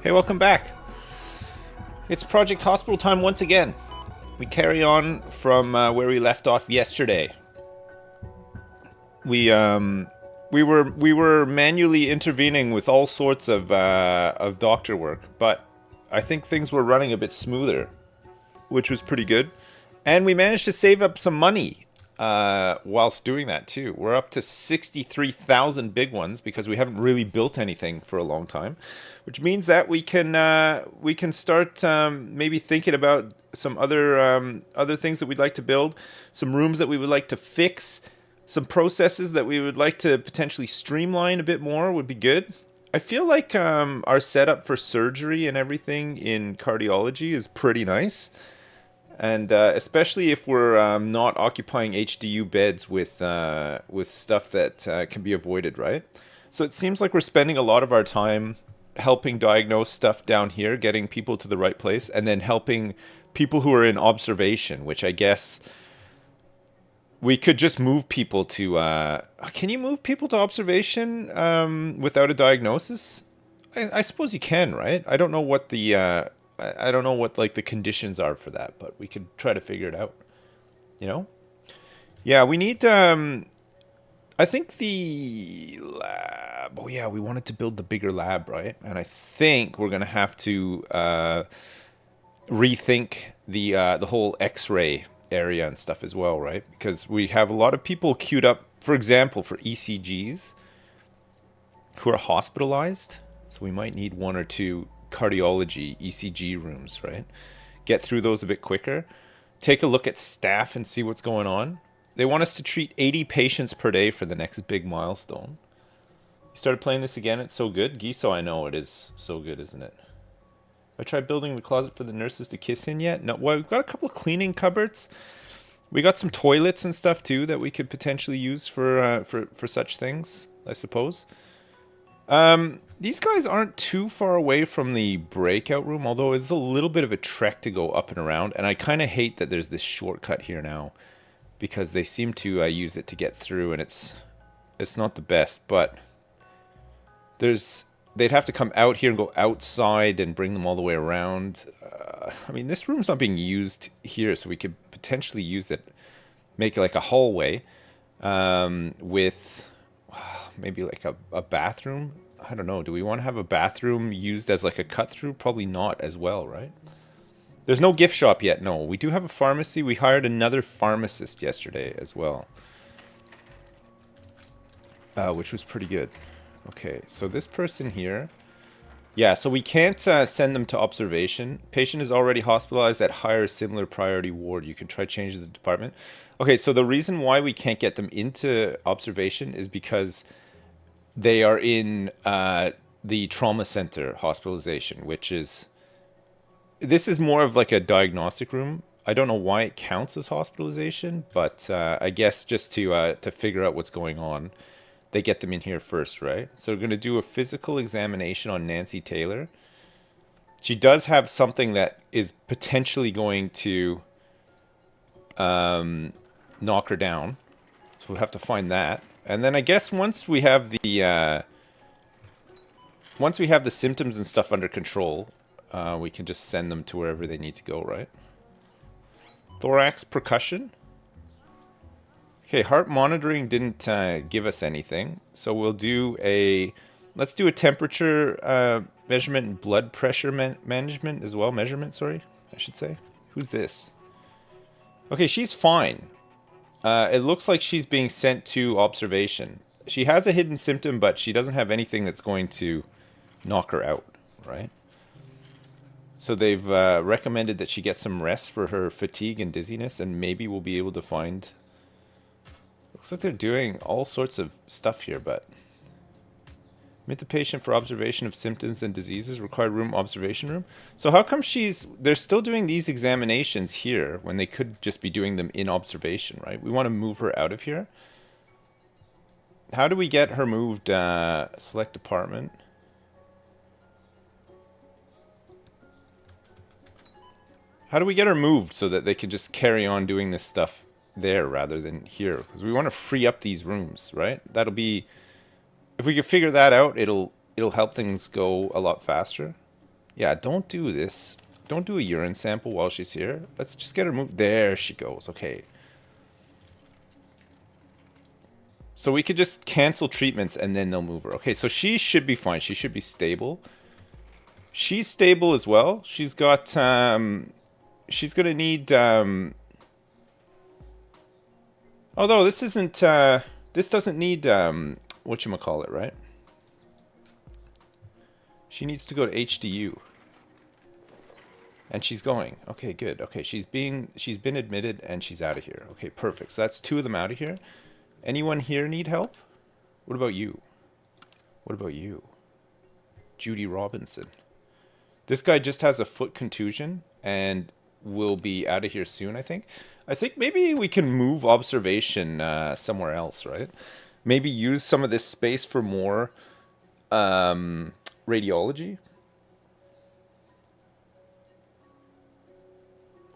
Hey, welcome back. It's Project Hospital time once again. We carry on from where we left off yesterday. We were manually intervening with all sorts of doctor work, but I think things were running a bit smoother, which was pretty good. And we managed to save up some money whilst doing that too. We're up to 63,000 big ones because we haven't really built anything for a long time, which means that we can start maybe thinking about some other things that we'd like to build, some rooms that we would like to fix, some processes that we would like to potentially streamline a bit more would be good. I feel like our setup for surgery and everything in cardiology is pretty nice. And especially if we're not occupying HDU beds with stuff that can be avoided, right? So it seems like we're spending a lot of our time helping diagnose stuff down here, getting people to the right place, and then helping people who are in observation, which I guess we could just move people to... can you move people to observation without a diagnosis? I suppose you can, right? I don't know what the... I don't know what like the conditions are for that, but we could try to figure it out. You know? Yeah, we need I think the lab. Oh yeah, we wanted to build the bigger lab, right? And I think we're gonna have to rethink the whole X-ray area and stuff as well, right? Because we have a lot of people queued up, for example, for ECGs who are hospitalized. So we might need one or two cardiology ECG rooms, right? Get through those a bit quicker. Take a look at staff and see what's going on. They want us to treat 80 patients per day for the next big milestone. You started playing this again. It's so good. Giso, I know it is so good, isn't it? I tried building the closet for the nurses to kiss in yet? No. Well, we've got a couple of cleaning cupboards. We got some toilets and stuff too that we could potentially use for such things, I suppose. These guys aren't too far away from the breakout room, although it's a little bit of a trek to go up and around. And I kind of hate that there's this shortcut here now because they seem to use it to get through, and it's not the best. But they'd have to come out here and go outside and bring them all the way around. I mean, this room's not being used here, so we could potentially use it, make it like a hallway with maybe like a bathroom. I don't know. Do we want to have a bathroom used as like a cut through? Probably not as well, right? There's no gift shop yet. No, we do have a pharmacy. We hired another pharmacist yesterday as well, which was pretty good. Okay, so this person here. Yeah, so we can't send them to observation. Patient is already hospitalized at higher similar priority ward. You can try changing the department. Okay, so the reason why we can't get them into observation is because they are in the trauma center hospitalization, which is... This is more of like a diagnostic room. I don't know why it counts as hospitalization, but I guess just to figure out what's going on, they get them in here first, right? So we're going to do a physical examination on Nancy Taylor. She does have something that is potentially going to knock her down. So we'll have to find that. And then I guess once we have the symptoms and stuff under control, we can just send them to wherever they need to go, right? Thorax percussion. Okay, heart monitoring didn't give us anything, so we'll do let's do a temperature measurement and blood pressure management as well. Measurement, sorry, I should say. Who's this? Okay, she's fine. It looks like she's being sent to observation. She has a hidden symptom, but she doesn't have anything that's going to knock her out, right? So they've recommended that she get some rest for her fatigue and dizziness, and maybe we'll be able to find... Looks like they're doing all sorts of stuff here, but... Admit the patient for observation of symptoms and diseases. Required room, observation room. So how come they're still doing these examinations here when they could just be doing them in observation, right? We want to move her out of here. How do we get her moved? Select department. How do we get her moved so that they can just carry on doing this stuff there rather than here? Because we want to free up these rooms, right? That'll be... If we can figure that out, it'll help things go a lot faster. Yeah, don't do this. Don't do a urine sample while she's here. Let's just get her moved. There she goes. Okay. So we could just cancel treatments and then they'll move her. Okay, so she should be fine. She should be stable. She's stable as well. She's got, she's going to need, although this isn't, this doesn't need, whatchamacallit, right? She needs to go to HDU. And she's going. Okay, good. Okay, she's been admitted and she's out of here. Okay, perfect. So that's 2 of them out of here. Anyone here need help? What about you? What about you? Judy Robinson. This guy just has a foot contusion and will be out of here soon, I think. I think maybe we can move observation somewhere else, right? Maybe use some of this space for more radiology.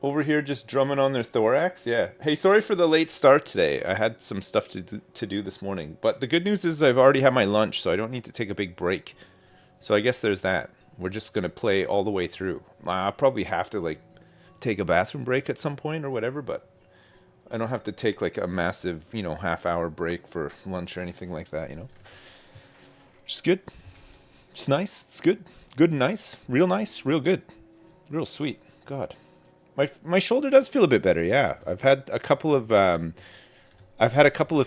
Over here just drumming on their thorax, yeah. Hey, sorry for the late start today. I had some stuff to do this morning. But the good news is I've already had my lunch, so I don't need to take a big break. So I guess there's that. We're just going to play all the way through. I'll probably have to, like, take a bathroom break at some point or whatever, but I don't have to take, like, a massive, you know, half-hour break for lunch or anything like that, you know. Which is good. It's nice. It's good. Good and nice. Real good. Real sweet. God. My shoulder does feel a bit better, yeah. I've had a couple of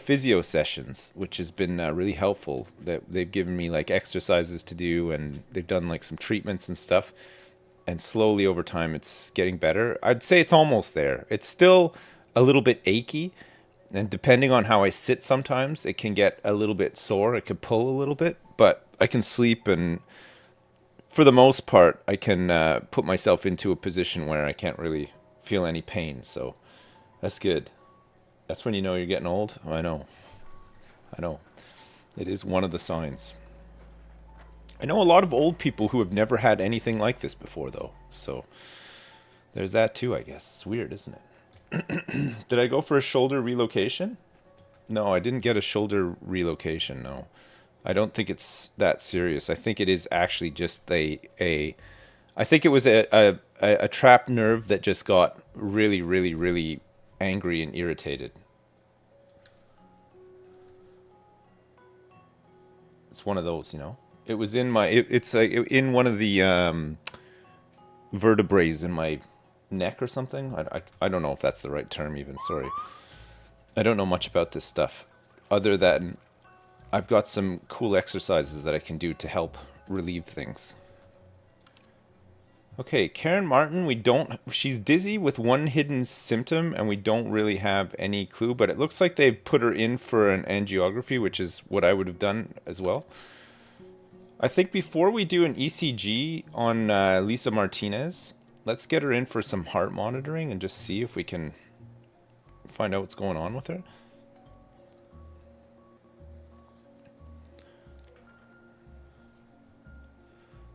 physio sessions, which has been really helpful. That they've given me like exercises to do, and they've done like some treatments and stuff. And slowly over time, it's getting better. I'd say it's almost there. It's still a little bit achy, and depending on how I sit, sometimes it can get a little bit sore. It could pull a little bit, but I can sleep and. For the most part, I can put myself into a position where I can't really feel any pain, so that's good. That's when you know you're getting old. Oh, I know. It is one of the signs. I know a lot of old people who have never had anything like this before, though, so there's that too, I guess. It's weird, isn't it? Did I go for a shoulder relocation? No, I didn't get a shoulder relocation, no. I don't think it's that serious. I think it is actually just I think it was a trapped nerve that just got really, really, really angry and irritated. It's one of those, you know. It was in my. It's like in one of the vertebrae in my neck or something. I don't know if that's the right term even. Sorry. I don't know much about this stuff, other than. I've got some cool exercises that I can do to help relieve things. Okay, Karen Martin, she's dizzy with one hidden symptom and we don't really have any clue, but it looks like they've put her in for an angiography, which is what I would have done as well. I think before we do an ECG on Lisa Martinez, let's get her in for some heart monitoring and just see if we can find out what's going on with her.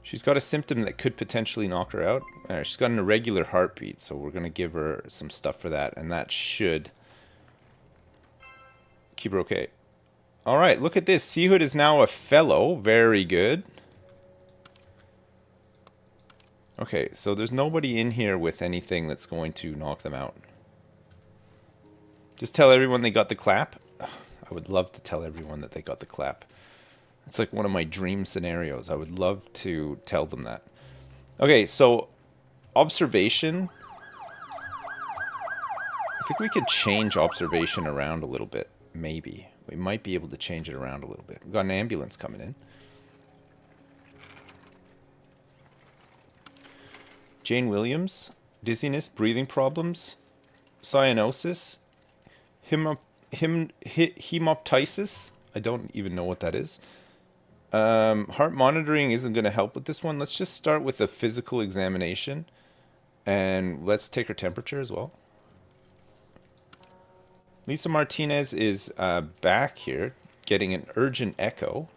She's got a symptom that could potentially knock her out. She's got an irregular heartbeat, so we're going to give her some stuff for that, and that should keep her okay. All right, look at this. Seahood is now a fellow. Very good. Okay, so there's nobody in here with anything that's going to knock them out. Just tell everyone they got the clap. I would love to tell everyone that they got the clap. It's like one of my dream scenarios. I would love to tell them that. Okay, so observation. I think we could change observation around a little bit. Maybe. We might be able to change it around a little bit. We've got an ambulance coming in. Jane Williams. Dizziness, breathing problems, cyanosis, hemoptysis. I don't even know what that is. Heart monitoring isn't going to help with this one. Let's just start with a physical examination. And let's take her temperature as well. Lisa Martinez is back here, getting an urgent echo.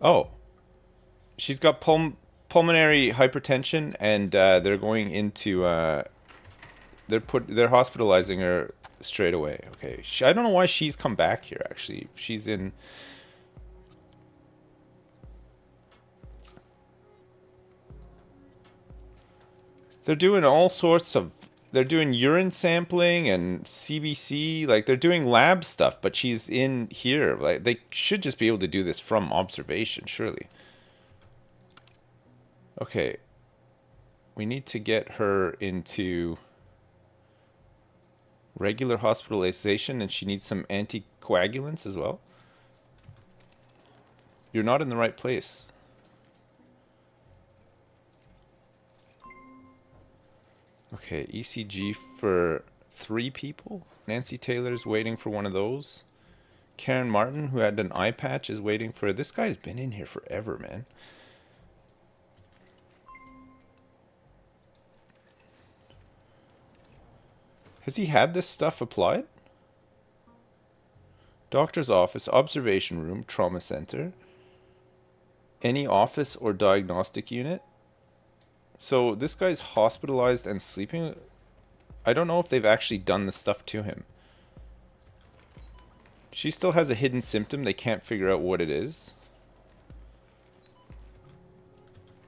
Oh. She's got pulmonary hypertension, and they're going into... they're hospitalizing her straight away. Okay. I don't know why she's come back here, actually. She's in... They're doing all sorts of. They're doing urine sampling and CBC. Like they're doing lab stuff, but she's in here. Like they should just be able to do this from observation, surely. Okay. We need to get her into regular hospitalization, and she needs some anticoagulants as well. You're not in the right place. Okay, ECG for 3 people. Nancy Taylor's waiting for one of those. Karen Martin, who had an eye patch, is waiting for... This guy's been in here forever, man. Has he had this stuff applied? Doctor's office, observation room, trauma center. Any office or diagnostic unit. So this guy's hospitalized and sleeping. I don't know if they've actually done this stuff to him. She still has a hidden symptom. They can't figure out what it is.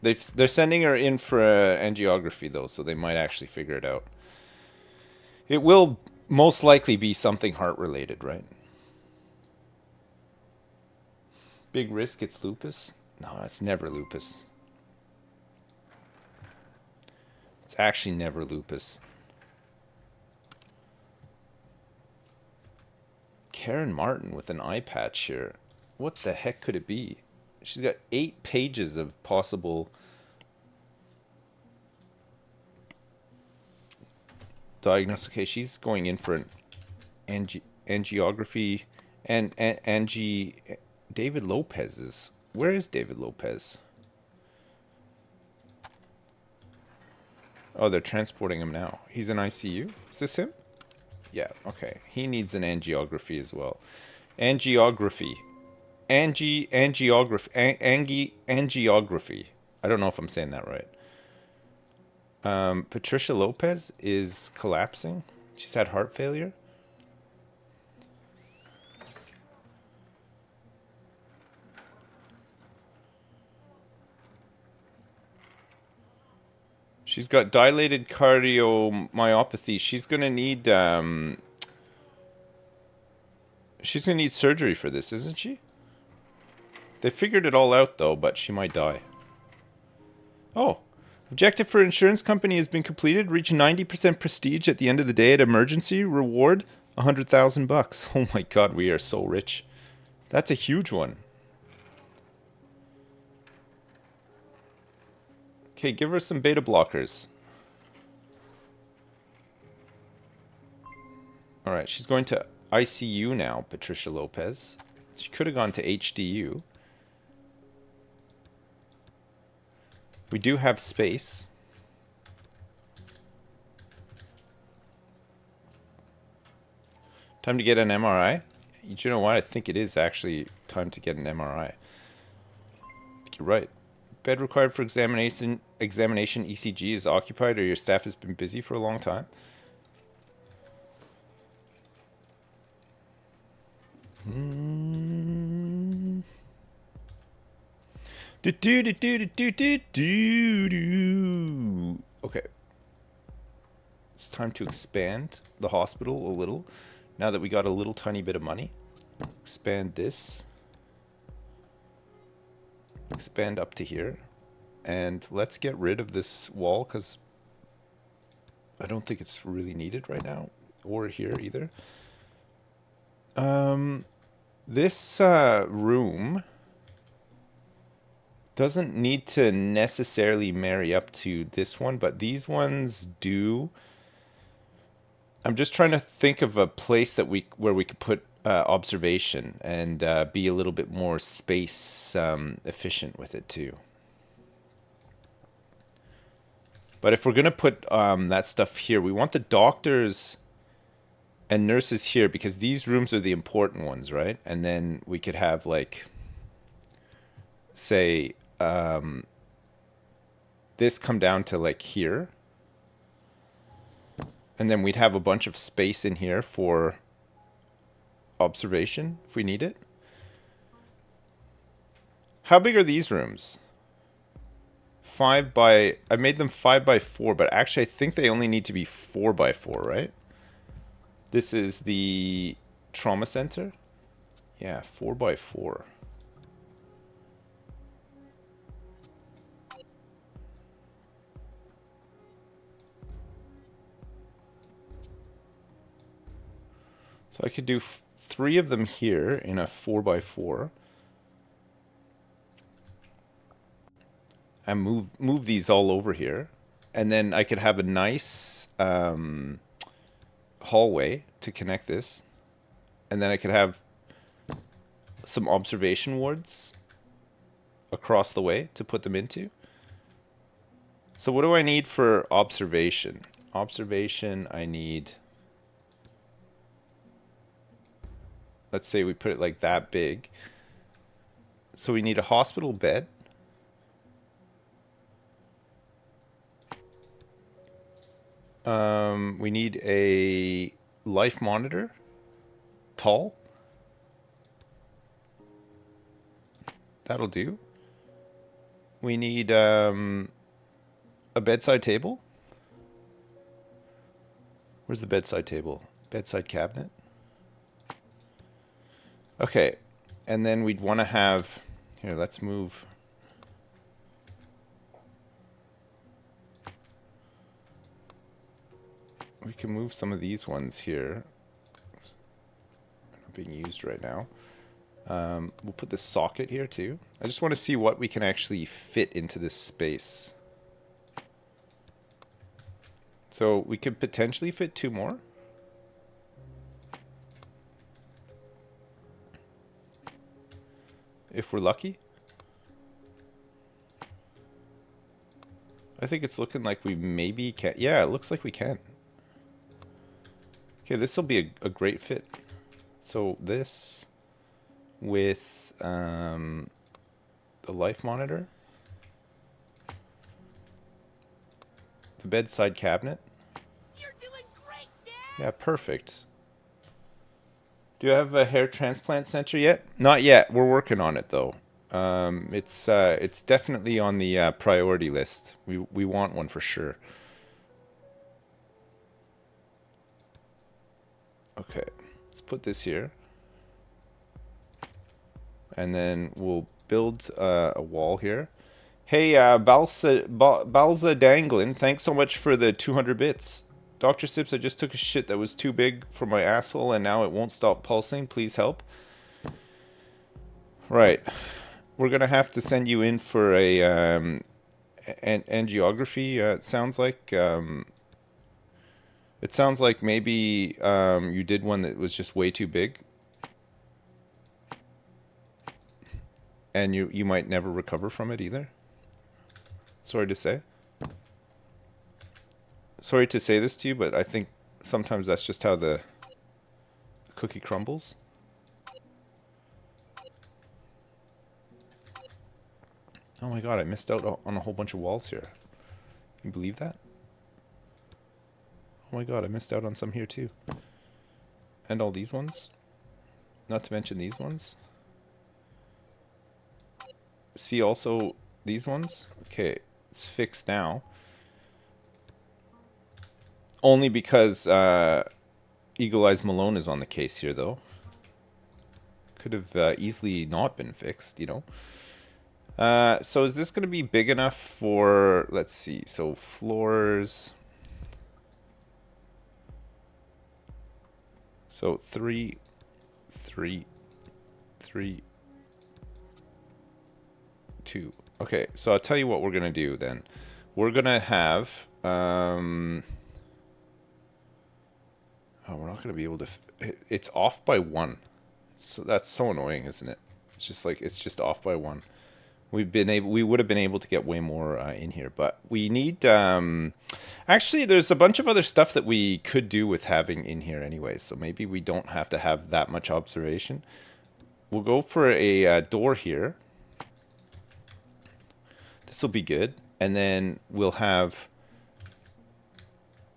They're sending her in for angiography, though, so they might actually figure it out. It will most likely be something heart-related, right? Big risk it's lupus? No, it's never lupus. It's actually never lupus. Karen Martin with an eye patch here. What the heck could it be? She's got 8 pages of possible diagnosis. Okay, she's going in for an angiography and David Lopez is... Where is David Lopez? Oh, they're transporting him now. He's in ICU? Is this him? Yeah, okay. He needs an angiography as well. Angiography. Angiography. I don't know if I'm saying that right. Patricia Lopez is collapsing. She's had heart failure. She's got dilated cardiomyopathy. She's gonna need surgery for this, isn't she? They figured it all out though, but she might die. Oh, objective for insurance company has been completed. Reach 90% prestige at the end of the day at emergency. Reward $100,000. Oh my god, we are so rich. That's a huge one. Okay, give her some beta blockers. Alright, she's going to ICU now, Patricia Lopez. She could have gone to HDU. We do have space. Time to get an MRI? You know what? I think it is actually time to get an MRI. You're right. Bed required for examination ECG is occupied, or your staff has been busy for a long time. Okay. It's time to expand the hospital a little. Now that we got a little tiny bit of money. Expand this. Expand up to here. And let's get rid of this wall, because I don't think it's really needed right now. Or here either. This room doesn't need to necessarily marry up to this one, but these ones do. I'm just trying to think of a place that where we could put observation and be a little bit more space efficient with it too. But if we're gonna put that stuff here, we want the doctors and nurses here, because these rooms are the important ones, right? And then we could have, like, say, this come down to, like, here. And then we'd have a bunch of space in here for observation, if we need it. How big are these rooms? I made them 5x4, but actually I think they only need to be 4x4, right? This is the trauma center. Yeah, 4x4. So I could do 3 of them here in a 4x4. And move these all over here. And then I could have a nice hallway to connect this. And then I could have some observation wards across the way to put them into. So what do I need for observation? Observation, I need... Let's say we put it like that big. So we need a hospital bed. We need a life monitor. Tall. That'll do. We need a bedside table. Where's the bedside table? Bedside cabinet. Okay, and then we'd want to have... Here, let's move... We can move some of these ones here. They're not being used right now. We'll put this socket here too. I just want to see what we can actually fit into this space. So we could potentially fit 2 more. If we're lucky. I think it's looking like we maybe can. Yeah, it looks like we can. Okay, this will be a great fit. So this with the life monitor, the bedside cabinet. You're doing great, Dad! Yeah, perfect. Do you have a hair transplant center yet? Not yet. We're working on it though. It's definitely on the priority list. We want one for sure. Okay, let's put this here. And then we'll build a wall here. Hey, Balsa Danglin, thanks so much for the 200 bits. Dr. Sips, I just took a shit that was too big for my asshole and now it won't stop pulsing. Please help. Right. We're going to have to send you in for a angiography, it sounds like. It sounds like maybe you did one that was just way too big. And you might never recover from it either. Sorry to say. Sorry to say this to you, but I think sometimes that's just how the cookie crumbles. Oh my god, I missed out on a whole bunch of walls here. Can you believe that? Oh my god, I missed out on some here too. And all these ones. Not to mention these ones. See also these ones? Okay, it's fixed now. Only because Eagle Eyes Malone is on the case here though. Could have easily not been fixed, you know. So is this going to be big enough for, let's see, so floors. So 3, 3, 3, 2. Okay, so I'll tell you what we're going to do then. We're going to have, oh, we're not going to be able to, it's off by 1. So that's so annoying, isn't it? It's just like, it's just off by 1. We would have been able to get way more in here, but we need, actually there's a bunch of other stuff that we could do with having in here anyway, so maybe we don't have to have that much observation. We'll go for a door here. This will be good, and then we'll have,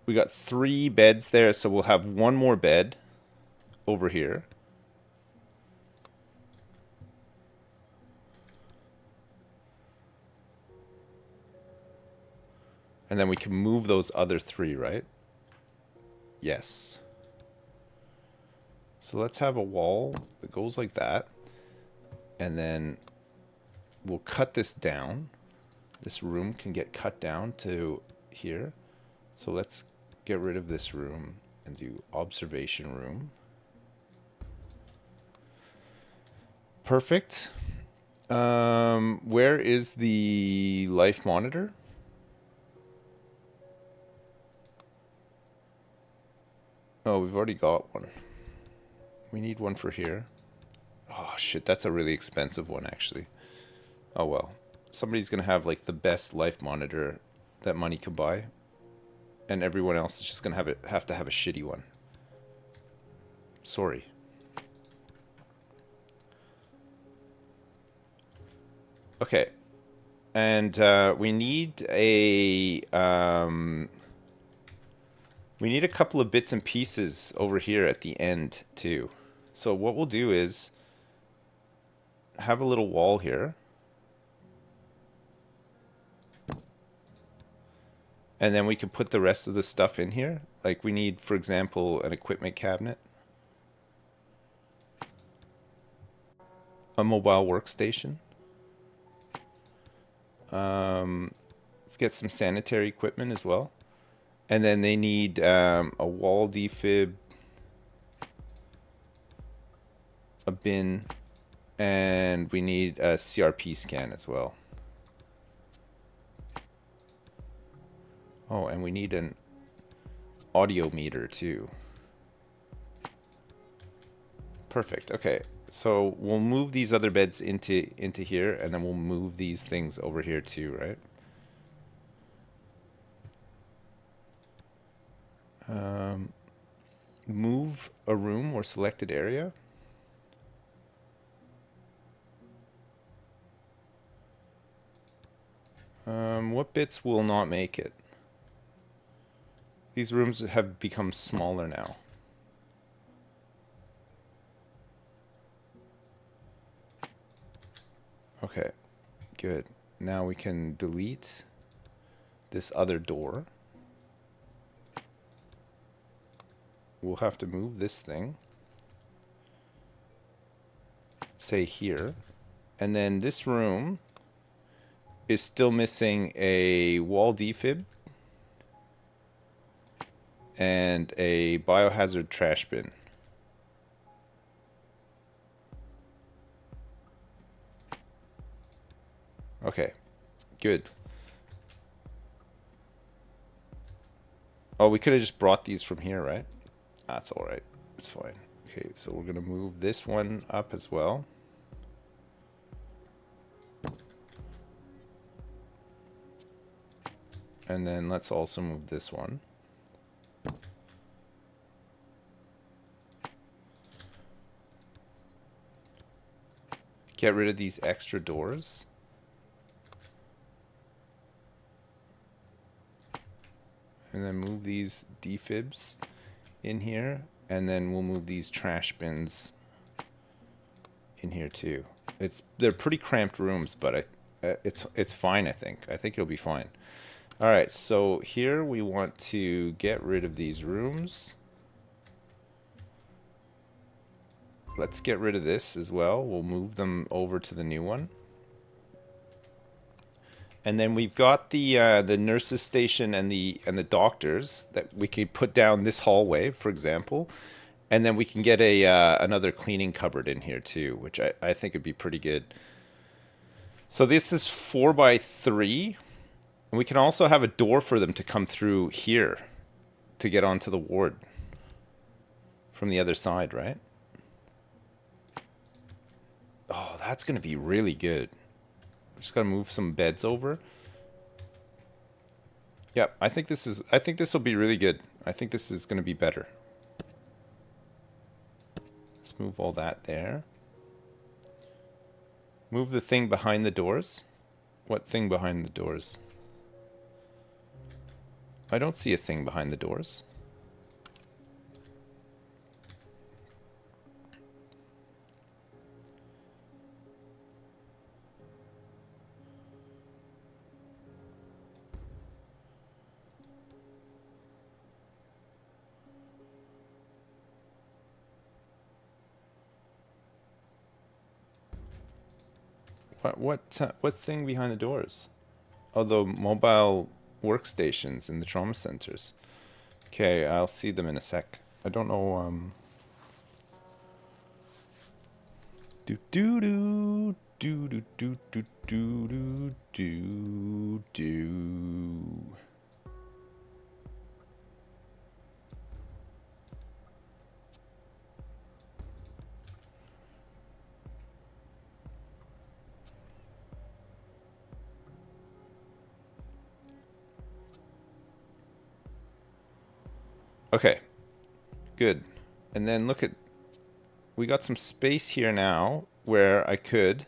we got 3 beds there, so we'll have 1 more bed over here. And then we can move those other 3, right? Yes. So let's have a wall that goes like that. And then we'll cut this down. This room can get cut down to here. So let's get rid of this room and do observation room. Perfect. Where is the life monitor? Oh, we've already got one. We need one for here. Oh shit, that's a really expensive one actually. Oh well. Somebody's gonna have like the best life monitor that money can buy. And everyone else is just gonna have to have a shitty one. Sorry. Okay. And we need a couple of bits and pieces over here at the end too. So what we'll do is have a little wall here. And then we can put the rest of the stuff in here. Like we need, for example, an equipment cabinet. A mobile workstation. Let's get some sanitary equipment as well. And then they need a wall defib, a bin, and we need a CRP scan as well. Oh, and we need an audio meter too. Perfect. Okay, so we'll move these other beds into here, and then we'll move these things over here too, right? Move a room or selected area. What bits will not make it? These rooms have become smaller now. Okay, good. Now we can delete this other door. We'll have to move this thing, say here, and then this room is still missing a wall defib and a biohazard trash bin. Okay, good. Oh, we could have just brought these from here, right? That's all right. It's fine. Okay, so we're going to move this one up as well. And then let's also move this one. Get rid of these extra doors. And then move these defibs in here. And then we'll move these trash bins in here too. They're pretty cramped rooms, but it's fine, I think. I think it'll be fine. All right, so here we want to get rid of these rooms. Let's get rid of this as well. We'll move them over to the new one. And then we've got the nurses station and the doctors that we could put down this hallway, for example. And then we can get another cleaning cupboard in here too, which I think would be pretty good. So this is 4x3. And we can also have a door for them to come through here to get onto the ward from the other side, right? Oh, that's going to be really good. Just got to move some beds over. Yep, I think this will be really good. I think this is going to be better. Let's move all that there. Move the thing behind the doors. What thing behind the doors? I don't see a thing behind the doors. What thing behind the doors? Oh, the mobile workstations in the trauma centers. Okay, I'll see them in a sec. I don't know. Do do do do do do do do do do. Okay, good. And then look at, we got some space here now where I could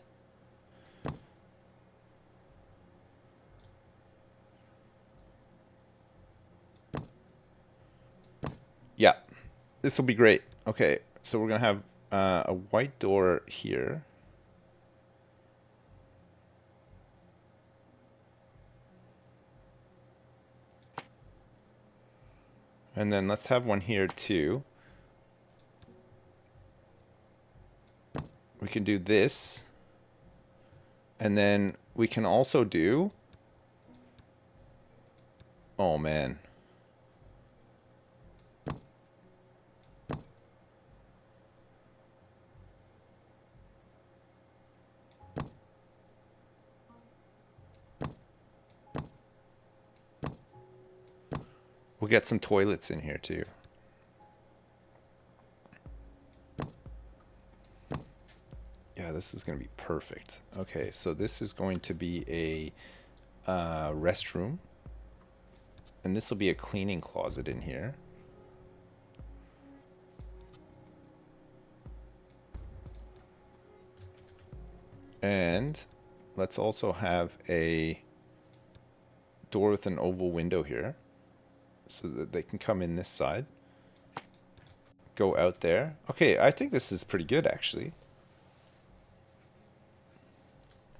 yeah, this will be great. Okay, so we're gonna have a white door here. And then let's have one here too. We can do this. And then we can also do... Oh, man. We'll get some toilets in here too. Yeah, this is going to be perfect. Okay, so this is going to be a restroom. And this will be a cleaning closet in here. And let's also have a door with an oval window here so that they can come in this side. Go out there. Okay, I think this is pretty good actually.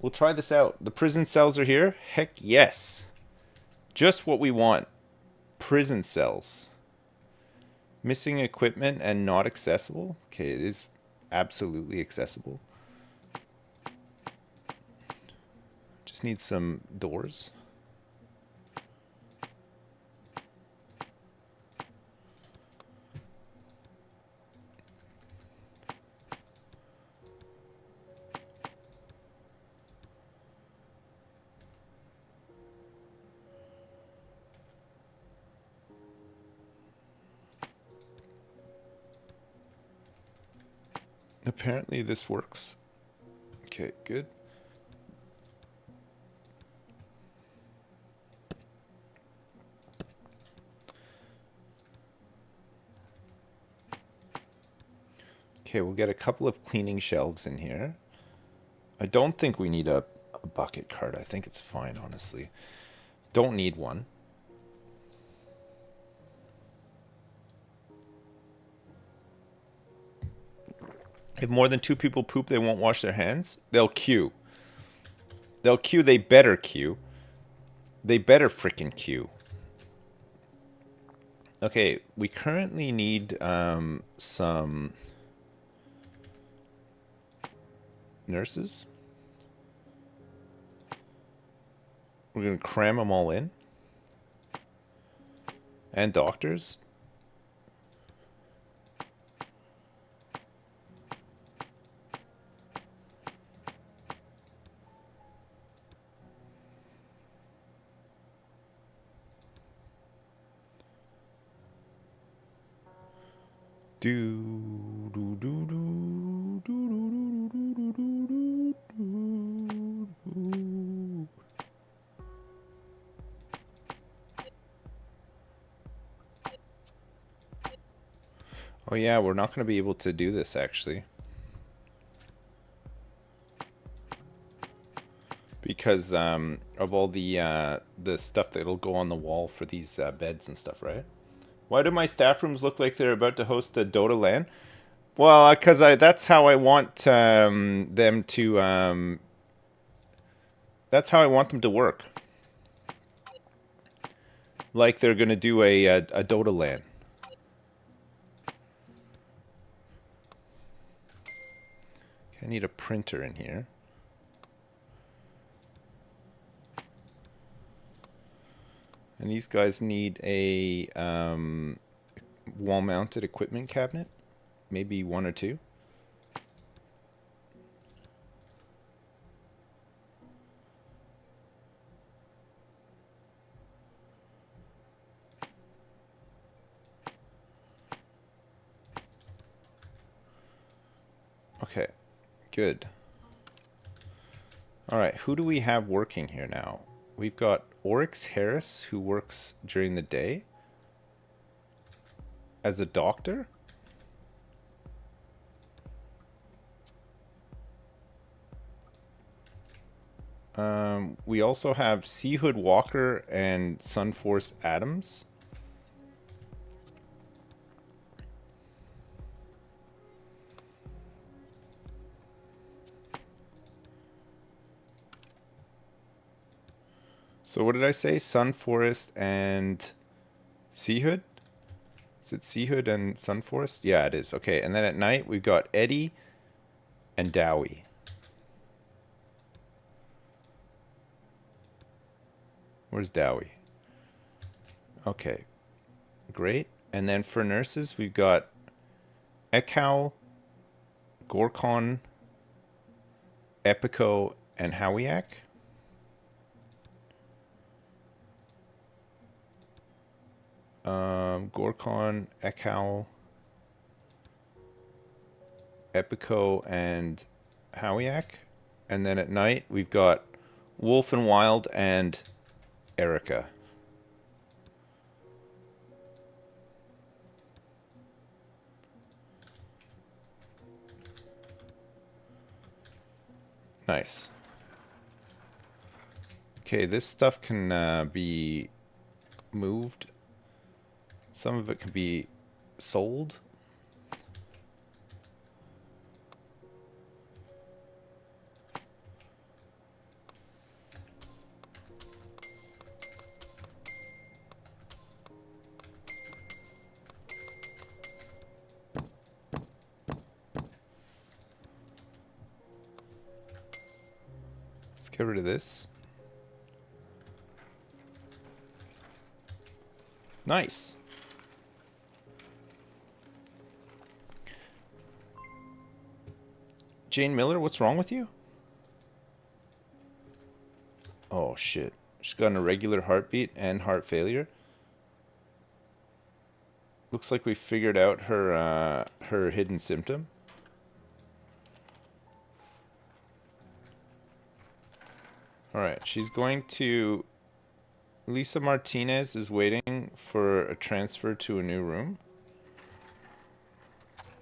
We'll try this out. The prison cells are here. Heck yes. Just what we want. Prison cells. Missing equipment and not accessible. Okay, it is absolutely accessible. Just need some doors. Apparently this works. Okay, good. Okay, we'll get a couple of cleaning shelves in here. I don't think we need a bucket cart. I think it's fine, honestly. Don't need one. If more than 2 people poop, they won't wash their hands. They'll queue. They'll queue. They better queue. They better frickin' queue. Okay, we currently need some nurses. We're going to cram them all in. And doctors. Do do do do do do do do do do. Oh yeah, we're not going to be able to do this actually. Because of all the stuff that'll go on the wall for these beds and stuff, right? Why do my staff rooms look like they're about to host a Dota LAN? Well, because that's how I want them to. That's how I want them to work. Like they're gonna do a Dota LAN. Okay, I need a printer in here. And these guys need a wall-mounted equipment cabinet, maybe one or two. Okay, good. All right, who do we have working here now? We've got Oryx Harris, who works during the day as a doctor. We also have Sea Hood Walker and Sunforce Adams. So what did I say? Sunforest and Sea Hood? Is it Sea Hood and Sunforest? Yeah, it is. Okay, and then at night we've got Eddie and Dowie. Where's Dowie? Okay, great. And then for nurses, we've got Ekau, Gorkon, Epico, and Howiak. Gorkon, Ekau, Epico, and Howiak. And then at night, we've got Wolf and Wild and Erica. Nice. Okay, this stuff can be moved. Some of it can be sold. Let's get rid of this. Nice. Jane Miller, what's wrong with you? Oh shit. She's got an irregular heartbeat and heart failure. Looks like we figured out her hidden symptom. Alright, she's going to... Lisa Martinez is waiting for a transfer to a new room.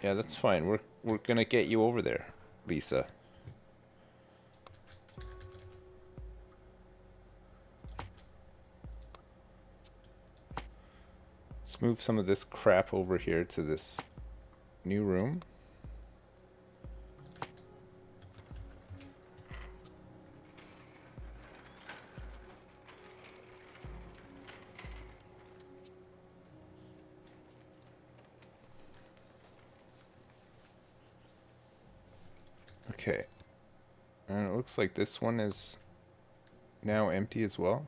Yeah, that's fine. We're gonna get you over there, Lisa. Let's move some of this crap over here to this new room. Okay. And it looks like this one is now empty as well.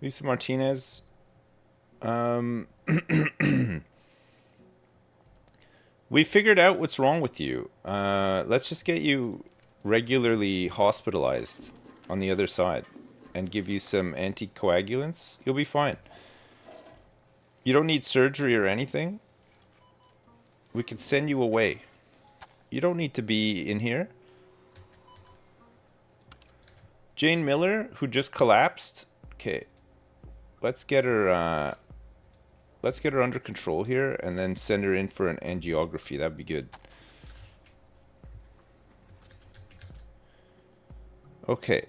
Lisa Martinez. We figured out what's wrong with you. Let's just get you regularly hospitalized on the other side and give you some anticoagulants. You'll be fine. You don't need surgery or anything. We can send you away. You don't need to be in here. Jane Miller, who just collapsed. Okay. Let's get her under control here and then send her in for an angiography. That'd be good. Okay.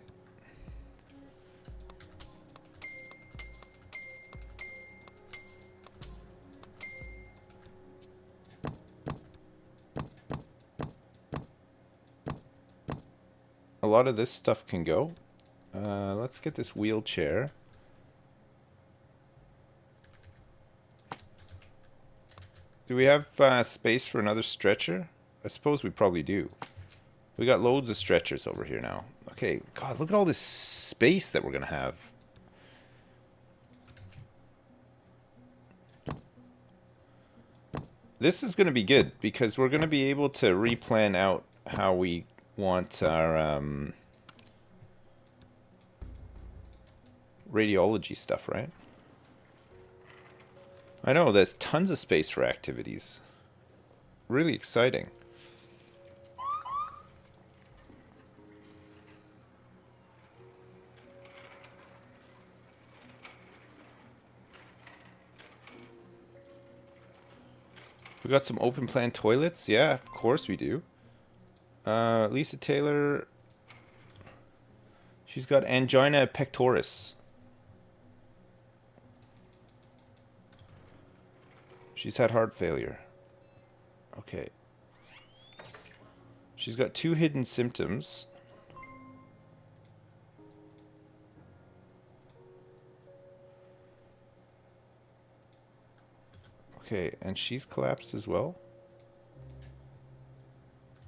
A lot of this stuff can go. Let's get this wheelchair. Do we have space for another stretcher? I suppose we probably do. We got loads of stretchers over here now. Okay, God, look at all this space that we're going to have. This is going to be good because we're going to be able to replan out how we want our radiology stuff, right? I know, there's tons of space for activities. Really exciting. We got some open plan toilets? Yeah, of course we do. Lisa Taylor. She's got angina pectoris. She's had heart failure. Okay. She's got 2 hidden symptoms. Okay, and she's collapsed as well.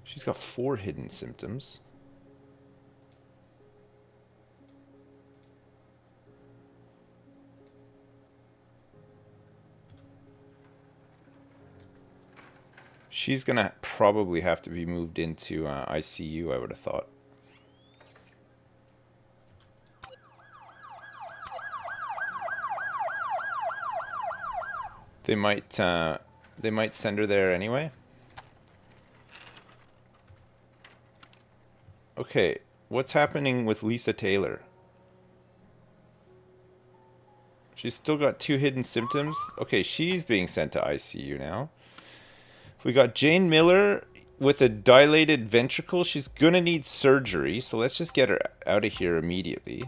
She's got 4 hidden symptoms. She's gonna probably have to be moved into ICU, I would have thought. They might send her there anyway. Okay, what's happening with Lisa Taylor? She's still got 2 hidden symptoms. Okay, she's being sent to ICU now. We got Jane Miller with a dilated ventricle. She's gonna need surgery, so let's just get her out of here immediately.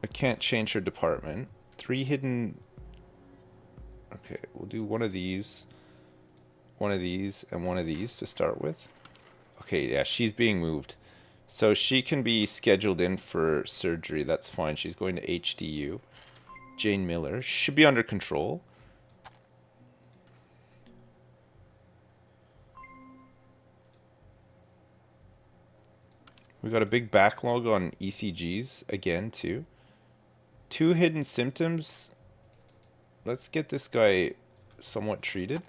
I can't change her department. 3 hidden... Okay, we'll do one of these, and one of these to start with. Okay, yeah, she's being moved. So she can be scheduled in for surgery. That's fine. She's going to HDU. Jane Miller should be under control. We got a big backlog on ECGs again, too. 2 hidden symptoms. Let's get this guy somewhat treated.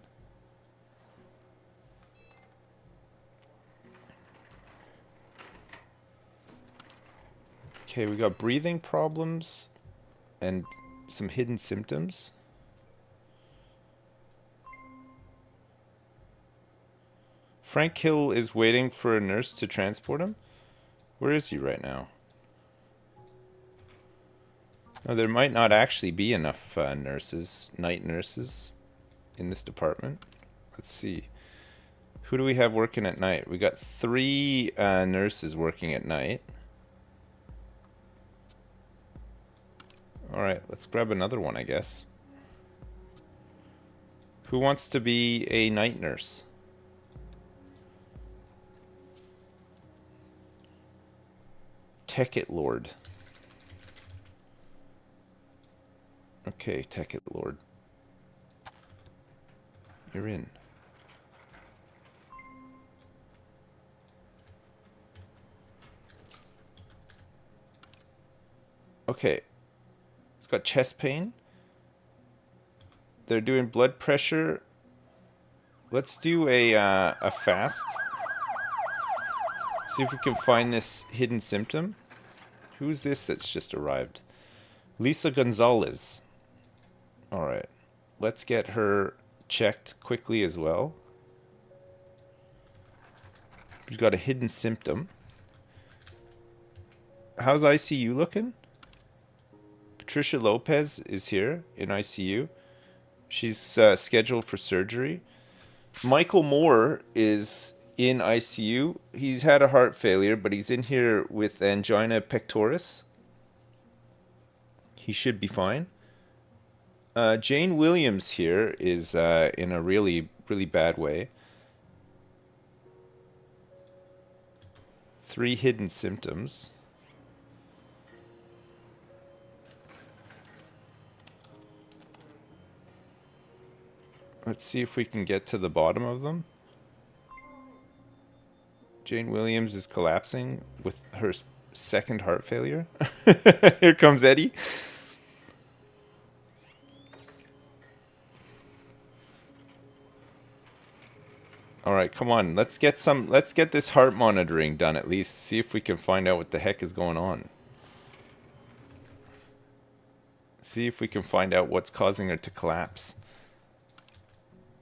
Okay, we got breathing problems and some hidden symptoms. Frank Hill is waiting for a nurse to transport him. Where is he right now? No, there might not actually be enough nurses, night nurses, in this department. Let's see. Who do we have working at night? We got 3 nurses working at night. Alright, let's grab another one, I guess. Who wants to be a night nurse? Tech-It Lord. Okay, Tech-It Lord. You're in. Okay. He's got chest pain. They're doing blood pressure. Let's do a fast. See if we can find this hidden symptom. Who's this that's just arrived? Lisa Gonzalez. Alright. Let's get her checked quickly as well. She's got a hidden symptom. How's ICU looking? Patricia Lopez is here in ICU. She's scheduled for surgery. Michael Moore is in ICU. He's had a heart failure, but he's in here with angina pectoris. He should be fine. Jane Williams here is in a really, really bad way. 3 hidden symptoms. Let's see if we can get to the bottom of them. Jane Williams is collapsing with her second heart failure. Here comes Eddie. All right, come on. Let's get this heart monitoring done at least. See if we can find out what the heck is going on. See if we can find out what's causing her to collapse.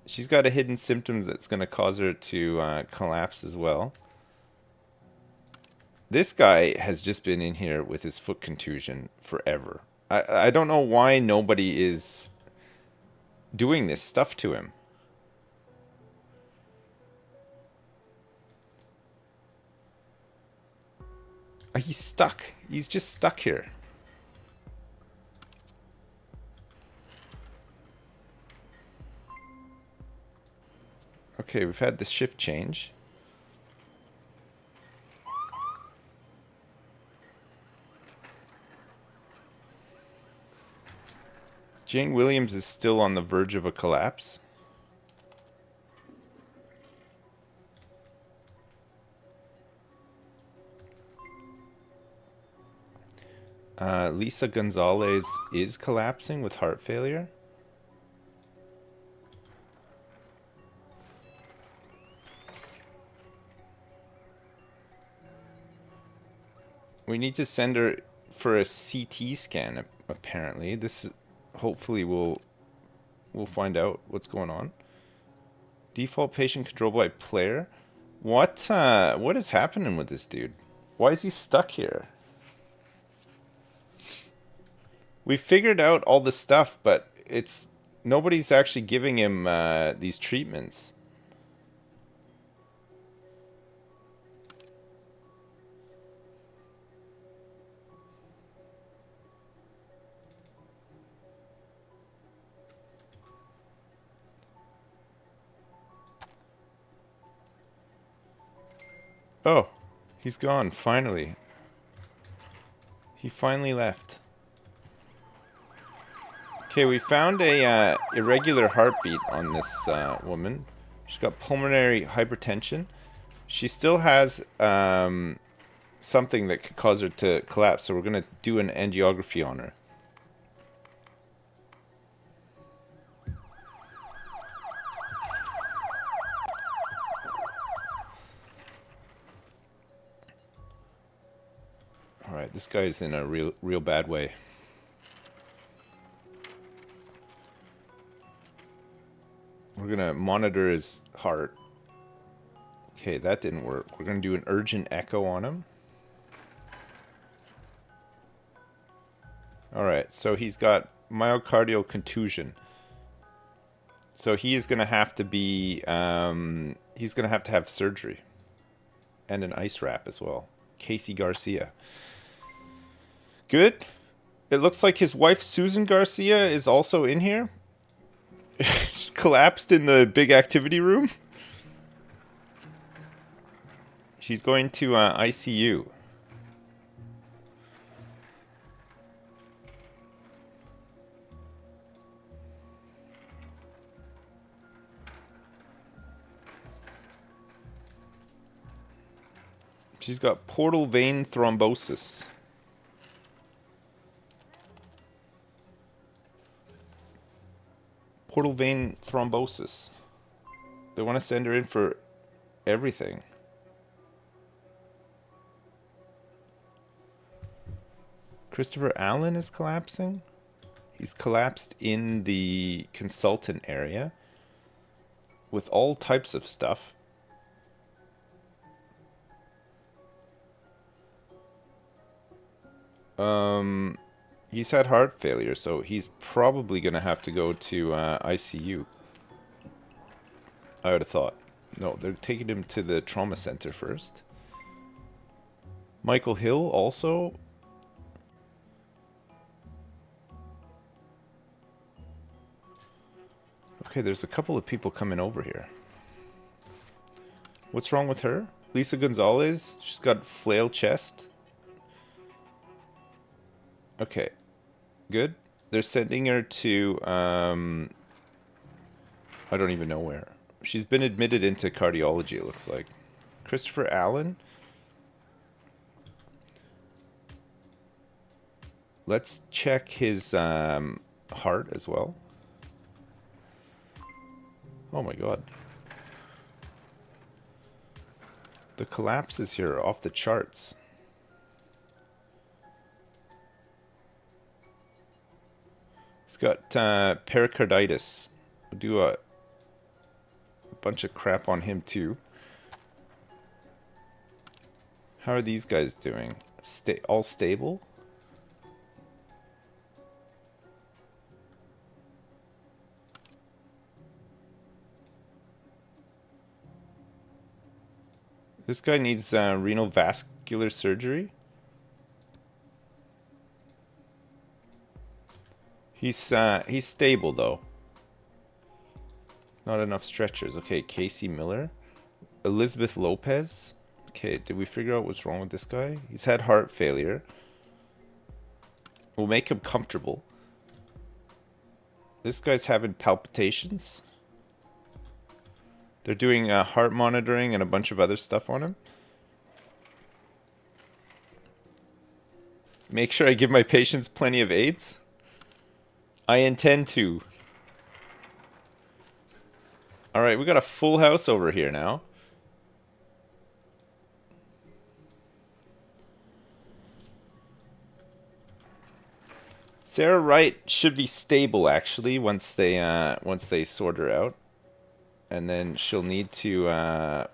She's got a hidden symptom that's going to cause her to collapse as well. This guy has just been in here with his foot contusion forever. I don't know why nobody is doing this stuff to him. He's stuck. He's just stuck here. Okay, we've had the shift change. Jane Williams is still on the verge of a collapse. Lisa Gonzalez is collapsing with heart failure. We need to send her for a CT scan, apparently. This hopefully we'll find out what's going on. Default patient control by player. What is happening with this dude? Why is he stuck here? We figured out all the stuff, but nobody's actually giving him these treatments. Oh, he's gone, finally. He finally left. Okay, we found a irregular heartbeat on this woman. She's got pulmonary hypertension. She still has something that could cause her to collapse, so we're going to do an angiography on her. Alright, this guy's in a real bad way. We're going to monitor his heart. Okay, that didn't work. We're going to do an urgent echo on him. Alright, so he's got myocardial contusion. So he is going to have to be... he's going to have surgery. And an ice wrap as well. Casey Garcia. Good. It looks like his wife, Susan Garcia, is also in here. Just collapsed in the big activity room. She's going to ICU. She's got portal vein thrombosis. Portal vein thrombosis. They want to send her in for everything. Christopher Allen is collapsing. He's collapsed in the consultant area with all types of stuff. He's had heart failure, so he's probably going to have to go to ICU. I would have thought. No, they're taking him to the trauma center first. Michael Hill also. Okay, there's a couple of people coming over here. What's wrong with her? Lisa Gonzalez, she's got flail chest. Okay, good. They're sending her to, I don't even know where. She's been admitted into cardiology, it looks like. Christopher Allen. Let's check his heart as well. Oh my god. The collapses here are off the charts. He's got pericarditis. We'll do a bunch of crap on him too. How are these guys doing? All stable? This guy needs renal vascular surgery. He's stable though. Not enough stretchers. Okay, Casey Miller. Elizabeth Lopez. Okay, did we figure out what's wrong with this guy? He's had heart failure. We'll make him comfortable. This guy's having palpitations. They're doing heart monitoring and a bunch of other stuff on him. Make sure I give my patients plenty of aids. I intend to. Alright, we got a full house over here now. Sarah Wright should be stable actually once they sort her out. And then she'll need to, well,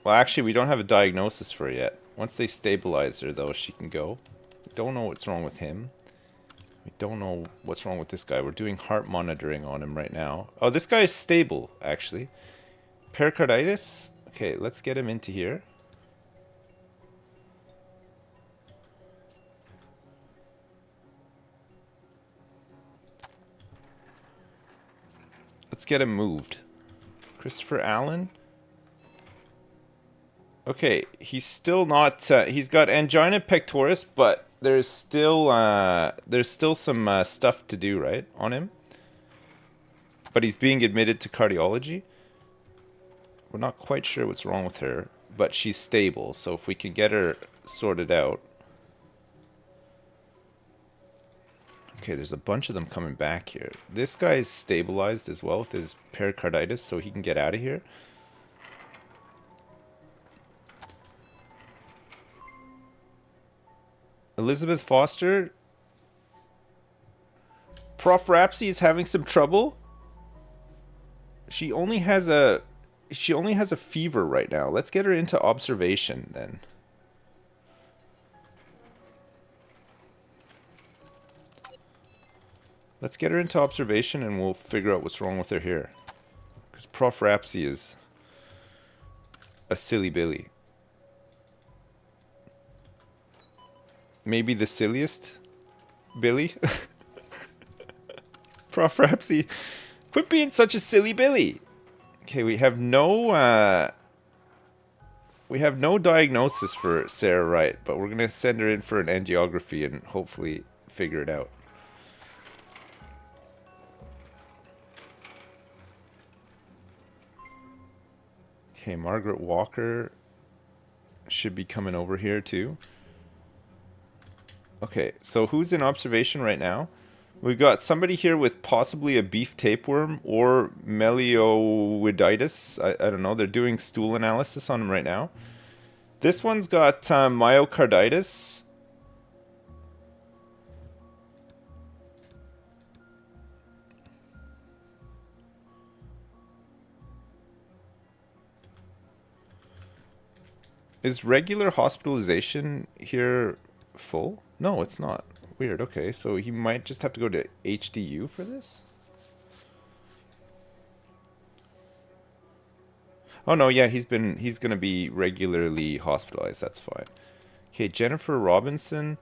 actually, we don't have a diagnosis for her yet. Once they stabilize her, though, she can go. We don't know what's wrong with him. We don't know what's wrong with this guy. We're doing heart monitoring on him right now. Oh, this guy is stable, actually. Pericarditis? Okay, let's get him into here. Let's get him moved. Christopher Allen. Okay, he's still not. He's got angina pectoris, but there's still some stuff to do, right, on him. But he's being admitted to cardiology. We're not quite sure what's wrong with her, but she's stable. So if we can get her sorted out. Okay, there's a bunch of them coming back here. This guy is stabilized as well with his pericarditis, so he can get out of here. Elizabeth Foster. Prof. Rapsy is having some trouble. She only has a fever right now. Let's get her into observation then. Let's get her into observation and we'll figure out what's wrong with her here. Because Prof. Rapsy is a silly billy. Maybe the silliest Billy? Prof. Rapsy, quit being such a silly billy. Okay, we have no diagnosis for Sarah Wright, but we're gonna send her in for an angiography and hopefully figure it out. Okay, Margaret Walker should be coming over here too. Okay, so who's in observation right now? We've got somebody here with possibly a beef tapeworm or melioiditis. I don't know. They're doing stool analysis on him right now. This one's got myocarditis. Is regular hospitalization here full? No, it's not. Weird. Okay, so he might just have to go to HDU for this? Oh no, yeah, he's gonna be regularly hospitalized. That's fine. Okay, Jennifer Robinson,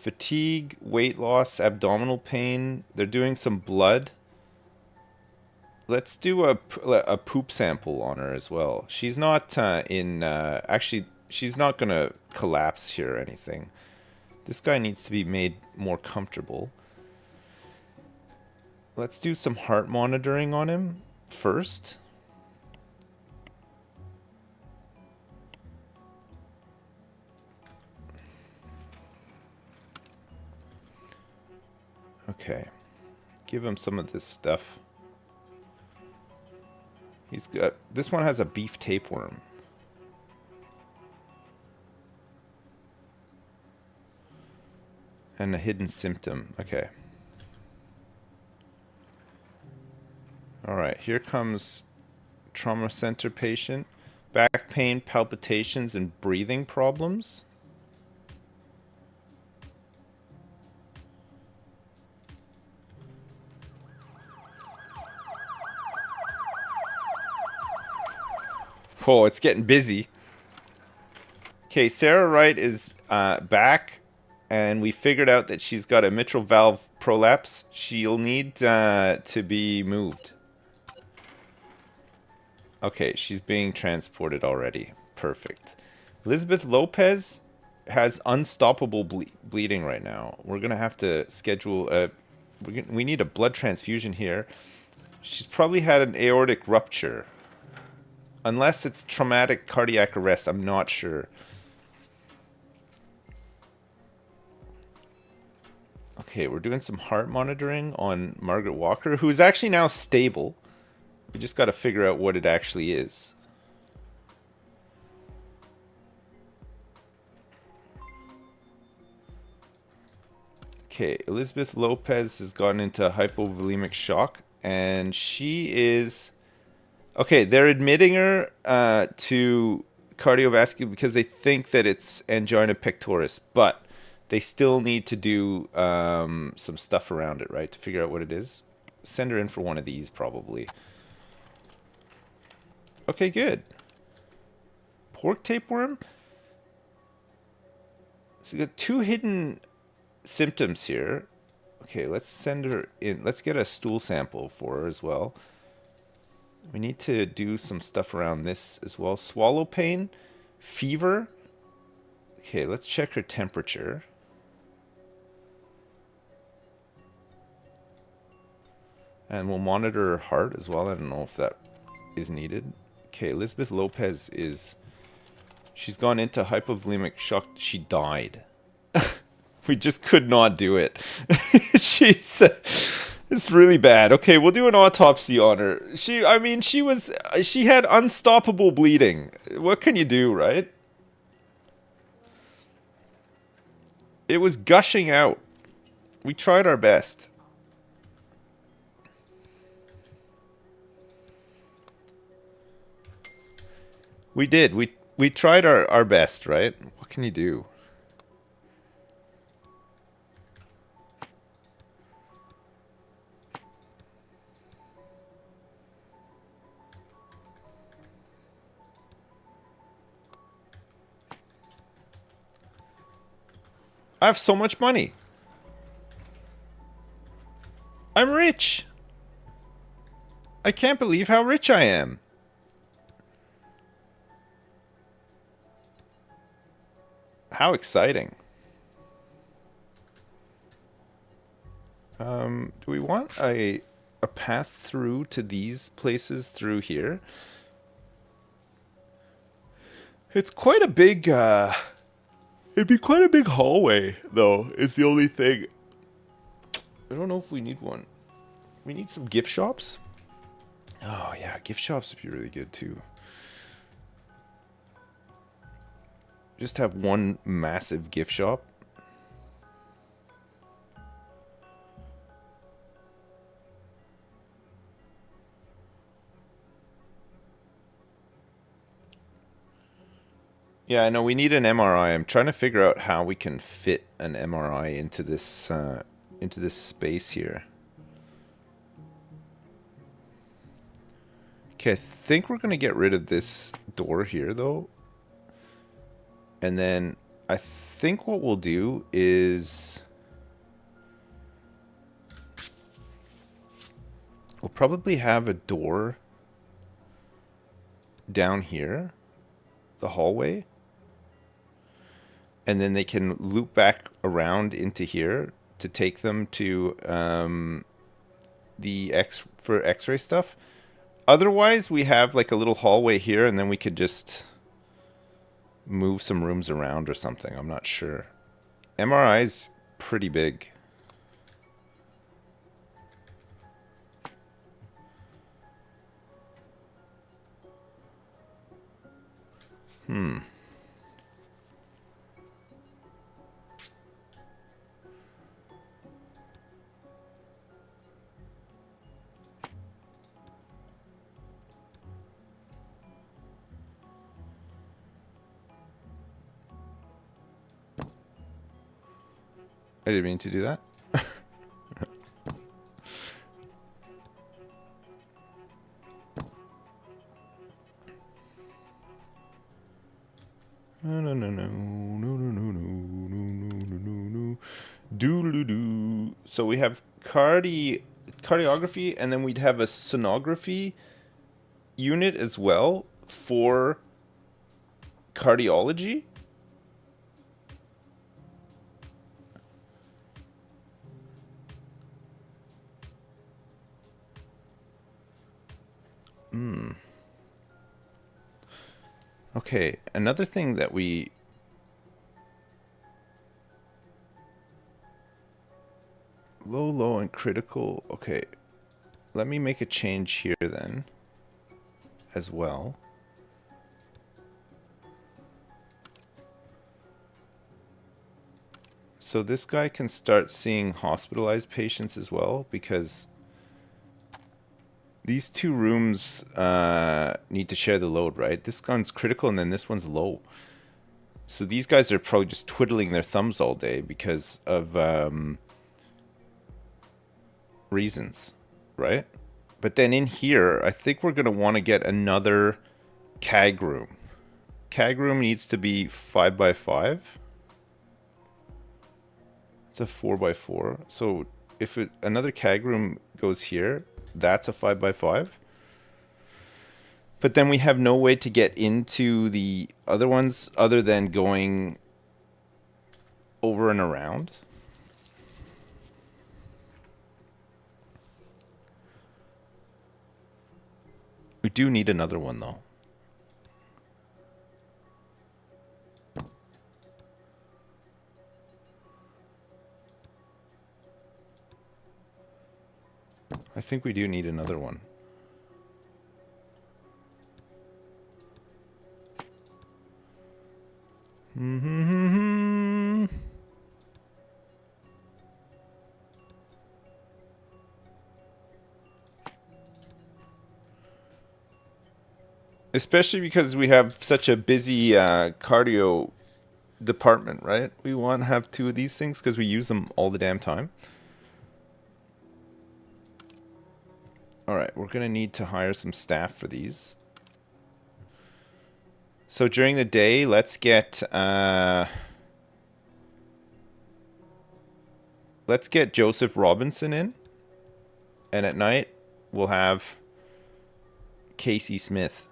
Fatigue, weight loss, abdominal pain. They're doing some blood. Let's do a poop sample on her as well. She's not actually, she's not going to collapse here or anything. This guy needs to be made more comfortable. Let's do some heart monitoring on him first. Okay. Give him some of this stuff. He's got, this one has a beef tapeworm. And a hidden symptom. Okay. Alright, here comes trauma center patient. Back pain, palpitations, and breathing problems. Oh, it's getting busy. Okay, Sarah Wright is back, and we figured out that she's got a mitral valve prolapse. She'll need to be moved. Okay, she's being transported already. Perfect. Elizabeth Lopez has unstoppable bleeding right now. We're going to have to schedule a... We need a blood transfusion here. She's probably had an aortic rupture. Unless it's traumatic cardiac arrest, I'm not sure. Okay, we're doing some heart monitoring on Margaret Walker, who is actually now stable. We just got to figure out what it actually is. Okay, Elizabeth Lopez has gone into hypovolemic shock, and she is... Okay, they're admitting her to cardiovascular because they think that it's angina pectoris, but they still need to do some stuff around it, right, to figure out what it is. Send her in for one of these, probably. Okay, good. Pork tapeworm? So we got 2 hidden symptoms here. Okay, let's send her in. Let's get a stool sample for her as well. We need to do some stuff around this as well. Swallow pain, fever. Okay, let's check her temperature. And we'll monitor her heart as well. I don't know if that is needed. Okay, Elizabeth Lopez is... She's gone into hypovolemic shock. She died. We just could not do it. She's... It's really bad. Okay, we'll do an autopsy on her. She had unstoppable bleeding. What can you do, right? It was gushing out. We tried our best. We did. We tried our best, right? What can you do? I have so much money. I'm rich. I can't believe how rich I am. How exciting. Do we want a path through to these places through here? It's quite a big, it'd be quite a big hallway, though, is the only thing. I don't know if we need one. We need some gift shops? Oh, yeah, gift shops would be really good, too. Just have one massive gift shop. Yeah, I know we need an MRI. I'm trying to figure out how we can fit an MRI into this space here. Okay, I think we're gonna get rid of this door here, though. And then I think what we'll do is we'll probably have a door down here, the hallway, and then they can loop back around into here to take them to the X-ray stuff. Otherwise, we have like a little hallway here, and then we could just move some rooms around or something. I'm not sure. MRI's pretty big. I didn't mean to do that. No. Doodle-doo. So we have cardiography, and then we'd have a sonography unit as well for cardiology. Okay, another thing that we... Low, and critical. Okay, let me make a change here then as well. So this guy can start seeing hospitalized patients as well, because these two rooms need to share the load, right? This one's critical and then this one's low. So these guys are probably just twiddling their thumbs all day because of reasons, right? But then in here, I think we're going to want to get another CAG room. CAG room needs to be 5x5. It's a 4x4. So if another CAG room goes here, that's a 5x5. But then we have no way to get into the other ones other than going over and around. We do need another one though. I think we do need another one. Especially because we have such a busy cardio department, right? We want to have two of these things because we use them all the damn time. Alright, we're going to need to hire some staff for these. So during the day, let's get Joseph Robinson in. And at night, we'll have Casey Smith.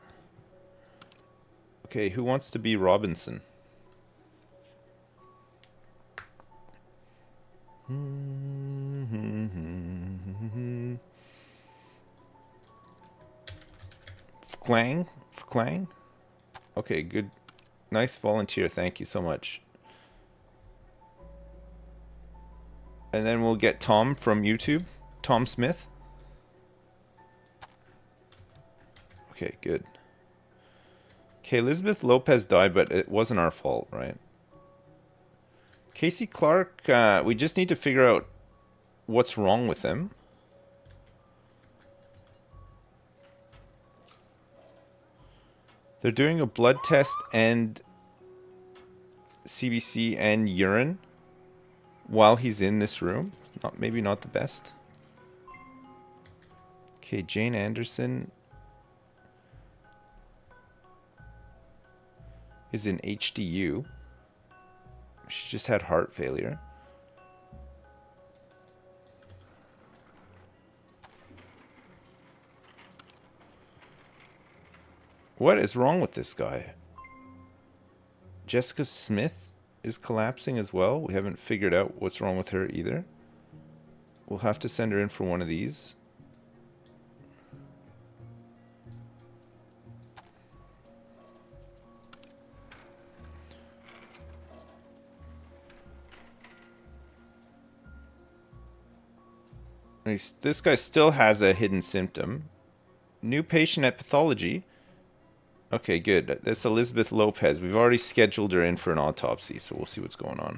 Okay, who wants to be Robinson? Clang? Okay, good. Nice volunteer. Thank you so much. And then we'll get Tom from YouTube. Tom Smith. Okay, good. Okay, Elizabeth Lopez died, but it wasn't our fault, right? Casey Clark, we just need to figure out what's wrong with him. They're doing a blood test and CBC and urine while he's in this room. Maybe not the best. Okay, Jane Anderson is in HDU. She just had heart failure. What is wrong with this guy? Jessica Smith is collapsing as well. We haven't figured out what's wrong with her either. We'll have to send her in for one of these. This guy still has a hidden symptom. New patient at pathology. Okay, good. That's Elizabeth Lopez. We've already scheduled her in for an autopsy, so we'll see what's going on.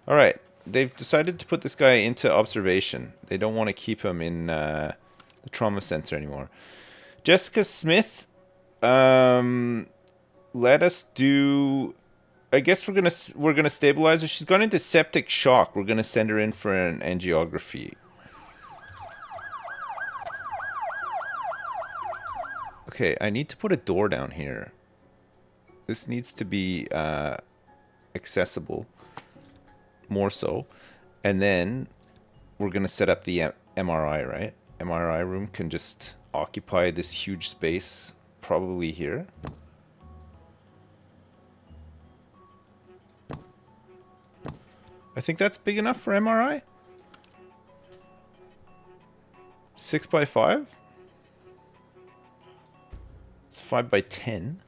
All right. They've decided to put this guy into observation. They don't want to keep him in the trauma center anymore. Jessica Smith, let us do... I guess we're gonna stabilize her. She's gone into septic shock. We're gonna send her in for an angiography. Okay, I need to put a door down here. This needs to be accessible, more so. And then we're gonna set up the MRI, right? MRI room can just occupy this huge space, probably here. I think that's big enough for MRI. 6 by 5? It's 5 by 10.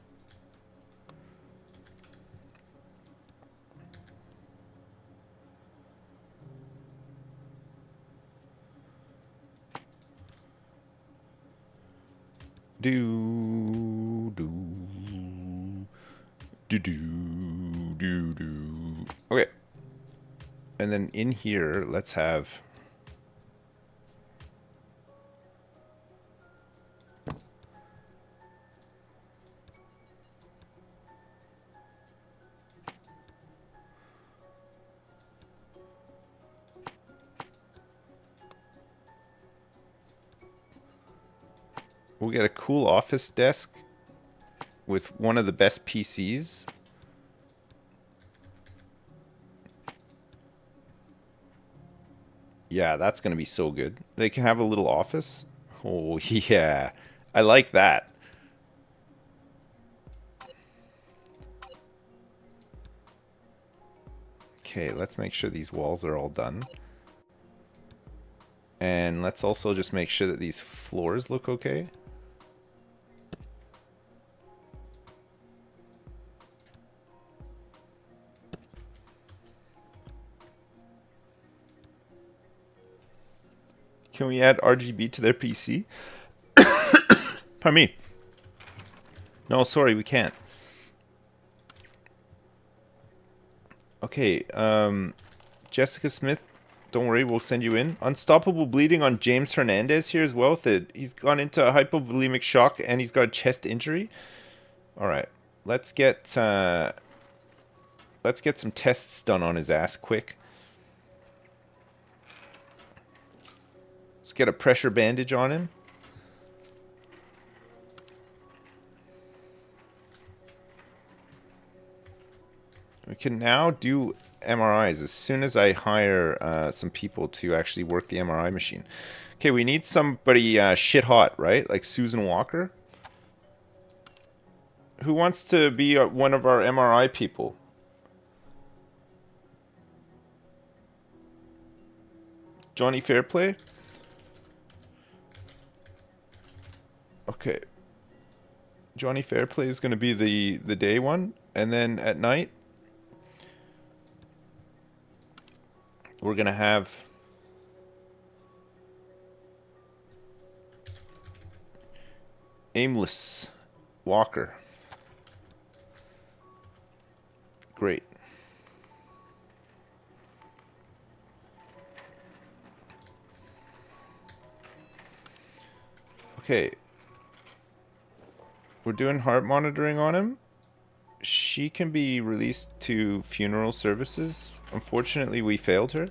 Do do do do do do. Okay. And then in here, let's have... We'll get a cool office desk with one of the best PCs. Yeah, that's going to be so good. They can have a little office. Oh, yeah. I like that. Okay, let's make sure these walls are all done. And let's also just make sure that these floors look okay. Can we add RGB to their PC? Pardon me. No, sorry, we can't. Okay, Jessica Smith, don't worry, we'll send you in. Unstoppable bleeding on James Hernandez here as well. He's gone into hypovolemic shock and he's got a chest injury. All right, let's get some tests done on his ass quick. Let's get a pressure bandage on him. We can now do MRIs as soon as I hire some people to actually work the MRI machine. Okay, we need somebody shit hot, right? Like Susan Walker. Who wants to be one of our MRI people? Johnny Fairplay? Okay. Johnny Fairplay is going to be the day one. And then at night, we're going to have Aimless Walker. Great. Okay. We're doing heart monitoring on him. She can be released to funeral services. Unfortunately, we failed her.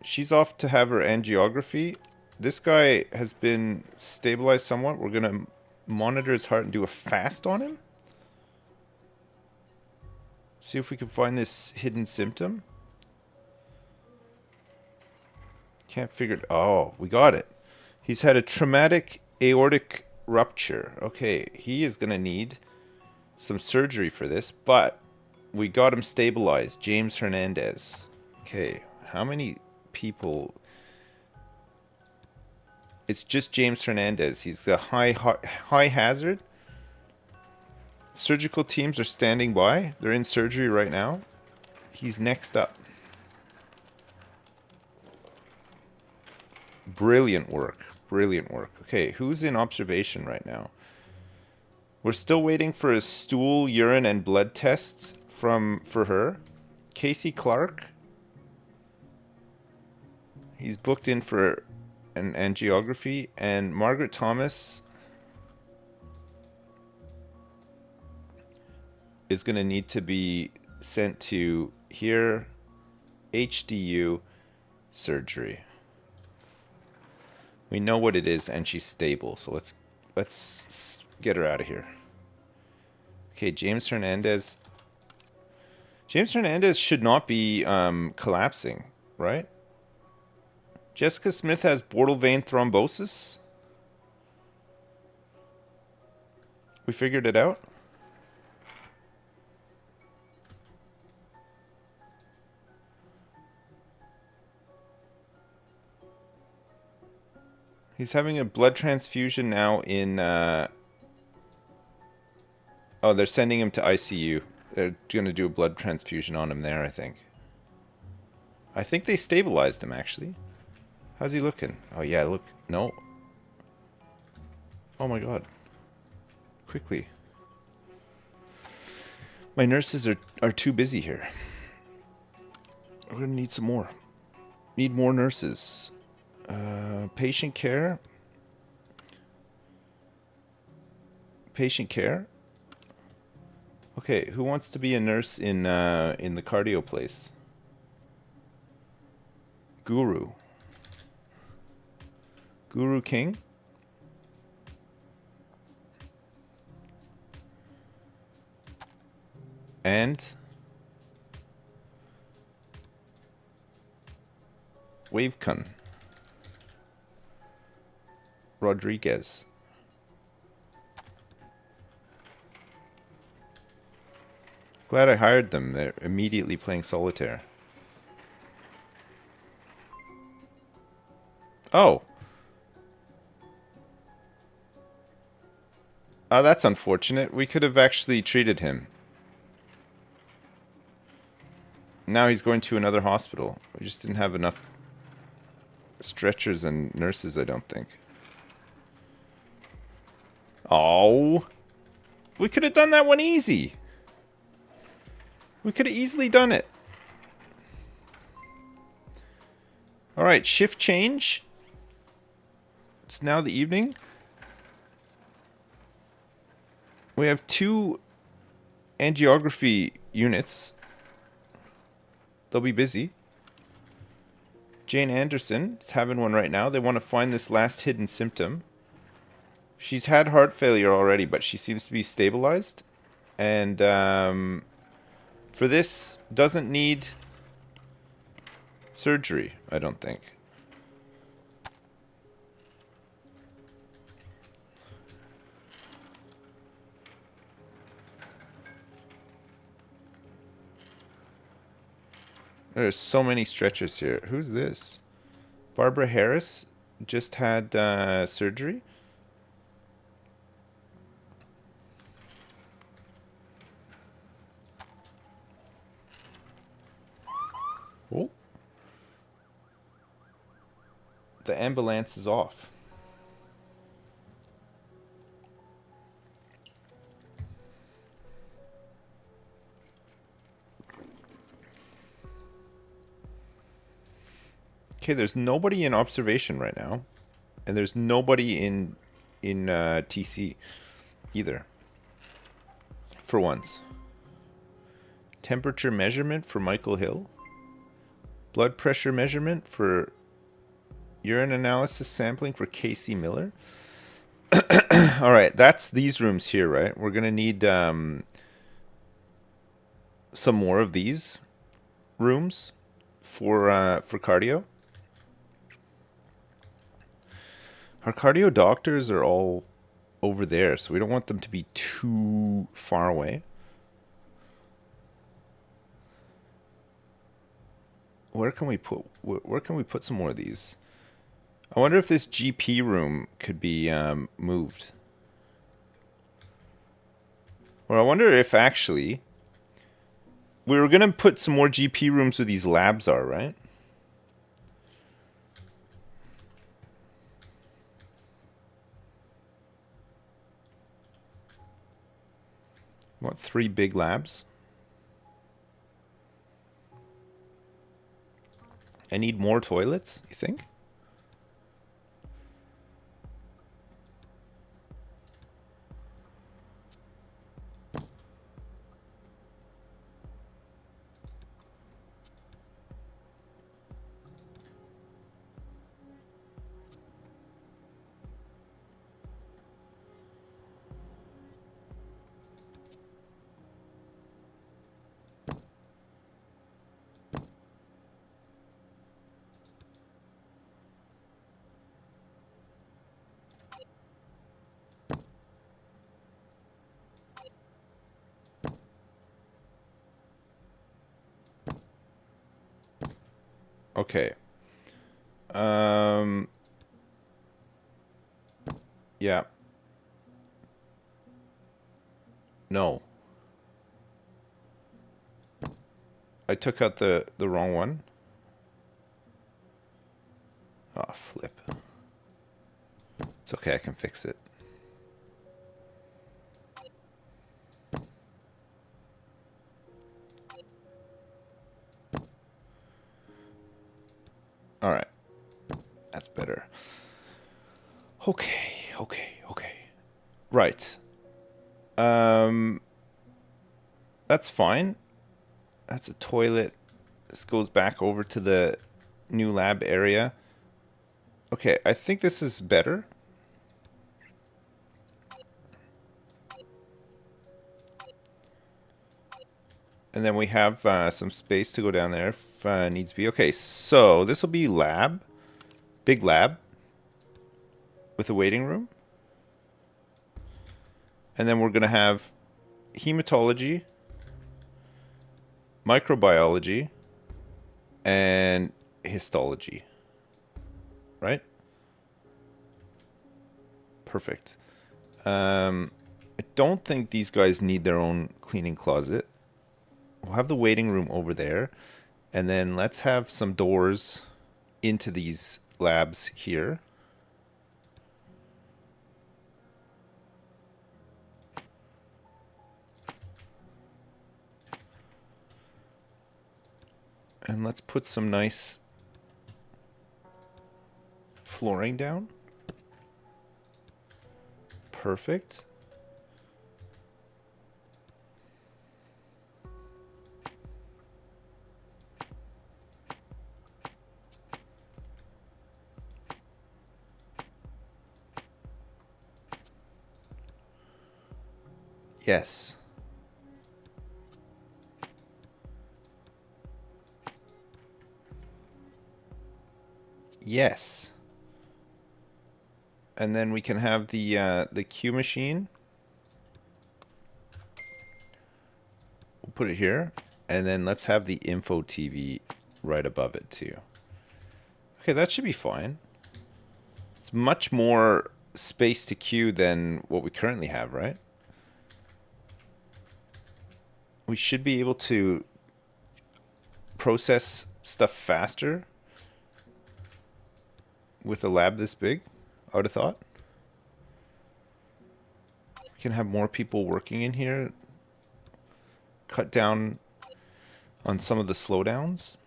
She's off to have her angiography. This guy has been stabilized somewhat. We're going to monitor his heart and do a fast on him. See if we can find this hidden symptom. Can't figure it. Oh, we got it. He's had a traumatic aortic rupture. Okay, he is going to need some surgery for this, but we got him stabilized. James Hernandez. Okay, how many people? It's just James Hernandez. He's the high hazard. Surgical teams are standing by. They're in surgery right now. He's next up. Brilliant work. Brilliant work. Okay, who's in observation right now? We're still waiting for a stool, urine, and blood test for her. Casey Clark. He's booked in for an angiography. And Margaret Thomas is going to need to be sent to here, HDU surgery. We know what it is, and she's stable. So let's get her out of here. Okay, James Hernandez. James Hernandez should not be collapsing, right? Jessica Smith has portal vein thrombosis. We figured it out. He's having a blood transfusion now in... oh, they're sending him to ICU. They're going to do a blood transfusion on him there, I think. I think they stabilized him, actually. How's he looking? Oh, yeah, look. No. Oh, my God. Quickly. My nurses are too busy here. We're going to need some more. Need more nurses. Patient care. Patient care. Okay, who wants to be a nurse in the cardio place? Guru. Guru King. And Wavekun. Rodriguez. Glad I hired them. They're immediately playing solitaire. Oh. Oh, that's unfortunate. We could have actually treated him. Now he's going to another hospital. We just didn't have enough stretchers and nurses, I don't think. Oh. We could have done that one easy. We could have easily done it. Alright, shift change. It's now the evening. We have 2 angiography units. They'll be busy. Jane Anderson is having one right now. They want to find this last hidden symptom. She's had heart failure already, but she seems to be stabilized. And for this, doesn't need surgery, I don't think. There's so many stretchers here. Who's this? Barbara Harris just had surgery. Oh. The ambulance is off. Okay, there's nobody in observation right now, and there's nobody in TC either. For once. Temperature measurement for Michael Hill. Blood pressure measurement for urine analysis sampling for Casey Miller. All right, that's these rooms here, right? We're gonna need some more of these rooms for cardio. Our cardio doctors are all over there, so we don't want them to be too far away. Where can we put some more of these? I wonder if this GP room could be moved. Or I wonder if actually we were gonna put some more GP rooms where these labs are, right? What, 3 big labs? I need more toilets, you think? Okay. Yeah. No. I took out the wrong one. Oh, flip. It's okay, I can fix it. All right. That's better. Okay. Right. That's fine. That's a toilet. This goes back over to the new lab area. Okay, I think this is better. And then we have some space to go down there if needs be. Okay, so this will be lab. Big lab. With a waiting room. And then we're going to have hematology, microbiology, and histology. Right? Perfect. I don't think these guys need their own cleaning closet. We'll have the waiting room over there. And then let's have some doors into these labs here. And let's put some nice flooring down. Perfect. Yes. Yes. And then we can have the Q machine. We'll put it here. And then let's have the info TV right above it too. Okay, that should be fine. It's much more space to queue than what we currently have, right? We should be able to process stuff faster with a lab this big, I would have thought. We can have more people working in here. Cut down on some of the slowdowns.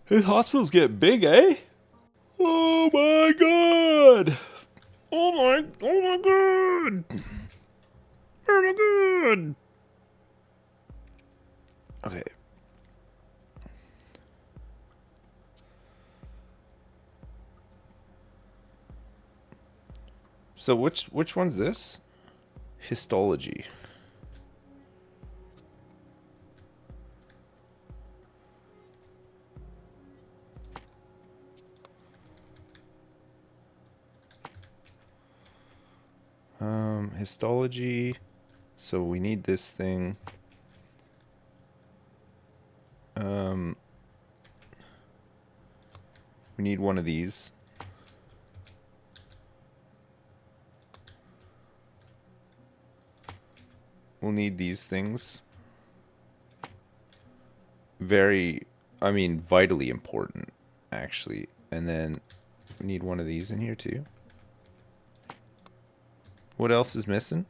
His hospitals get big, eh? Oh my god! Oh my god! Oh my god! Okay. So which one's this? Histology. Histology. So we need this thing. We need one of these. We'll need these things. Very, I mean, vitally important, actually. And then we need one of these in here too. What else is missing?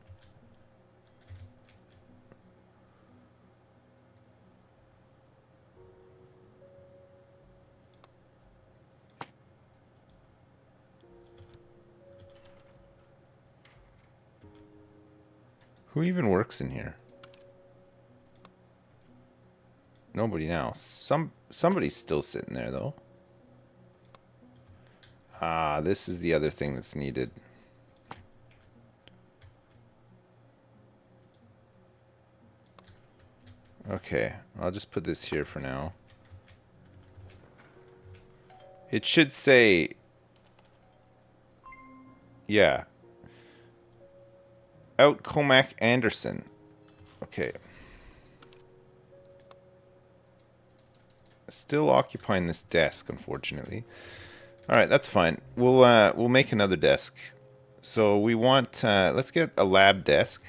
Who even works in here? Nobody now. Somebody's still sitting there though. Ah, this is the other thing that's needed. Okay, I'll just put this here for now. It should say, yeah, out Comac Anderson. Okay. Still occupying this desk, unfortunately. All right, that's fine. We'll make another desk. So we want let's get a lab desk.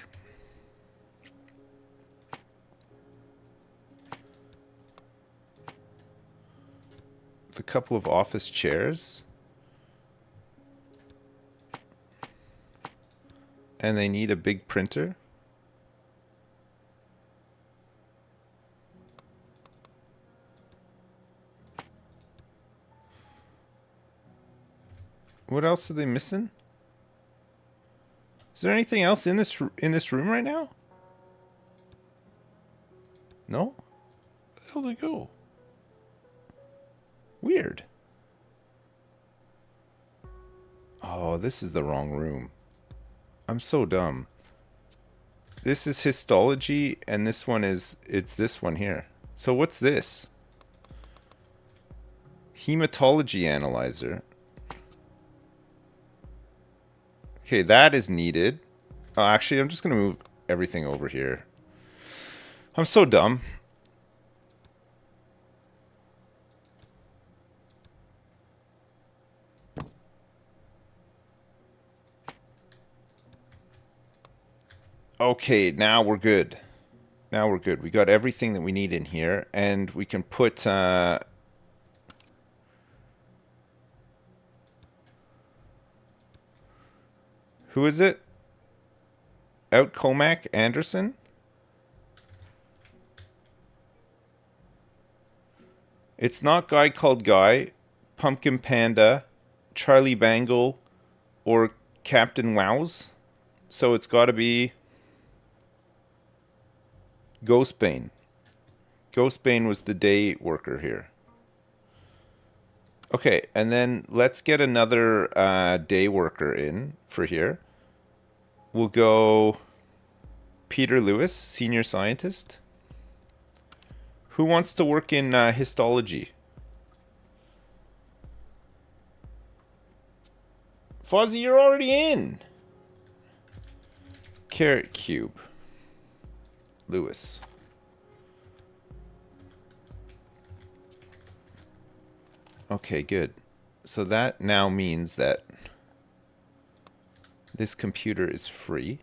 With a couple of office chairs. And they need a big printer. What else are they missing? Is there anything else in this room right now? No? Where the hell did they go? Weird. Oh, this is the wrong room. I'm so dumb. This is histology, and this one is, it's this one here. So what's this? Hematology analyzer. Okay, that is needed. Oh, actually, I'm just going to move everything over here. I'm so dumb. Okay, now we're good. Now we're good. We got everything that we need in here, and we can put... who is it? Out Comac Anderson? It's not Guy Called Guy, Pumpkin Panda, Charlie Bangle, or Captain Wows. So it's got to be Ghostbane. Ghostbane was the day worker here. Okay, and then let's get another day worker in for here. We'll go Peter Lewis, senior scientist. Who wants to work in histology? Fozzie, you're already in. Carrot Cube. Lewis. Okay, good. So that now means that this computer is free.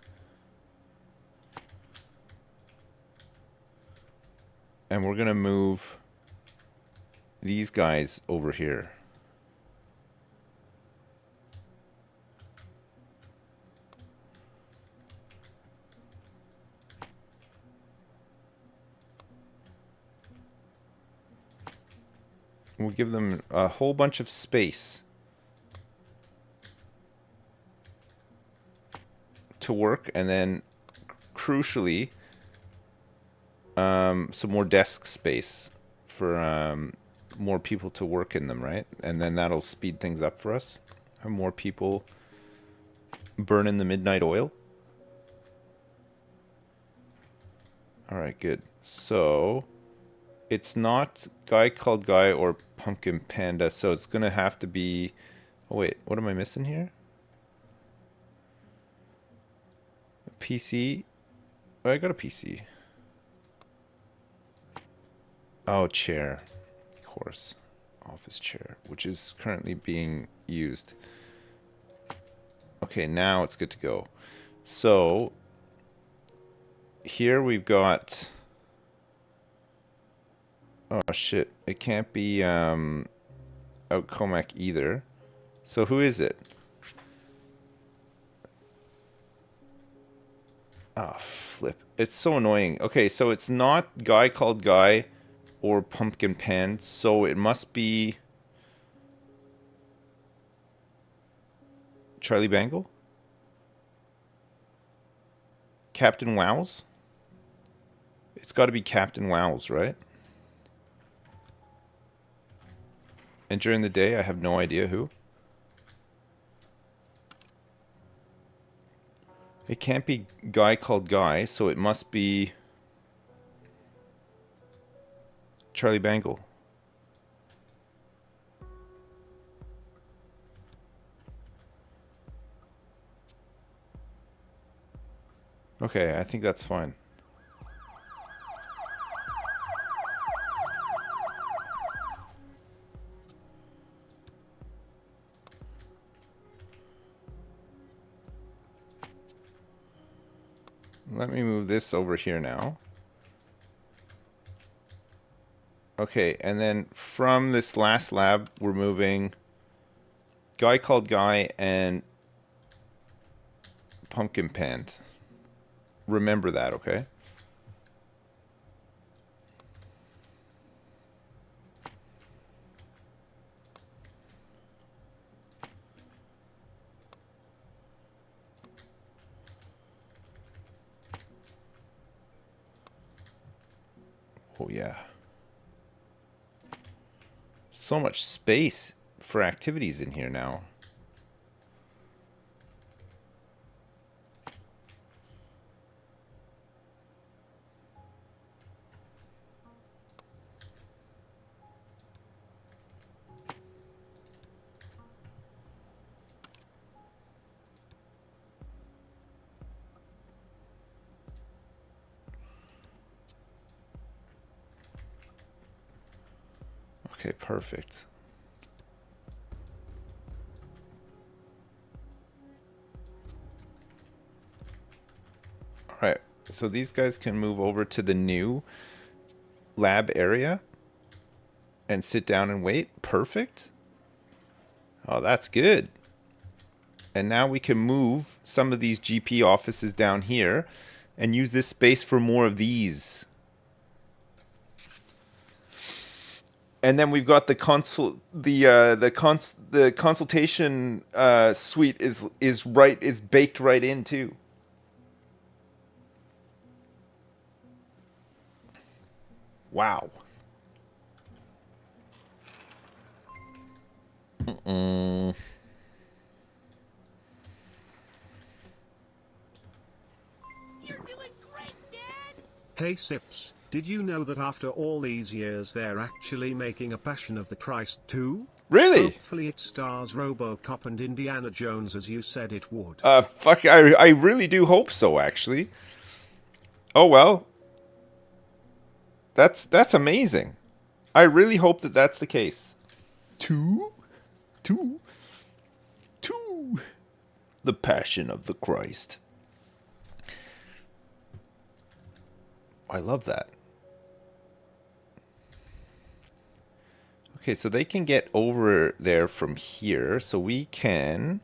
And we're going to move these guys over here. We'll give them a whole bunch of space to work, and then crucially some more desk space for more people to work in them, right? And then that'll speed things up for us. Have more people burning the midnight oil. All right, good. So it's not Guy Called Guy or Pumpkin Panda, so it's gonna have to be. Oh wait, what am I missing here? A PC. Oh, I got a PC. Oh, chair. Of course. Office chair, which is currently being used. Okay, now it's good to go. So here we've got. Oh shit! It can't be out Comac either. So who is it? Ah, oh, flip! It's so annoying. Okay, so it's not Guy Called Guy or Pumpkin Pan. So it must be Charlie Bangle, Captain Wows. It's got to be Captain Wows, right? And during the day, I have no idea who. It can't be Guy Called Guy, so it must be Charlie Bangle. Okay, I think that's fine. Let me move this over here now. Okay, and then from this last lab, we're moving Guy Called Guy and Pumpkin Pant. Remember that, okay? Oh, yeah. So much space for activities in here now. Okay, perfect. All right, so these guys can move over to the new lab area and sit down and wait. Perfect. Oh, that's good. And now we can move some of these GP offices down here and use this space for more of these. And then we've got the consultation suite is baked right in too. Wow. Mm-mm. You're doing great, Dad! Hey Sips, did you know that after all these years they're actually making a Passion of the Christ 2? Really? Hopefully it stars RoboCop and Indiana Jones as you said it would. Fuck, I really do hope so, actually. Oh well. That's amazing. I really hope that that's the case. Two? The Passion of the Christ. I love that. Okay, so they can get over there from here, so we can...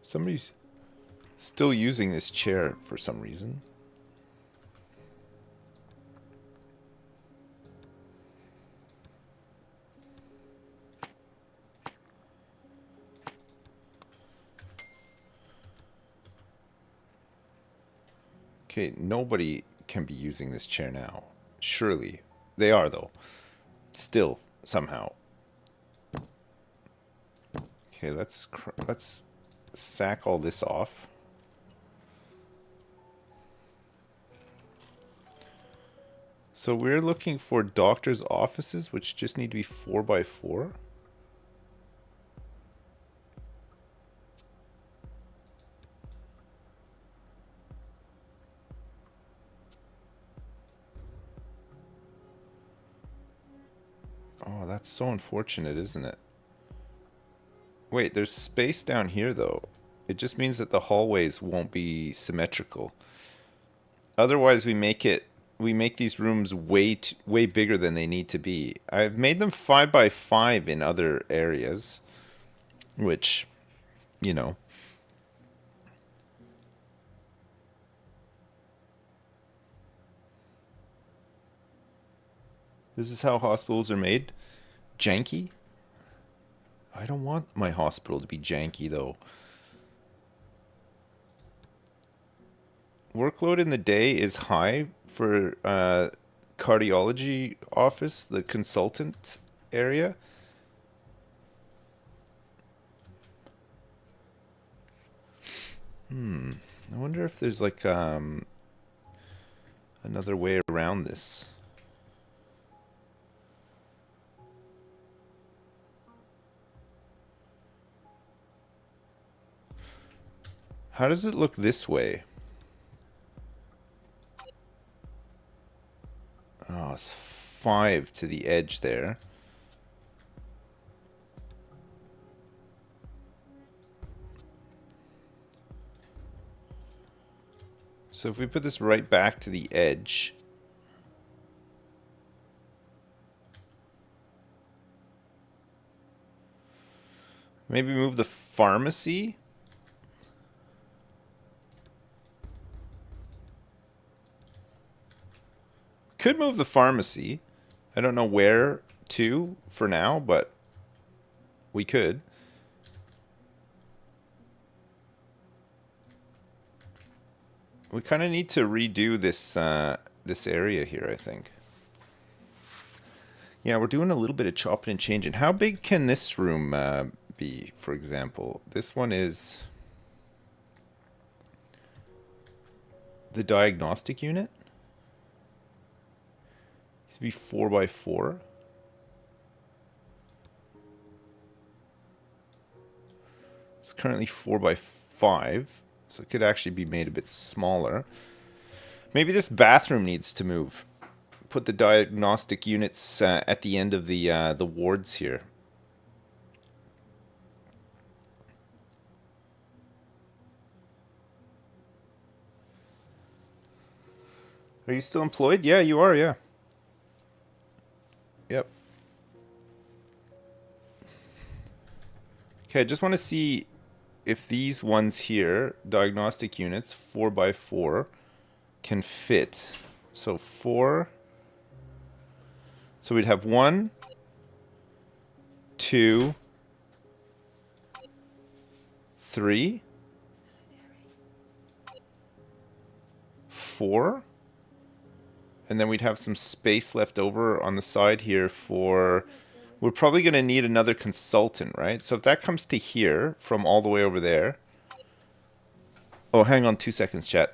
Somebody's still using this chair for some reason. Okay, nobody can be using this chair now. Surely. They are, though. Still, somehow. Okay, let's sack all this off. So we're looking for doctors' offices, which just need to be 4x4. Oh, that's so unfortunate, isn't it? Wait, there's space down here, though. It just means that the hallways won't be symmetrical. Otherwise, we make these rooms way bigger than they need to be. I've made them 5x5 in other areas, which, you know. This is how hospitals are made. Janky? I don't want my hospital to be janky, though. Workload in the day is high for cardiology office, the consultant area. I wonder if there's like another way around this. How does it look this way? Oh, it's 5 to the edge there. So if we put this right back to the edge, maybe move the pharmacy. Could move the pharmacy. I don't know where to for now, but we could. We kind of need to redo this this area here, I think. Yeah, we're doing a little bit of chopping and changing. How big can this room be, for example? This one is the diagnostic unit. This would be 4x4. It's currently 4x5, so it could actually be made a bit smaller. Maybe this bathroom needs to move. Put the diagnostic units at the end of the wards here. Are you still employed? Yeah, you are, yeah. Yep. Okay, I just want to see if these ones here, diagnostic units, 4x4, can fit. So 4. So we'd have 1, 2, 3, 4. And then we'd have some space left over on the side here for... We're probably going to need another consultant, right? So if that comes to here from all the way over there... Oh, hang on 2 seconds, chat.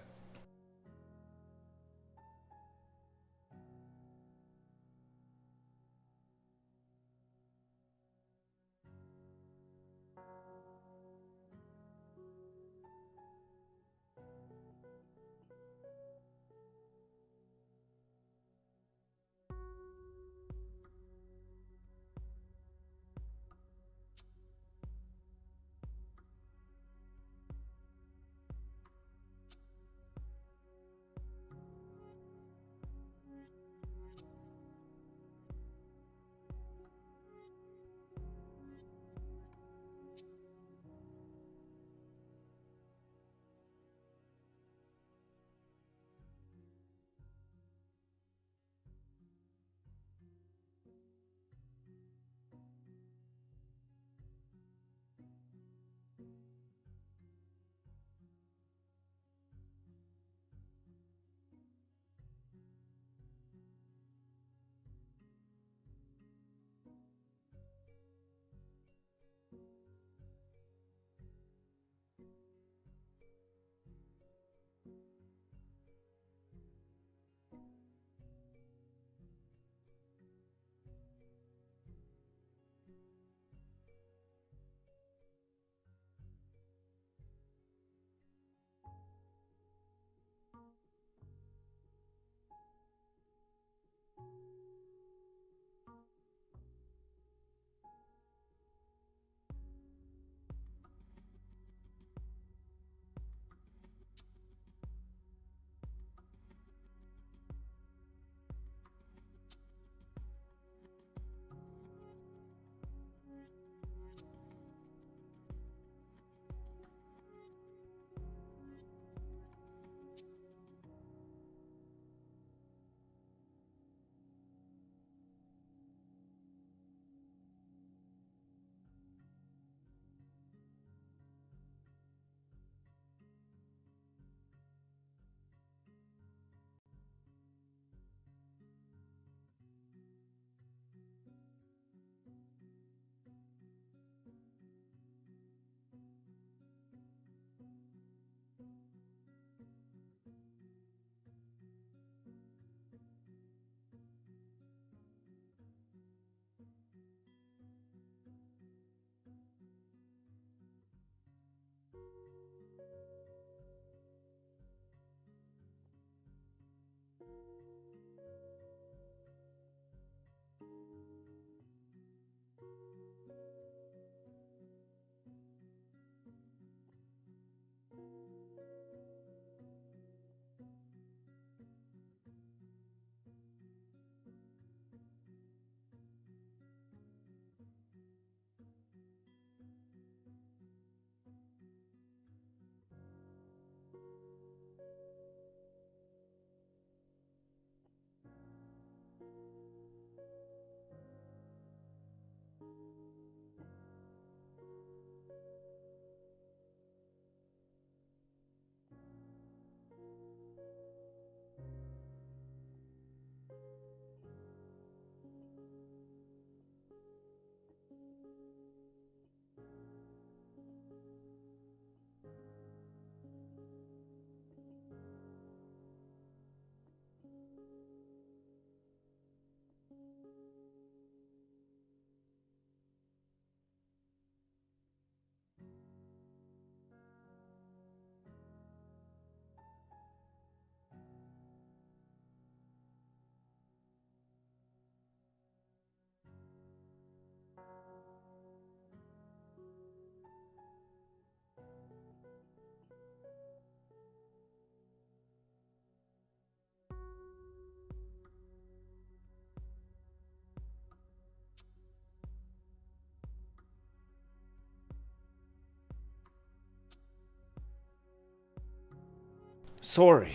Sorry,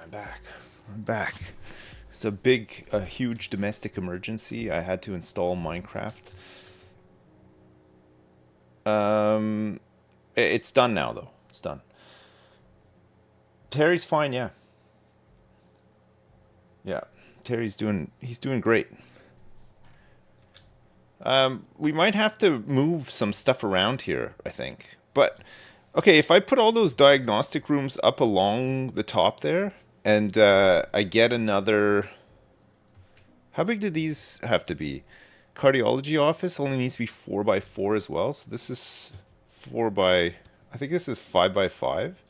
I'm back. I'm back. It's a huge domestic emergency. I had to install Minecraft. It's done now, though. It's done. Terry's fine, yeah. Yeah, he's doing great. We might have to move some stuff around here, I think. But, okay, if I put all those diagnostic rooms up along the top there, and I get another... How big do these have to be? Cardiology office only needs to be 4 by 4 as well. So this is 4 by... I think this is 5 by 5.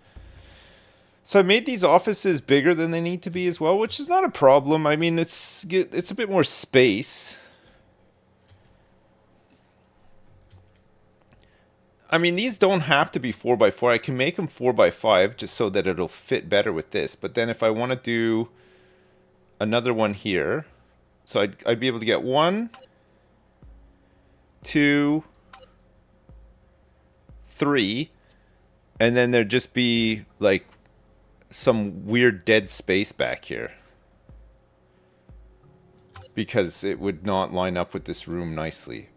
So I made these offices bigger than they need to be as well, which is not a problem. I mean, it's a bit more space. I mean, these don't have to be 4 by 4. I can make them 4 by 5 just so that it'll fit better with this. But then if I want to do another one here, so I'd be able to get 1, 2, 3, and then there'd just be like some weird dead space back here. Because it would not line up with this room nicely.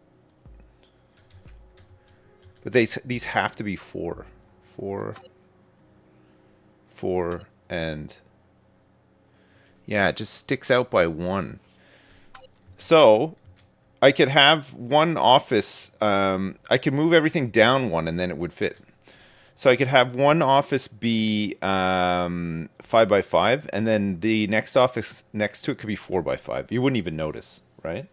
But these have to be 4. 4, 4, and... Yeah, it just sticks out by 1. So, I could have one office... I could move everything down 1 and then it would fit. So I could have one office be 5 by 5, and then the next office next to it could be 4 by 5. You wouldn't even notice, right?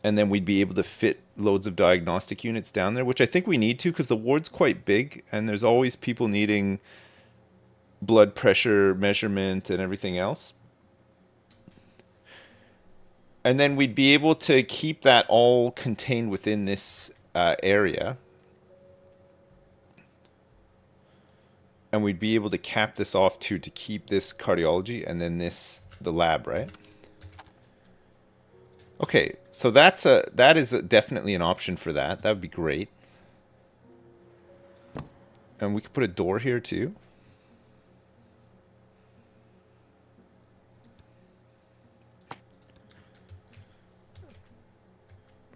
And then we'd be able to fit loads of diagnostic units down there, which I think we need to because the ward's quite big, and there's always people needing blood pressure measurement and everything else. And then we'd be able to keep that all contained within this area. And we'd be able to cap this off too to keep this cardiology and then this the lab, right? Okay, so that is definitely an option for that. That would be great. And we could put a door here too.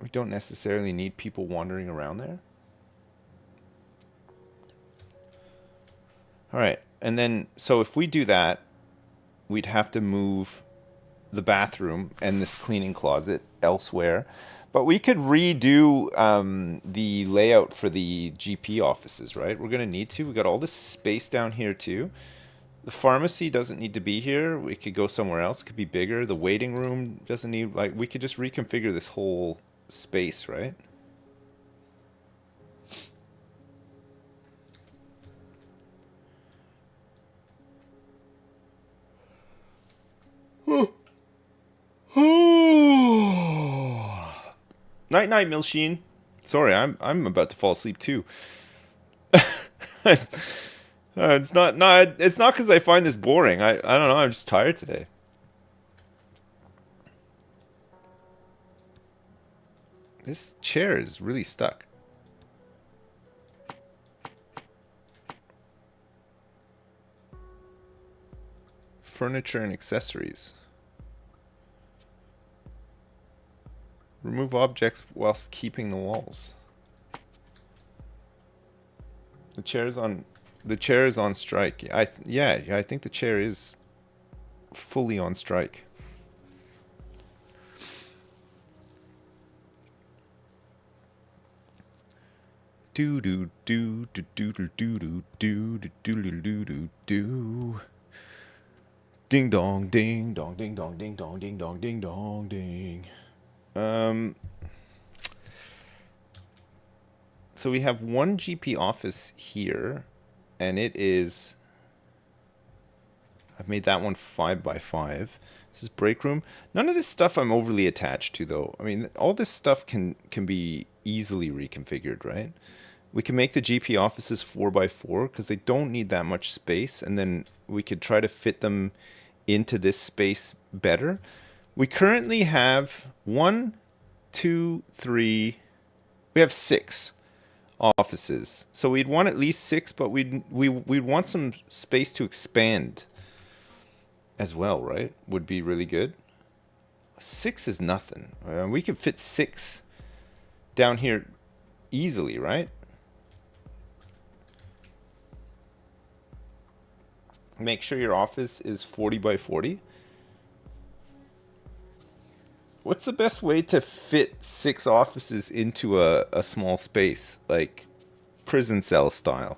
We don't necessarily need people wandering around there. All right, and then, so if we do that, we'd have to move the bathroom and this cleaning closet elsewhere. But we could redo the layout for the GP offices, right? We're going to need to. We got all this space down here too. The pharmacy doesn't need to be here. We could go somewhere else. It could be bigger. The waiting room doesn't need, like, we could just reconfigure this whole space, right? Night night, Milsheen. Sorry, I'm about to fall asleep too. It's not because I find this boring. I don't know. I'm just tired today. This chair is really stuck. Furniture and accessories. Remove objects whilst keeping the walls. The chair is on strike. Yeah, I think the chair is fully on strike. Do do do do do do do do do do do do do do. Ding dong ding dong ding dong ding dong ding dong ding dong ding. So we have one GP office here, and it is... I've made that one 5 by 5. This is break room. None of this stuff I'm overly attached to, though. I mean, all this stuff can be easily reconfigured, right? We can make the GP offices 4 by 4 because they don't need that much space, and then we could try to fit them into this space better. We currently have 1, 2, 3... We have 6 offices. So we'd want at least 6, but we'd want some space to expand as well, right? Would be really good. 6 is nothing. We could fit 6 down here easily, right? Make sure your office is 40 by 40. What's the best way to fit 6 offices into a small space, like prison cell style?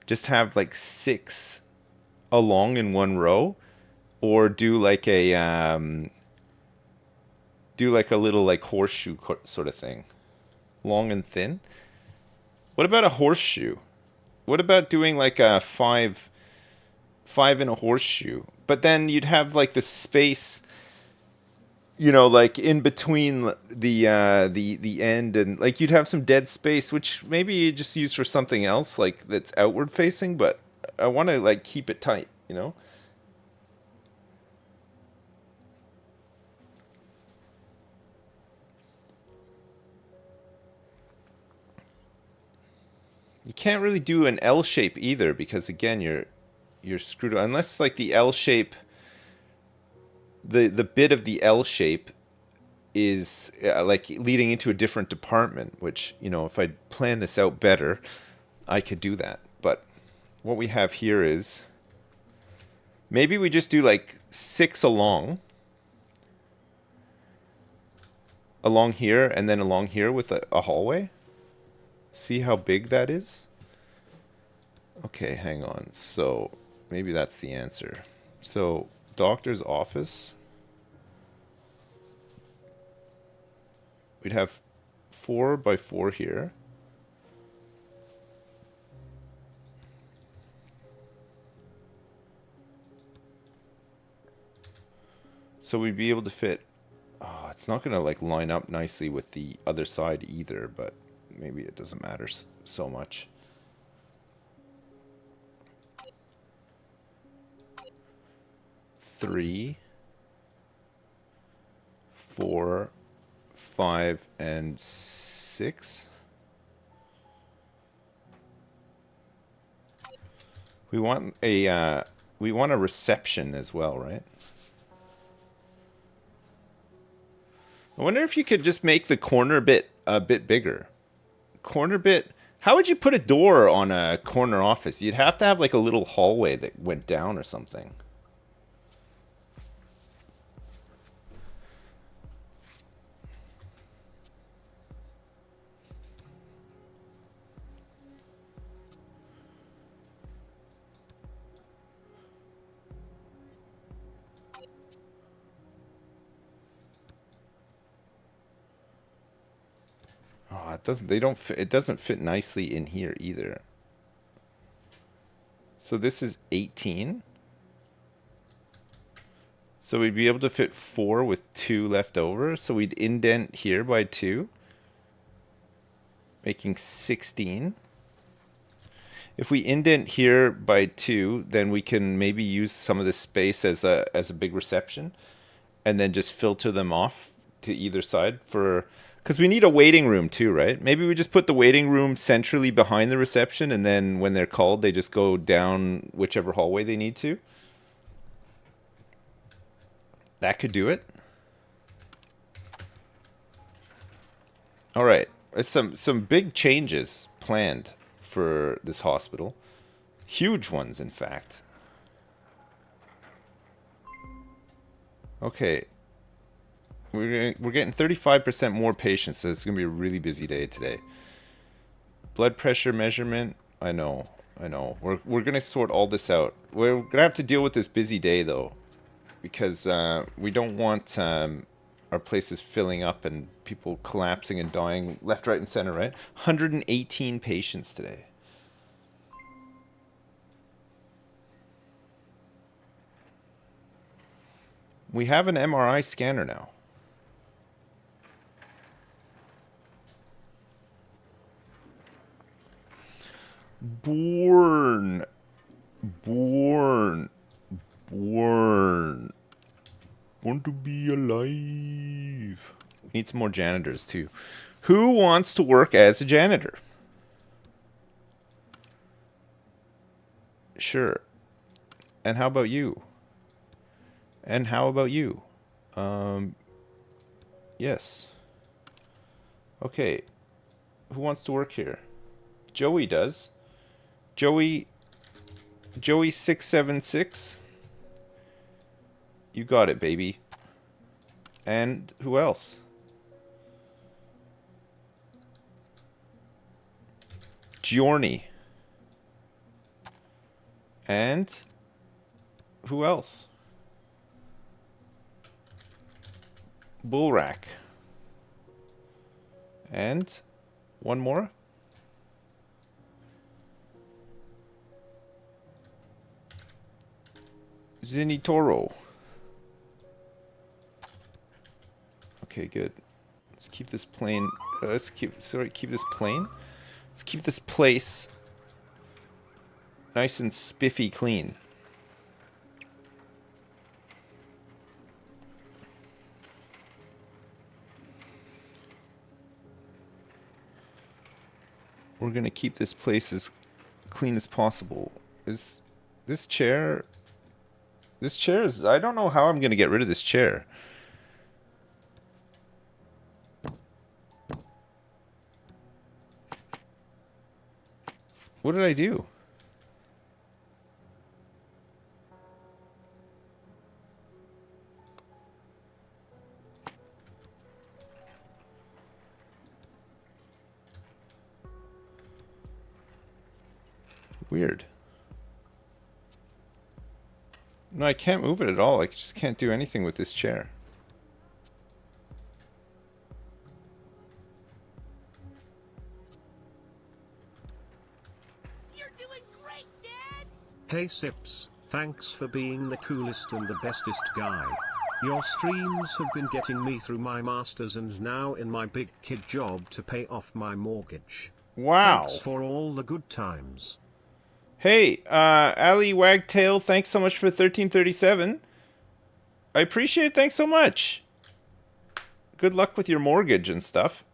Just have like 6 along in one row, or do like a little like horseshoe sort of thing, long and thin. What about a horseshoe? What about doing like a five in a horseshoe? But then you'd have like the space, like in between the end, and like you'd have some dead space, which maybe you just use for something else, like that's outward facing. But I want to like keep it tight, You can't really do an L shape either, because again, you're screwed unless like the L shape, the bit of the L shape is like leading into a different department, which, if I plan this out better, I could do that. But what we have here is maybe we just do like 6 along here, and then along here with a hallway. See how big that is? Okay, hang on. So maybe that's the answer. So doctor's office, we'd have 4 by 4 here. So we'd be able to fit, it's not going to like line up nicely with the other side either, but maybe it doesn't matter so much. Three, 4, 5, and 6. We want a reception as well, right? I wonder if you could just make the corner bit a bit bigger. Corner bit. How would you put a door on a corner office? You'd have to have like a little hallway that went down or something. Oh, it doesn't. They don't fit. It doesn't fit nicely in here either. So this is 18. So we'd be able to fit 4 with 2 left over. So we'd indent here by 2, making 16. If we indent here by 2, then we can maybe use some of this space as a big reception, and then just filter them off to either side for, because we need a waiting room too, right? Maybe we just put the waiting room centrally behind the reception, and then when they're called, they just go down whichever hallway they need to. That could do it. All right, some big changes planned for this hospital. Huge ones, in fact. Okay. We're getting 35% more patients, so it's going to be a really busy day today. Blood pressure measurement. I know. We're going to sort all this out. We're going to have to deal with this busy day, though, because we don't want our places filling up and people collapsing and dying left, right, and center, right? 118 patients today. We have an MRI scanner now. Born. Want to be alive. We need some more janitors too. Who wants to work as a janitor? Sure. And how about you? And how about you? Yes. Okay. Who wants to work here? Joey does. Joey 676. You got it, baby. And who else? Giorni. And who else? Bullrack. And one more. Zinitoro. Okay, good. Let's keep this plane. Keep this plane. Let's keep this place nice and spiffy clean. We're gonna keep this place as clean as possible. Is this chair? This chair is. I don't know how I'm gonna get rid of this chair. What did I do? Weird. No, I can't move it at all. I just can't do anything with this chair. You're doing great, Dad! Hey Sips, thanks for being the coolest and the bestest guy. Your streams have been getting me through my masters and now in my big kid job to pay off my mortgage. Wow. Thanks for all the good times. Hey, Ali Wagtail, thanks so much for 1337. I appreciate it. Thanks so much. Good luck with your mortgage and stuff.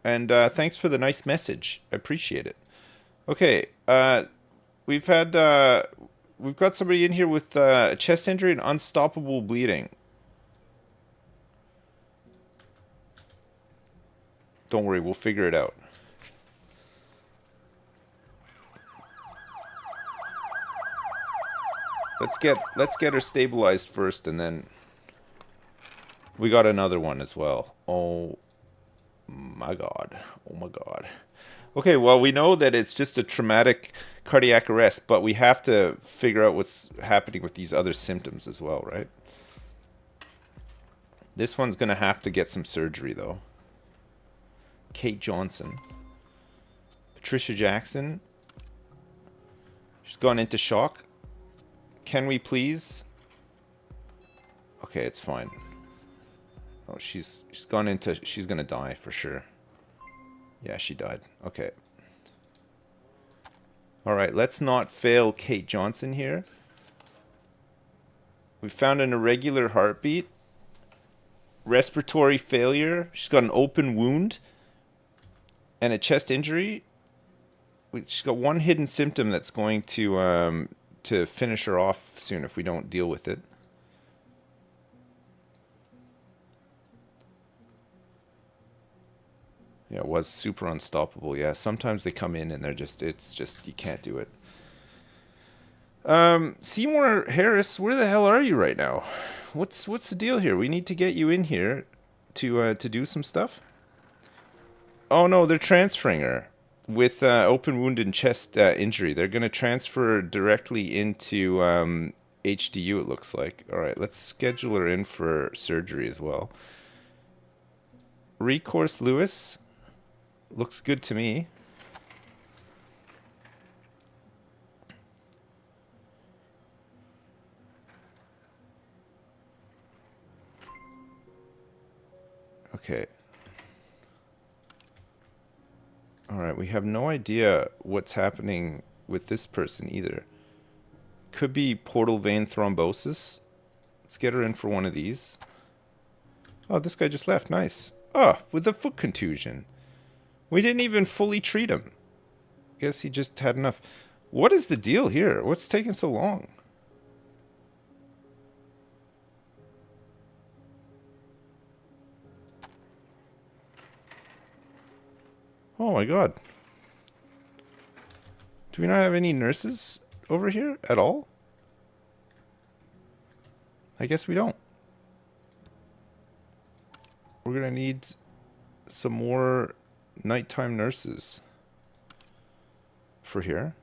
And thanks for the nice message. I appreciate it. Okay, we've got somebody in here with a chest injury and unstoppable bleeding. Don't worry, we'll figure it out. Let's get her stabilized first, and then we got another one as well. Oh my god. Oh my god. Okay, well, we know that it's just a traumatic cardiac arrest, but we have to figure out what's happening with these other symptoms as well, right? This one's gonna have to get some surgery, though. Kate Johnson. Patricia Jackson. She's gone into shock. Can we please? Okay, it's fine. Oh, she's gone into... She's gonna die for sure. Yeah, she died. Okay. Alright, let's not fail Kate Johnson here. We found an irregular heartbeat. Respiratory failure. She's got an open wound. And a chest injury. She's got one hidden symptom that's going to finish her off soon if we don't deal with it. Yeah, it was super unstoppable. Yeah, sometimes they come in and they're just, it's just, you can't do it. Seymour Harris, where the hell are you right now? What's the deal here? We need to get you in here to do some stuff. Oh no, they're transferring her with open wound and chest injury. They're going to transfer directly into HDU, it looks like. All right, let's schedule her in for surgery as well. Recourse Lewis looks good to me. Okay. Alright, we have no idea what's happening with this person either. Could be portal vein thrombosis. Let's get her in for one of these. Oh, this guy just left. Nice. Oh, with a foot contusion. We didn't even fully treat him. Guess he just had enough. What is the deal here? What's taking so long? Oh my god. Do we not have any nurses over here at all? I guess we don't. We're gonna need some more nighttime nurses for here.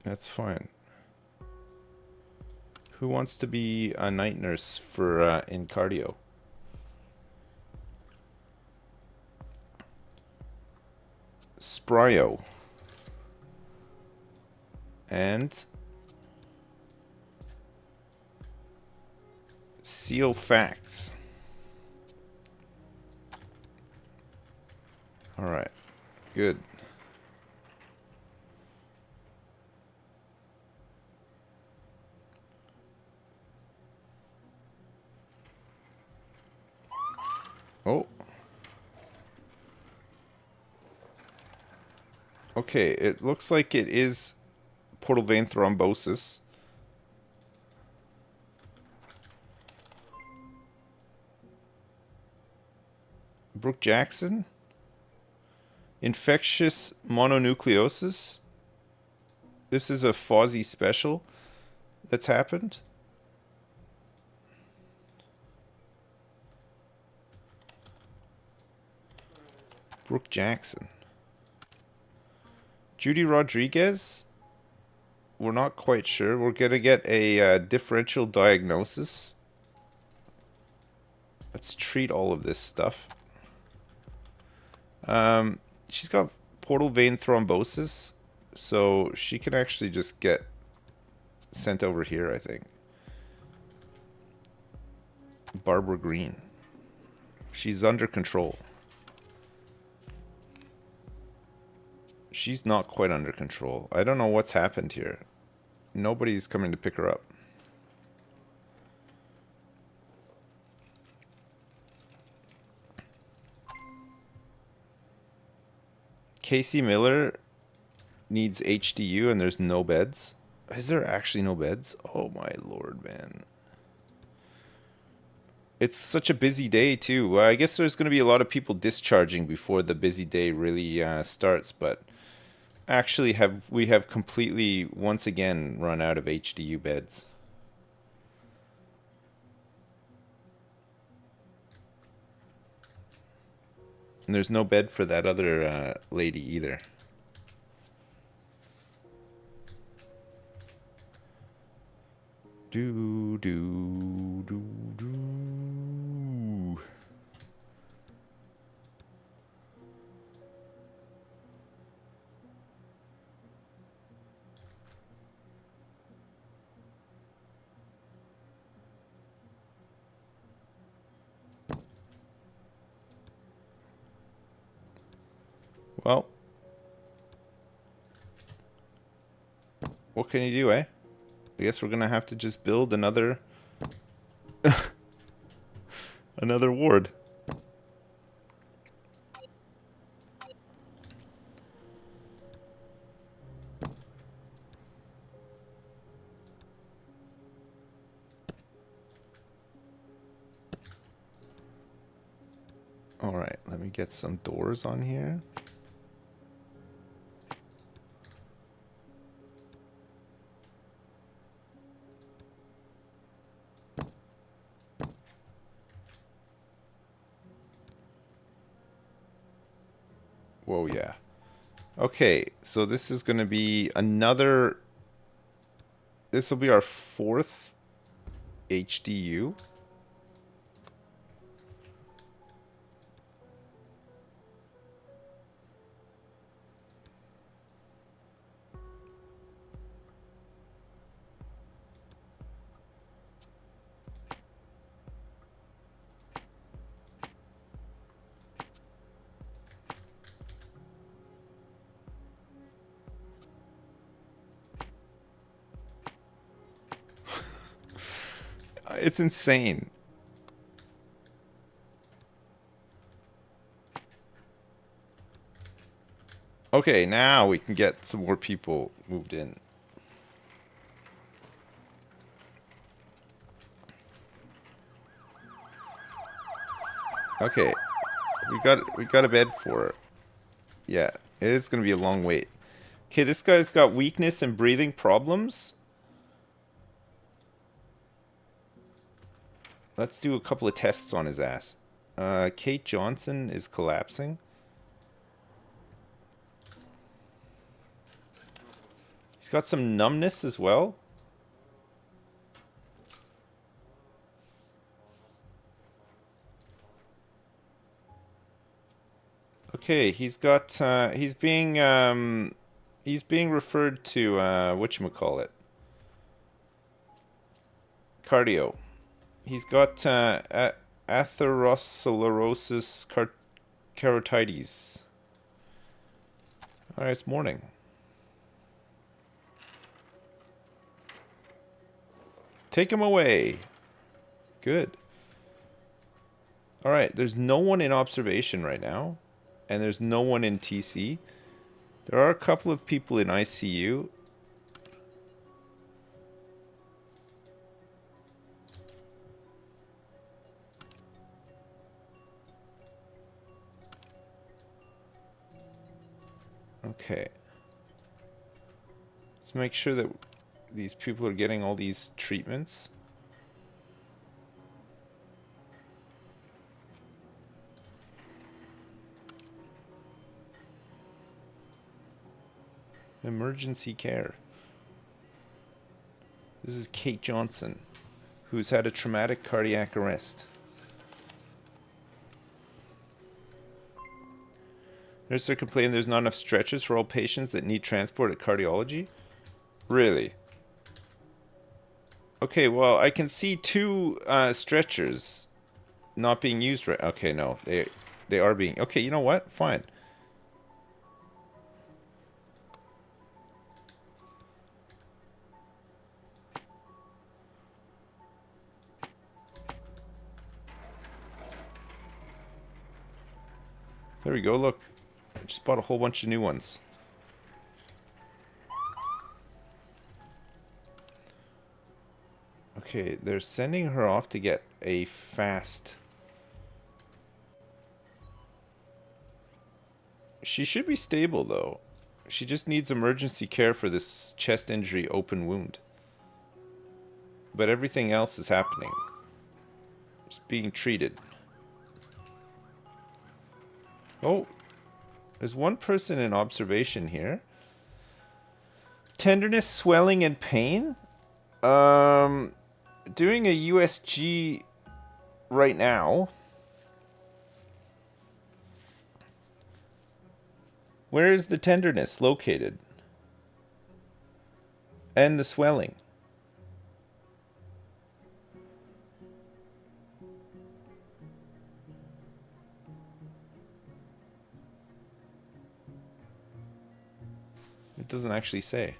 That's fine. Who wants to be a night nurse for in cardio? Spryo. And Seal Facts. Alright. Good. Oh. Okay, it looks like it is portal vein thrombosis. Brooke Jackson? Infectious mononucleosis? This is a Fozzie special that's happened. Brooke Jackson. Judy Rodriguez? We're not quite sure. We're going to get a differential diagnosis. Let's treat all of this stuff. She's got portal vein thrombosis, so she can actually just get sent over here, I think. Barbara Green. She's under control. She's not quite under control. I don't know what's happened here. Nobody's coming to pick her up. Casey Miller needs HDU and there's no beds. Is there actually no beds? Oh my lord, man. It's such a busy day too. I guess there's going to be a lot of people discharging before the busy day really starts, but actually we have completely once again run out of HDU beds. And there's no bed for that other lady either. Do do do do. Well, what can you do, eh? I guess we're gonna have to just build another another ward. All right, let me get some doors on here. Whoa, yeah. Okay, so this is going to be another... This will be our 4th HDU. It's insane. Okay, now we can get some more people moved in. Okay, we got a bed for her. Yeah, it is gonna be a long wait. Okay, this guy's got weakness and breathing problems. Let's do a couple of tests on his ass. Kate Johnson is collapsing. He's got some numbness as well. Okay, he's got he's being referred to whatchamacallit? Cardio. He's got atherosclerosis carotides. Alright, it's morning. Take him away. Good. Alright, there's no one in observation right now. And there's no one in TC. There are a couple of people in ICU. Okay. Let's make sure that these people are getting all these treatments. Emergency care. This is Kate Johnson, who's had a traumatic cardiac arrest. Nurses are complaining there's not enough stretchers for all patients that need transport at cardiology. Really? Okay, well, I can see two stretchers not being used right. Okay, no, they are being. Okay, you know what? Fine. There we go. Look, I just bought a whole bunch of new ones. Okay, they're sending her off to get a fast. She should be stable, though. She just needs emergency care for this chest injury open wound. But everything else is happening. It's being treated. Oh, there's one person in observation here. Tenderness, swelling, and pain. Doing a USG right now. Where is the tenderness located? And the swelling? It doesn't actually say.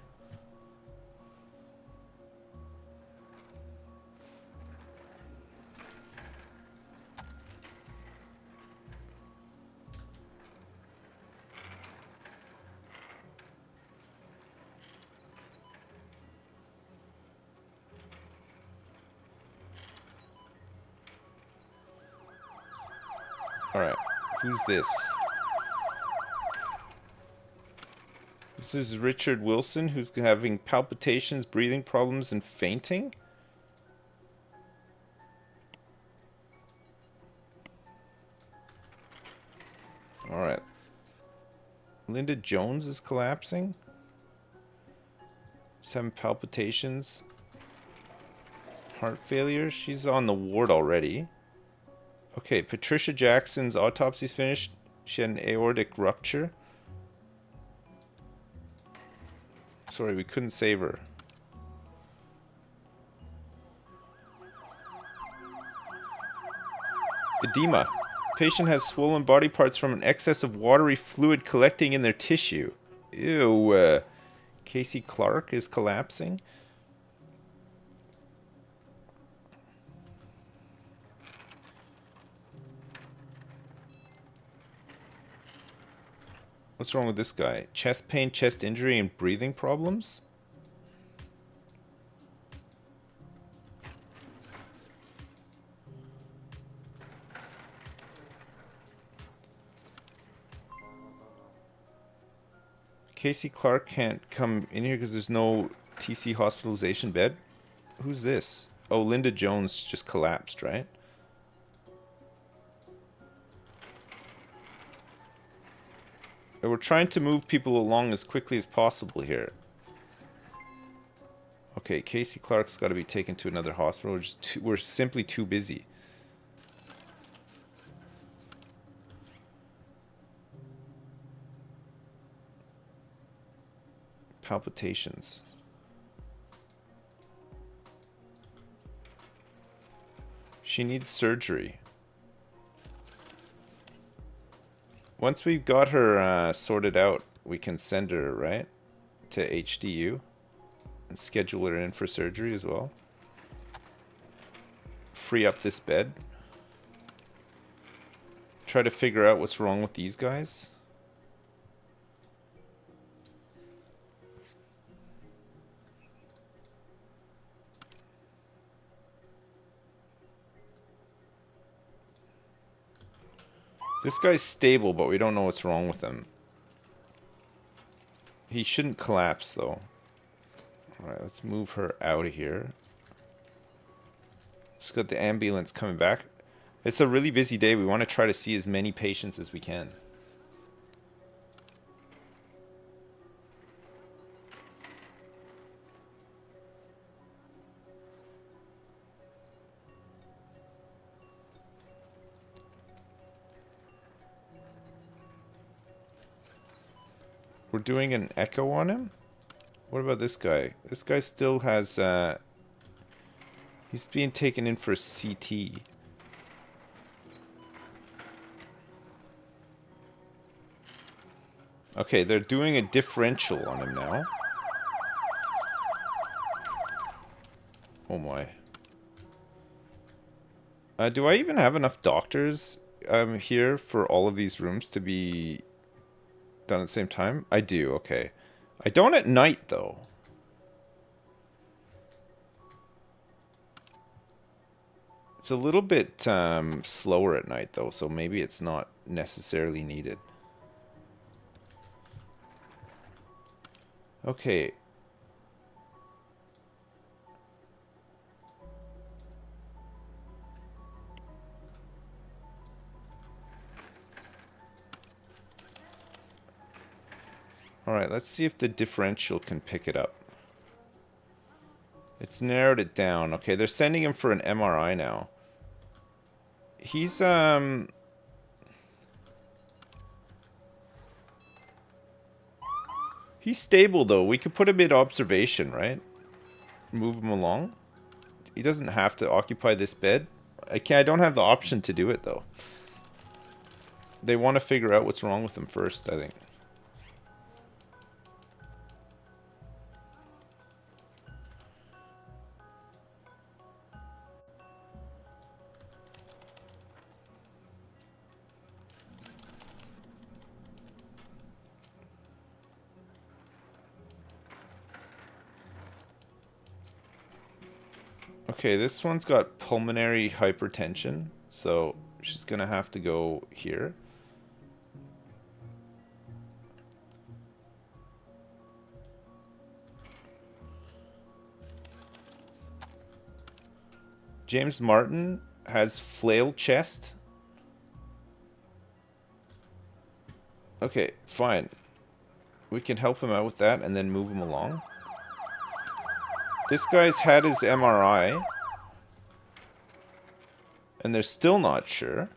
Alright, who's this? This is Richard Wilson, who's having palpitations, breathing problems, and fainting? Alright. Linda Jones is collapsing? She's having palpitations. Heart failure? She's on the ward already. Okay, Patricia Jackson's autopsy's finished. She had an aortic rupture. Sorry, we couldn't save her. Edema. Patient has swollen body parts from an excess of watery fluid collecting in their tissue. Ew. Casey Clark is collapsing. What's wrong with this guy? Chest pain, chest injury, and breathing problems? Casey Clark can't come in here because there's no TC hospitalization bed. Who's this? Oh, Linda Jones just collapsed, right? And we're trying to move people along as quickly as possible here. Okay, Casey Clark's got to be taken to another hospital. We're simply too busy. Palpitations. She needs surgery. Once we've got her sorted out, we can send her, right, to HDU and schedule her in for surgery as well. Free up this bed. Try to figure out what's wrong with these guys. This guy's stable, but we don't know what's wrong with him. He shouldn't collapse, though. Alright, let's move her out of here. Just got the ambulance coming back. It's a really busy day. We want to try to see as many patients as we can. We're doing an echo on him? What about this guy? This guy still has, he's being taken in for a CT. Okay, they're doing a differential on him now. Oh my. Do I even have enough doctors here for all of these rooms to be done at the same time? I do, okay. I don't at night, though. It's a little bit slower at night, though, so maybe it's not necessarily needed. Okay. Alright, let's see if the differential can pick it up. It's narrowed it down. Okay, they're sending him for an MRI now. He's, he's stable, though. We could put him in observation, right? Move him along. He doesn't have to occupy this bed. I don't have the option to do it, though. They want to figure out what's wrong with him first, I think. Okay, this one's got pulmonary hypertension, so she's gonna have to go here. James Martin has flail chest. Okay, fine. We can help him out with that and then move him along. This guy's had his MRI, and they're still not sure.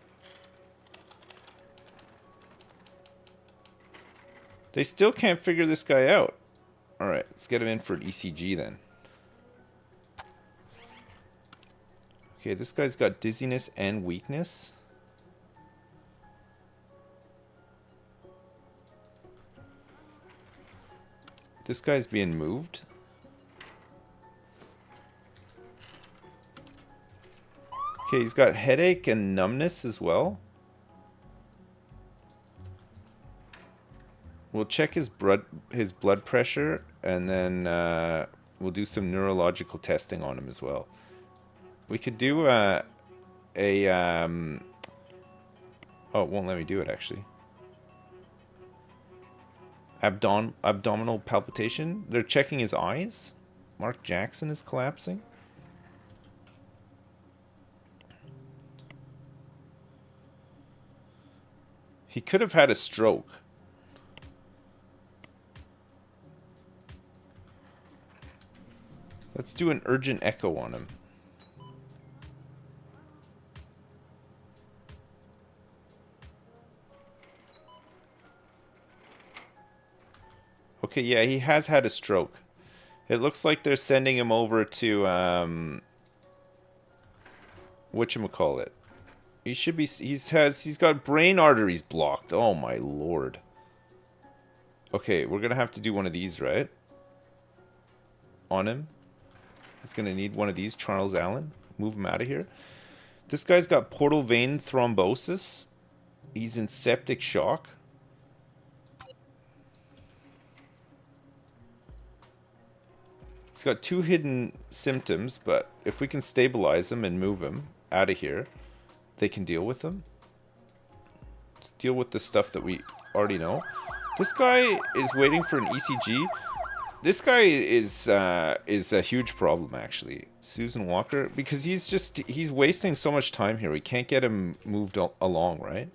They still can't figure this guy out. Alright, let's get him in for an ECG then. Okay, this guy's got dizziness and weakness. This guy's being moved. Okay, he's got headache and numbness as well. We'll check his blood pressure, and then we'll do some neurological testing on him as well. We could do oh, it won't let me do it actually. Abdominal palpitation. They're checking his eyes. Mark Jackson is collapsing. He could have had a stroke. Let's do an urgent echo on him. Okay, yeah, he has had a stroke. It looks like they're sending him over to whatchamacallit. He should be he's got brain arteries blocked. Oh my lord. Okay, we're gonna have to do one of these, right? On him. He's gonna need one of these, Charles Allen. Move him out of here. This guy's got portal vein thrombosis. He's in septic shock. He's got 2 hidden symptoms, but if we can stabilize him and move him out of here, they can deal with them. Let's deal with the stuff that we already know. This guy is waiting for an ECG. This guy is a huge problem, actually. Susan Walker, because he's wasting so much time here. We can't get him moved along, right?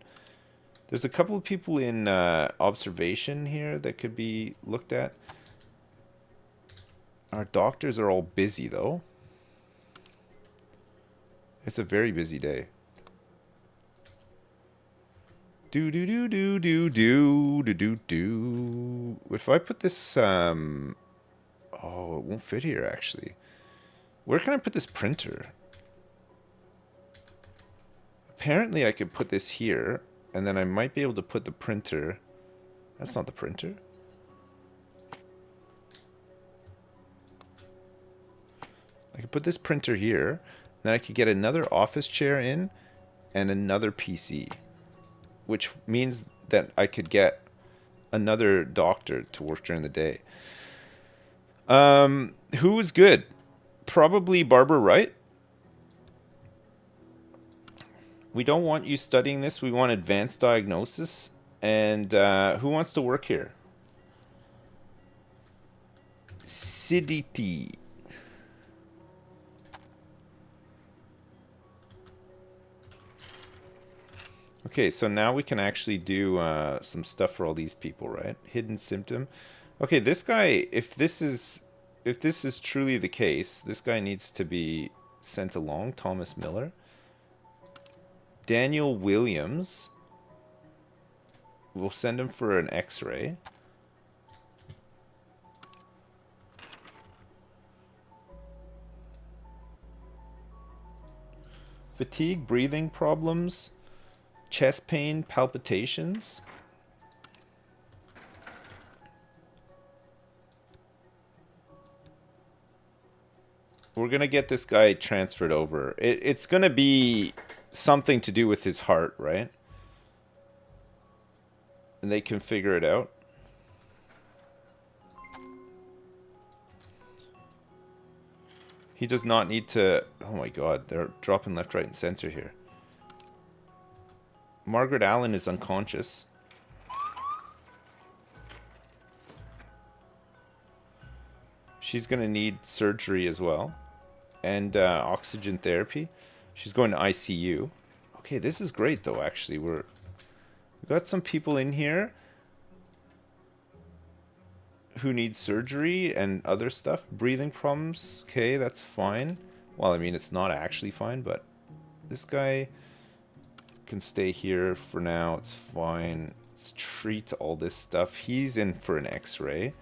There's a couple of people in observation here that could be looked at. Our doctors are all busy, though. It's a very busy day. Do do do do do do do do do. If I put this, oh, it won't fit here actually. Where can I put this printer? Apparently, I could put this here, and then I might be able to put the printer. That's not the printer. I could put this printer here, then I could get another office chair in and another PC, which means that I could get another doctor to work during the day. Who is good? Probably Barbara Wright. We don't want you studying this. We want advanced diagnosis. And who wants to work here? Siditi. Okay, so now we can actually do some stuff for all these people, right? Hidden symptom. Okay, this guy, if this is truly the case, this guy needs to be sent along. Thomas Miller. Daniel Williams. We'll send him for an X-ray. Fatigue, breathing problems. Chest pain, palpitations. We're going to get this guy transferred over. It's going to be something to do with his heart, right? And they can figure it out. He does not need to... Oh my god, they're dropping left, right, and center here. Margaret Allen is unconscious. She's going to need surgery as well. And oxygen therapy. She's going to ICU. Okay, this is great though, actually. We've got some people in here who need surgery and other stuff. Breathing problems. Okay, that's fine. Well, I mean, it's not actually fine, but this guy can stay here for now. It's fine. Let's treat all this stuff. He's in for an X-ray.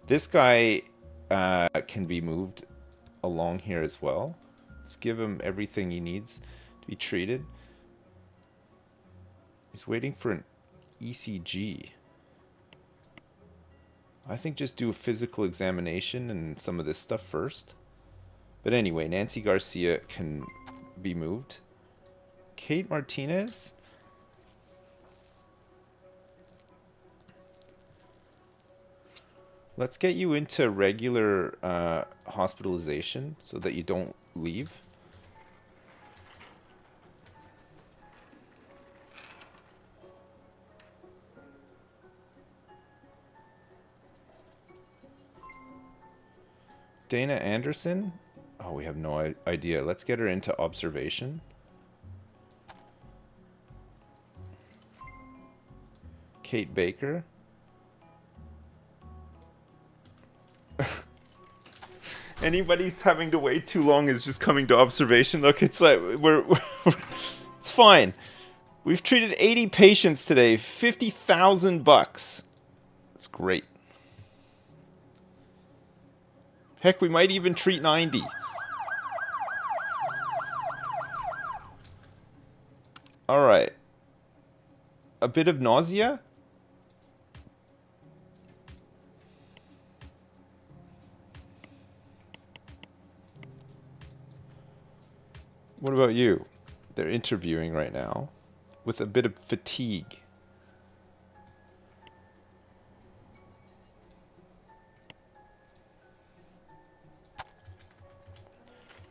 This guy can be moved along here as well. Let's give him everything he needs to be treated. He's waiting for an ECG. I think just do a physical examination and some of this stuff first. But anyway, Nancy Garcia can be moved. Kate Martinez. Let's get you into regular hospitalization so that you don't leave. Dana Anderson? Oh, we have no idea. Let's get her into observation. Kate Baker. Anybody's having to wait too long is just coming to observation. Look, it's like we're it's fine. We've treated 80 patients today, $50,000. That's great. Heck, we might even treat 90. All right. A bit of nausea? What about you? They're interviewing right now with a bit of fatigue.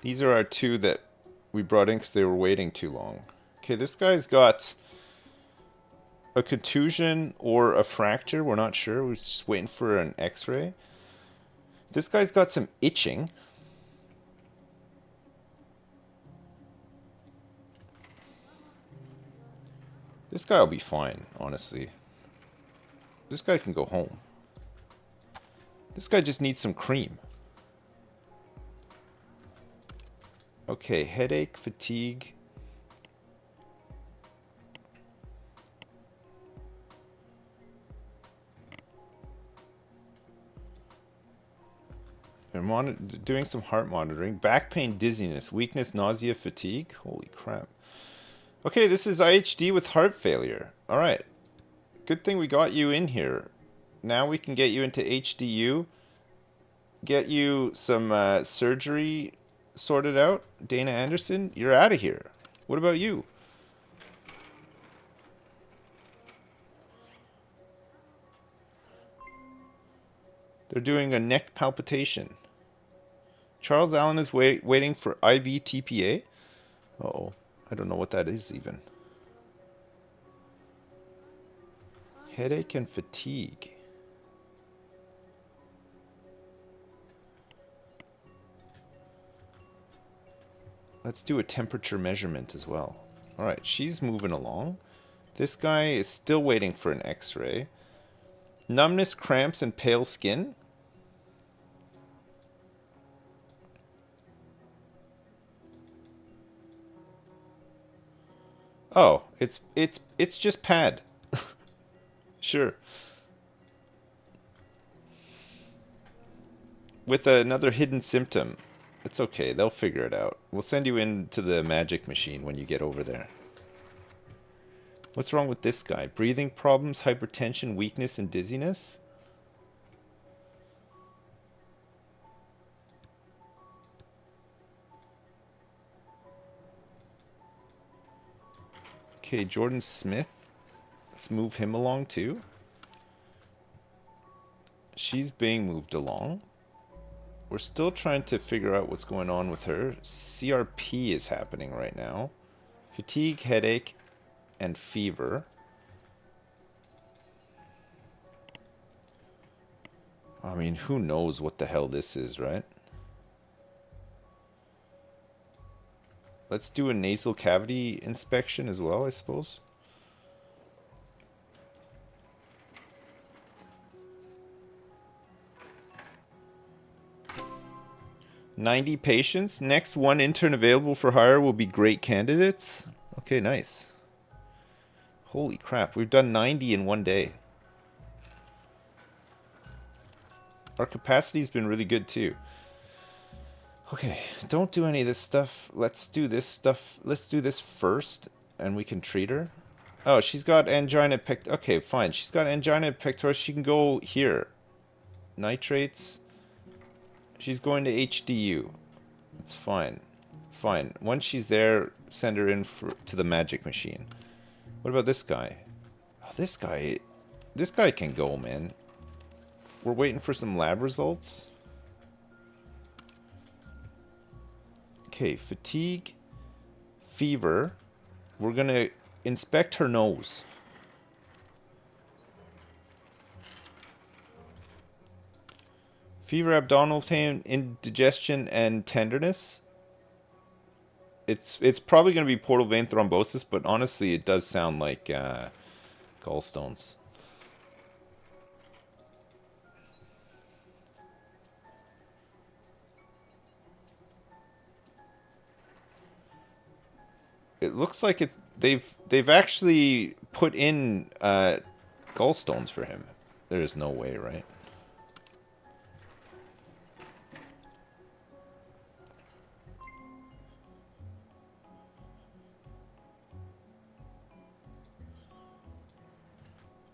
These are our two that we brought in because they were waiting too long. Okay, this guy's got a contusion or a fracture. We're not sure. We're just waiting for an x-ray. This guy's got some itching. This guy will be fine, honestly. This guy can go home. This guy just needs some cream. Okay, headache, fatigue. They're doing some heart monitoring. Back pain, dizziness, weakness, nausea, fatigue. Holy crap. Okay, this is IHD with heart failure. Alright. Good thing we got you in here. Now we can get you into HDU. Get you some surgery sorted out. Dana Anderson, you're out of here. What about you? They're doing a neck palpitation. Charles Allen is waiting for IV TPA. Uh-oh. I don't know what that is even. Headache and fatigue. Let's do a temperature measurement as well. Alright, she's moving along. This guy is still waiting for an x-ray. Numbness, cramps, and pale skin. Oh, it's just pad. Sure. With another hidden symptom. It's okay, they'll figure it out. We'll send you into the magic machine when you get over there. What's wrong with this guy? Breathing problems, hypertension, weakness, and dizziness? Okay, Jordan Smith. Let's move him along too. She's being moved along. We're still trying to figure out what's going on with her. CRP is happening right now. Fatigue, headache, and fever. I mean, who knows what the hell this is, right? Let's do a nasal cavity inspection as well, I suppose. $90 patients. Next one intern available for hire will be great candidates. Okay, nice. Holy crap, we've done 90 in one day. Our capacity's been really good too. Okay, don't do any of this stuff. Let's do this stuff. Let's do this first, and we can treat her. Oh, she's got angina pectoris. Okay, fine. She's got angina pectoris. She can go here. Nitrates. She's going to HDU. It's fine. Fine. Once she's there, send her in to the magic machine. What about this guy? Oh, this guy can go, man. We're waiting for some lab results. Okay, fatigue, fever. We're gonna inspect her nose. Fever, abdominal pain, indigestion, and tenderness. It's probably going to be portal vein thrombosis, but honestly, it does sound like gallstones. It looks like they've actually put in gallstones for him. There is no way, right?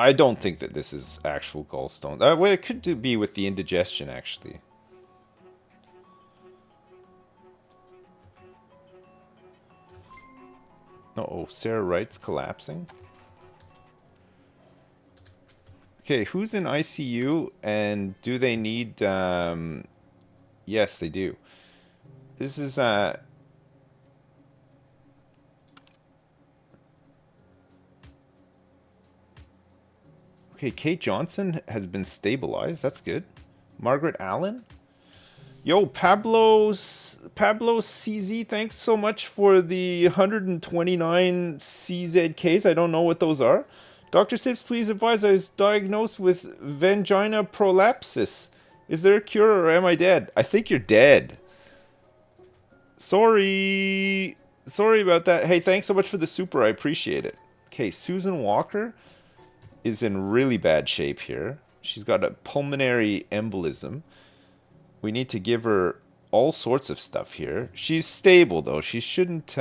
I don't think that this is actual gallstone. Well, it could be with the indigestion, actually. Uh-oh, Sarah Wright's collapsing. Okay, who's in ICU, and do they need... Yes, they do. This is... Okay, Kate Johnson has been stabilized. That's good. Margaret Allen? Yo, Pablo CZ, thanks so much for the 129 CZKs. I don't know what those are. Dr. Sips, please advise. I was diagnosed with vangina prolapsus. Is there a cure or am I dead? I think you're dead. Sorry. Sorry about that. Hey, thanks so much for the super. I appreciate it. Okay, Susan Walker is in really bad shape here. She's got a pulmonary embolism. We need to give her all sorts of stuff here. She's stable, though. She shouldn't...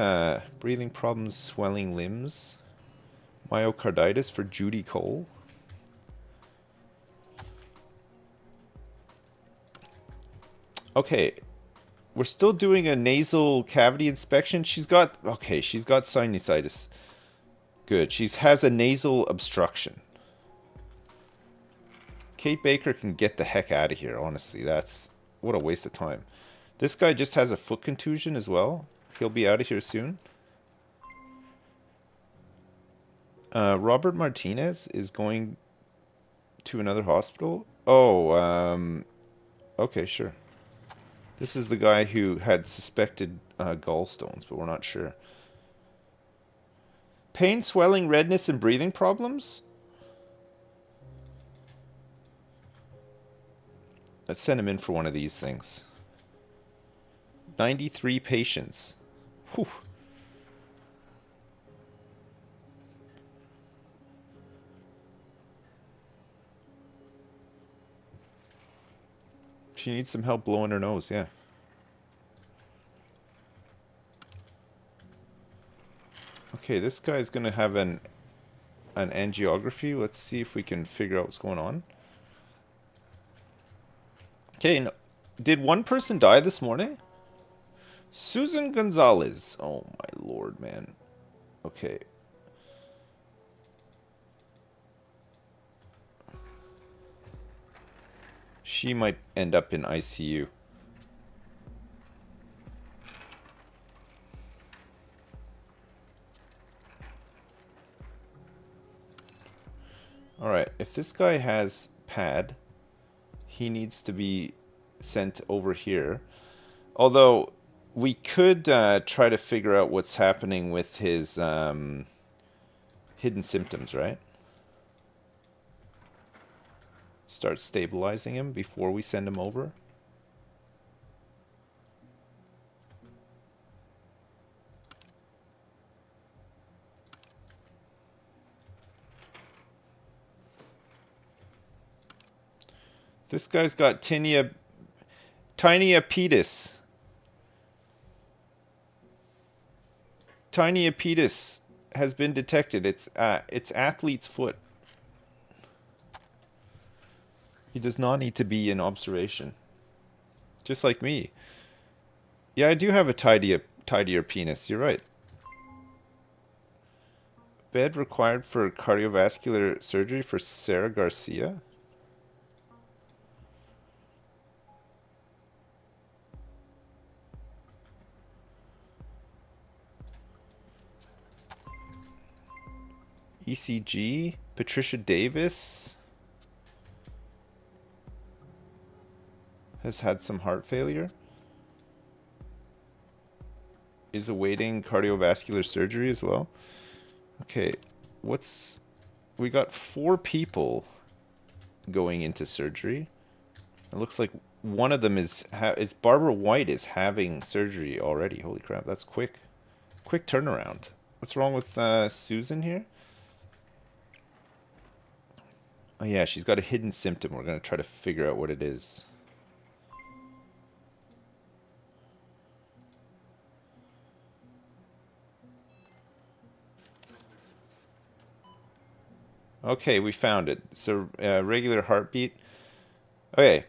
breathing problems, swelling limbs. Myocarditis for Judy Cole. Okay. We're still doing a nasal cavity inspection. She's got... Okay, she's got sinusitis. Good. She has a nasal obstruction. Kate Baker can get the heck out of here, honestly. That's... What a waste of time. This guy just has a foot contusion as well. He'll be out of here soon. Robert Martinez is going to another hospital. Oh, okay, sure. This is the guy who had suspected gallstones, but we're not sure. Pain, swelling, redness, and breathing problems? Let's send him in for one of these things. 93 patients. Whew. She needs some help blowing her nose, yeah. Okay, this guy's gonna have an angiography. Let's see if we can figure out what's going on. Okay, no, did one person die this morning? Susan Gonzalez. Oh my lord, man. Okay. She might end up in ICU. Alright, if this guy has PAD, he needs to be sent over here. Although, we could try to figure out what's happening with his hidden symptoms, right? Start stabilizing him before we send him over. This guy's got tinea pedis. Tinea pedis has been detected. It's athlete's foot. He does not need to be in observation. Just like me. Yeah, I do have a tidier penis. You're right. Bed required for cardiovascular surgery for Sarah Garcia. ECG. Patricia Davis has had some heart failure. Is awaiting cardiovascular surgery as well. Okay, we got 4 people going into surgery. It looks like one of them is Barbara White is having surgery already. Holy crap, that's quick. Quick turnaround. What's wrong with Susan here? Oh yeah, she's got a hidden symptom. We're going to try to figure out what it is. Okay, we found it. It's a regular heartbeat. Okay,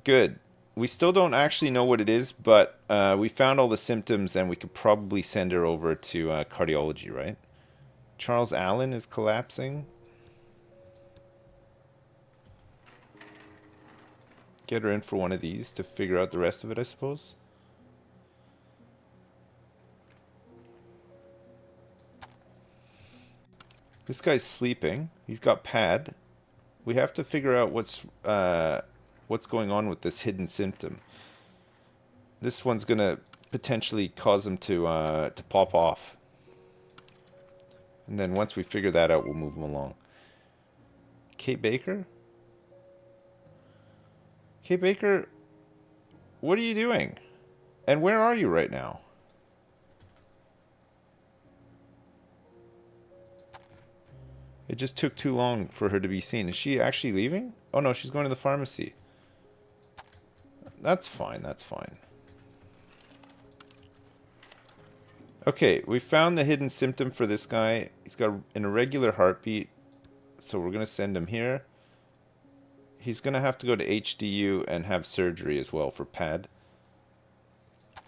good. We still don't actually know what it is, but we found all the symptoms and we could probably send her over to cardiology, right? Charles Allen is collapsing. Get her in for one of these to figure out the rest of it, I suppose. This guy's sleeping. He's got pad. We have to figure out what's going on with this hidden symptom. This one's gonna potentially cause him to pop off. And then once we figure that out, we'll move him along. Kate Baker? Kate Baker, what are you doing? And where are you right now? It just took too long for her to be seen. Is she actually leaving? Oh no, she's going to the pharmacy. That's fine, that's fine. Okay, we found the hidden symptom for this guy. He's got an irregular heartbeat, so we're going to send him here. He's going to have to go to HDU and have surgery as well for PAD.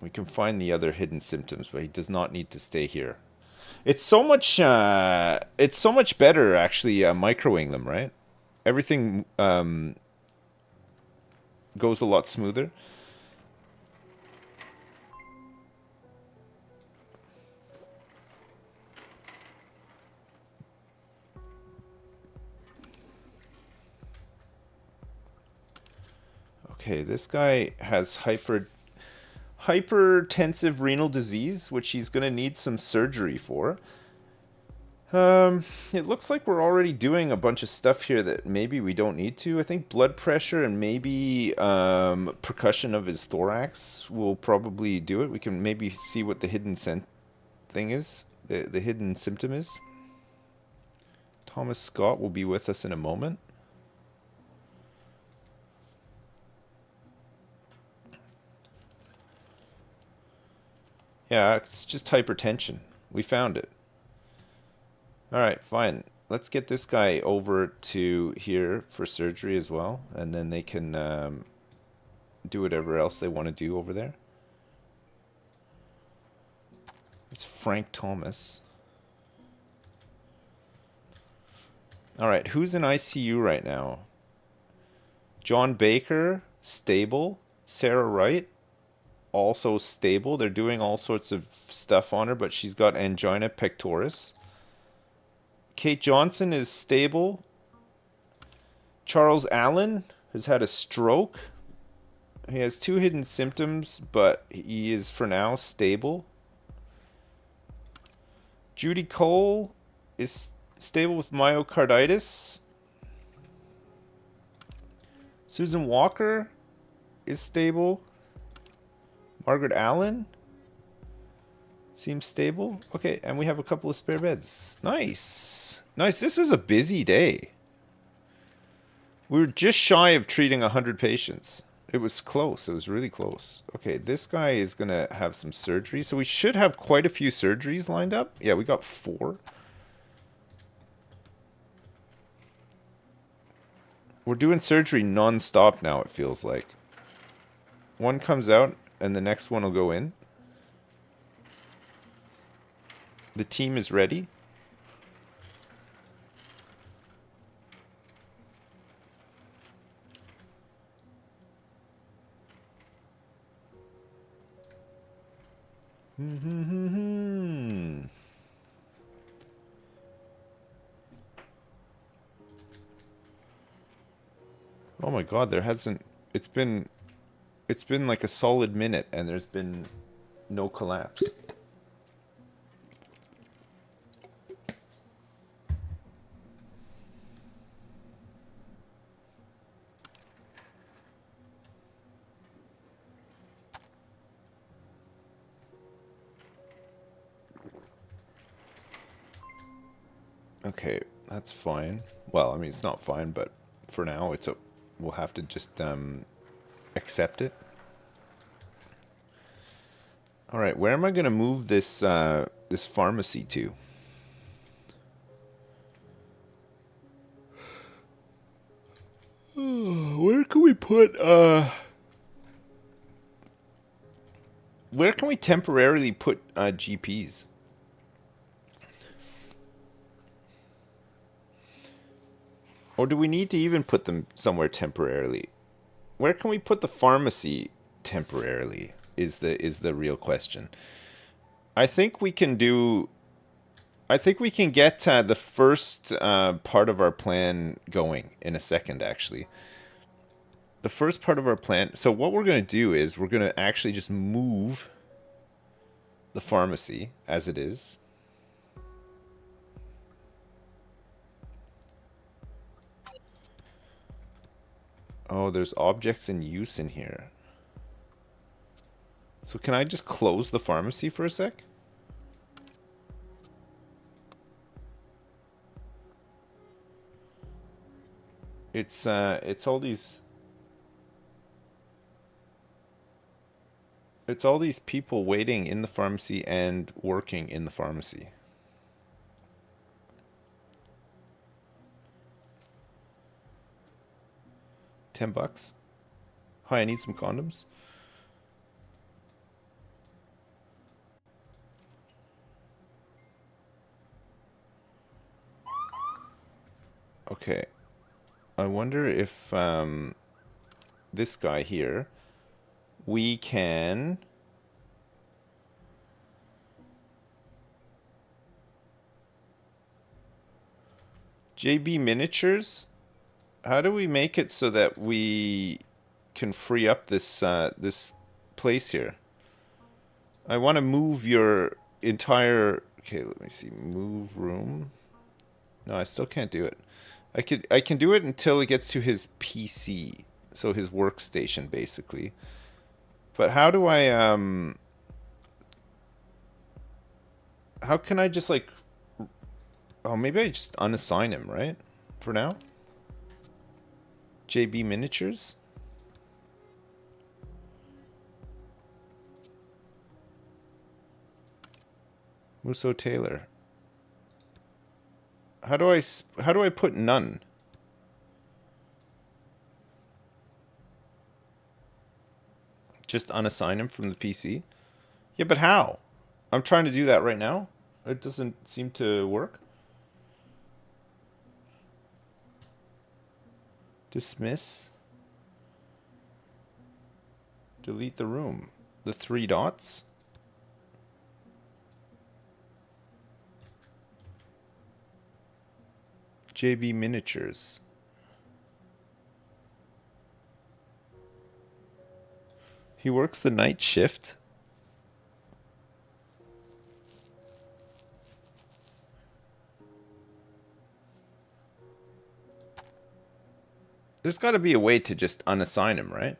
We can find the other hidden symptoms, but he does not need to stay here. It's so much better actually microing them, right? Everything goes a lot smoother. Okay, this guy has hypertensive renal disease, which he's going to need some surgery for. It looks like we're already doing a bunch of stuff here that maybe we don't need to. I think blood pressure and maybe percussion of his thorax will probably do it. We can maybe see what the hidden thing is, the hidden symptom is. Thomas Scott will be with us in a moment. Yeah, it's just hypertension. We found it. Alright, fine. Let's get this guy over to here for surgery as well, and then they can do whatever else they want to do over there. It's Frank Thomas. Alright, who's in ICU right now? John Baker, stable. Sarah Wright, also stable. They're doing all sorts of stuff on her, but she's got angina pectoris. Kate Johnson is stable. Charles Allen has had a stroke. He has 2 hidden symptoms, but he is for now stable. Judy Cole is stable with myocarditis. Susan Walker is stable. Margaret Allen seems stable. Okay, and we have a couple of spare beds. Nice. Nice. This was a busy day. We were just shy of treating 100 patients. It was close. It was really close. Okay, this guy is going to have some surgery. So we should have quite a few surgeries lined up. Yeah, we got 4. We're doing surgery non-stop now, it feels like. One comes out and the next one will go in. The team is ready. Oh my god, there hasn't... It's been like a solid minute and there's been no collapse. Okay, that's fine. Well, I mean, it's not fine, but for now, we'll have to just accept it. All right, where am I going to move this this pharmacy to? Where can we put where can we temporarily put GPs? Or do we need to even put them somewhere temporarily? Where can we put the pharmacy temporarily is the real question. I think we can do... I think we can get the first part of our plan going in a second, actually. The first part of our plan... So what we're going to do is we're going to actually just move the pharmacy as it is. Oh, there's objects in use in here. So can I just close the pharmacy for a sec? It's all these... It's all these people waiting in the pharmacy and working in the pharmacy. $10. Hi, I need some condoms. Okay. I wonder if this guy here, we can... JB Miniatures? How do we make it so that we can free up this this place here? I want to move your entire... Okay, let me see. Move room. No, I still can't do it. I can do it until it gets to his PC, so his workstation basically. But how do I how can I just like... Oh, maybe I just unassign him, right? For now. JB Miniatures. Musso Taylor. How do I put none? Just unassign him from the PC? Yeah, but how? I'm trying to do that right now. It doesn't seem to work. Dismiss. Delete the room. The 3 dots. JB Miniatures. He works the night shift. There's got to be a way to just unassign him, right?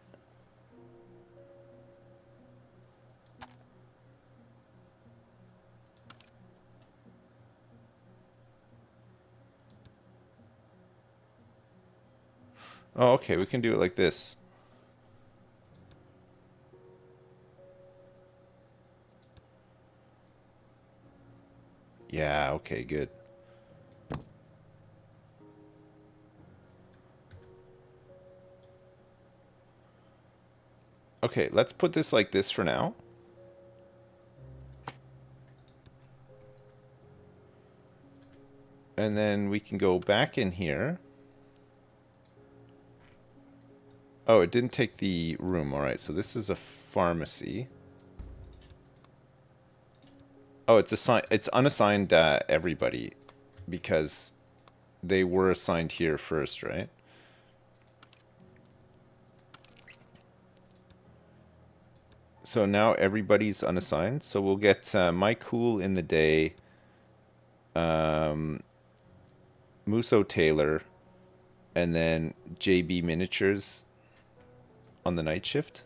Oh, okay, we can do it like this. Yeah, okay, good. Okay, let's put this like this for now. And then we can go back in here. Oh, it didn't take the room. All right, so this is a pharmacy. Oh, it's unassigned everybody because they were assigned here first, right? So now everybody's unassigned. So we'll get My Cool in the day, Musso Taylor, and then JB Miniatures on the night shift.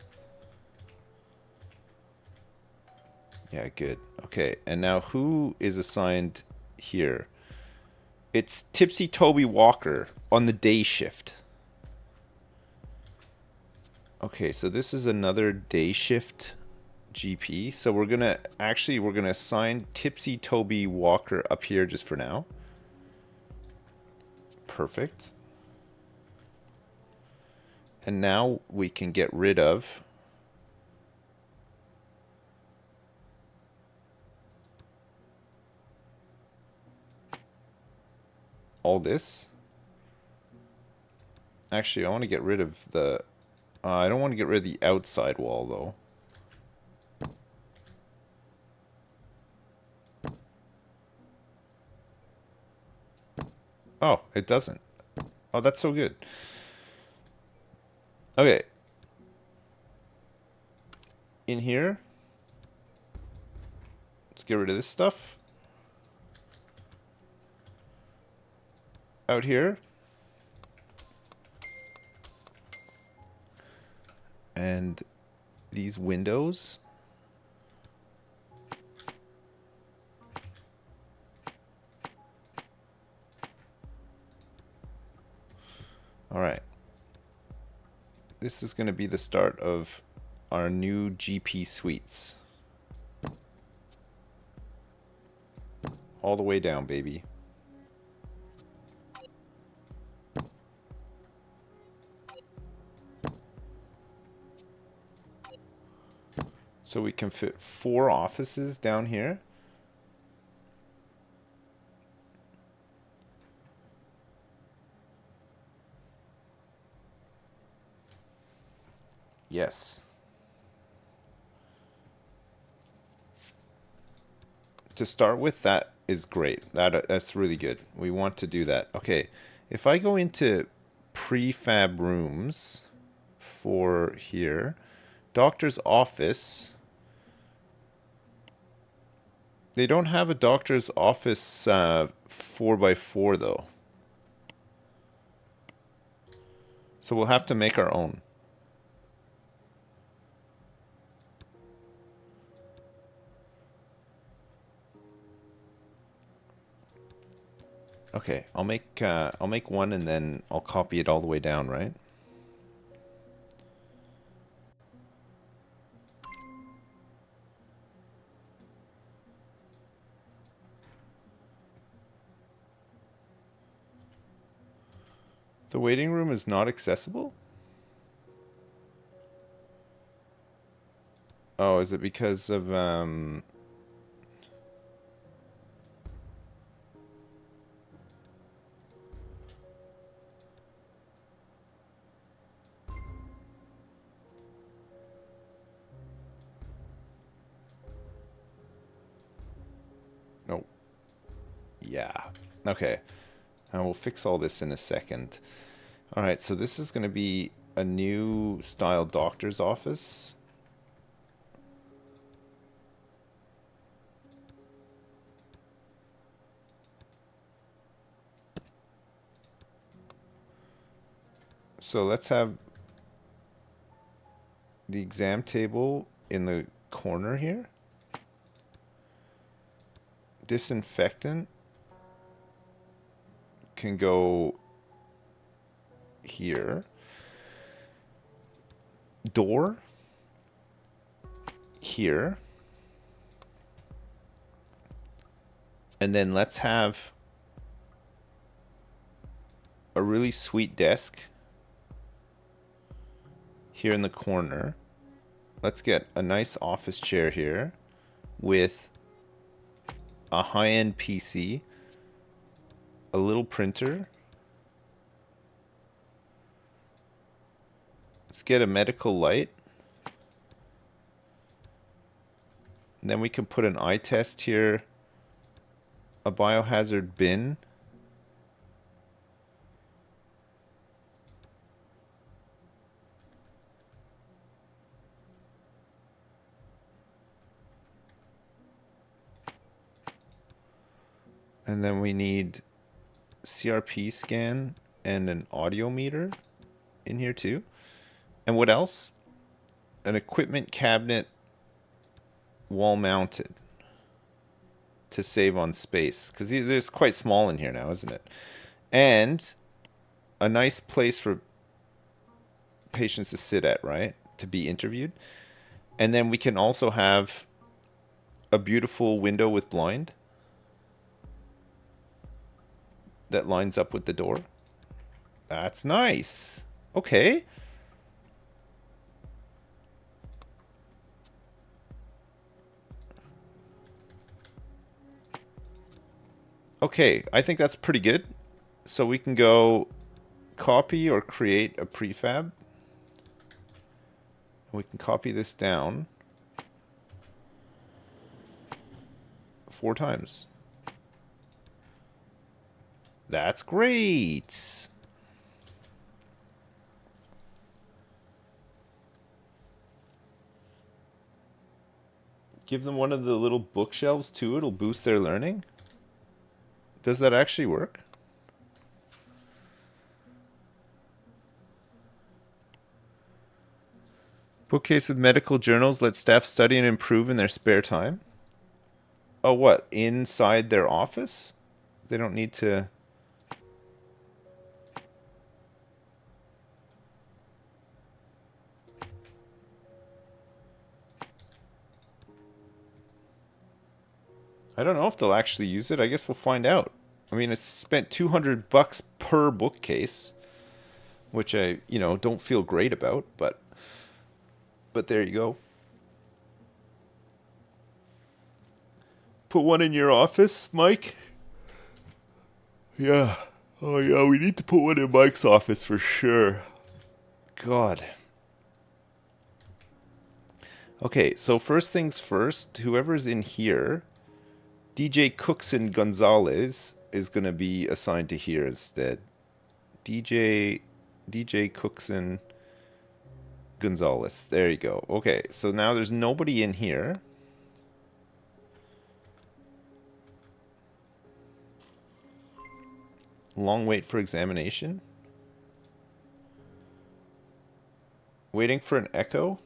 Yeah, good. Okay, and now who is assigned here? It's Tipsy Toby Walker on the day shift. Okay, so this is another day shift GP. So we're gonna assign Tipsy Toby Walker up here just for now. Perfect. And now we can get rid of all this. Actually, I want to get rid of the... I don't want to get rid of the outside wall, though. Oh, it doesn't. Oh, that's so good. Okay. In here, let's get rid of this stuff. Out here. And these windows. All right. This is going to be the start of our new GP suites. All the way down, baby. So we can fit 4 offices down here. Yes. To start with, that is great. That's really good. We want to do that. Okay, if I go into prefab rooms for here, doctor's office. They don't have a doctor's office 4x4 though. So we'll have to make our own. Okay, I'll make one and then I'll copy it all the way down, right? The waiting room is not accessible? Oh, is it because of no. Yeah. Okay. We'll fix all this in a second. All right, so this is going to be a new style doctor's office. So let's have the exam table in the corner here. Disinfectant can go here. Door here. And then let's have a really sweet desk here in the corner. Let's get a nice office chair here with a high-end PC, a little printer. Let's get a medical light. And then we can put an eye test here, a biohazard bin. And then we need CRP scan and an audio meter in here too. And what else? An equipment cabinet wall mounted to save on space. Because it's quite small in here now, isn't it? And a nice place for patients to sit at, right? To be interviewed. And then we can also have a beautiful window with blind that lines up with the door. That's nice. Okay. Okay, I think that's pretty good. So we can go copy or create a prefab. We can copy this down 4 times. That's great. Give them one of the little bookshelves too. It'll boost their learning. Does that actually work? Bookcase with medical journals. Let staff study and improve in their spare time. Oh, what? Inside their office? They don't need to... I don't know if they'll actually use it. I guess we'll find out. I mean, it's spent $200 per bookcase, which I, don't feel great about, but there you go. Put one in your office, Mike? Yeah. Oh, yeah, we need to put one in Mike's office for sure. God. Okay, so first things first, whoever's in here, DJ Cookson Gonzalez is going to be assigned to here instead. DJ Cookson Gonzalez. There you go. Okay, so now there's nobody in here. Long wait for examination. Waiting for an echo.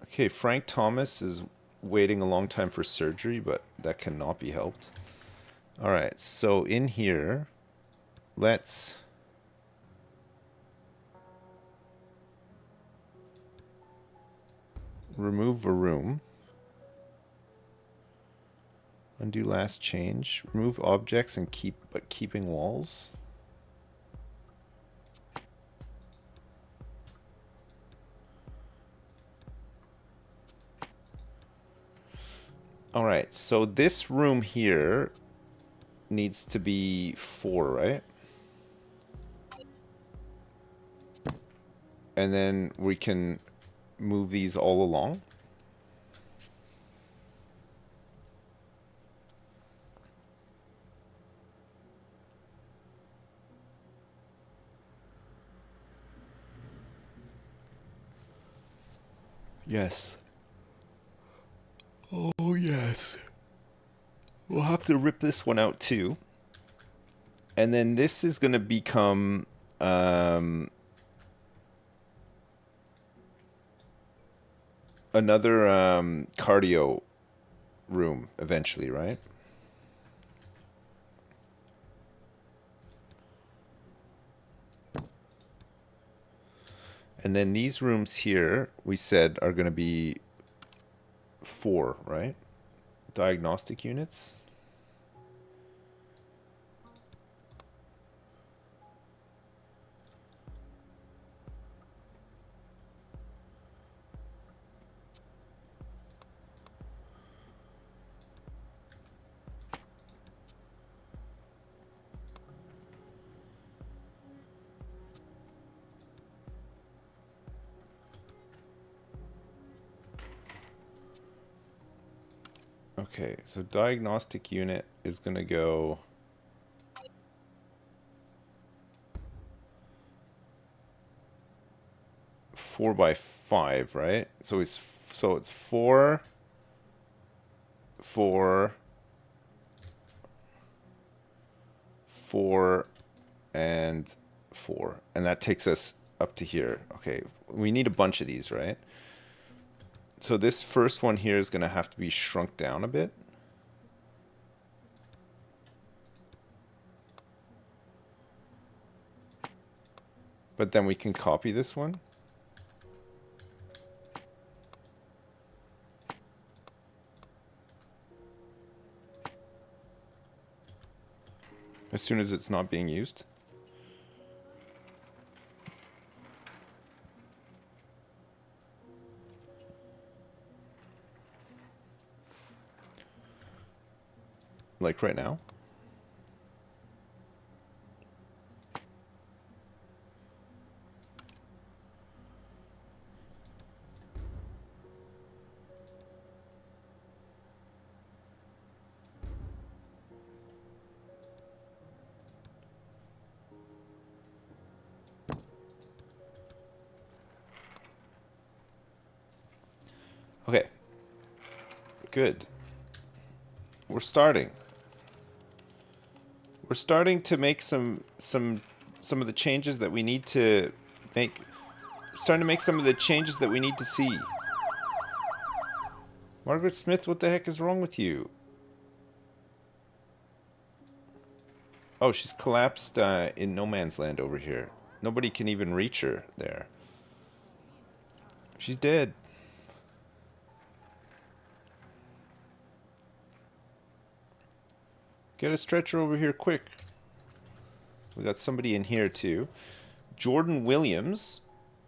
Okay, Frank Thomas is waiting a long time for surgery, but that cannot be helped. Alright, so in here, let's... remove a room. Undo last change. Remove objects and keeping walls. Alright, so this room here needs to be 4, right? And then we can move these all along. Yes. Oh, yes. We'll have to rip this one out too. And then this is going to become another cardio room eventually, right? And then these rooms here, we said, are going to be 4, right? Diagnostic units. Okay, so diagnostic unit is going to go 4 by 5, right? So it's 4, 4, 4, and 4. And that takes us up to here. Okay, we need a bunch of these, right? So this first one here is going to have to be shrunk down a bit. But then we can copy this one. As soon as it's not being used. Like right now. Okay. Good. We're starting. We're starting to make some of the changes that we need to make. Starting to make some of the changes that we need to see. Margaret Smith, what the heck is wrong with you? Oh, she's collapsed in no man's land over here. Nobody can even reach her there. She's dead. Get a stretcher over here quick. We got somebody in here too. Jordan Williams.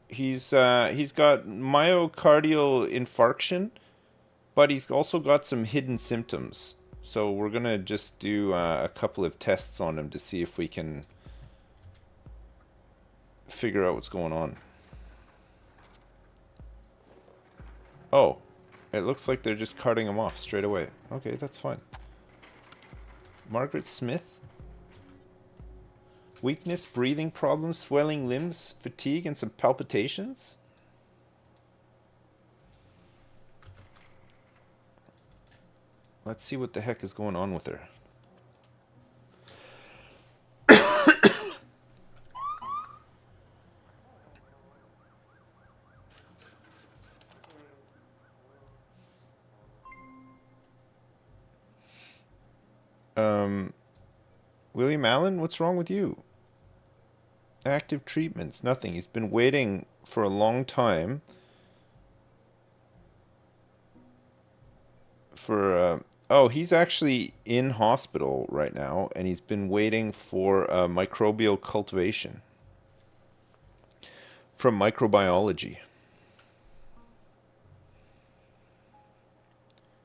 He's got myocardial infarction, but he's also got some hidden symptoms. So we're gonna just do a couple of tests on him to see if we can figure out what's going on. Oh, it looks like they're just carting him off straight away. Okay, that's fine. Margaret Smith. Weakness, breathing problems, swelling limbs, fatigue, and some palpitations. Let's see what the heck is going on with her. William Allen, what's wrong with you? Active treatments, nothing. He's been waiting for a long time for oh, he's actually in hospital right now, and he's been waiting for microbial cultivation from microbiology.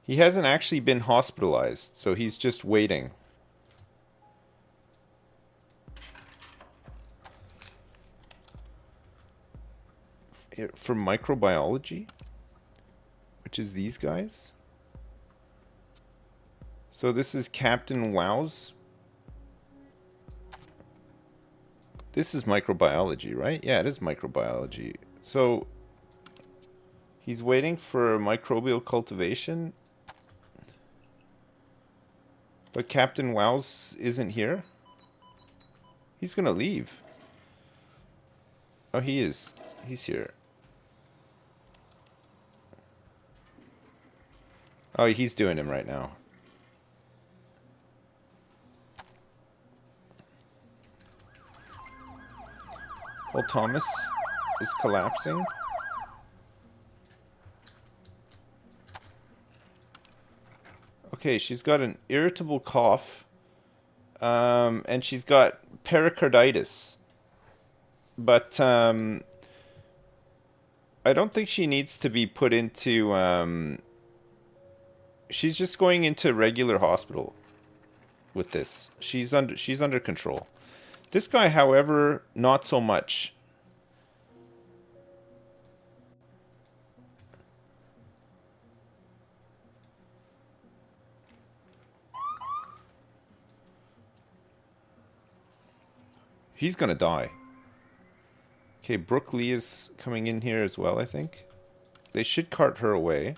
He hasn't actually been hospitalized, so he's just waiting. For microbiology, which is these guys. So this is Captain Wow's. This is microbiology, right? Yeah, it is microbiology. So he's waiting for microbial cultivation, but Captain Wow's isn't here. He's gonna leave. Oh, he is. He's here. Oh, he's doing him right now. Paul Thomas is collapsing. Okay, she's got an irritable cough. And she's got pericarditis. But I don't think she needs to be put into... she's just going into regular hospital with this. She's under control. This guy, however, not so much. He's gonna die. Okay, Brooke Lee is coming in here as well, I think. They should cart her away.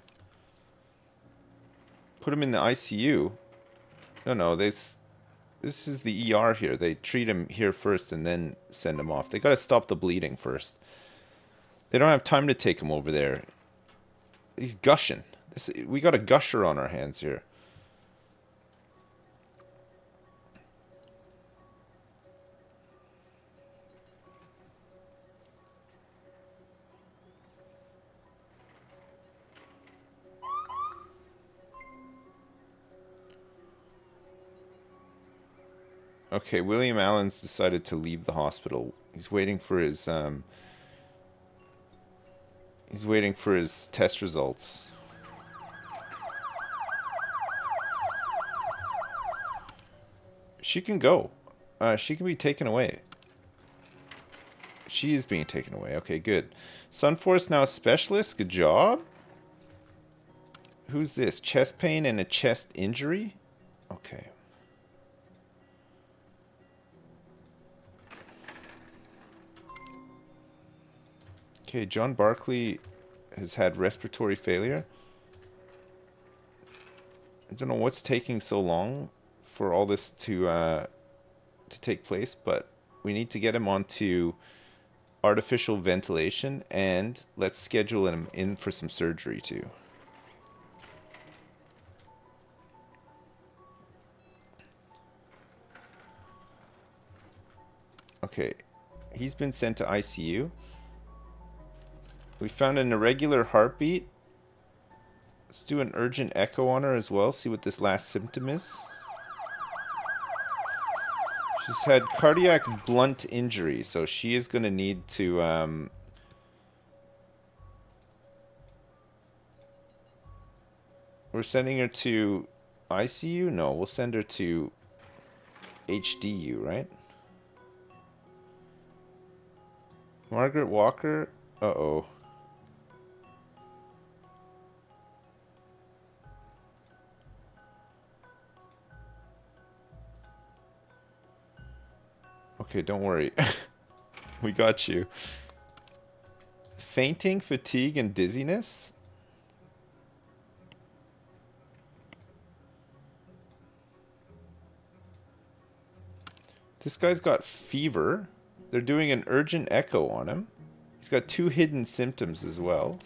Put him in the ICU. No, this is the ER here. They treat him here first and then send him off. They gotta stop the bleeding first. They don't have time to take him over there. He's gushing. We got a gusher on our hands here. Okay, William Allen's decided to leave the hospital. He's waiting for his test results. She can go. She can be taken away. She is being taken away. Okay, good. Sunforce now a specialist. Good job. Who's this? Chest pain and a chest injury? Okay. Okay, John Barkley has had respiratory failure. I don't know what's taking so long for all this to take place, but we need to get him onto artificial ventilation, and let's schedule him in for some surgery too. Okay, he's been sent to ICU. We found an irregular heartbeat. Let's do an urgent echo on her as well, see what this last symptom is. She's had cardiac blunt injury, so she is going to need to... We're sending her to ICU? No, we'll send her to HDU, right? Margaret Walker? Uh-oh. Okay, don't worry. We got you. Fainting, fatigue, and dizziness? This guy's got fever. They're doing an urgent echo on him. He's got 2 hidden symptoms as well.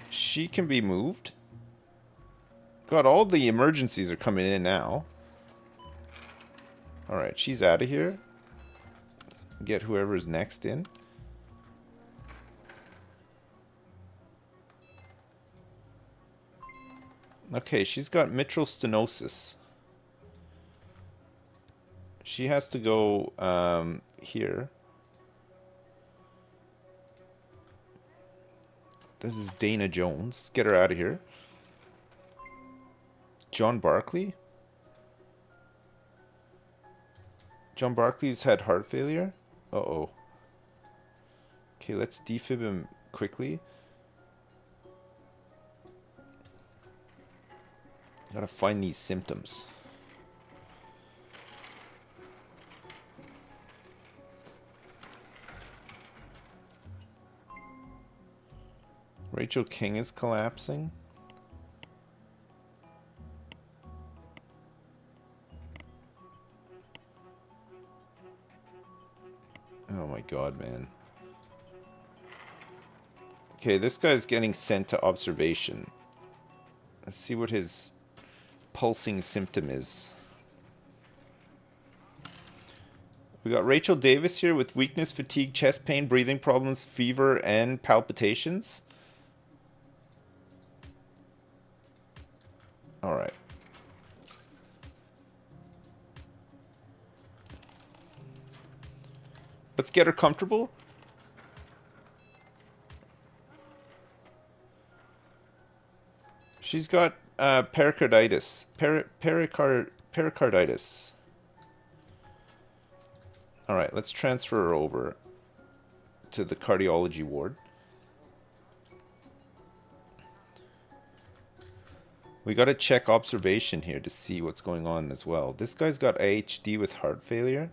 She can be moved. God, all the emergencies are coming in now. Alright, she's out of here. Get whoever's next in. Okay, she's got mitral stenosis. She has to go here. This is Dana Jones. Get her out of here. John Barkley? John Barkley's had heart failure? Uh-oh. Okay, let's defib him quickly. Gotta find these symptoms. Rachel King is collapsing. Oh my god, man. Okay, this guy's getting sent to observation. Let's see what his pulsing symptom is. We got Rachel Davis here with weakness, fatigue, chest pain, breathing problems, fever, and palpitations. Alright. Let's get her comfortable. She's got pericarditis. Pericarditis. Alright, let's transfer her over to the cardiology ward. We gotta check observation here to see what's going on as well. This guy's got AHD with heart failure.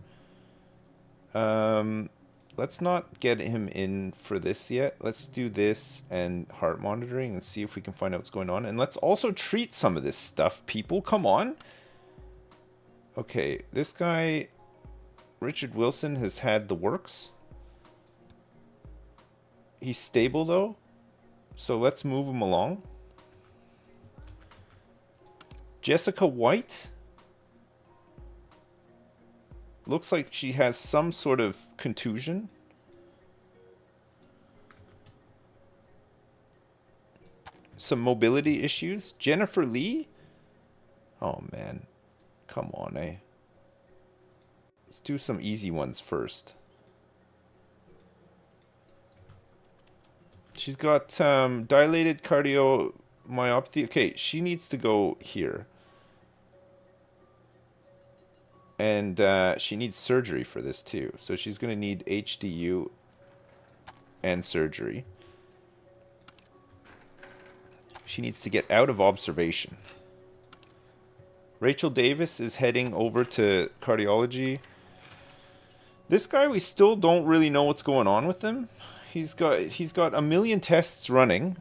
Let's not get him in for this yet. Let's do this and heart monitoring and see if we can find out what's going on. And let's also treat some of this stuff, people. Come on. Okay, this guy, Richard Wilson, has had the works. He's stable, though. So let's move him along. Jessica White. Looks like she has some sort of contusion. Some mobility issues. Jennifer Lee? Oh, man. Come on, eh? Let's do some easy ones first. She's got dilated cardiomyopathy. Okay, she needs to go here. And she needs surgery for this too. So she's going to need HDU and surgery. She needs to get out of observation. Rachel Davis is heading over to cardiology. This guy, we still don't really know what's going on with him. He's got a million tests running.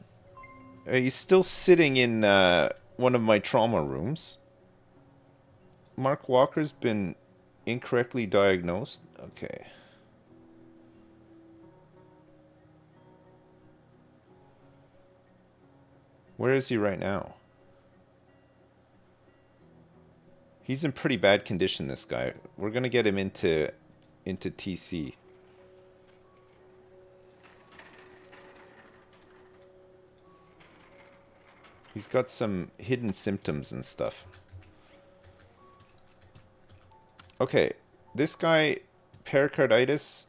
He's still sitting in one of my trauma rooms. Mark Walker's been incorrectly diagnosed. Okay. Where is he right now? He's in pretty bad condition, this guy. We're going to get him into TC. He's got some hidden symptoms and stuff. Okay, this guy, pericarditis,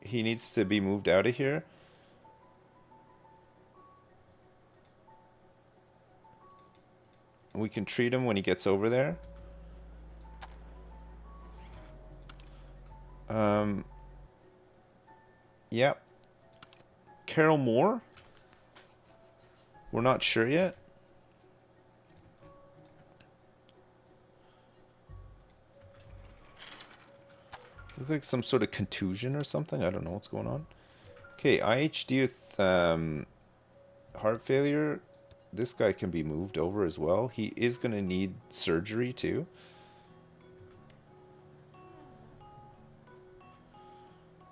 he needs to be moved out of here. We can treat him when he gets over there. Yep. Carol Moore? We're not sure yet. Looks like some sort of contusion or something. I don't know what's going on. Okay, IHD with heart failure. This guy can be moved over as well. He is going to need surgery too.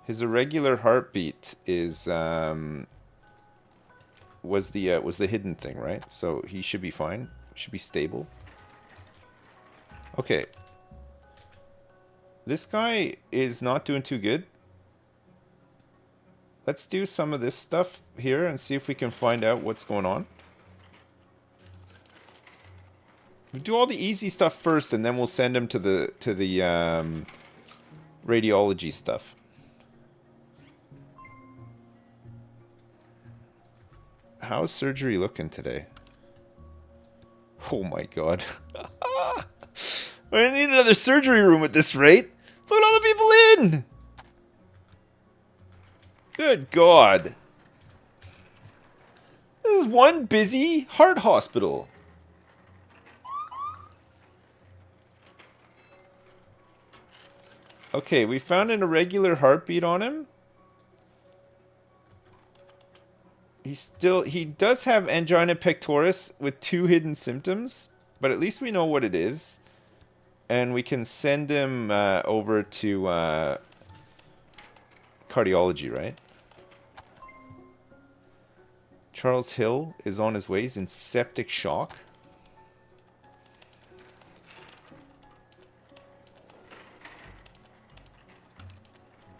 His irregular heartbeat is was the hidden thing, right? So he should be fine. Should be stable. Okay. This guy is not doing too good. Let's do some of this stuff here and see if we can find out what's going on. We'll do all the easy stuff first, and then we'll send him to the radiology stuff. How's surgery looking today? Oh my god. I need another surgery room at this rate. Put all the people in! Good god. This is one busy heart hospital. Okay, we found an irregular heartbeat on him. He does have angina pectoris with 2 hidden symptoms, but at least we know what it is. And we can send him over to cardiology, right? Charles Hill is on his way. He's in septic shock.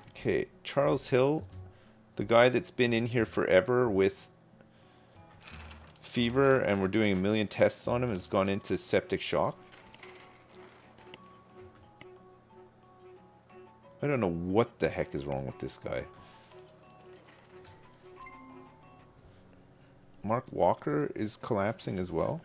Okay, Charles Hill, the guy that's been in here forever with fever, and we're doing a million tests on him, has gone into septic shock. I don't know what the heck is wrong with this guy. Mark Walker is collapsing as well.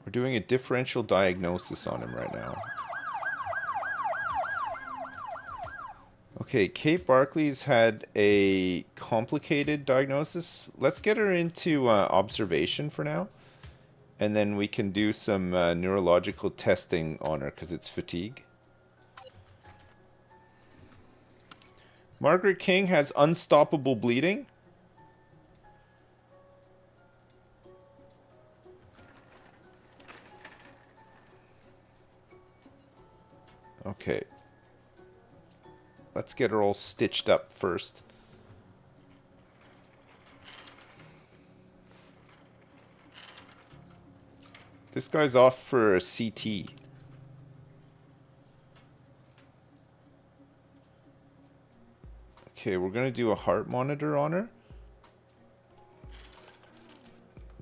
We're doing a differential diagnosis on him right now. Okay, Kate Barkley's had a complicated diagnosis. Let's get her into observation for now. And then we can do some neurological testing on her because it's fatigue. Margaret King has unstoppable bleeding. Okay. Let's get her all stitched up first. This guy's off for a CT. Okay, we're gonna do a heart monitor on her.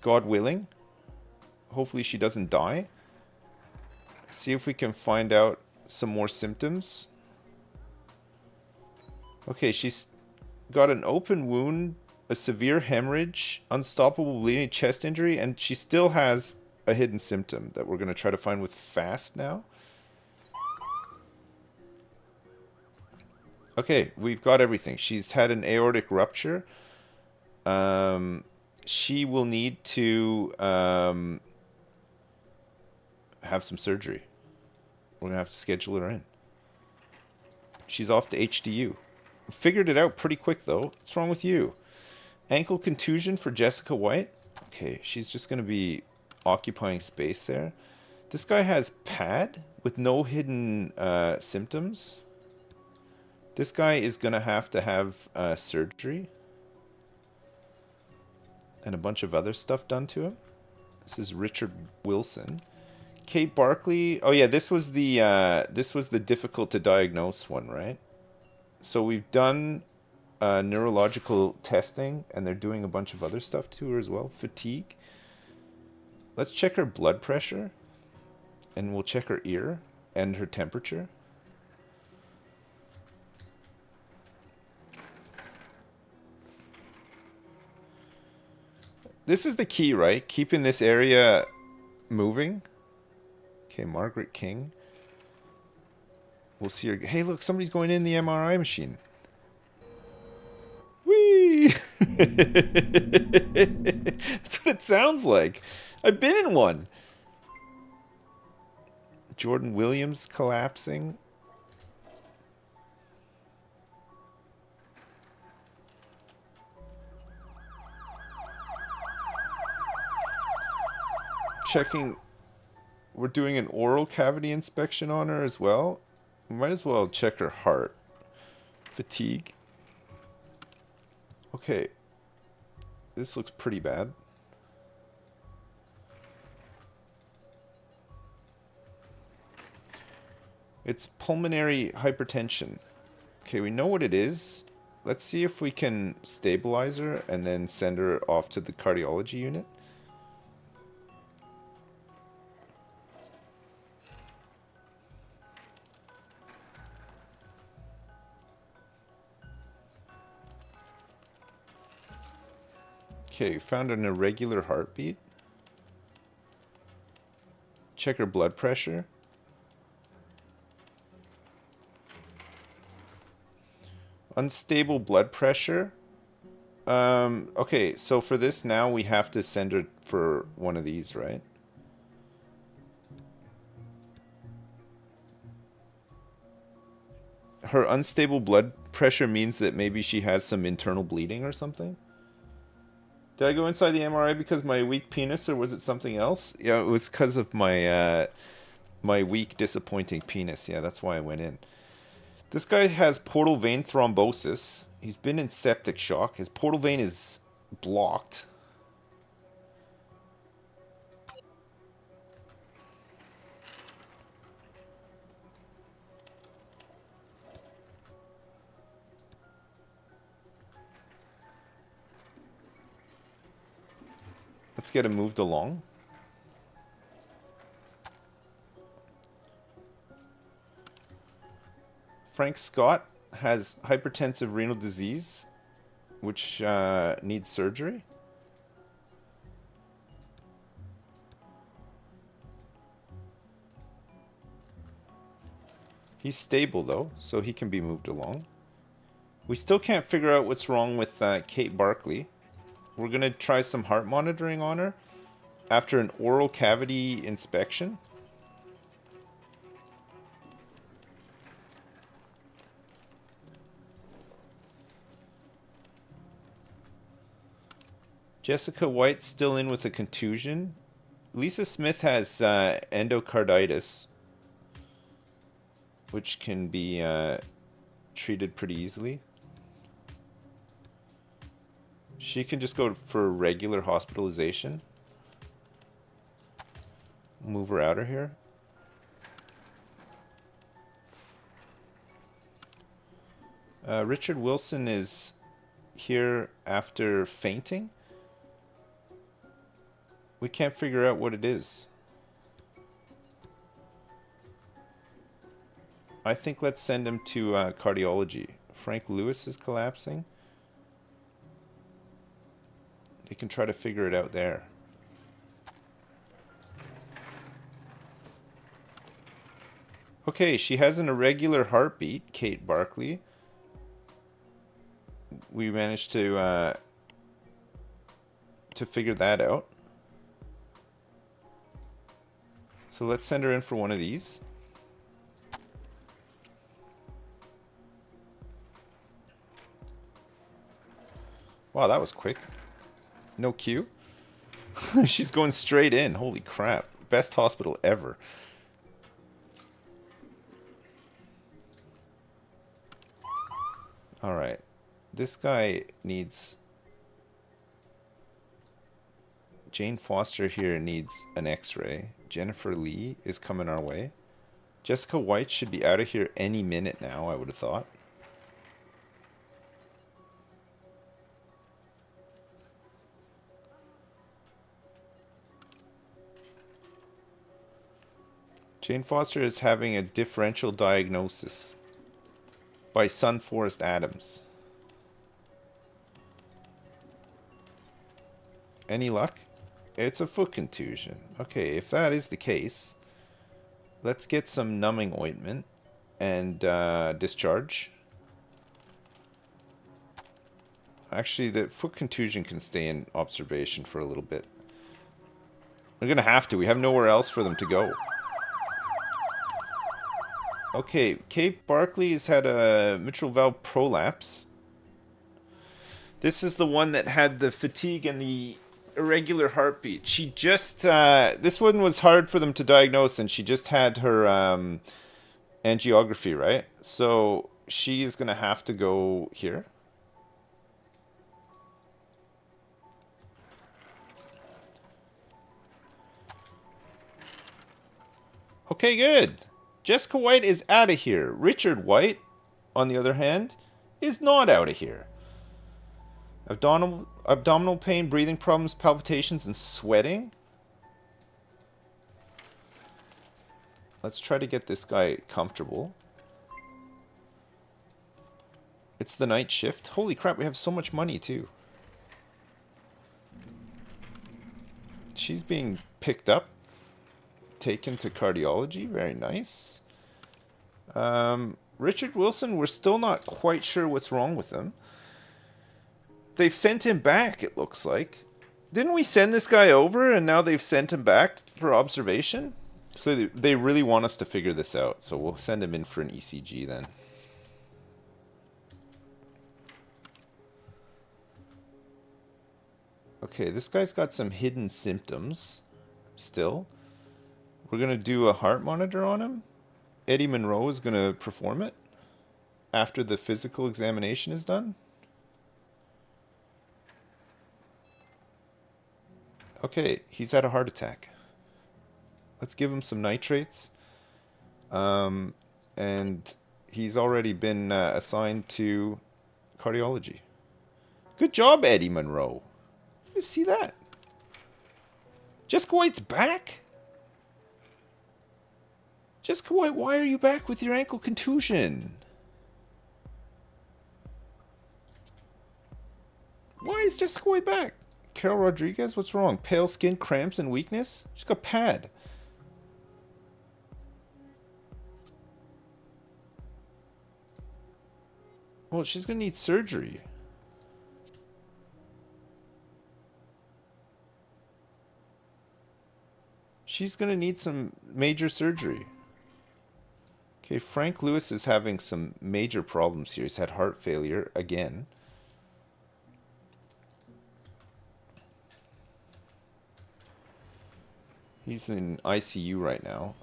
God willing. Hopefully she doesn't die. See if we can find out some more symptoms. Okay, she's got an open wound, a severe hemorrhage, unstoppable bleeding, chest injury, and she still has a hidden symptom that we're going to try to find with FAST now. Okay, we've got everything. She's had an aortic rupture. She will need to have some surgery. We're going to have to schedule her in. She's off to HDU. Figured it out pretty quick, though. What's wrong with you? Ankle contusion for Jessica White. Okay, she's just going to be occupying space there. This guy has PAD with no hidden symptoms. This guy is going to have surgery. And a bunch of other stuff done to him. This is Richard Wilson. Kate Barkley. Oh yeah, this was the difficult to diagnose one, right? So we've done neurological testing, and they're doing a bunch of other stuff to her as well. Fatigue. Let's check her blood pressure, and we'll check her ear and her temperature. This is the key, right? Keeping this area moving. Okay, Margaret King. We'll see her. Hey, look, somebody's going in the MRI machine. Whee! That's what it sounds like. I've been in one. Jordan Williams collapsing. Checking. We're doing an oral cavity inspection on her as well. We might as well check her heart. Fatigue. Okay. This looks pretty bad. It's pulmonary hypertension. Okay, we know what it is. Let's see if we can stabilize her and then send her off to the cardiology unit. Okay, found an irregular heartbeat. Check her blood pressure. Unstable blood pressure. Okay, so for this now we have to send her for one of these, right? Her unstable blood pressure means that maybe she has some internal bleeding or something. Did I go inside the MRI because of my weak penis, or was it something else? Yeah, it was because of my my weak, disappointing penis. Yeah, that's why I went in. This guy has portal vein thrombosis. He's been in septic shock. His portal vein is blocked. Let's get him moved along. Frank Scott has hypertensive renal disease, which needs surgery. He's stable though, so he can be moved along. We still can't figure out what's wrong with Kate Barkley. We're going to try some heart monitoring on her. after an oral cavity inspection. Jessica White still in with a contusion. Lisa Smith has endocarditis, which can be treated pretty easily. She can just go for regular hospitalization. Move her out of here. Richard Wilson is here after fainting. We can't figure out what it is. I think let's send him to cardiology. Frank Lewis is collapsing. They can try to figure it out there. Okay, she has an irregular heartbeat, Kate Barkley. We managed to figure that out. So let's send her in for one of these. Wow, that was quick. No queue. She's going straight in. Holy crap. Best hospital ever. Alright. This guy needs... Jane Foster here needs an x-ray. Jennifer Lee is coming our way. Jessica White should be out of here any minute now, I would have thought. Jane Foster is having a differential diagnosis by Sunforest Adams. Any luck? It's a foot contusion. Okay, if that is the case, let's get some numbing ointment and discharge. Actually, the foot contusion can stay in observation for a little bit. We're gonna have to. We have nowhere else for them to go. Okay, Kate Barkley has had a mitral valve prolapse. This is the one that had the fatigue and the irregular heartbeat. She just, this one was hard for them to diagnose, and she just had her angiography, right? So she is going to have to go here. Okay, good. Jessica White is out of here. Richard White, on the other hand, is not out of here. Abdominal pain, breathing problems, palpitations, and sweating. Let's try to get this guy comfortable. It's the night shift. Holy crap, we have so much money, too. She's being picked up. Taken to cardiology. Very nice. Richard Wilson, we're still not quite sure what's wrong with him. They've sent him back, it looks like. Didn't we send this guy over and now they've sent him back for observation? So they really want us to figure this out. So we'll send him in for an ECG then. Okay, this guy's got some hidden symptoms still. We're going to do a heart monitor on him. Eddie Monroe is going to perform it after the physical examination is done. Okay, he's had a heart attack. Let's give him some nitrates. And he's already been assigned to cardiology. Good job, Eddie Monroe. You see that? Jessica White's back? Jessica White, why are you back with your ankle contusion? Why is Jessica White back? Carol Rodriguez, what's wrong? Pale skin, cramps, and weakness? She's got PAD. Well, she's going to need surgery. She's going to need some major surgery. Okay, Frank Lewis is having some major problems here. He's had heart failure again. He's in ICU right now.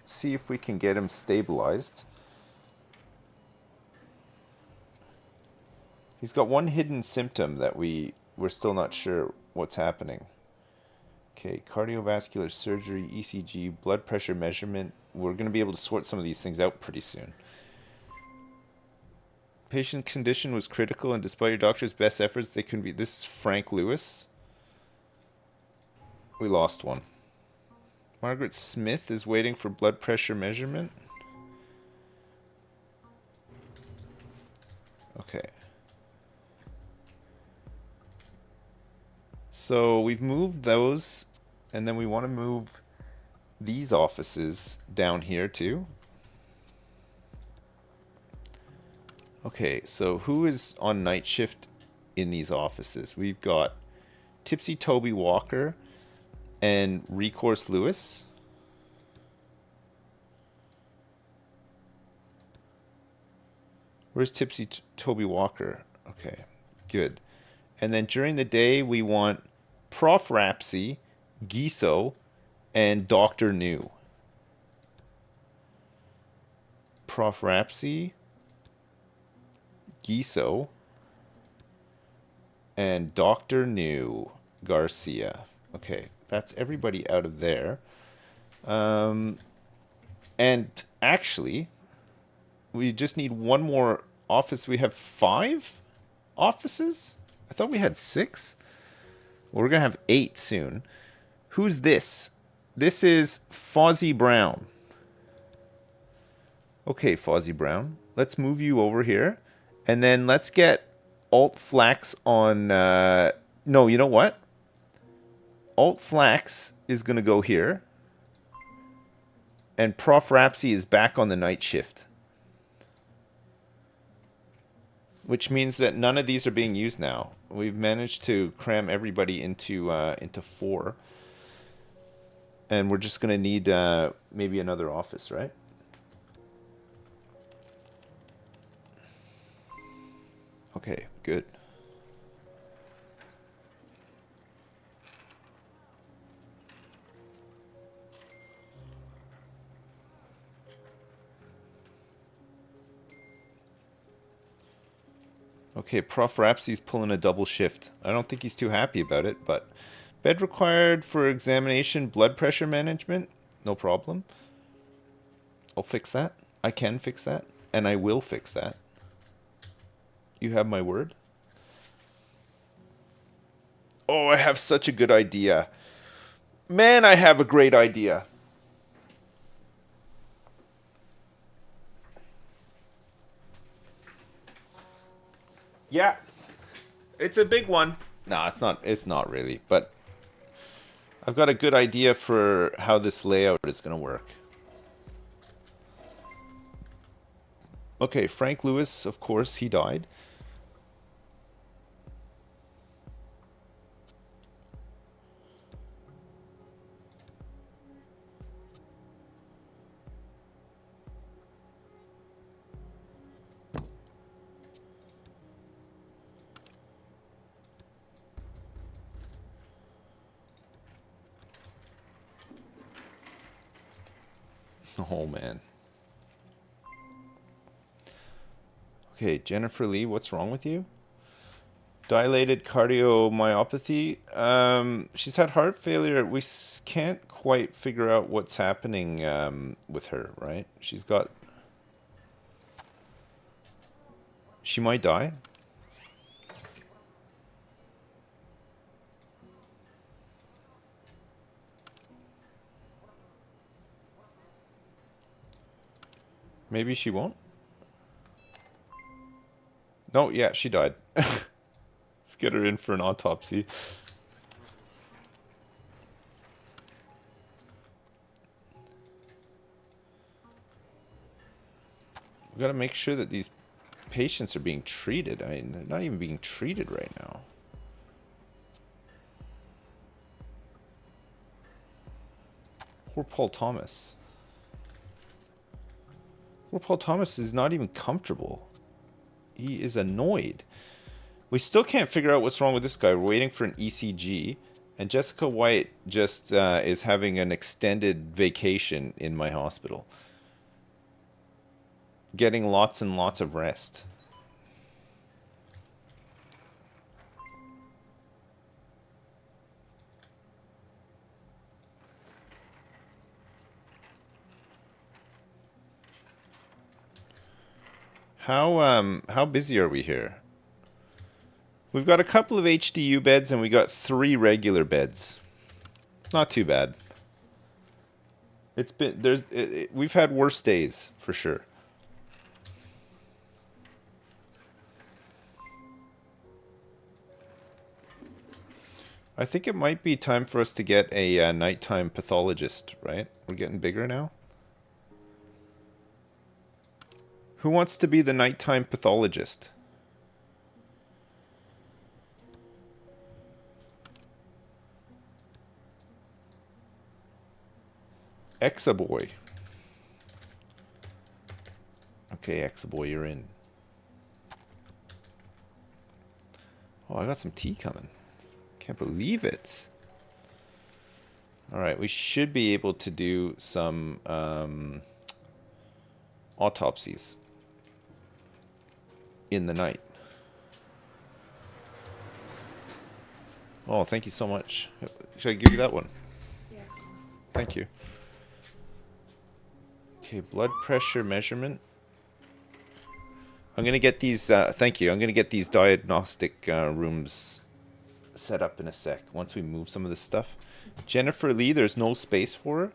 See if we can get him stabilized. He's got one hidden symptom that we're still not sure what's happening. Okay, cardiovascular surgery, ECG, blood pressure measurement. We're going to be able to sort some of these things out pretty soon. Patient condition was critical, and despite your doctor's best efforts, they couldn't be. This is Frank Lewis. We lost one. Margaret Smith is waiting for blood pressure measurement. Okay. So we've moved those, and then we want to move these offices down here too. Okay, so who is on night shift in these offices? We've got Tipsy Toby Walker and Recourse Lewis. Where's Tipsy Toby Walker? Okay, good. And then during the day, we want Prof. Rapsy, Giso, and Dr. New. Prof. Rapsy, Giso, and Dr. New Garcia. Okay, that's everybody out of there. And actually, we just need one more office. We have 5 offices? I thought we had 6. Well, we're going to have 8 soon. Who's this? This is Fozzie Brown. Okay, Fozzie Brown. Let's move you over here. And then let's get Alt Flax on... no, you know what? Alt Flax is going to go here. And Prof. Rapsy is back on the night shift. Which means that none of these are being used now. We've managed to cram everybody into 4. And we're just going to need maybe another office, right? Okay, good. Okay, Prof. Rapsy's pulling a double shift. I don't think he's too happy about it, but bed required for examination, blood pressure management, no problem. I'll fix that. I can fix that, and I will fix that. You have my word? Oh, I have such a good idea. Man, I have a great idea. Yeah. It's a big one. No, it's not really, but I've got a good idea for how this layout is going to work. Okay, Frank Lewis, of course, he died. Oh, man. Okay, Jennifer Lee, what's wrong with you? Dilated cardiomyopathy. She's had heart failure. We can't quite figure out what's happening with her, right? She's got... She might die. Maybe she won't. No, yeah, she died. Let's get her in for an autopsy. We gotta make sure that these patients are being treated. I mean, they're not even being treated right now. Poor Paul Thomas. Poor Paul Thomas is not even comfortable. He is annoyed. We still can't figure out what's wrong with this guy. We're waiting for an ECG. And Jessica White just is having an extended vacation in my hospital. Getting lots and lots of rest. How busy are we here? We've got a couple of HDU beds and we got 3 regular beds. Not too bad. It's been we've had worse days for sure. I think it might be time for us to get a nighttime pathologist, right? We're getting bigger now. Who wants to be the nighttime pathologist? Exaboy. Okay, Exaboy, you're in. Oh, I got some tea coming. Can't believe it. Alright, we should be able to do some autopsies in the night. Oh, thank you so much. Should I give you that one? Yeah. Thank you. Okay, blood pressure measurement. I'm going to get these, thank you, I'm going to get these diagnostic rooms set up in a sec, once we move some of this stuff. Jennifer Lee, there's no space for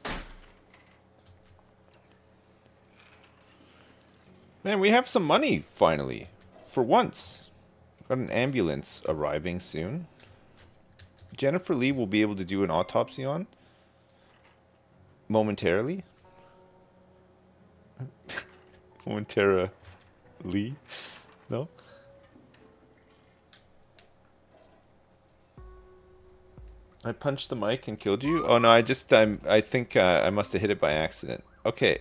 her. Man, we have some money, finally. For once. Got an ambulance arriving soon. Jennifer Lee will be able to do an autopsy on. Momentarily. Momentarily. No? I punched the mic and killed you? Oh no, I think I must have hit it by accident. Okay.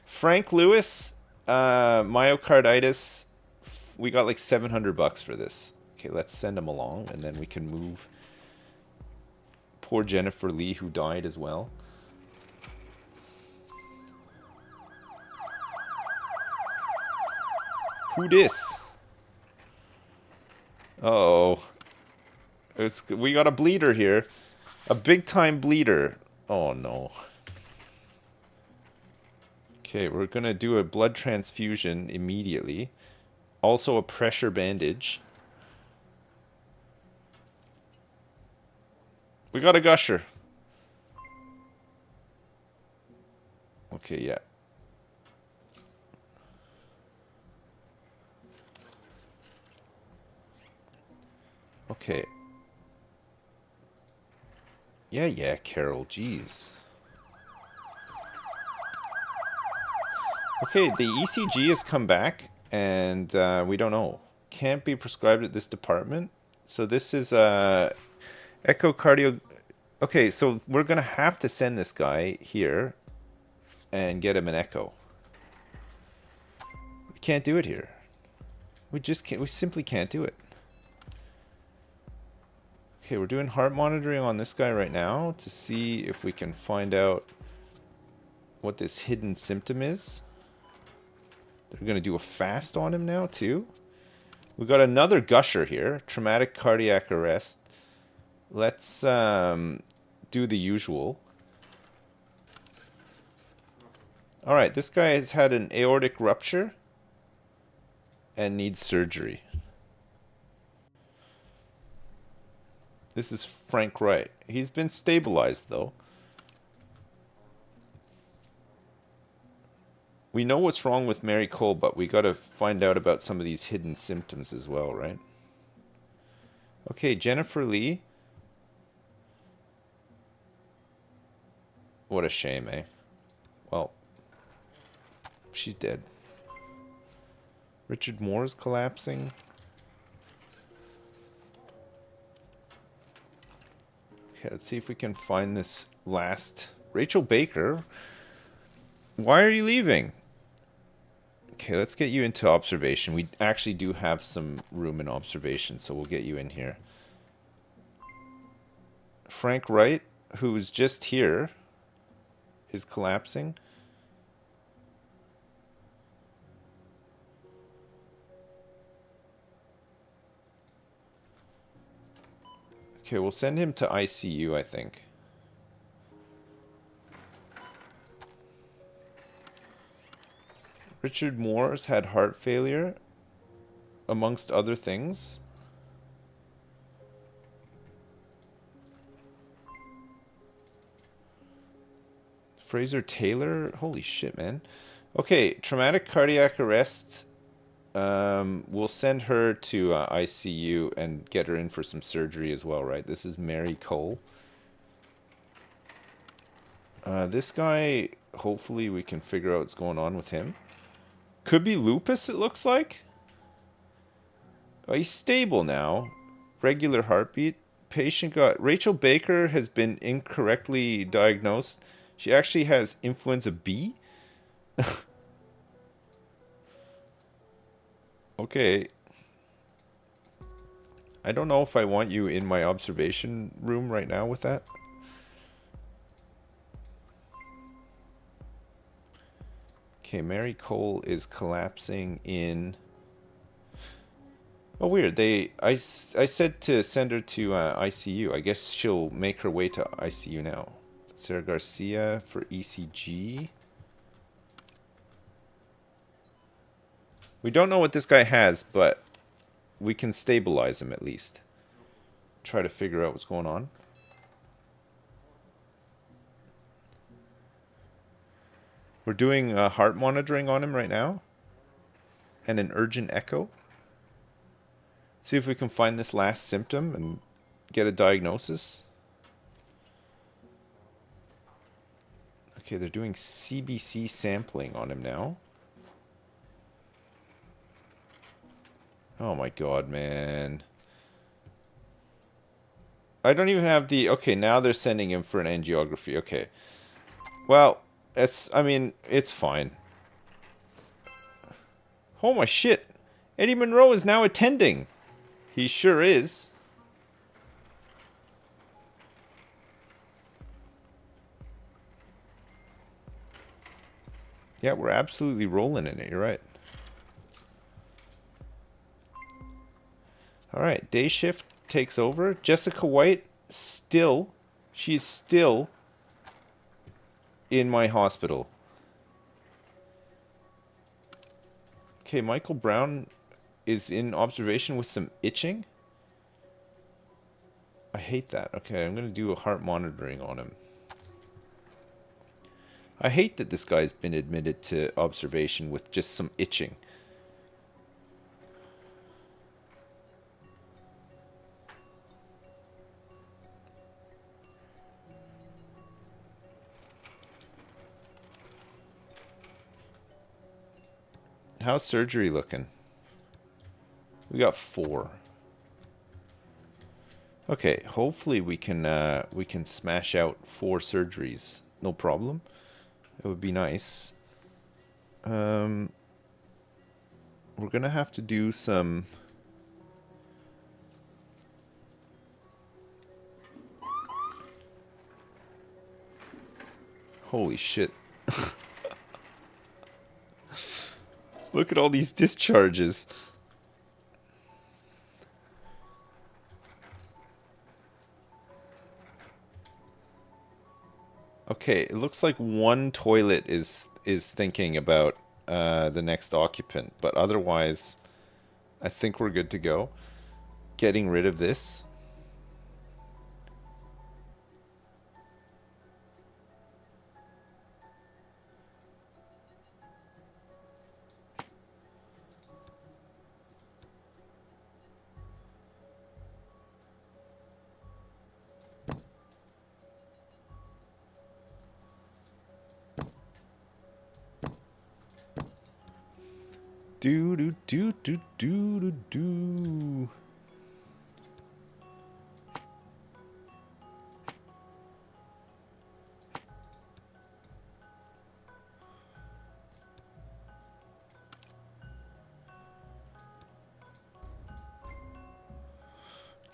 Frank Lewis, myocarditis. We got like $700 for this. Okay, let's send him along and then we can move poor Jennifer Lee who died as well. Who dis? Uh-oh. We got a bleeder here. A big time bleeder. Oh no. Okay, we're gonna do a blood transfusion immediately. Also a pressure bandage. We got a gusher. Okay, yeah. Okay. Yeah, Carol, jeez. Okay, the ECG has come back, and we don't know. Can't be prescribed at this department. So this is echocardio. Okay, so we're gonna have to send this guy here and get him an echo. We can't do it here. We just can't. We simply can't do it. Okay, we're doing heart monitoring on this guy right now to see if we can find out what this hidden symptom is. They're going to do a fast on him now, too. We've got another gusher here. Traumatic cardiac arrest. Let's do the usual. Alright, this guy has had an aortic rupture and needs surgery. This is Frank Wright. He's been stabilized, though. We know what's wrong with Mary Cole, but we gotta find out about some of these hidden symptoms as well, right? Okay, Jennifer Lee. What a shame, eh? Well, she's dead. Richard Moore's collapsing. Okay, let's see if we can find this last... Rachel Baker? Why are you leaving? Okay, let's get you into observation. We actually do have some room in observation, so we'll get you in here. Frank Wright, who is just here, is collapsing. Okay, we'll send him to ICU, I think. Richard Moore's had heart failure, amongst other things. Fraser Taylor? Holy shit, man. Okay, traumatic cardiac arrest. We'll send her to ICU and get her in for some surgery as well, right? This is Mary Cole. This guy, hopefully we can figure out what's going on with him. Could be lupus, it looks like. Oh, he's stable now. Regular heartbeat. Patient got... Rachel Baker has been incorrectly diagnosed. She actually has influenza B. Okay. I don't know if I want you in my observation room right now with that. Okay, Mary Cole is collapsing in... Oh, weird. I said to send her to ICU. I guess she'll make her way to ICU now. Sarah Garcia for ECG. We don't know what this guy has, but we can stabilize him at least. Try to figure out what's going on. We're doing heart monitoring on him right now. And an urgent echo. See if we can find this last symptom and get a diagnosis. Okay, they're doing CBC sampling on him now. Oh my god, man. I don't even have the... Okay, now they're sending him for an angiography. Okay. Well, I mean, it's fine. Oh my shit. Eddie Monroe is now attending. He sure is. Yeah, we're absolutely rolling in it. You're right. Alright, day shift takes over. Jessica White, she's still in my hospital. Okay, Michael Brown is in observation with some itching. I hate that. Okay, I'm going to do a heart monitoring on him. I hate that this guy's been admitted to observation with just some itching. How's surgery looking? We got 4. Okay, hopefully we can smash out 4 surgeries. No problem. It would be nice. We're gonna have to do some... Holy shit. Look at all these discharges. Okay, it looks like one toilet is thinking about the next occupant, but otherwise, I think we're good to go. Getting rid of this. Do do do do do do do.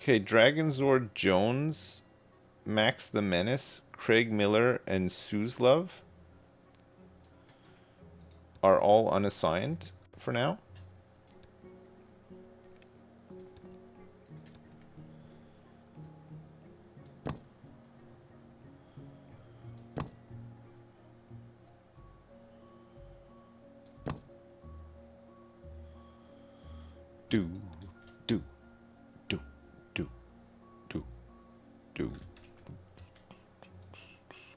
Okay, Dragonzord Jones, Max the Menace, Craig Miller, and Suslove are all unassigned for now. Do, do, do, do, do, do.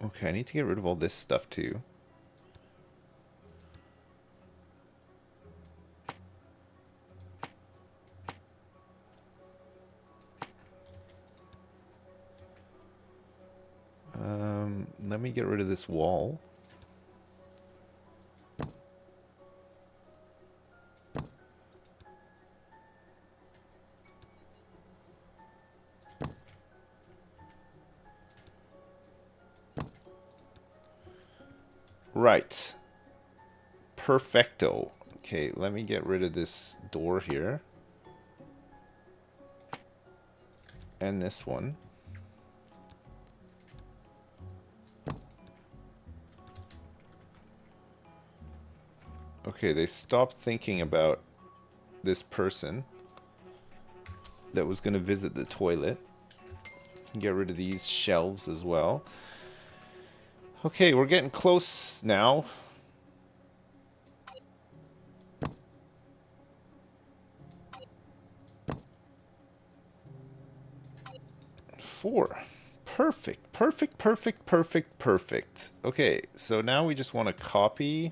Okay, I need to get rid of all this stuff too. Let me get rid of this wall. Right. Perfecto. Okay, let me get rid of this door here. And this one. Okay, they stopped thinking about this person that was going to visit the toilet. Get rid of these shelves as well. Okay, we're getting close now. Four. Perfect, perfect, perfect, perfect, perfect. Okay, so now we just want to copy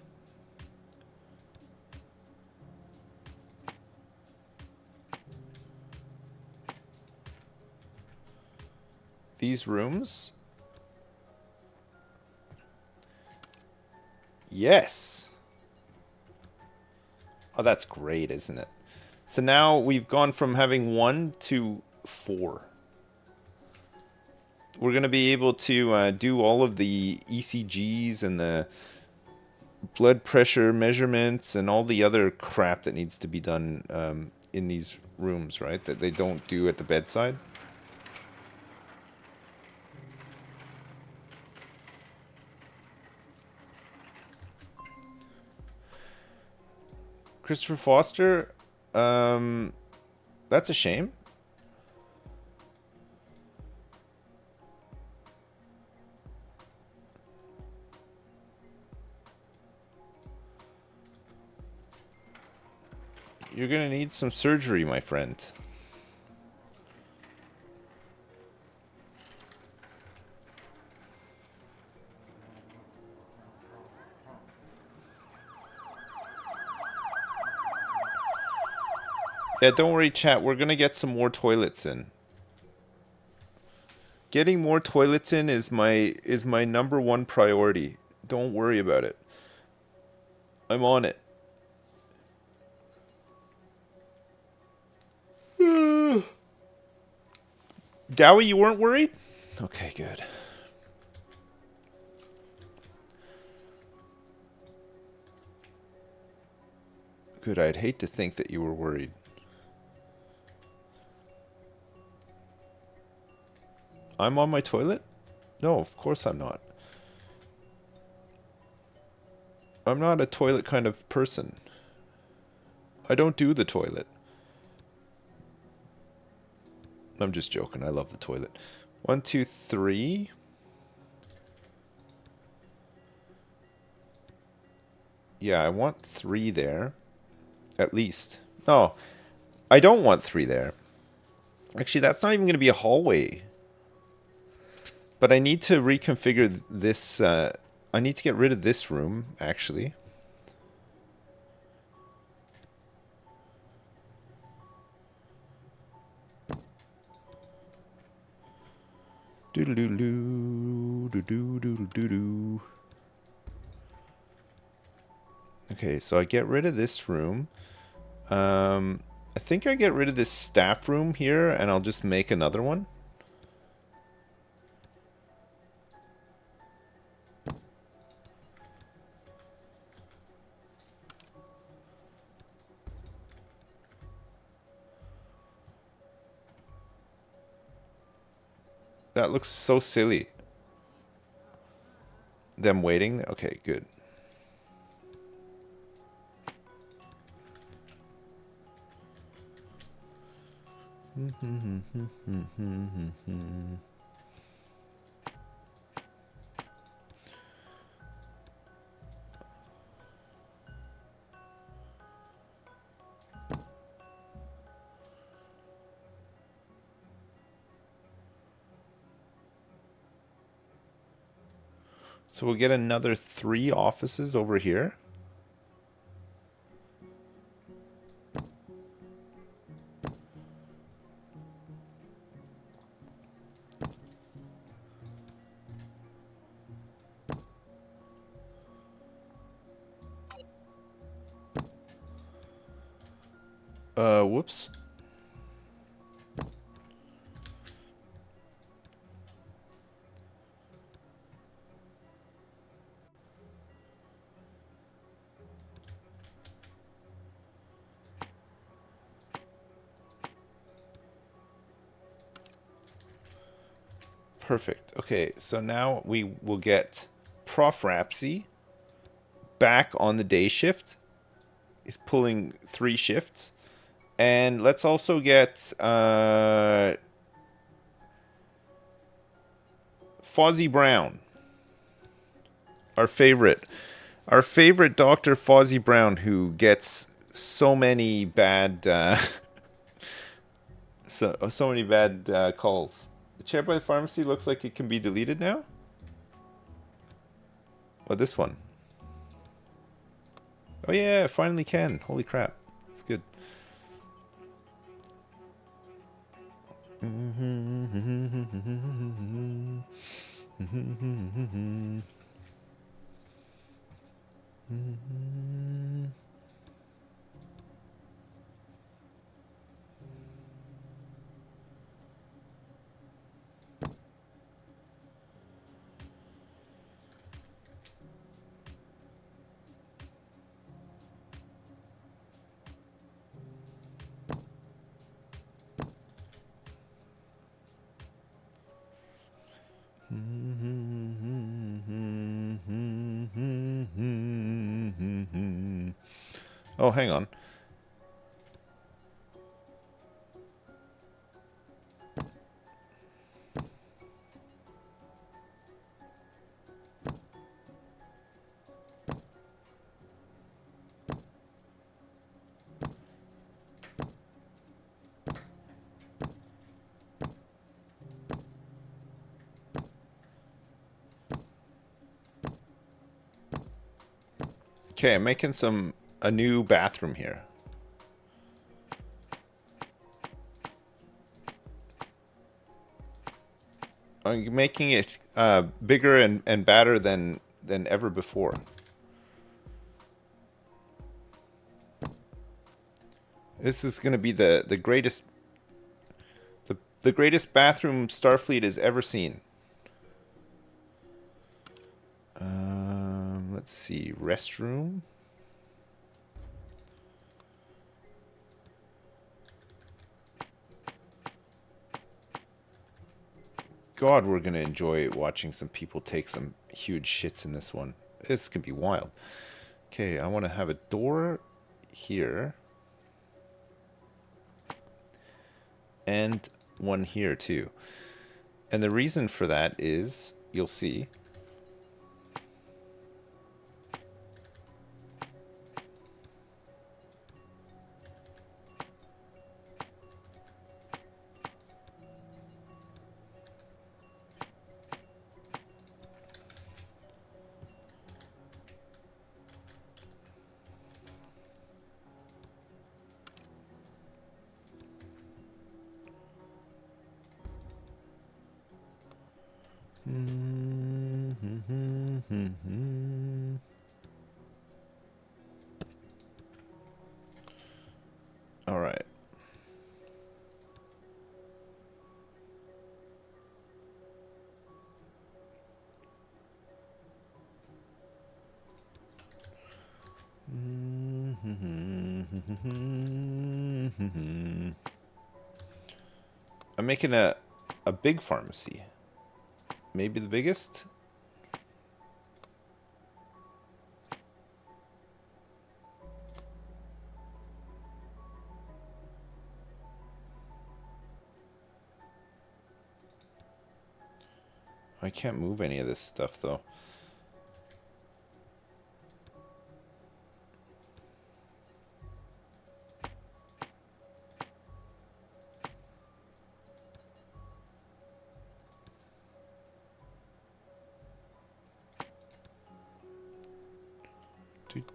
these rooms. Yes. Oh, that's great, isn't it? So now we've gone from having 1 to 4. We're going to be able to do all of the ECGs and the blood pressure measurements and all the other crap that needs to be done in these rooms, right? That they don't do at the bedside. Christopher Foster, that's a shame. You're gonna need some surgery, my friend. Yeah, don't worry, chat. We're gonna get some more toilets in. Getting more toilets in is my #1 priority. Don't worry about it. I'm on it. Dowie, you weren't worried? Okay, good. Good, I'd hate to think that you were worried. I'm on my toilet? No, of course I'm not. I'm not a toilet kind of person. I don't do the toilet. I'm just joking. I love the toilet. 1, 2, 3. Yeah, I want 3 there. At least. No, I don't want 3 there. Actually, that's not even going to be a hallway. But I need to reconfigure this. I need to get rid of this room, actually. Doodle-doo-doo, doodle-doo-doo-doo-doo. Okay, so I get rid of this room. I think I get rid of this staff room here, and I'll just make another one. That looks so silly. Them waiting. Okay, good. So we'll get another 3 offices over here. Whoops. Perfect. Okay, so now we will get Prof. Rapsy back on the day shift. He's pulling 3 shifts. And let's also get Fozzie Brown, our favorite Dr. Fozzie Brown, who gets so many bad so many bad calls. The chair by the pharmacy looks like it can be deleted now. Oh, this one. Oh yeah, it finally can. Holy crap. That's good. Oh, hang on. Okay, I'm making a new bathroom here. I'm making it bigger and badder than ever before. This is going to be the greatest the greatest bathroom Starfleet has ever seen. Let's see, restroom. God, we're going to enjoy watching some people take some huge shits in this one. This could be wild. Okay, I want to have a door here. And one here, too. And the reason for that is, you'll see... All right. I'm making a big pharmacy. maybe the biggest. I can't move any of this stuff though.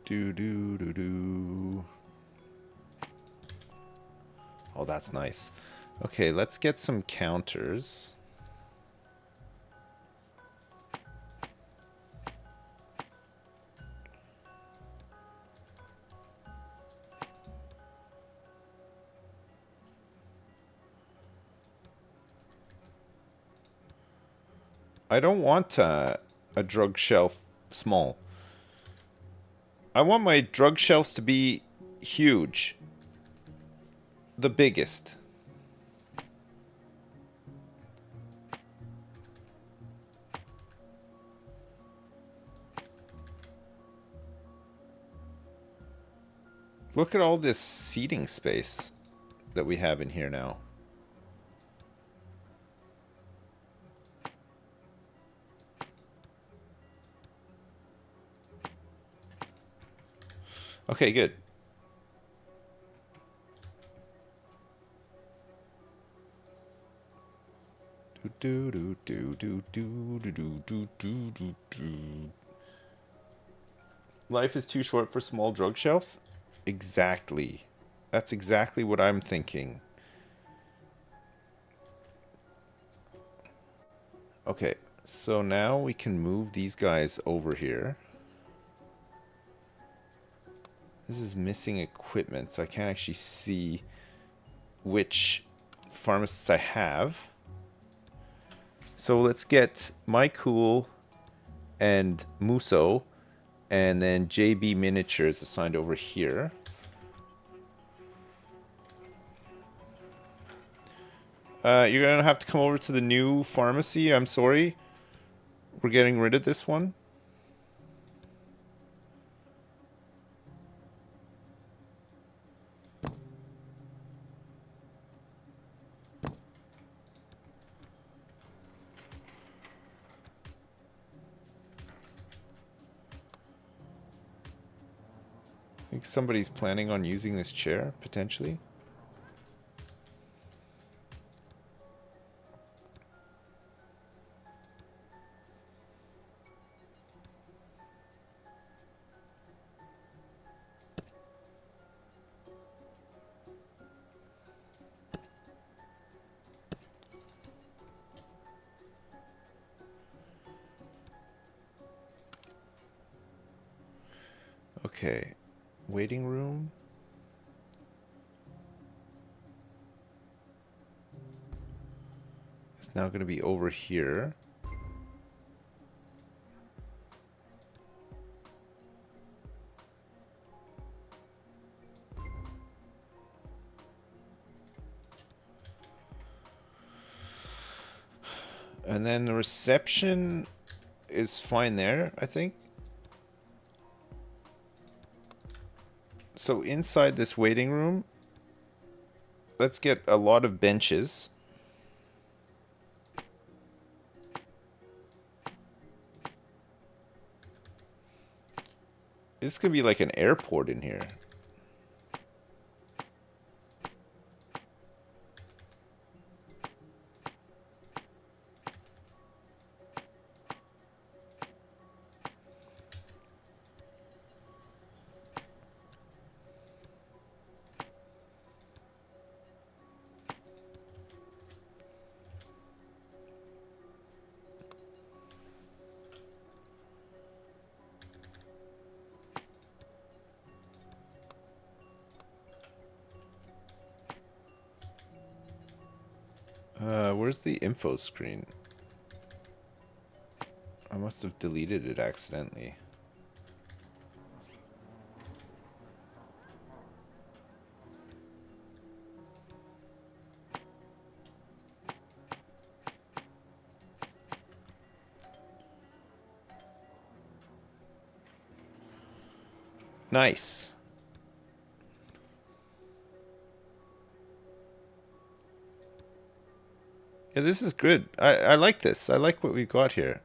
Do. Oh, that's nice. Okay, let's get some counters. I don't want a drug shelf small. I want my drug shelves to be huge. The biggest. Look at all this seating space that we have in here now. Okay, good. Life is too short for small drug shelves? Exactly. That's exactly what I'm thinking. Okay, so now we can move these guys over here. This is missing equipment, so I can't actually see which pharmacists I have. So let's get MyCool and Muso, and then JB Miniatures assigned over here. You're gonna have to come over to the new pharmacy. I'm sorry. We're getting rid of this one. I think somebody's planning on using this chair, potentially. Okay, waiting room. It's now going to be over here. And then the reception is fine there, I think. So inside this waiting room, let's get a lot of benches. This could be like an airport in here. Where's the info screen? I must have deleted it accidentally. Nice. Yeah, this is good. I like this. I like what we've got here.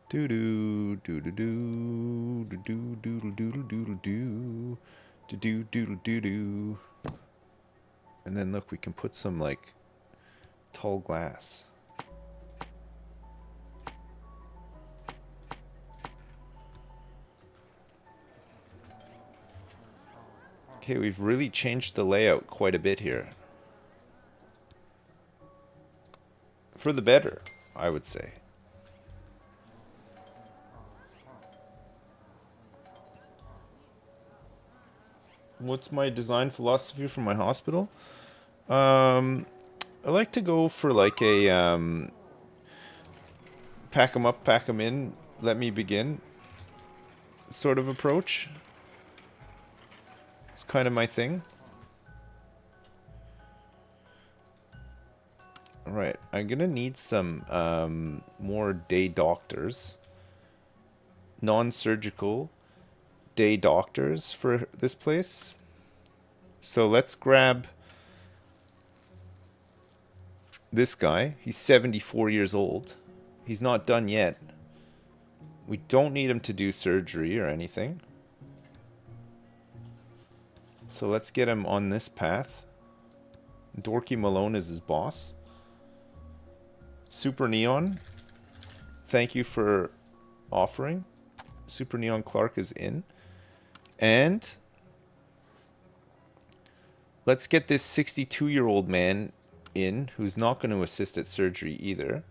Do do do do do do do do do do do do do do do. And then look, we can put some like tall glass. Okay, we've really changed the layout quite a bit here. For the better, I would say. What's my design philosophy for my hospital? I like to go for like a pack 'em up, pack 'em in, let me begin sort of approach. It's kind of my thing. Alright, I'm gonna need some more day doctors. Non-surgical day doctors for this place. So let's grab this guy. He's 74 years old. He's not done yet. We don't need him to do surgery or anything. So let's get him on this path. Dorky Malone is his boss. Super Neon, thank you for offering. Super Neon Clark is in. And let's get this 62-year-old man in who's not going to assist at surgery either.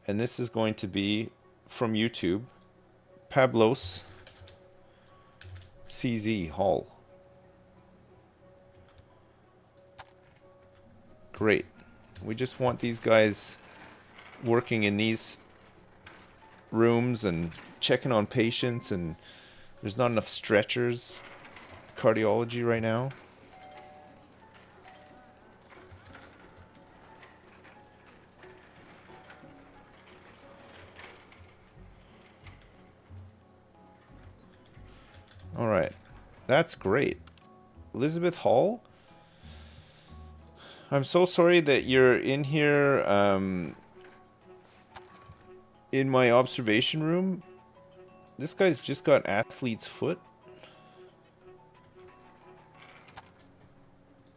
And this is going to be from YouTube, Pablos CZ Hall. Great. We just want these guys working in these rooms and checking on patients, and there's not enough stretchers. Cardiology right now. All right. That's great. Elizabeth Hall? I'm so sorry that you're in here in my observation room. This guy's just got athlete's foot.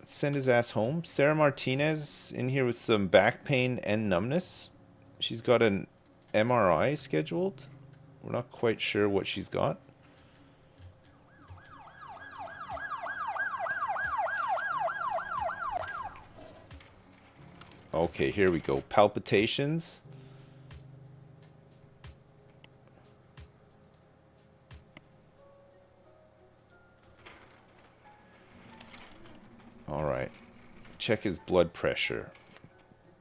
Let's send his ass home. Sarah Martinez in here with some back pain and numbness. She's got an MRI scheduled. We're not quite sure what she's got. Okay, here we go. Palpitations. All right. Check his blood pressure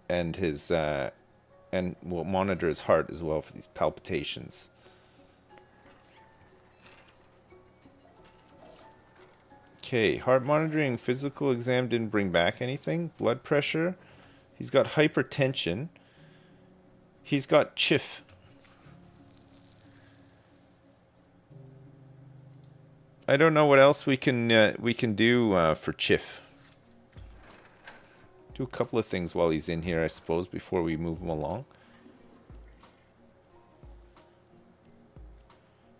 and his and we'll monitor his heart as well for these palpitations. Okay, heart monitoring, physical exam didn't bring back anything. Blood pressure. He's got hypertension. He's got CHIF. I don't know what else we can do for CHIF. Do a couple of things while he's in here, I suppose, before we move him along.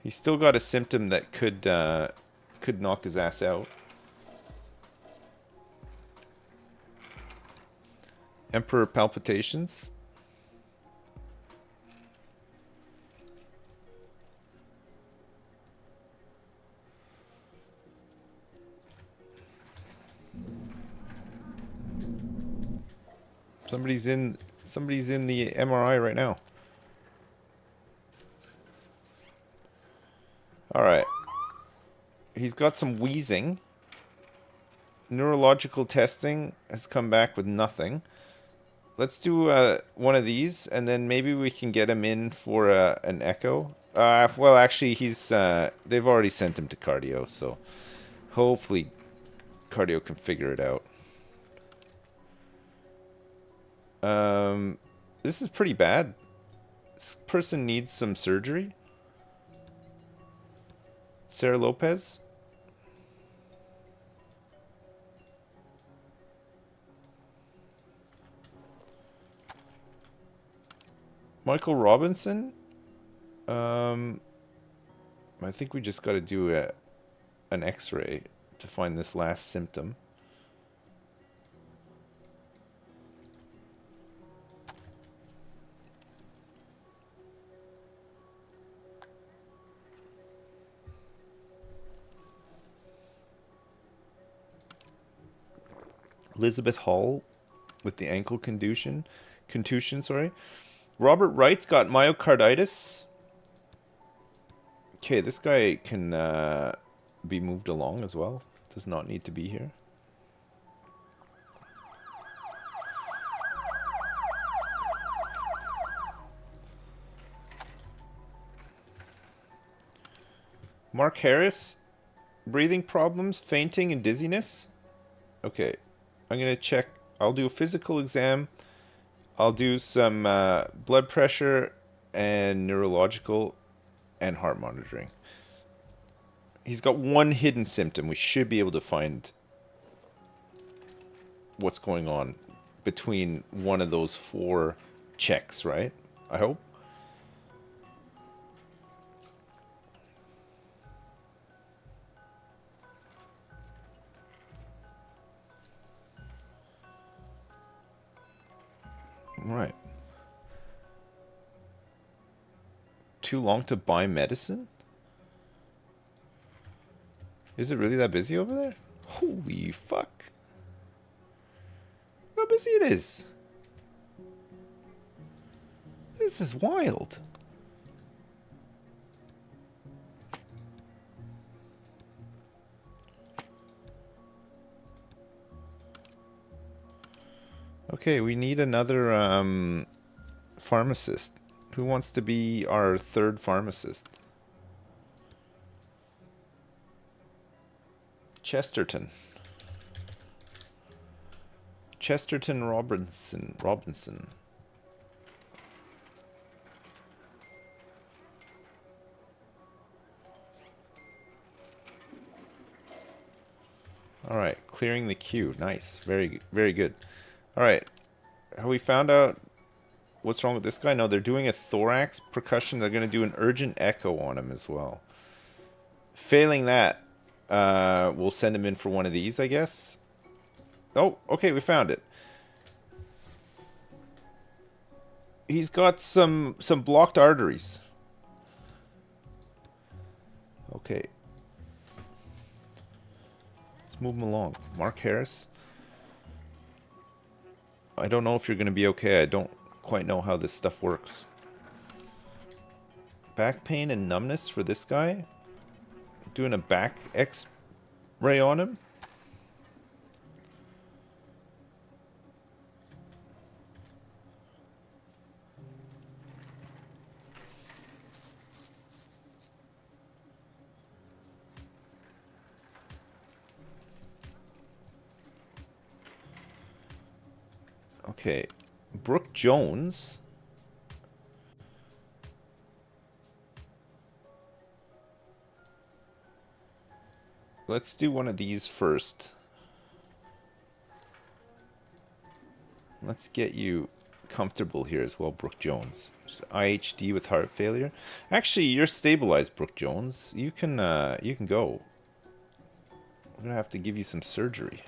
He's still got a symptom that could knock his ass out. Emperor palpitations. Somebody's in the MRI right now. All right. He's got some wheezing. Neurological testing has come back with nothing. Let's do one of these, and then maybe we can get him in for an echo. Well, actually, they've already sent him to cardio, so hopefully cardio can figure it out. This is pretty bad. This person needs some surgery. Sarah Lopez. Michael Robinson. I think we just got to do an X-ray to find this last symptom. Elizabeth Hall with the ankle contusion, sorry. Robert Wright's got myocarditis. Okay, this guy can be moved along as well. Does not need to be here. Mark Harris, breathing problems, fainting, and dizziness. Okay, I'm going to check. I'll do a physical exam. I'll do some blood pressure and neurological and heart monitoring. He's got one hidden symptom. We should be able to find what's going on between one of those 4 checks, right? I hope. Right. Too long to buy medicine? Is it really that busy over there? Holy fuck. How busy it is. This is wild. Okay, we need another pharmacist. Who wants to be our 3rd pharmacist? Chesterton. Chesterton Robinson. All right, clearing the queue. Nice. Very, very good. All right. Have we found out what's wrong with this guy? No, they're doing a thorax percussion. They're going to do an urgent echo on him as well. Failing that, we'll send him in for one of these, I guess. Oh, okay, we found it. He's got some blocked arteries. Okay. Let's move him along. Mark Harris. I don't know if you're going to be okay. I don't quite know how this stuff works. Back pain and numbness for this guy. Doing a back X-ray on him. Okay, Brooke Jones. Let's do one of these first. Let's get you comfortable here as well, Brooke Jones. IHD with heart failure. Actually, you're stabilized, Brooke Jones. You can go. We're gonna have to give you some surgery.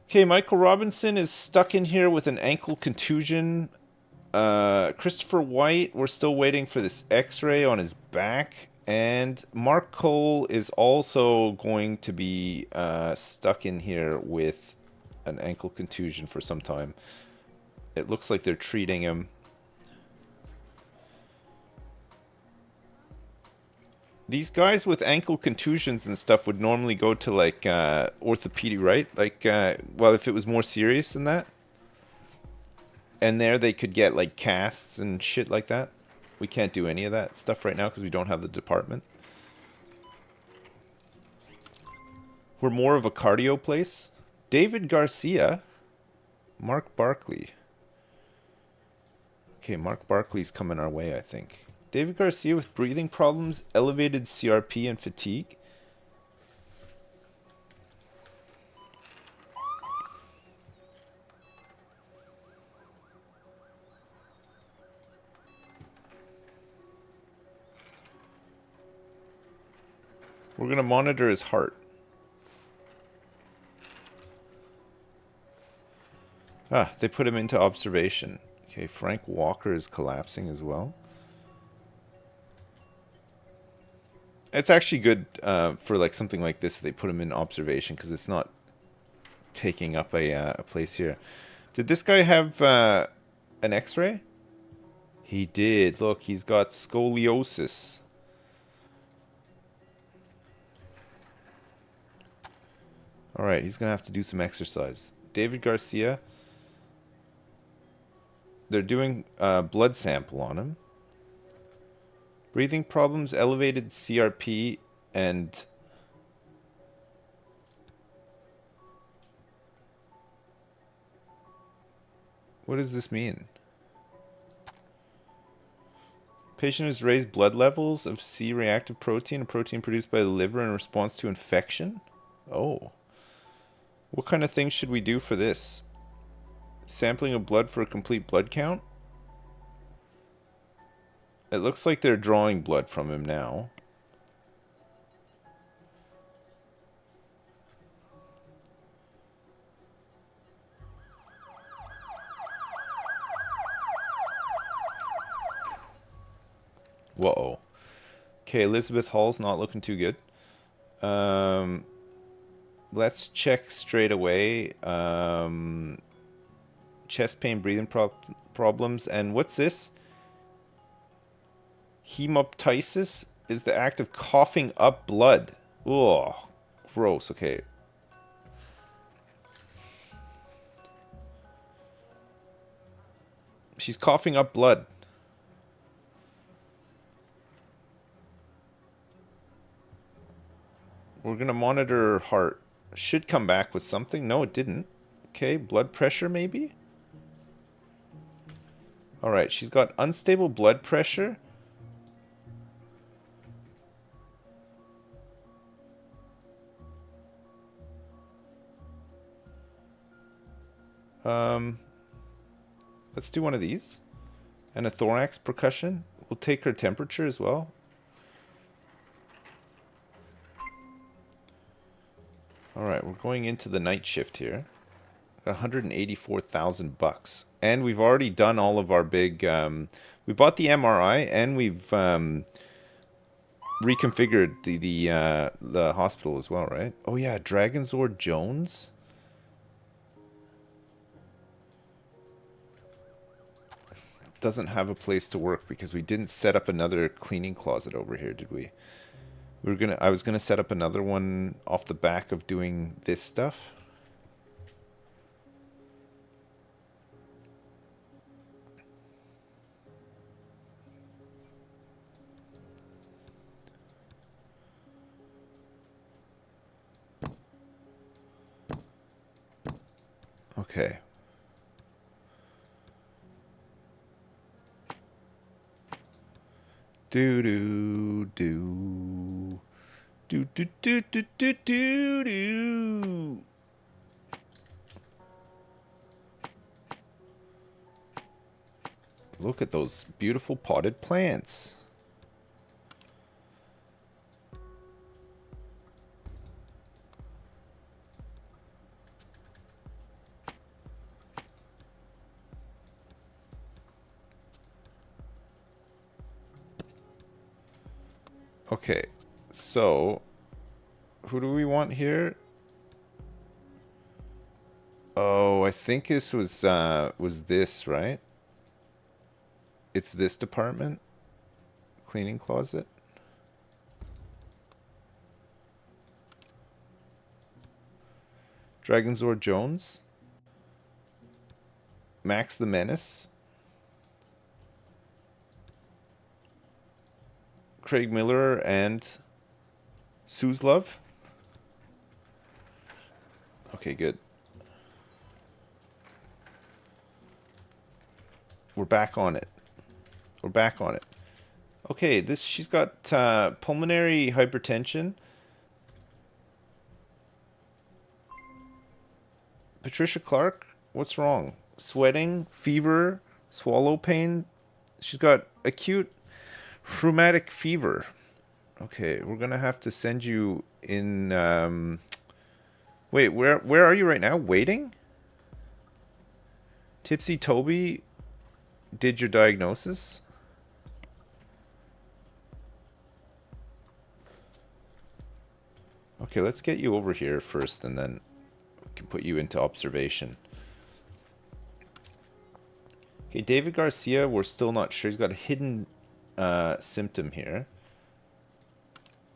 Okay, Michael Robinson is stuck in here with an ankle contusion. Christopher White, we're still waiting for this X-ray on his back. And Mark Cole is also going to be stuck in here with an ankle contusion for some time. It looks like they're treating him. These guys with ankle contusions and stuff would normally go to like orthopedic, right? Like, well, if it was more serious than that. And there they could get like casts and shit like that. We can't do any of that stuff right now because we don't have the department. We're more of a cardio place. David Garcia. Mark Barkley. Okay, Mark Barkley's coming our way, I think. David Garcia with breathing problems, elevated CRP, and fatigue. We're going to monitor his heart. Ah, they put him into observation. Okay, Frank Walker is collapsing as well. It's actually good for like something like this. They put him in observation because it's not taking up a place here. Did this guy have an X-ray? He did. Look, he's got scoliosis. All right, he's gonna have to do some exercise. David Garcia. They're doing a blood sample on him. Breathing problems, elevated CRP, and what does this mean? Patient has raised blood levels of C-reactive protein, a protein produced by the liver in response to infection. Oh. What kind of things should we do for this? Sampling of blood for a complete blood count? It looks like they're drawing blood from him now. Whoa. Okay, Elizabeth Hall's not looking too good. Let's check straight away. Chest pain, breathing problems, and what's this? Hemoptysis is the act of coughing up blood. Oh, gross. Okay. She's coughing up blood. We're going to monitor her heart. Should come back with something. No, it didn't. Okay, blood pressure maybe? Alright, she's got unstable blood pressure. Let's do one of these. And a thorax percussion. We'll take her temperature as well. Alright, we're going into the night shift here. $184,000. And we've already done all of our big... we bought the MRI and we've reconfigured the hospital as well, right? Oh yeah, Dragonzord Jones. Doesn't have a place to work because we didn't set up another cleaning closet over here, did we? I was gonna set up another one off the back of doing this stuff. Okay. Do do do do do do do do do do. Look at those beautiful potted plants. Okay, so who do we want here? Oh, I think this was this, right? It's this department. Cleaning closet. Dragonzord Jones. Max the Menace. Craig Miller and Suslov. Okay, good. We're back on it. We're back on it. Okay, this she's got pulmonary hypertension. Patricia Clark, what's wrong? Sweating, fever, swallow pain. She's got acute rheumatic fever. Okay, we're gonna have to send you in. Wait, where are you right now? Waiting? Tipsy Toby did your diagnosis? Okay, let's get you over here first, and then we can put you into observation. Okay, David Garcia, we're still not sure. He's got a hidden symptom here.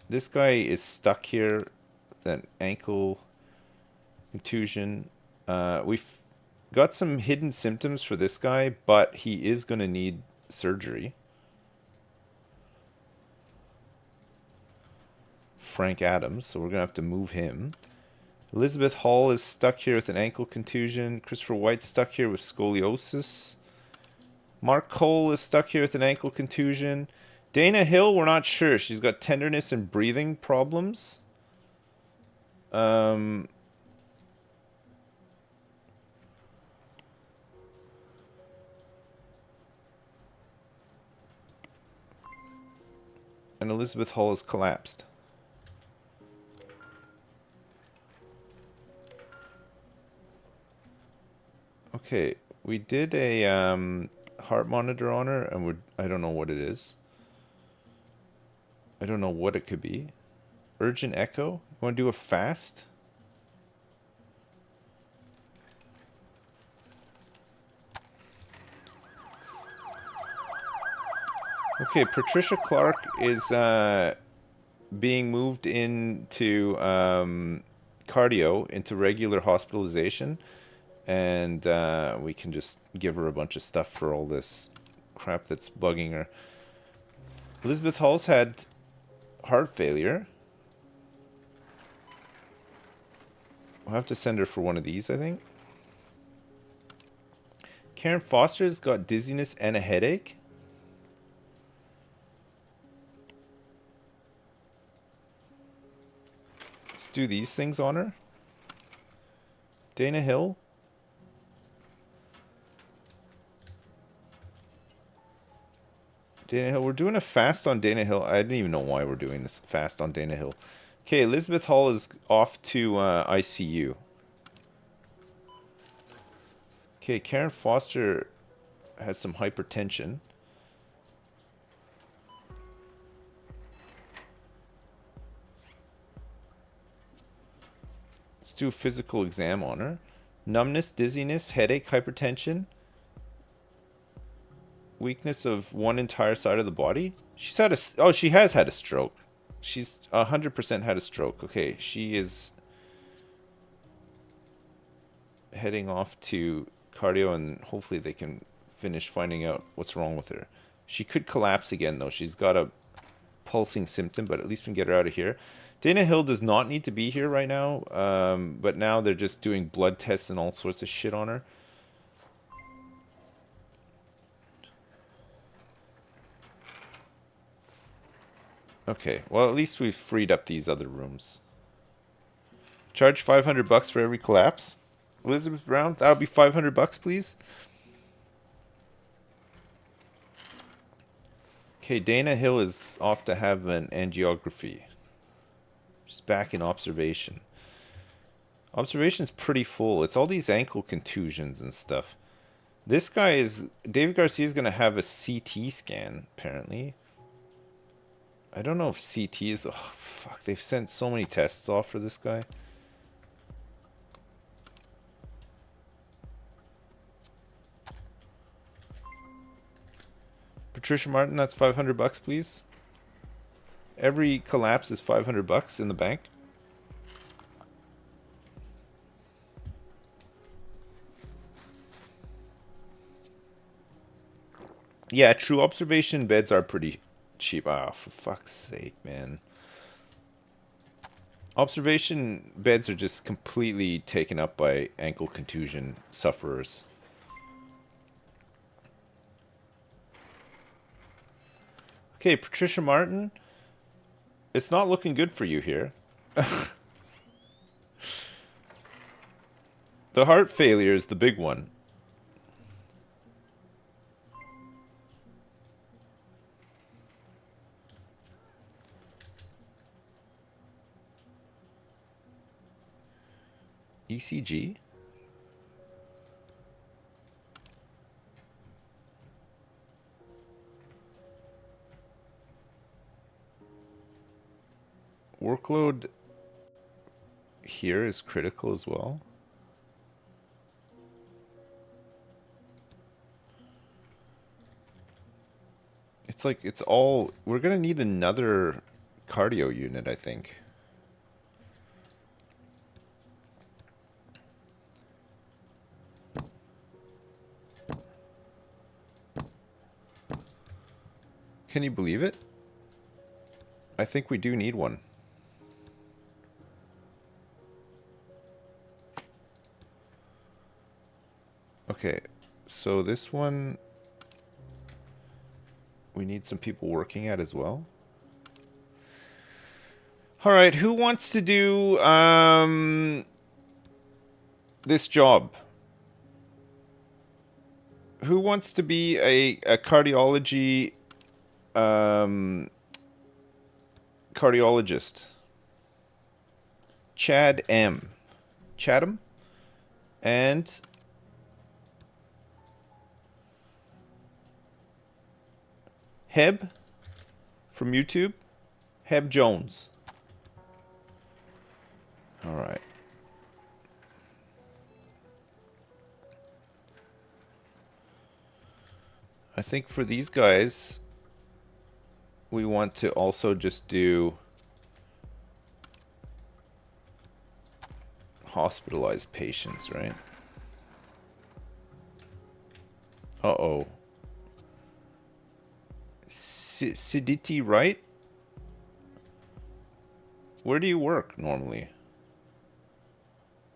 This guy is stuck here with an ankle contusion. We've got some hidden symptoms for this guy, but he is going to need surgery. Frank Adams, so we're going to have to move him. Elizabeth Hall is stuck here with an ankle contusion. Christopher White's stuck here with scoliosis. Mark Cole is stuck here with an ankle contusion. Dana Hill, we're not sure. She's got tenderness and breathing problems. And Elizabeth Hall has collapsed. Okay, we did a heart monitor on her, and I don't know what it is. I don't know what it could be. Urgent echo? You want to do a fast? Okay, Patricia Clark is being moved into cardio, into regular hospitalization. And we can just give her a bunch of stuff for all this crap that's bugging her. Elizabeth Hall's had heart failure. We'll have to send her for one of these, I think. Karen Foster's got dizziness and a headache. Let's do these things on her. Dana Hill. Dana Hill. We're doing a fast on Dana Hill. I didn't even know why we're doing this fast on Dana Hill. Okay, Elizabeth Hall is off to ICU. Okay, Karen Foster has some hypertension. Let's do a physical exam on her. Numbness, dizziness, headache, hypertension. Weakness of one entire side of the body. She's had she has had a stroke. She's 100% had a stroke. Okay, she is heading off to cardio, and hopefully they can finish finding out what's wrong with her. She could collapse again, though. She's got a pulsing symptom, but at least we can get her out of here. Dana Hill does not need to be here right now, but now they're just doing blood tests and all sorts of shit on her. Okay, well, at least we've freed up these other rooms. Charge $500 for every collapse. Elizabeth Brown, that'll be $500, please. Okay, Dana Hill is off to have an angiography. She's back in observation. Observation's pretty full. It's all these ankle contusions and stuff. This guy is... David Garcia is going to have a CT scan, apparently. I don't know if CT is... Oh, fuck. They've sent so many tests off for this guy. Patricia Martin, that's $500, please. Every collapse is $500 in the bank. Yeah, true observation beds are pretty cheap. Ah, for fuck's sake, man. Observation beds are just completely taken up by ankle contusion sufferers. Okay, Patricia Martin, it's not looking good for you here. The heart failure is the big one. ECG? Workload here is critical as well. It's like it's all... We're gonna need another cardio unit, I think. Can you believe it? I think we do need one. Okay, so this one we need some people working at as well. All right, who wants to do this job? Who wants to be a cardiology cardiologist? Chad M. Chatham? And Heb from YouTube? Heb Jones. All right. I think for these guys, we want to also just do hospitalized patients, right? Uh-oh. Siditi, right? Where do you work normally?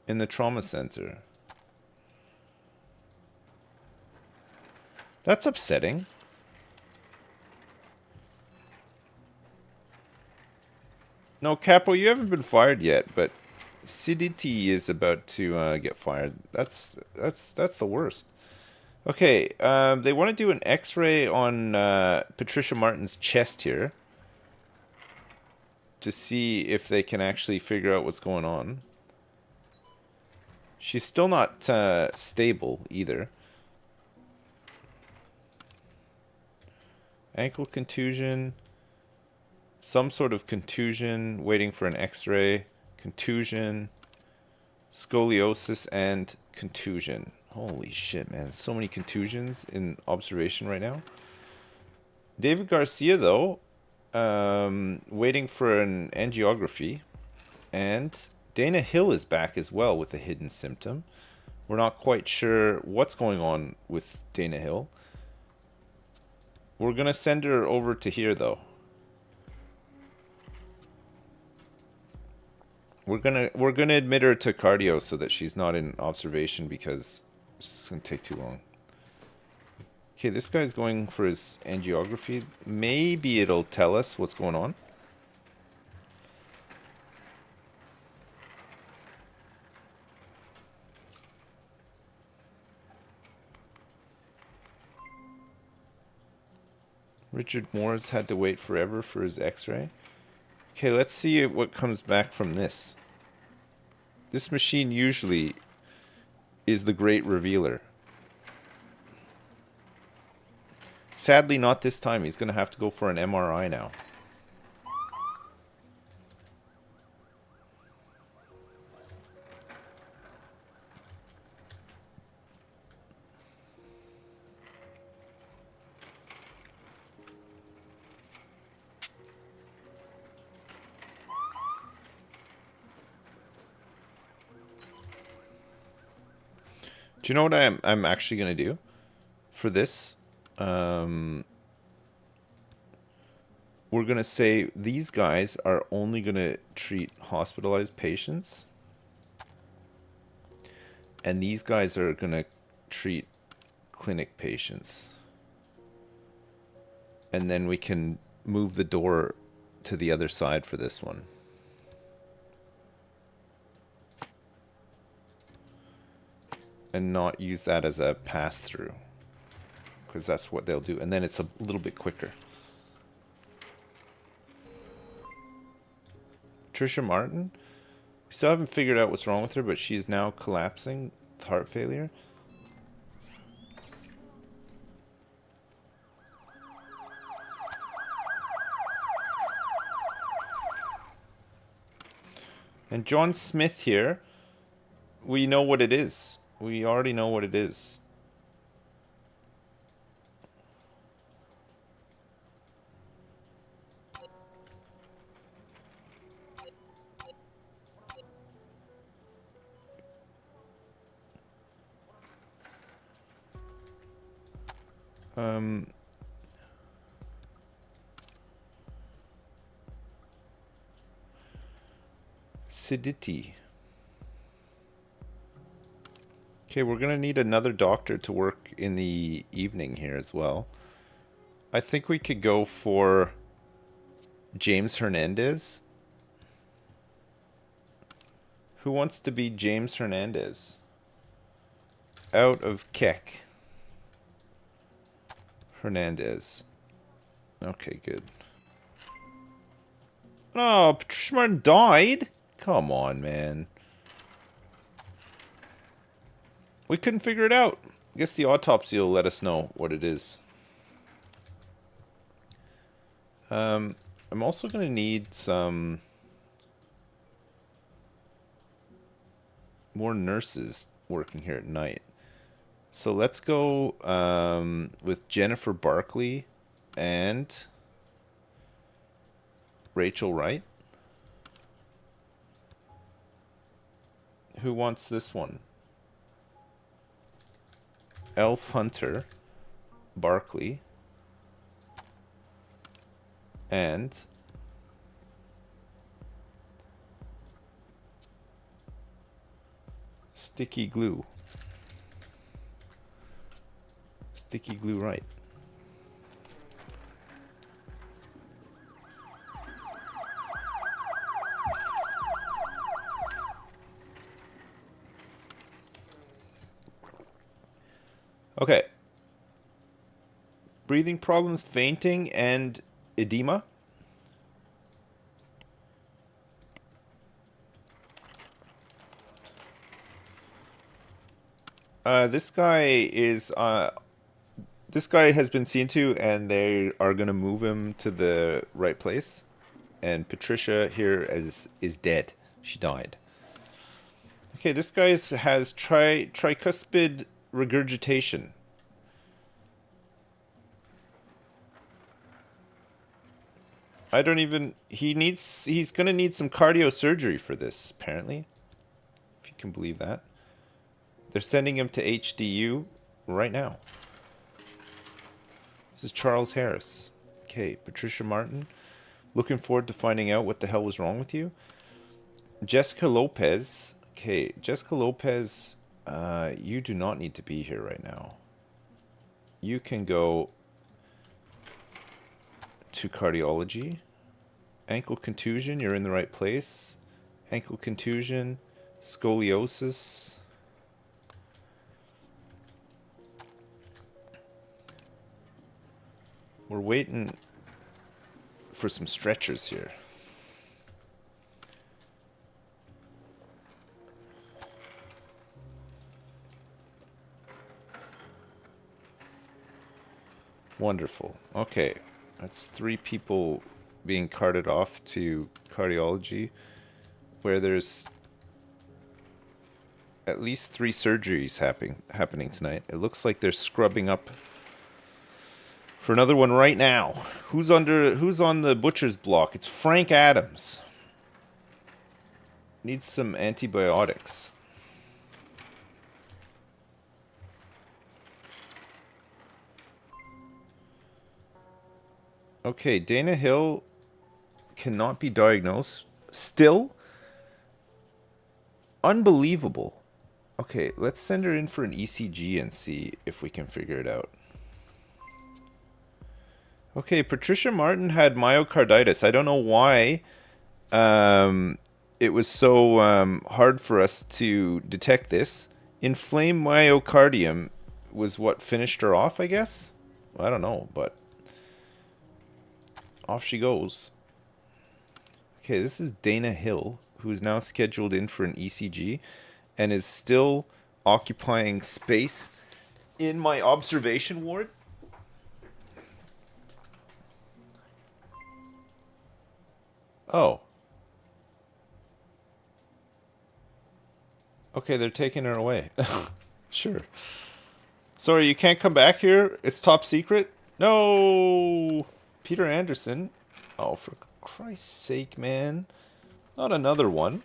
In the trauma center. That's upsetting. No, Capo, you haven't been fired yet, but Siditi is about to get fired. That's the worst. Okay, they want to do an X-ray on Patricia Martin's chest here to see if they can actually figure out what's going on. She's still not stable either. Ankle contusion, some sort of contusion, waiting for an X-ray, contusion, scoliosis, and contusion. Holy shit, man. So many contusions in observation right now. David Garcia, though, waiting for an angiography. And Dana Hill is back as well with a hidden symptom. We're not quite sure what's going on with Dana Hill. We're going to send her over to here, though. We're gonna admit her to cardio so that she's not in observation because it's gonna take too long. Okay, this guy's going for his angiography. Maybe it'll tell us what's going on. Richard Moore's had to wait forever for his X-ray. Okay, let's see what comes back from this. This machine usually is the great revealer. Sadly, not this time. He's going to have to go for an MRI now. Do you know what I'm actually going to do for this? We're going to say these guys are only going to treat hospitalized patients. And these guys are going to treat clinic patients. And then we can move the door to the other side for this one. And not use that as a pass-through. Because that's what they'll do. And then it's a little bit quicker. Trisha Martin? We still haven't figured out what's wrong with her, but she's now collapsing with heart failure. And John Smith here, we know what it is. We already know what it is. Siditi. Okay, we're going to need another doctor to work in the evening here as well. I think we could go for James Hernandez. Who wants to be James Hernandez? Out of Keck. Hernandez. Okay, good. Oh, Patricia Martin died? Come on, man. We couldn't figure it out. I guess the autopsy will let us know what it is. I'm also going to need some more nurses working here at night. So let's go with Jennifer Barkley and Rachel Wright. Who wants this one? Elf Hunter, Barkley, and Sticky Glue. Sticky Glue Right. Okay. Breathing problems, fainting, and edema. This guy has been seen to, and they are going to move him to the right place. And Patricia here is dead. She died. Okay, this guy has tricuspid regurgitation. I don't even... He's going to need some cardio surgery for this, apparently. If you can believe that. They're sending him to HDU right now. This is Charles Harris. Okay, Patricia Martin. Looking forward to finding out what the hell was wrong with you. Jessica Lopez. Okay, Jessica Lopez, you do not need to be here right now. You can go to cardiology. Ankle contusion, you're in the right place. Ankle contusion, scoliosis. We're waiting for some stretchers here. Wonderful. Okay, that's 3 people being carted off to cardiology, where there's at least 3 surgeries happening tonight. It looks like they're scrubbing up for another one right now. Who's on the butcher's block? It's Frank Adams. Needs some antibiotics. Okay, Dana Hill cannot be diagnosed. Still? Unbelievable. Okay, let's send her in for an ECG and see if we can figure it out. Okay, Patricia Martin had myocarditis. I don't know why it was so hard for us to detect this. Inflamed myocardium was what finished her off, I guess? I don't know, but off she goes. Okay, this is Dana Hill, who is now scheduled in for an ECG and is still occupying space in my observation ward. Oh. Okay, they're taking her away. Sure. Sorry, you can't come back here? It's top secret? No! Peter Anderson. Oh, for Christ's sake, man. Not another one.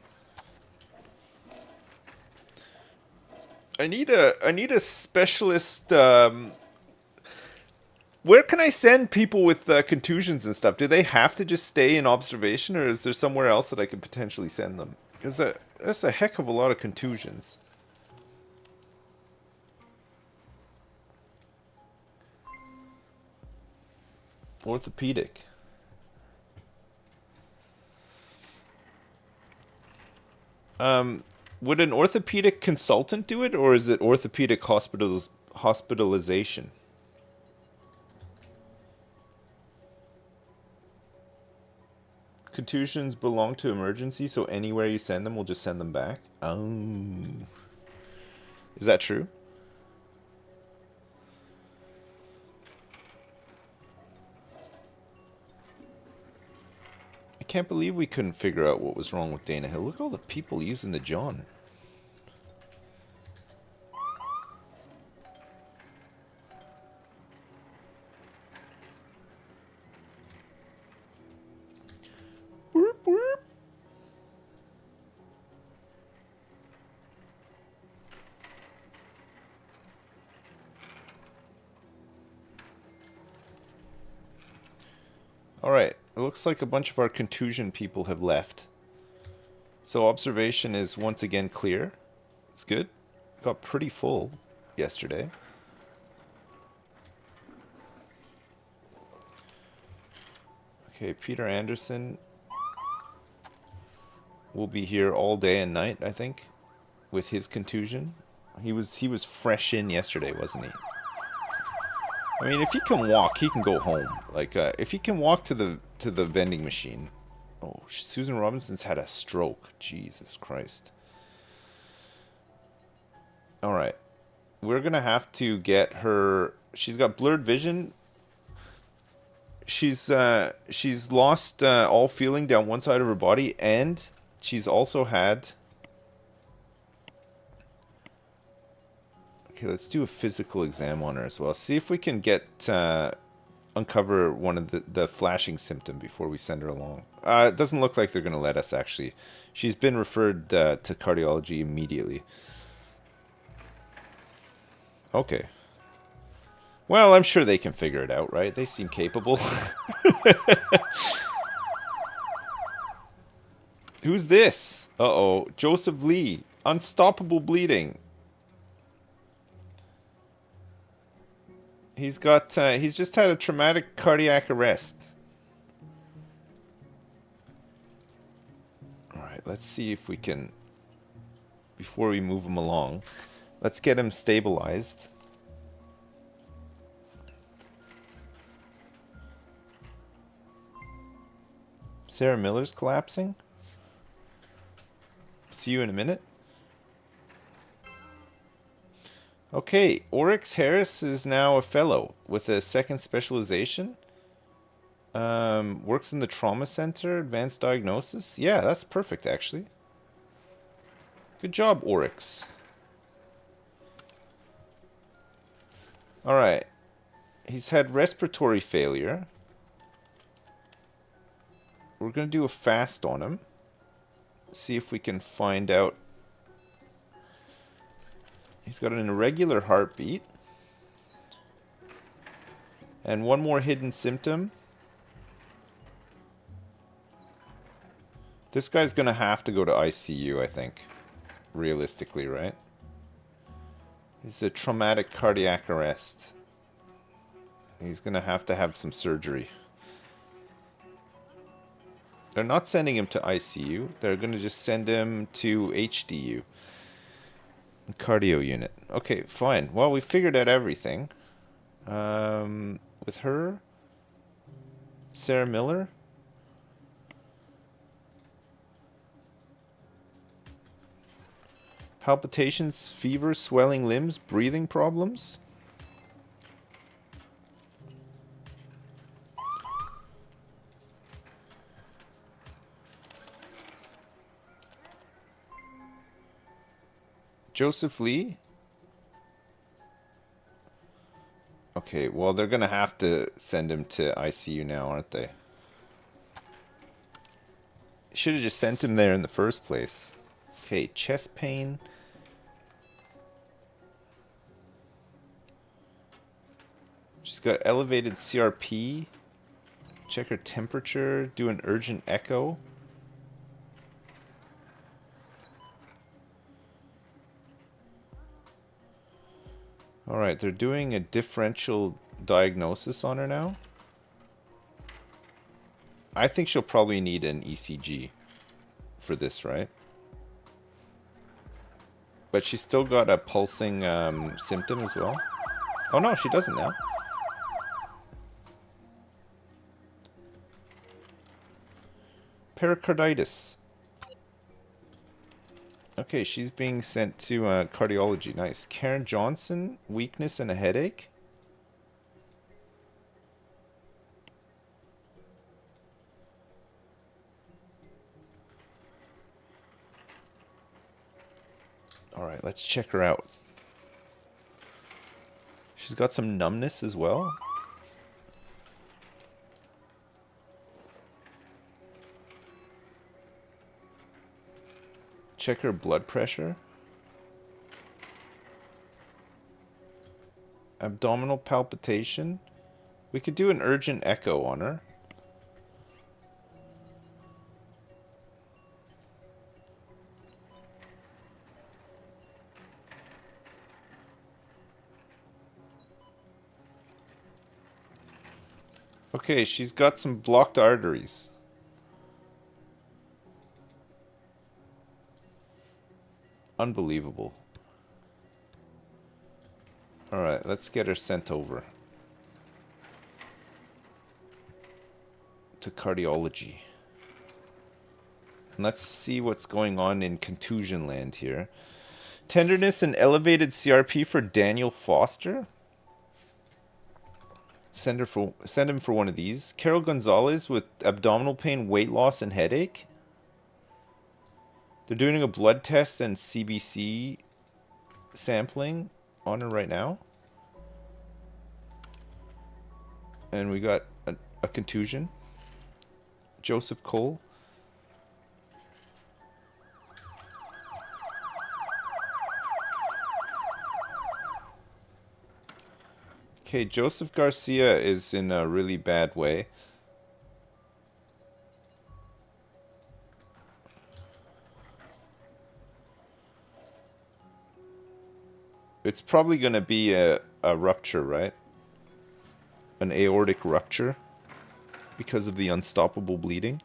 I need a specialist. Where can I send people with contusions and stuff? Do they have to just stay in observation, or is there somewhere else that I could potentially send them? Because that's a heck of a lot of contusions. Orthopedic. Would an orthopedic consultant do it, or is it orthopedic hospitalization? Contusions belong to emergency, so anywhere you send them, we'll just send them back. Oh. Is that true? I can't believe we couldn't figure out what was wrong with Dana Hill. Look at all the people using the John. Boop, boop. Alright, it looks like a bunch of our contusion people have left. So observation is once again clear. It's good. Got pretty full yesterday. Okay, Peter Anderson will be here all day and night, I think, with his contusion. He was fresh in yesterday, wasn't he? I mean, if he can walk, he can go home. Like, if he can walk to the vending machine. Oh, Susan Robinson's had a stroke. Jesus Christ. All right, we're gonna have to get her. She's got blurred vision. She's lost all feeling down one side of her body, and she's also had. Okay, let's do a physical exam on her as well. See if we can get uncover one of the flashing symptom before we send her along. It doesn't look like they're going to let us, actually. She's been referred to cardiology immediately. Okay. Well, I'm sure they can figure it out, right? They seem capable. Who's this? Uh-oh. Joseph Lee. Unstoppable bleeding. He's just had a traumatic cardiac arrest. Alright, let's see if we can, before we move him along, let's get him stabilized. Sarah Miller's collapsing. See you in a minute. Okay, Oryx Harris is now a fellow with a second specialization. Works in the trauma center, advanced diagnosis. Yeah, that's perfect, actually. Good job, Oryx. Alright. He's had respiratory failure. We're going to do a fast on him. See if we can find out. He's got an irregular heartbeat. And one more hidden symptom. This guy's going to have to go to ICU, I think. Realistically, right? It's a traumatic cardiac arrest. He's going to have some surgery. They're not sending him to ICU. They're going to just send him to HDU. Cardio unit. Okay, fine. Well, we figured out everything. With her? Sarah Miller? Palpitations, fever, swelling limbs, breathing problems? Joseph Lee? Okay, well, they're gonna have to send him to ICU now, aren't they? Should have just sent him there in the first place. Okay, chest pain. She's got elevated CRP. Check her temperature. Do an urgent echo. Alright, they're doing a differential diagnosis on her now. I think she'll probably need an ECG for this, right? But she's still got a pulsing symptom as well. Oh no, she doesn't now. Pericarditis. Okay, she's being sent to cardiology. Nice. Karen Johnson, weakness and a headache. Alright, let's check her out. She's got some numbness as well. Check her blood pressure. Abdominal palpitation. We could do an urgent echo on her. Okay, she's got some blocked arteries. Unbelievable. Alright, let's get her sent over to cardiology. And let's see what's going on in contusion land here. Tenderness and elevated CRP for Daniel Foster. Send him for one of these. Carol Gonzalez with abdominal pain, weight loss, and headache. They're doing a blood test and CBC sampling on her right now. And we got a contusion. Joseph Cole. Okay, Joseph Garcia is in a really bad way. It's probably going to be a rupture, right? An aortic rupture because of the unstoppable bleeding.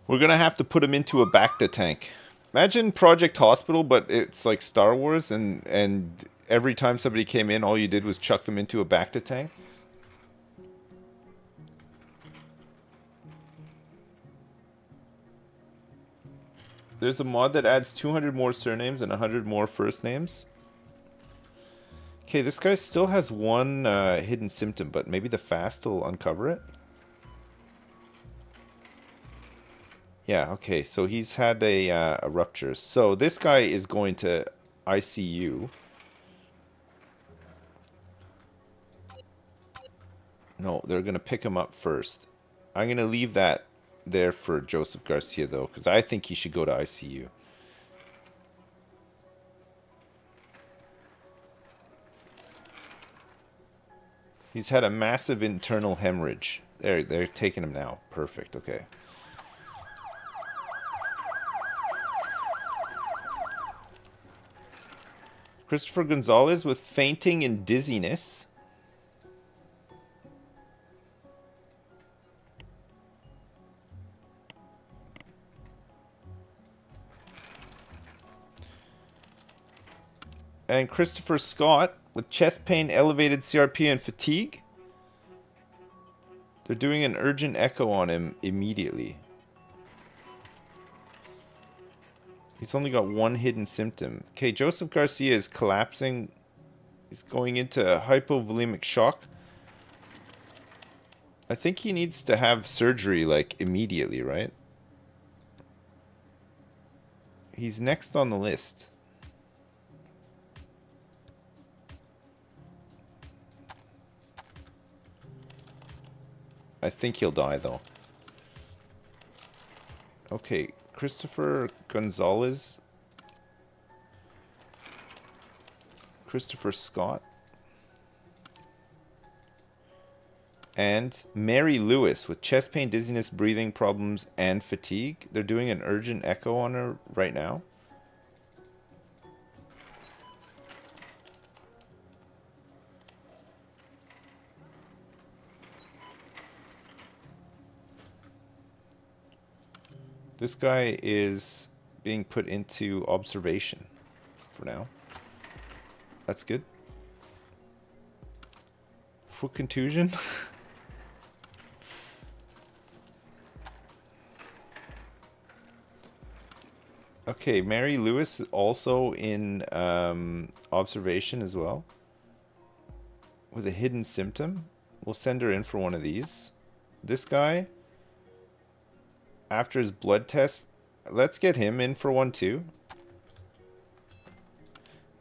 We're going to have to put him into a Bacta tank. Imagine Project Hospital, but it's like Star Wars, and every time somebody came in, all you did was chuck them into a Bacta tank. There's a mod that adds 200 more surnames and 100 more first names. Okay, this guy still has one hidden symptom, but maybe the fast will uncover it. Yeah, okay, so he's had a rupture. So this guy is going to ICU. No, they're going to pick him up first. I'm going to leave that there for Joseph Garcia, though, because I think he should go to ICU. He's had a massive internal hemorrhage. They're taking him now. Perfect. Okay. Christopher Gonzalez with fainting and dizziness. And Christopher Scott with chest pain, elevated CRP, and fatigue. They're doing an urgent echo on him immediately. He's only got one hidden symptom. Okay, Joseph Garcia is collapsing. He's going into hypovolemic shock. I think he needs to have surgery, like, immediately, right? He's next on the list. I think he'll die, though. Okay, Christopher Gonzalez. Christopher Scott. And Mary Lewis with chest pain, dizziness, breathing problems, and fatigue. They're doing an urgent echo on her right now. This guy is being put into observation for now. That's good. Foot contusion. Okay, Mary Lewis is also in observation as well. With a hidden symptom. We'll send her in for one of these. This guy, after his blood test, let's get him in for one too.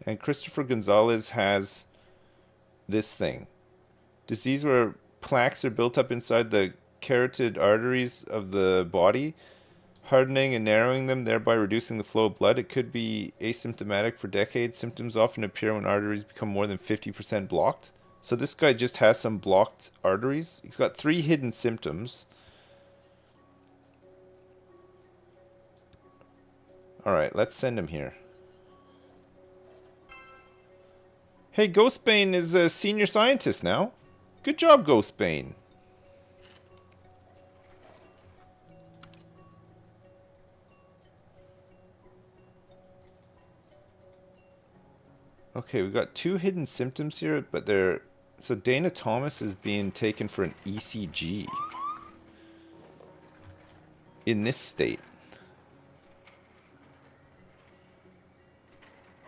And Christopher Gonzalez has this thing. Disease where plaques are built up inside the carotid arteries of the body, hardening and narrowing them, thereby reducing the flow of blood. It could be asymptomatic for decades. Symptoms often appear when arteries become more than 50% blocked. So this guy just has some blocked arteries. He's got 3 hidden symptoms. Alright, let's send him here. Hey, Ghostbane is a senior scientist now. Good job, Ghostbane. Okay, we've got 2 hidden symptoms here, but they're... So Dana Thomas is being taken for an ECG. In this state.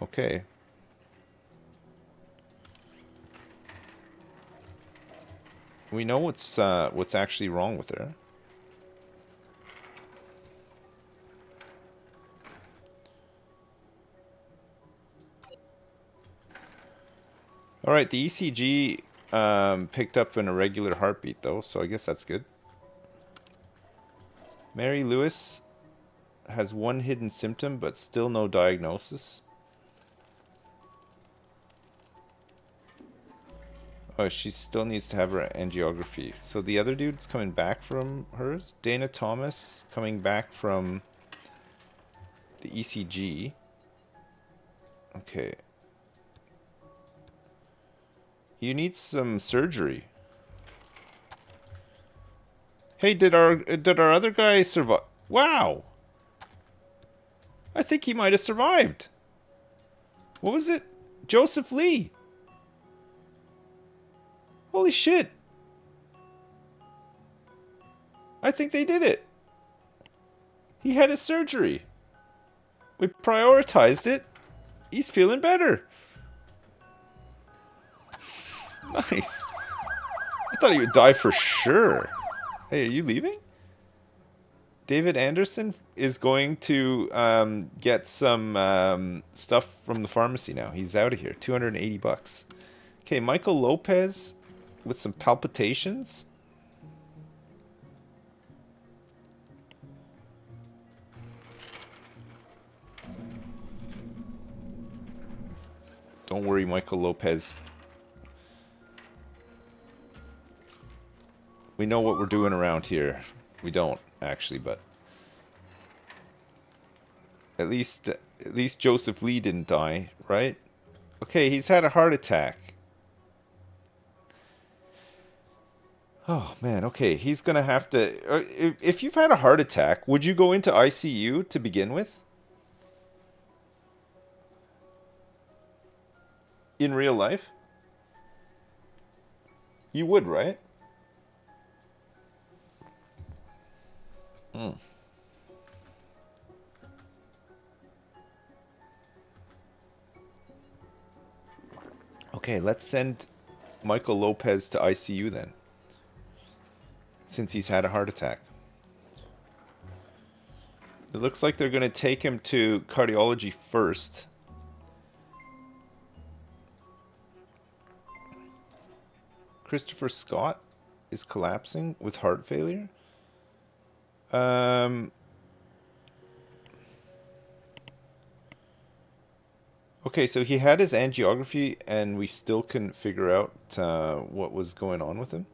Okay. We know what's actually wrong with her. Alright, the ECG picked up an irregular heartbeat though, so I guess that's good. Mary Lewis has 1 hidden symptom, but still no diagnosis. Oh, she still needs to have her angiography. So the other dude's coming back from hers. Dana Thomas coming back from the ECG. Okay. You need some surgery. Hey, did our other guy survive? Wow. I think he might have survived. What was it? Joseph Lee. Holy shit. I think they did it. He had his surgery. We prioritized it. He's feeling better. Nice. I thought he would die for sure. Hey, are you leaving? David Anderson is going to get some stuff from the pharmacy now. He's out of here. 280 bucks. Okay, Michael Lopez with some palpitations. Don't worry, Michael Lopez. We know what we're doing around here. We don't, actually, but... At least Joseph Lee didn't die, right? Okay, he's had a heart attack. Oh, man, okay. He's gonna have to... If you've had a heart attack, would you go into ICU to begin with? In real life? You would, right? Hmm. Okay, let's send Michael Lopez to ICU then. Since he's had a heart attack. It looks like they're going to take him to cardiology first. Christopher Scott is collapsing with heart failure. Okay, so he had his angiography and we still couldn't figure out what was going on with him.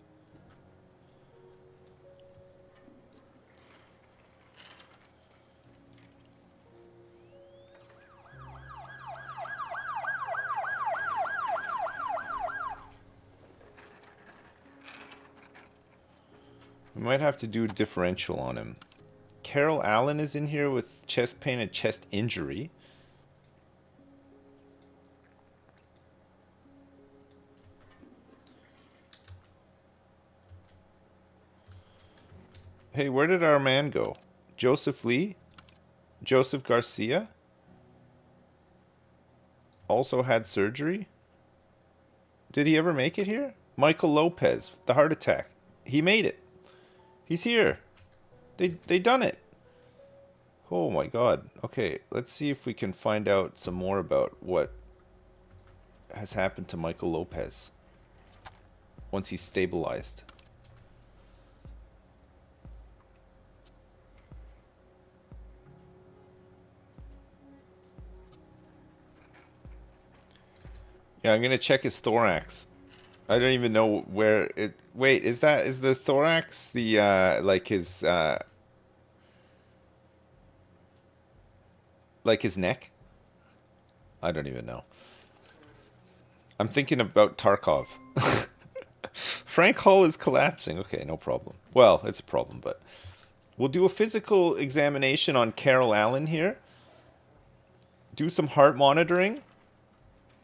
We might have to do a differential on him. Carol Allen is in here with chest pain and chest injury. Hey, where did our man go? Joseph Lee? Joseph Garcia? Also had surgery? Did he ever make it here? Michael Lopez, the heart attack. He made it. He's here. They done it. Oh my god. Okay, let's see if we can find out some more about what has happened to Michael Lopez once he's stabilized. Yeah, I'm gonna check his thorax. I don't even know where it... Wait, is the thorax the, like his neck? I don't even know. I'm thinking about Tarkov. Frank Hall is collapsing. Okay, no problem. Well, it's a problem, but... We'll do a physical examination on Carol Allen here. Do some heart monitoring.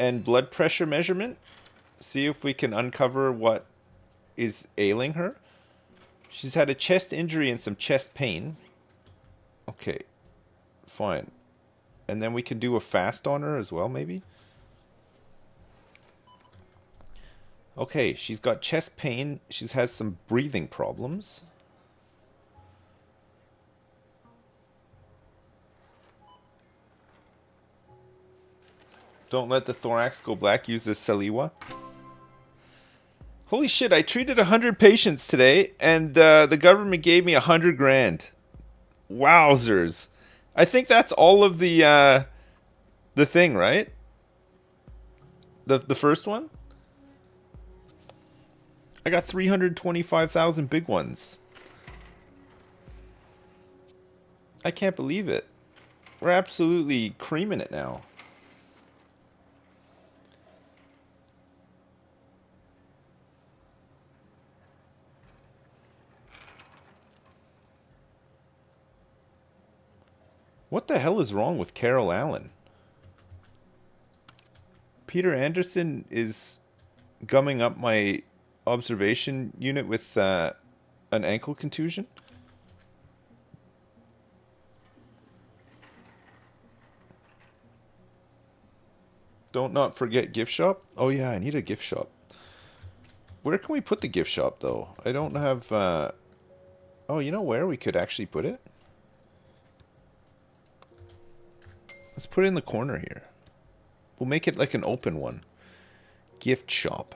And blood pressure measurement. See if we can uncover what is ailing her. She's had a chest injury and some chest pain. Okay, fine. And then we can do a fast on her as well, maybe? Okay, she's got chest pain. She's has some breathing problems. Don't let the thorax go black. Use this Saliwa. Holy shit, I treated 100 patients today, and the government gave me 100 grand. Wowzers. I think that's all of the thing, right? The first one? I got 325,000 big ones. I can't believe it. We're absolutely creaming it now. What the hell is wrong with Carol Allen? Peter Anderson is gumming up my observation unit with an ankle contusion. Don't not forget gift shop. Oh yeah, I need a gift shop. Where can we put the gift shop though? I don't have... Oh, you know where we could actually put it? Let's put it in the corner here. We'll make it like an open one. Gift shop.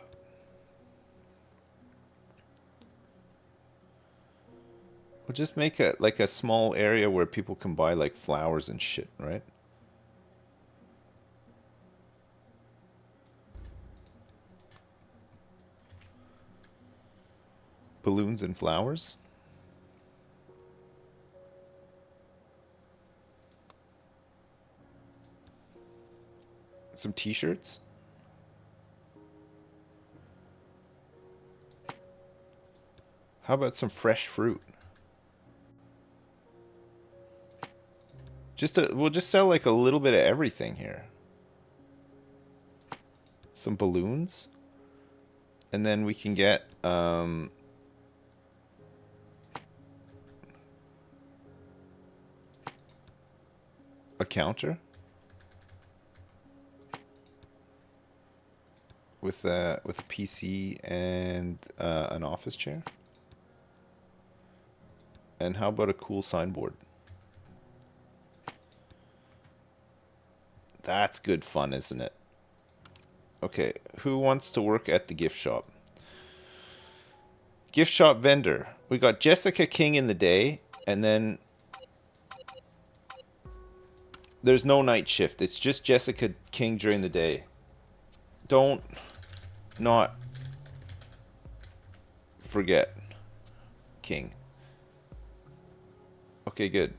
We'll just make it like a small area where people can buy like flowers and shit, right? balloons and flowers. Some t-shirts. How about some fresh fruit? We'll just sell like a little bit of everything here. Some balloons. And then we can get a counter with a PC and an office chair. And how about a cool signboard? That's good fun, isn't it? Okay, who wants to work at the gift shop? Gift shop vendor. We got Jessica King in the day, and then there's no night shift. It's just Jessica King during the day. Don't not forget King. Okay, good.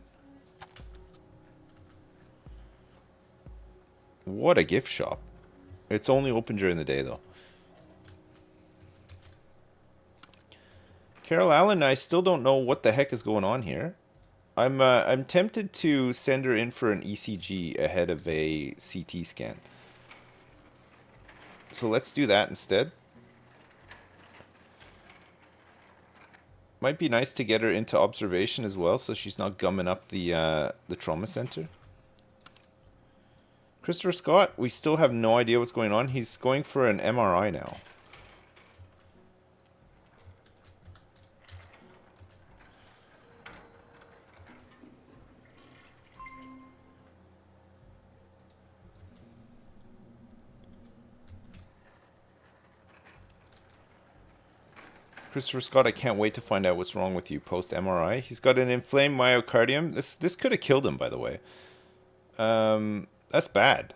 What a gift shop. It's only open during the day, though. Carol Allen, I still don't know what the heck is going on here. I'm tempted to send her in for an ECG ahead of a CT scan. So let's do that instead. Might be nice to get her into observation as well, so she's not gumming up the trauma center. Christopher Scott, we still have no idea what's going on. He's going for an MRI now. Christopher Scott, I can't wait to find out what's wrong with you post MRI. He's got an inflamed myocardium. This could have killed him, by the way. That's bad.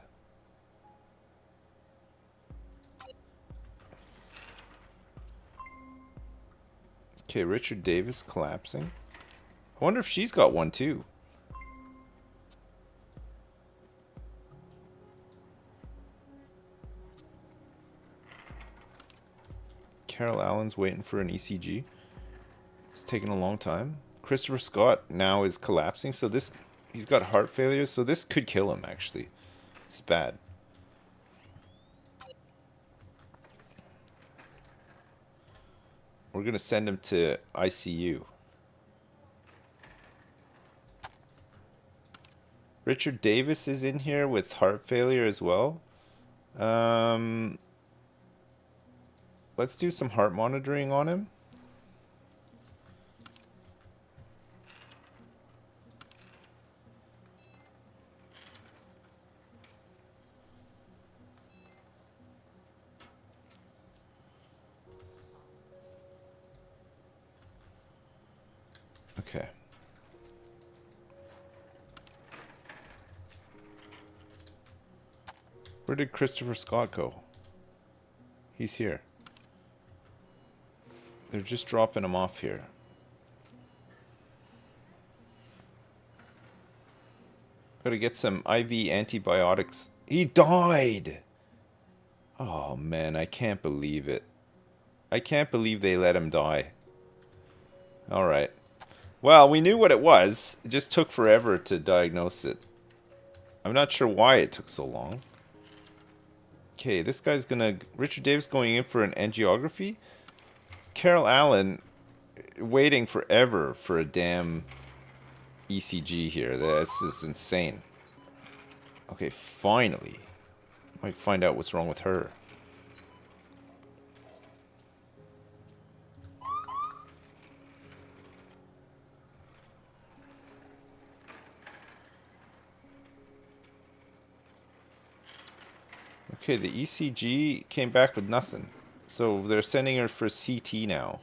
Okay, Richard Davis collapsing. I wonder if she's got one too. Carol Allen's waiting for an ECG. It's taking a long time. Christopher Scott now is collapsing, so he's got heart failure, so this could kill him actually. It's bad. We're gonna send him to ICU. Richard Davis is in here with heart failure as well. Let's do some heart monitoring on him. Okay. Where did Christopher Scott go? He's here. They're just dropping him off here. Gotta get some IV antibiotics. He died! Oh man, I can't believe it. I can't believe they let him die. Alright. Well, we knew what it was. It just took forever to diagnose it. I'm not sure why it took so long. Okay, this guy's gonna... Richard Davis going in for an angiography. Carol Allen waiting forever for a damn ECG here. This is insane. Okay, finally. Might find out what's wrong with her. Okay, the ECG came back with nothing. So they're sending her for CT now.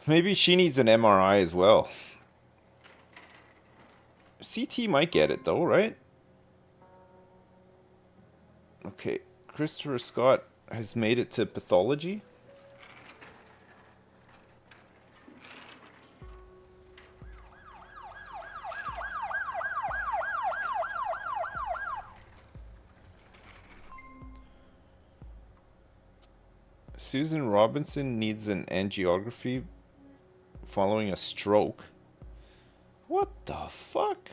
Maybe she needs an MRI as well. CT might get it though, right? Okay, Christopher Scott has made it to pathology. Susan Robinson needs an angiography following a stroke. What the fuck?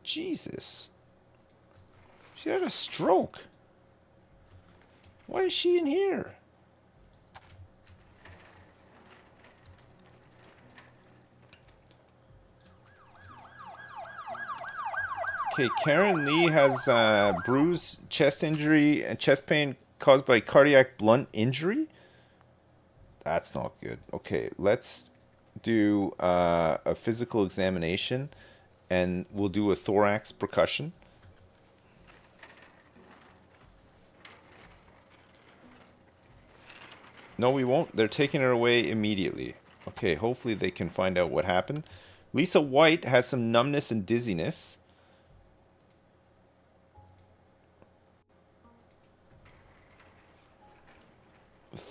Jesus. She had a stroke. Why is she in here? Okay, Karen Lee has bruise, chest injury, and chest pain caused by cardiac blunt injury? That's not good. Okay, let's do a physical examination, and we'll do a thorax percussion. No, we won't. They're taking her away immediately. Okay, hopefully they can find out what happened. Lisa White has some numbness and dizziness.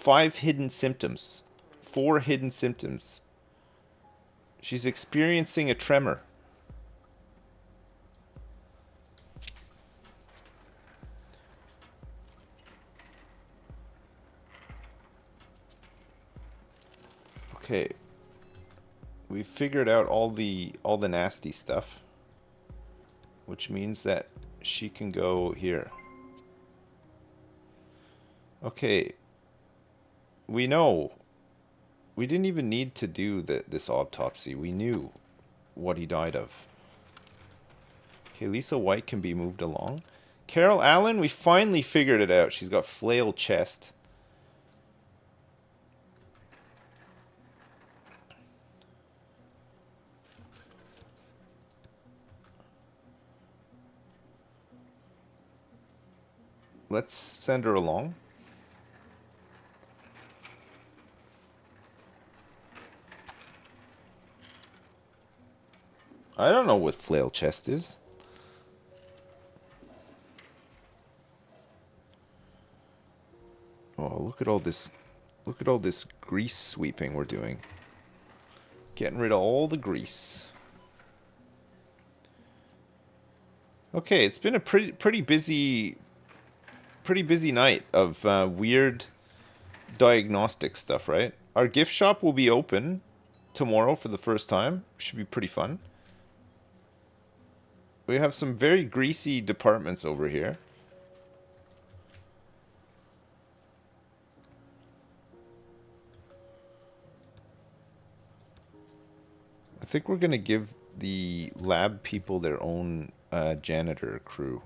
Four hidden symptoms. She's experiencing a tremor. Okay. We've figured out all the nasty stuff, which means that she can go here. Okay. We know. We didn't even need to do this autopsy. We knew what he died of. Okay, Lisa White can be moved along. Carol Allen, we finally figured it out. She's got flail chest. Let's send her along. I don't know what flail chest is. Oh, look at all this. Look at all this grease sweeping we're doing. Getting rid of all the grease. Okay, it's been a pretty busy night of weird diagnostic stuff, right? Our gift shop will be open tomorrow for the first time. Should be pretty fun. We have some very greasy departments over here. I think we're going to give the lab people their own janitor crew.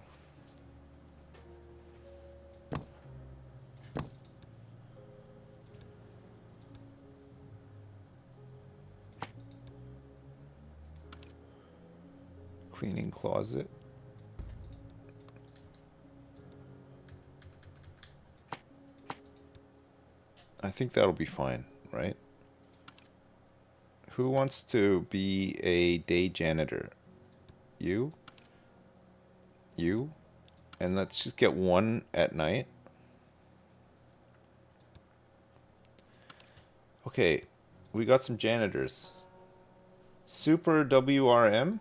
Cleaning closet. I think that'll be fine, right? Who wants to be a day janitor? You? You? And let's just get one at night. Okay, we got some janitors. Super WRM.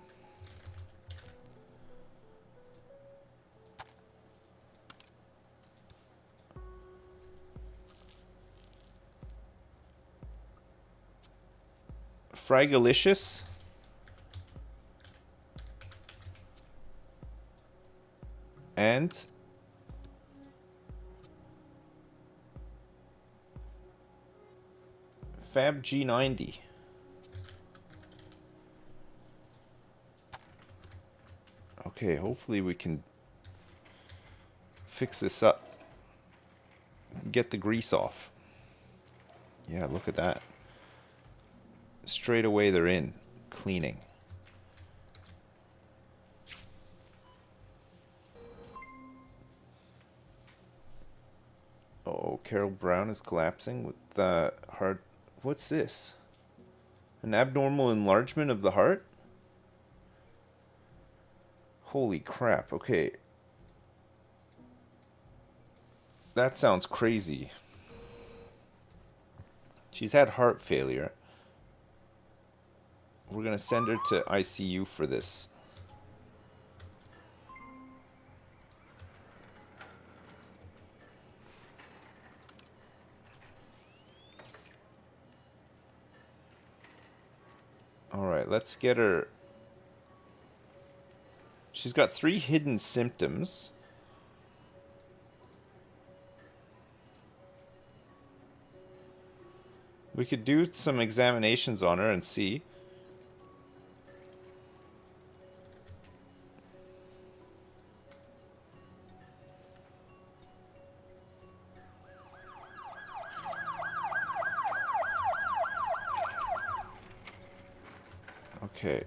Fragalicious. And Fab G90. Okay, hopefully we can fix this up. Get the grease off. Yeah, look at that. Straight away they're in. Cleaning. Oh, Carol Brown is collapsing with the heart. What's this? An abnormal enlargement of the heart? Holy crap, okay. That sounds crazy. She's had heart failure. We're gonna send her to ICU for this. All right, let's get her. She's got 3 hidden symptoms. We could do some examinations on her and see. Okay.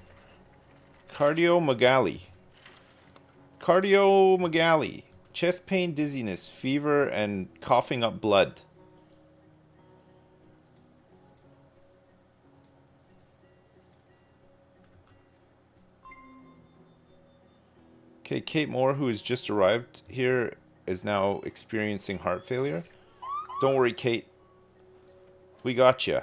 Cardiomegaly. Cardiomegaly. Chest pain, dizziness, fever, and coughing up blood. Okay, Kate Moore, who has just arrived here, is now experiencing heart failure. Don't worry, Kate. We got you.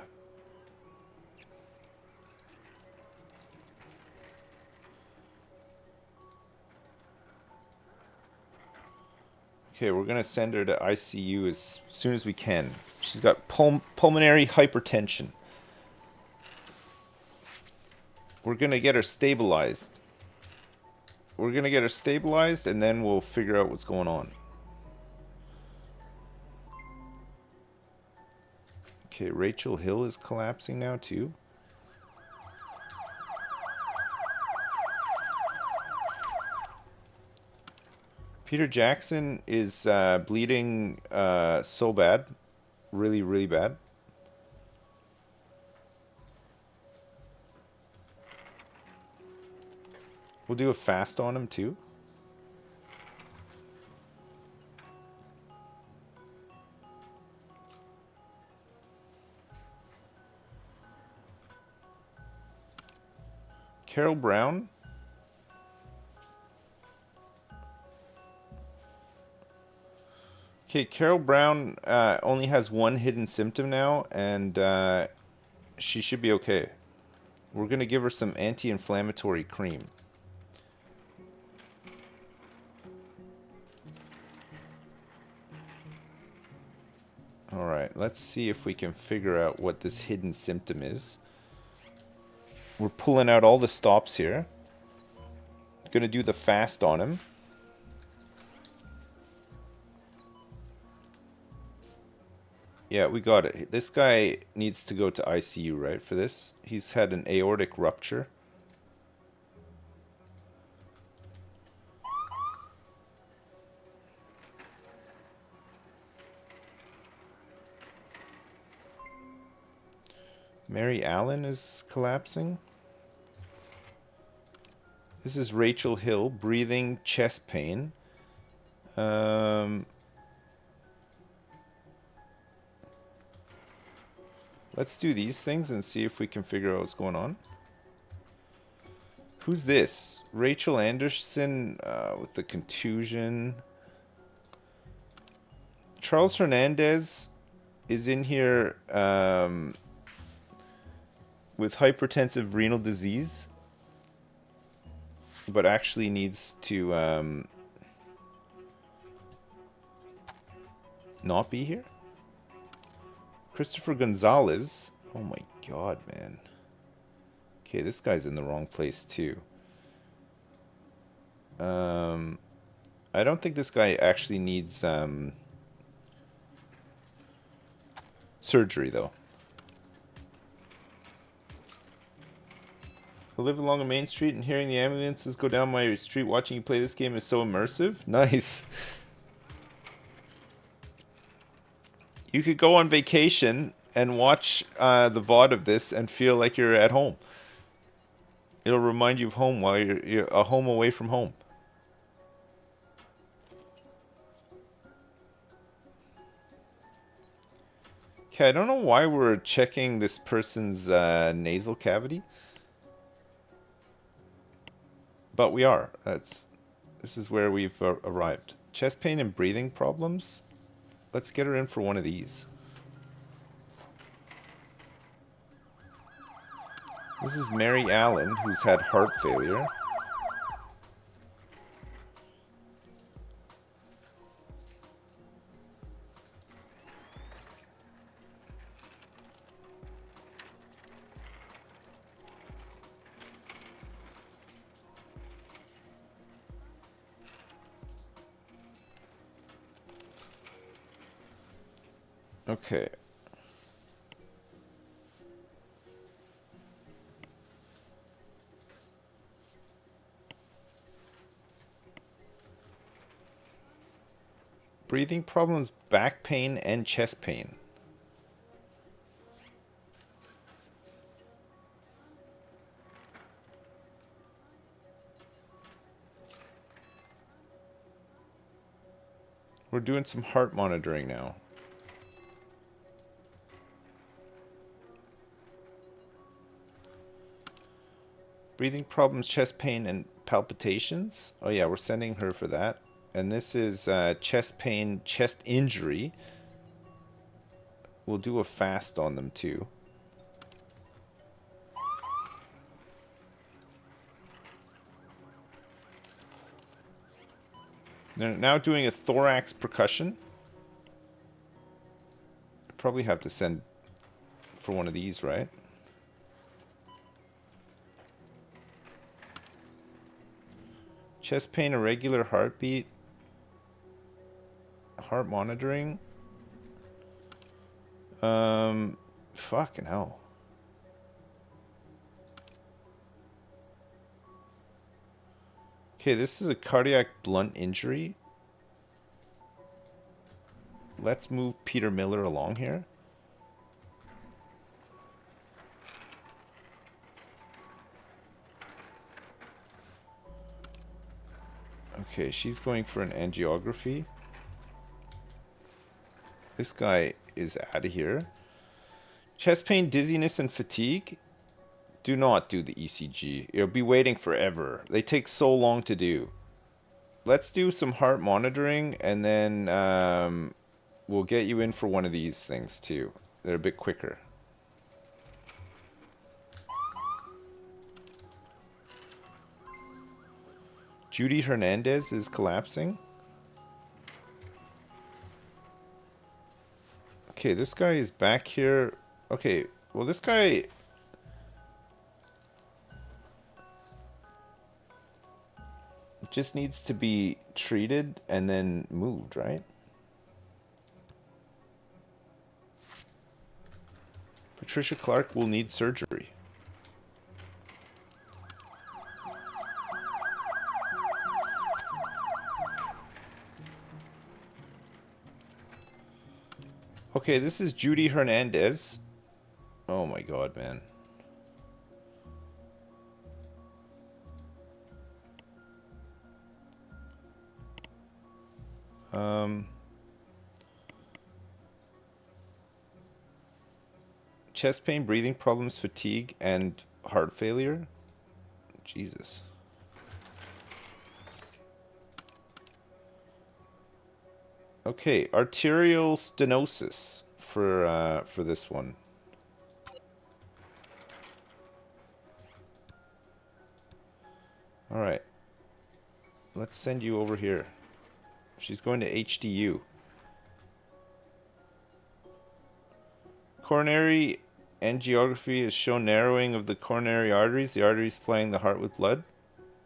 Okay, we're going to send her to ICU as soon as we can. She's got pulmonary hypertension. We're going to get her stabilized. We're going to get her stabilized, and then we'll figure out what's going on. Okay, Rachel Hill is collapsing now, too. Peter Jackson is bleeding so bad. Really, really bad. We'll do a fast on him, too. Carol Brown. Okay, Carol Brown only has 1 hidden symptom now, and she should be okay. We're going to give her some anti-inflammatory cream. Alright, let's see if we can figure out what this hidden symptom is. We're pulling out all the stops here. Gonna do the fast on him. Yeah, we got it. This guy needs to go to ICU, right, for this? He's had an aortic rupture. Mary Allen is collapsing. This is Rachel Hill, breathing, chest pain. Let's do these things and see if we can figure out what's going on. Who's this? Rachel Anderson with the contusion. Charles Hernandez is in here with hypertensive renal disease, but actually needs to not be here. Christopher Gonzalez. Oh my god, man. Okay, this guy's in the wrong place too. I don't think this guy actually needs surgery though. I live along a main street and hearing the ambulances go down my street watching you play this game is so immersive. Nice. You could go on vacation and watch the VOD of this and feel like you're at home. It'll remind you of home while you're a home away from home. Okay, I don't know why we're checking this person's nasal cavity. But we are. This is where we've arrived. Chest pain and breathing problems. Let's get her in for one of these. This is Mary Allen, who's had heart failure. Okay. Breathing problems, back pain, and chest pain. We're doing some heart monitoring now. Breathing problems, chest pain, and palpitations. Oh yeah, we're sending her for that. And this is chest pain, chest injury. We'll do a fast on them too. They're now doing a thorax percussion. Probably have to send for one of these, right? Chest pain, irregular heartbeat, heart monitoring. Fucking hell. Okay, this is a cardiac blunt injury. Let's move Peter Miller along here. Okay, she's going for an angiography. This guy is out of here. Chest pain, dizziness, and fatigue. Do not do the ECG. You'll be waiting forever. They take so long to do. Let's do some heart monitoring, and then we'll get you in for one of these things too. They're a bit quicker. Judy Hernandez is collapsing. Okay, this guy is back here. Okay, well this guy... just needs to be treated and then moved, right? Patricia Clark will need surgery. Okay, this is Judy Hernandez. Oh my god, man. Chest pain, breathing problems, fatigue, and heart failure. Jesus. Okay, arterial stenosis for this one. All right. Let's send you over here. She's going to HDU. Coronary angiography has shown narrowing of the coronary arteries. The arteries supplying the heart with blood.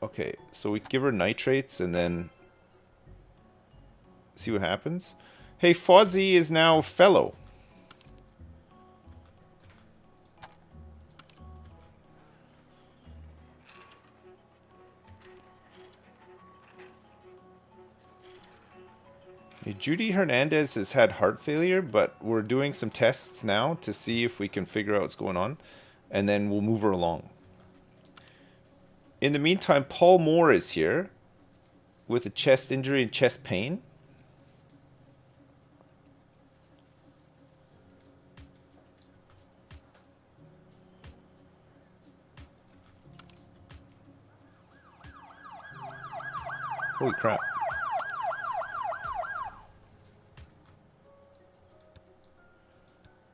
Okay, so we give her nitrates and then see what happens. Hey, Fozzie is now fellow. Judy Hernandez has had heart failure, but we're doing some tests now to see if we can figure out what's going on, and then we'll move her along. In the meantime, Paul Moore is here with a chest injury and chest pain. Holy crap.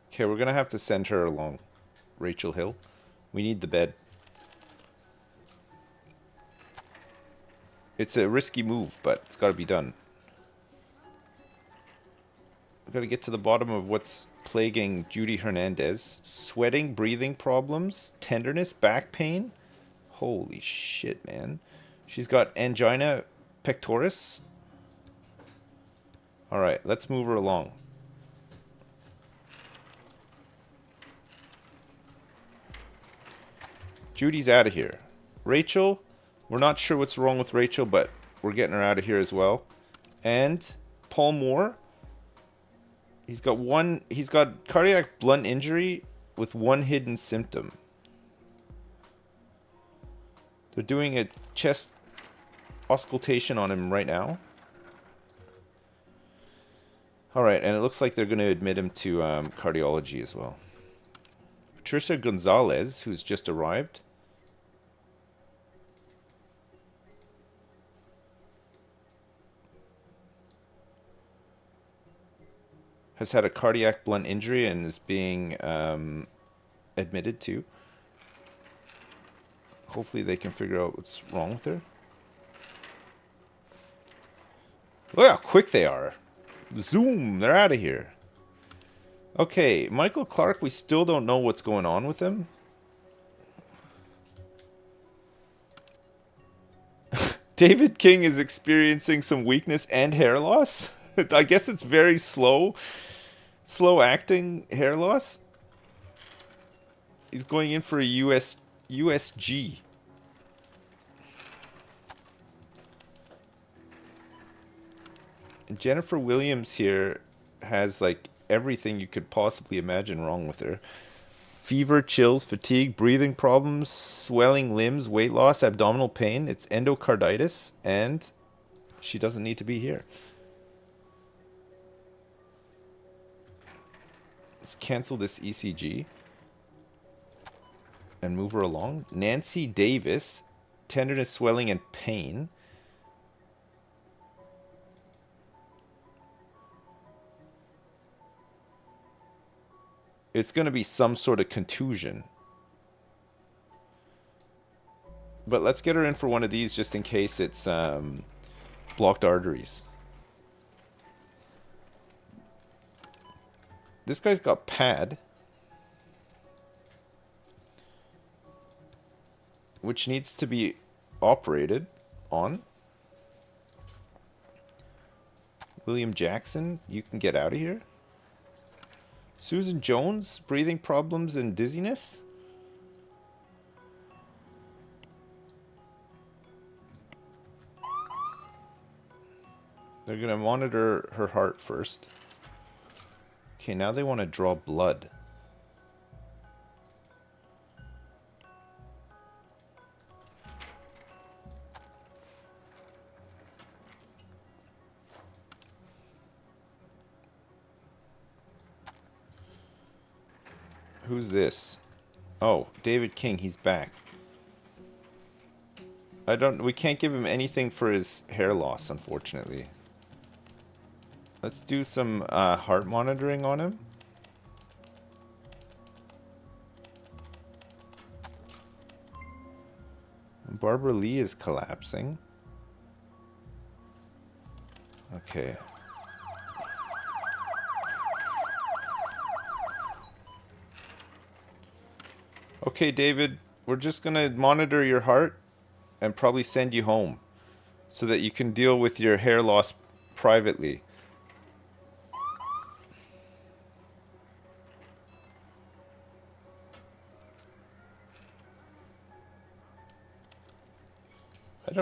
Okay, we're gonna have to send her along. Rachel Hill. We need the bed. It's a risky move, but it's gotta be done. We've gotta get to the bottom of what's plaguing Judy Hernandez. Sweating, breathing problems, tenderness, back pain. Holy shit, man. She's got angina pectoris. Alright, let's move her along. Judy's out of here. Rachel, we're not sure what's wrong with Rachel, but we're getting her out of here as well. And Paul Moore, he's got cardiac blunt injury with one hidden symptom. They're doing a chest auscultation on him right now. Alright, and it looks like they're going to admit him to cardiology as well. Patricia Gonzalez, who's just arrived. Has had a cardiac blunt injury and is being admitted to. Hopefully they can figure out what's wrong with her. Look how quick they are. Zoom, they're out of here. Okay, Michael Clark, we still don't know what's going on with him. David King is experiencing some weakness and hair loss. I guess it's very slow acting hair loss. He's going in for a USG. And Jennifer Williams here has like everything you could possibly imagine wrong with her. Fever, chills, fatigue, breathing problems, swelling limbs, weight loss, abdominal pain. It's endocarditis, and she doesn't need to be here. Let's cancel this ECG and move her along. Nancy Davis, tenderness, swelling, and pain. It's going to be some sort of contusion. But let's get her in for one of these just in case it's blocked arteries. This guy's got PAD, which needs to be operated on. William Jackson, you can get out of here. Susan Jones, breathing problems and dizziness. They're going to monitor her heart first. Okay, now they want to draw blood. Who's this? Oh, David King, he's back. We can't give him anything for his hair loss, unfortunately. Let's do some heart monitoring on him. Barbara Lee is collapsing. Okay. Okay, David, we're just going to monitor your heart and probably send you home so that you can deal with your hair loss privately.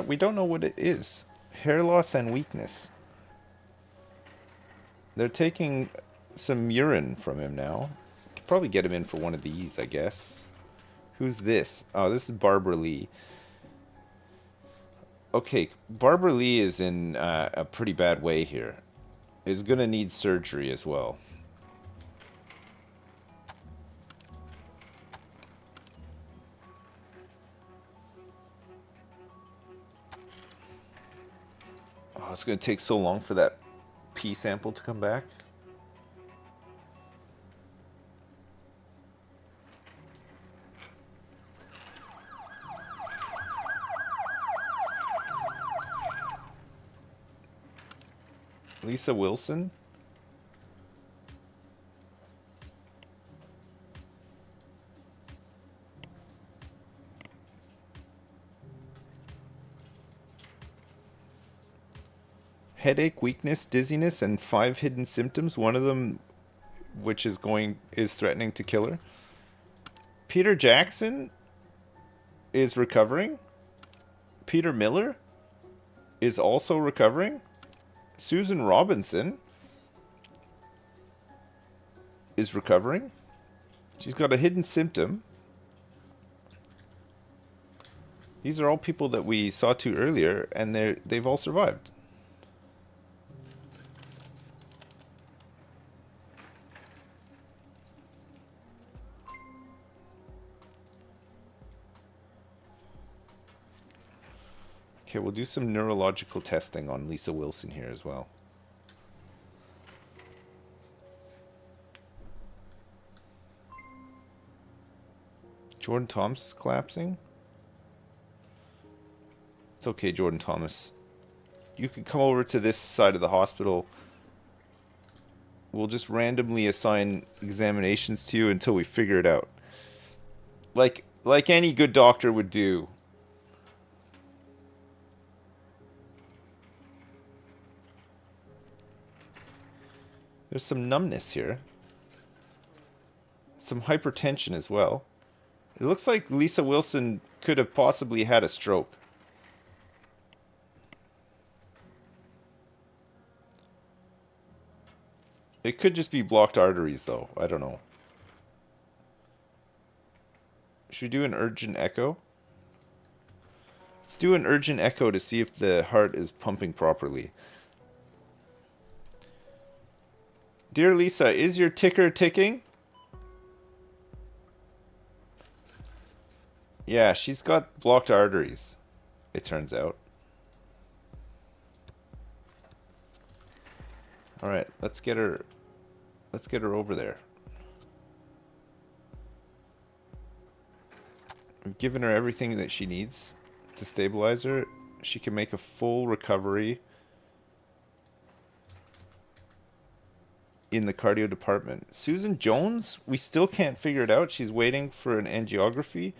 We don't know what it is. Hair loss and weakness. They're taking some urine from him now. Could probably get him in for one of these, I guess. Who's this? Oh, this is Barbara Lee. Okay, Barbara Lee is in a pretty bad way here. Is going to need surgery as well. Oh, it's going to take so long for that pee sample to come back. Lisa Wilson. Headache, weakness, dizziness, and 5 hidden symptoms. One of them, which is threatening to kill her. Peter Jackson. is recovering. Peter Miller is also recovering. Susan Robinson is recovering. She's got a hidden symptom. These are all people that we saw to earlier, and they've all survived. Okay, we'll do some neurological testing on Lisa Wilson here as well. Jordan Thomas is collapsing. It's okay, Jordan Thomas. You can come over to this side of the hospital. We'll just randomly assign examinations to you until we figure it out. Like any good doctor would do. There's some numbness here. Some hypertension as well. It looks like Lisa Wilson could have possibly had a stroke. It could just be blocked arteries, though. I don't know. Should we do an urgent echo? Let's do an urgent echo to see if the heart is pumping properly. Dear Lisa, is your ticker ticking? Yeah, she's got blocked arteries, it turns out. Alright, let's get her over there. We've given her everything that she needs to stabilize her. She can make a full recovery in the cardio department. Susan Jones, we still can't figure it out. She's waiting for an angiography.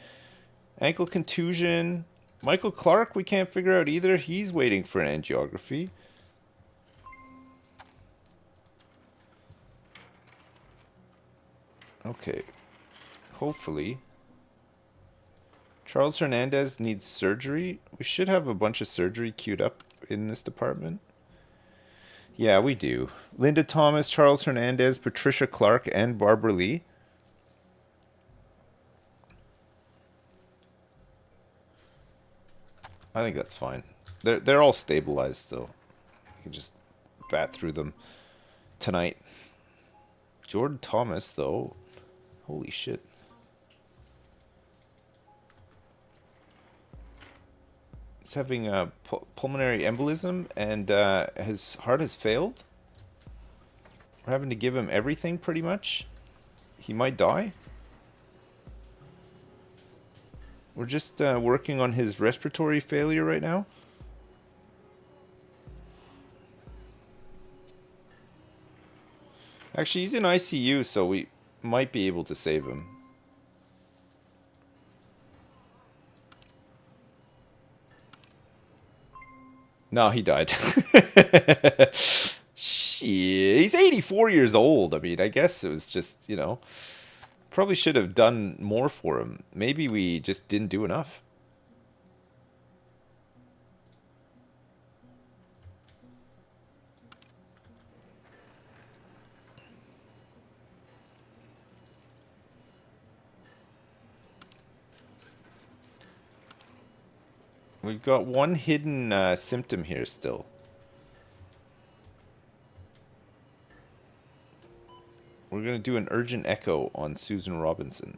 Ankle contusion. Michael Clark, we can't figure out either. He's waiting for an angiography. Okay. Hopefully. Charles Hernandez needs surgery. We should have a bunch of surgery queued up in this department. Yeah, we do. Linda Thomas, Charles Hernandez, Patricia Clark, and Barbara Lee. I think that's fine. They're all stabilized, so you can just bat through them tonight. Jordan Thomas, though, holy shit. He's having a pulmonary embolism, and his heart has failed. We're having to give him everything, pretty much. He might die. We're just working on his respiratory failure right now. Actually, he's in ICU, so we might be able to save him. No, he died. Shit, he's 84 years old. I mean, I guess it was just, you know, probably should have done more for him. Maybe we just didn't do enough. We've got one hidden symptom here still. We're going to do an urgent echo on Susan Robinson.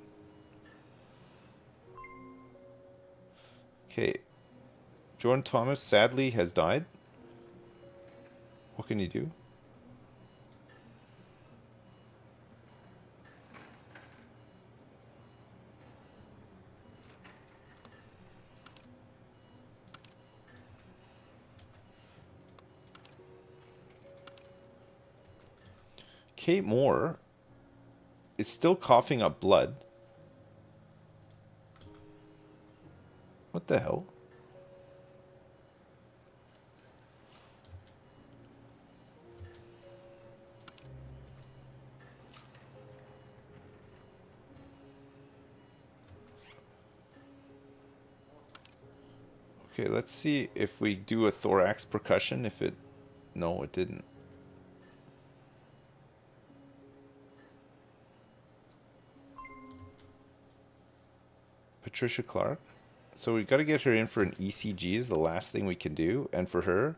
Okay. Jordan Thomas sadly has died. What can you do? Kate Moore is still coughing up blood. What the hell? Okay, let's see if we do a thorax percussion. If it... No, it didn't. Patricia Clark. So we got to get her in for an ECG is the last thing we can do. And for her,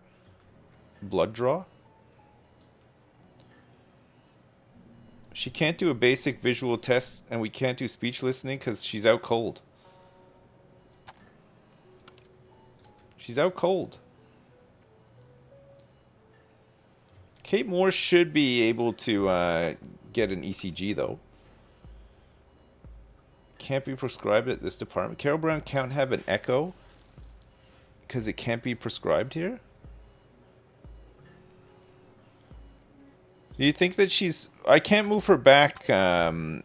blood draw. She can't do a basic visual test, and we can't do speech listening because she's out cold. She's out cold. Kate Moore should be able to get an ECG, though. Can't be prescribed at this department. Carol Brown can't have an echo because it can't be prescribed here. Do you think that she's... I can't move her back to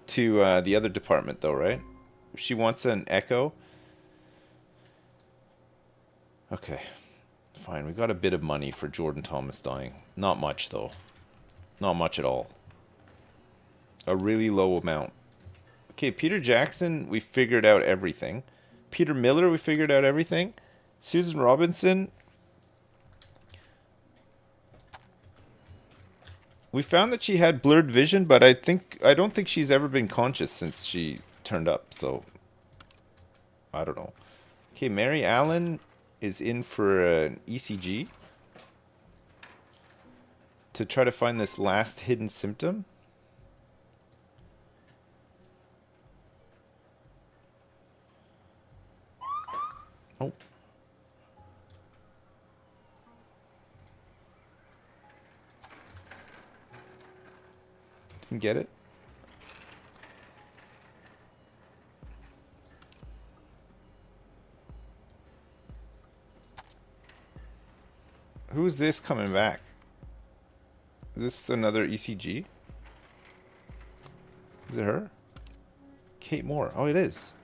the other department, though, right? If she wants an echo. Okay. Fine, we got a bit of money for Jordan Thomas dying. Not much, though. Not much at all. A really low amount. Okay, Peter Jackson, we figured out everything. Peter Miller, we figured out everything. Susan Robinson... We found that she had blurred vision, but I don't think she's ever been conscious since she turned up, so I don't know. Okay, Mary Allen is in for an ECG to try to find this last hidden symptom. Oh. Get it? Who's this coming back? Is this another ECG? Is it her? Kate Moore. Oh, it is.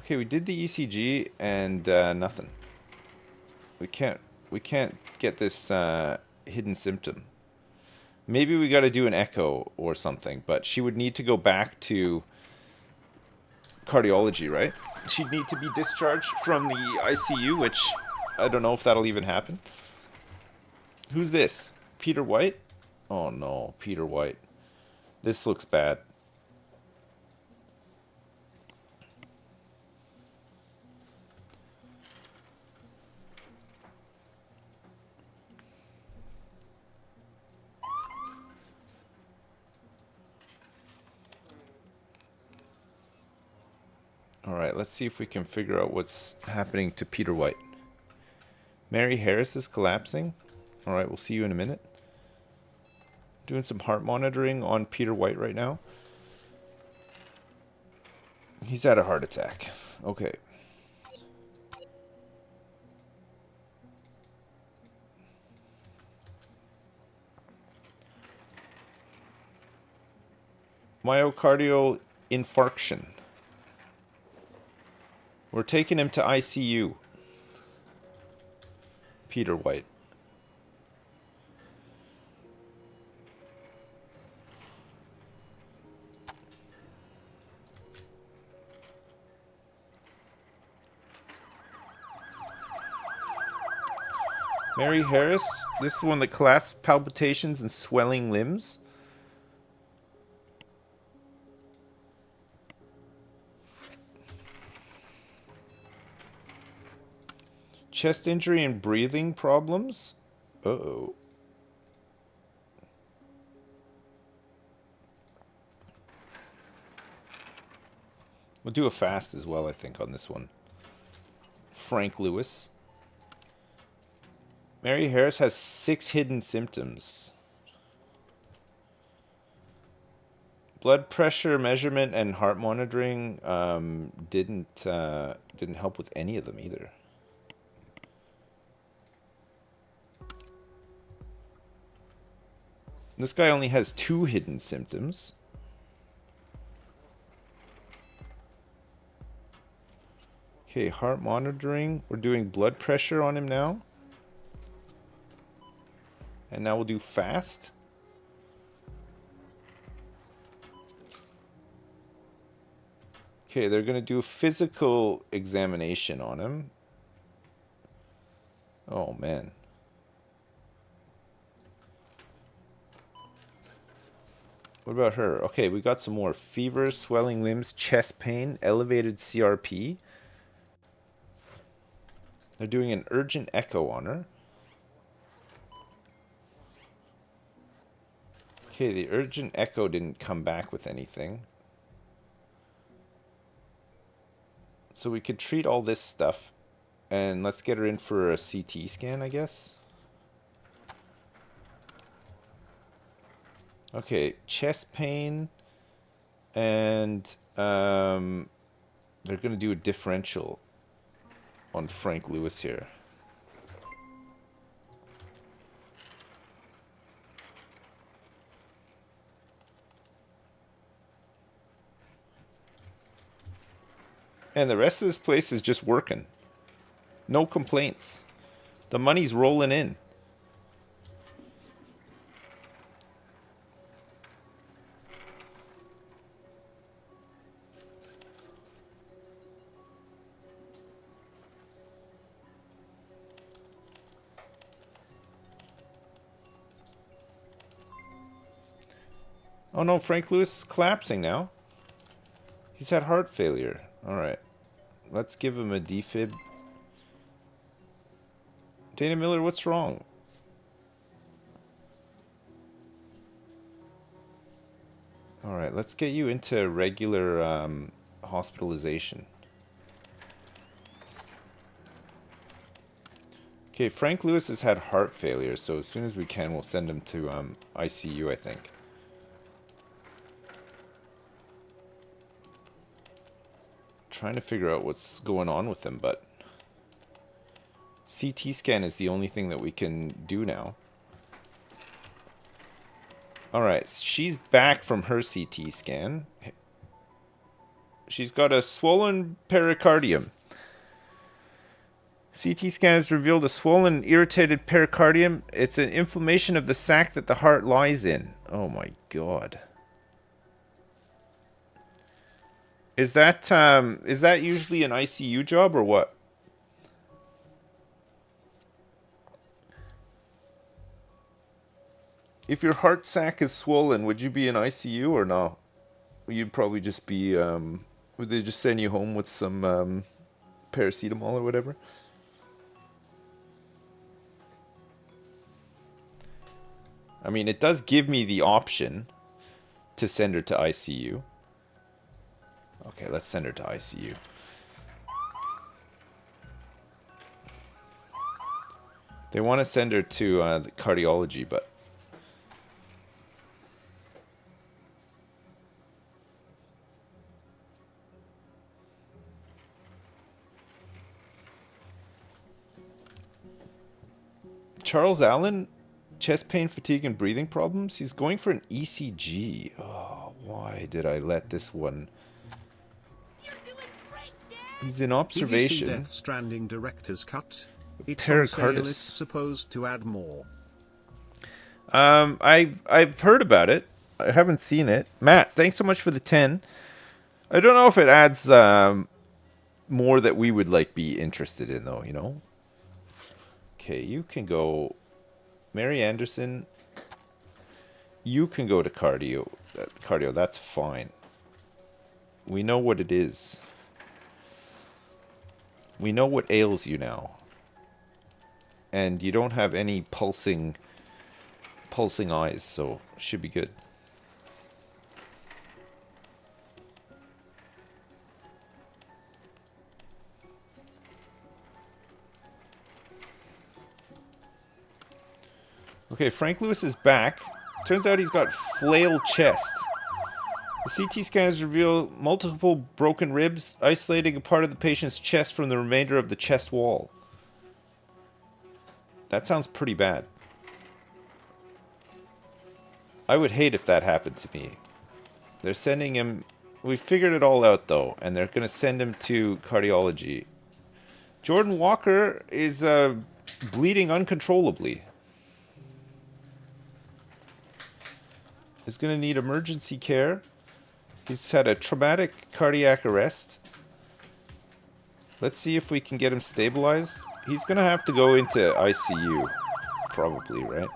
Okay, we did the ECG and nothing. We can't get this hidden symptom. Maybe we got to do an echo or something, but she would need to go back to cardiology, right? She'd need to be discharged from the ICU, which I don't know if that'll even happen. Who's this? Peter White? Oh no, Peter White. This looks bad. Alright, let's see if we can figure out what's happening to Peter White. Mary Harris is collapsing. Alright, we'll see you in a minute. Doing some heart monitoring on Peter White right now. He's had a heart attack. Okay. Myocardial infarction. We're taking him to ICU. Peter White. Mary Harris. This is one that collapsed, palpitations and swelling limbs. Chest injury and breathing problems. Uh-oh. We'll do a fast as well, I think, on this one. Frank Lewis. Mary Harris has 6 hidden symptoms. Blood pressure measurement and heart monitoring didn't help with any of them either. This guy only has 2 hidden symptoms. Okay, heart monitoring. We're doing blood pressure on him now. And now we'll do fast. Okay, they're going to do a physical examination on him. Oh, man. What about her? Okay, we got some more. Fever, swelling limbs, chest pain, elevated CRP. They're doing an urgent echo on her. Okay, the urgent echo didn't come back with anything. So we could treat all this stuff. And let's get her in for a CT scan, I guess. Okay, chest pain. And they're going to do a differential on Frank Lewis here. And the rest of this place is just working. No complaints. The money's rolling in. Oh no, Frank Lewis is collapsing now. He's had heart failure. Alright. Let's give him a defib. Dana Miller, what's wrong? Alright, let's get you into regular hospitalization. Okay, Frank Lewis has had heart failure, so as soon as we can, we'll send him to ICU, I think. Trying to figure out what's going on with him, but CT scan is the only thing that we can do now. Alright, she's back from her CT scan. She's got a swollen pericardium. CT scan has revealed a swollen, irritated pericardium. It's an inflammation of the sac that the heart lies in. Oh my god. Is that usually an ICU job or what? If your heart sac is swollen, would you be in ICU or no? You'd probably just be, would they just send you home with some paracetamol or whatever? I mean, it does give me the option to send her to ICU. Okay, let's send her to ICU. They want to send her to the cardiology, but... Charles Allen, chest pain, fatigue, and breathing problems. He's going for an ECG. Oh, why did I let this one... You're doing great, Dad. He's in Did you observation. see Death Stranding director's cut? It's Pericarditis. on sale, it's supposed to add more. I've heard about it. I haven't seen it. Matt, thanks so much for the 10. I don't know if it adds more that we would like be interested in, though. You know. Okay, you can go, Mary Anderson. You can go to cardio. Cardio, that's fine. We know what it is. We know what ails you now. And you don't have any pulsing eyes, so should be good. Okay, Frank Lewis is back. Turns out he's got flail chest. The CT scans reveal multiple broken ribs, isolating a part of the patient's chest from the remainder of the chest wall. That sounds pretty bad. I would hate if that happened to me. They're sending him... We figured it all out, though, and they're going to send him to cardiology. Jordan Walker is bleeding uncontrollably. Is going to need emergency care. He's had a traumatic cardiac arrest. Let's see if we can get him stabilized. He's gonna have to go into ICU, probably, right?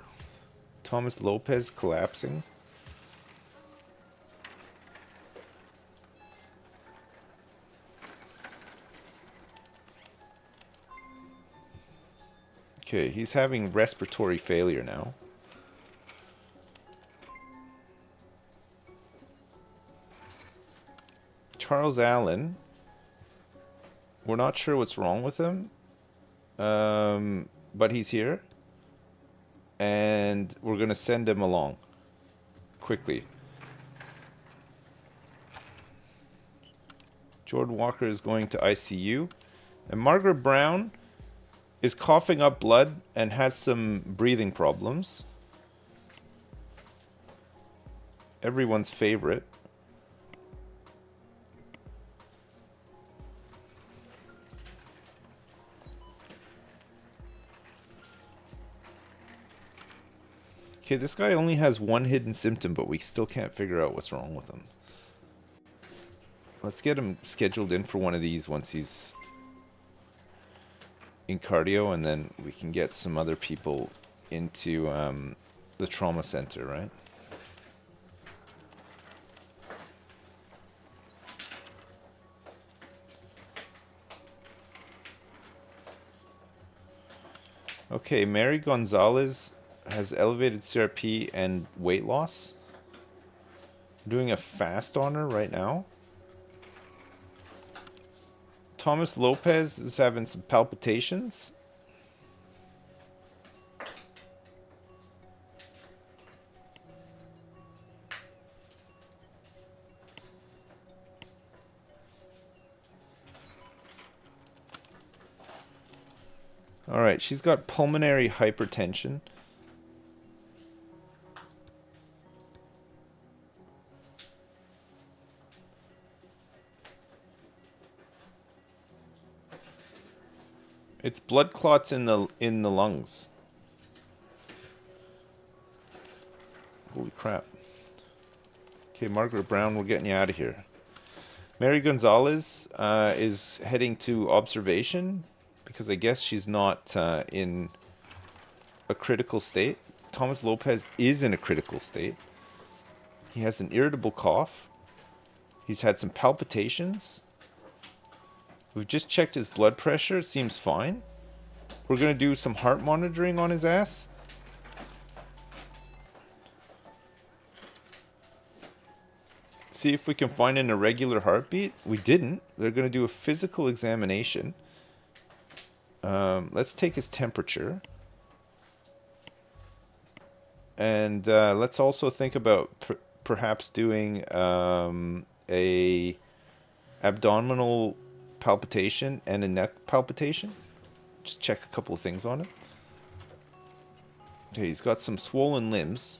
Thomas Lopez collapsing. Okay, he's having respiratory failure now. Charles Allen. We're not sure what's wrong with him. But he's here. And we're going to send him along. Quickly. Jordan Walker is going to ICU. And Margaret Brown is coughing up blood and has some breathing problems. Everyone's favorite. Okay, this guy only has one hidden symptom, but we still can't figure out what's wrong with him. Let's get him scheduled in for one of these once he's in cardio, and then we can get some other people into the trauma center, right? Okay, Mary Gonzalez has elevated CRP and weight loss. I'm doing a fast on her right now. Thomas Lopez is having some palpitations. All right, she's got pulmonary hypertension. It's blood clots in the lungs. Holy crap. Okay, Margaret Brown, we're getting you out of here. Mary Gonzalez is heading to observation because I guess she's not in a critical state. Thomas Lopez is in a critical state. He has an irritable cough. He's had some palpitations. We've just checked his blood pressure. It seems fine. We're going to do some heart monitoring on his ass. See if we can find an irregular heartbeat. We didn't. They're going to do a physical examination. Let's take his temperature. And let's also think about perhaps doing a abdominal palpitation and a neck palpitation. Just check a couple of things on it. Okay, he's got some swollen limbs.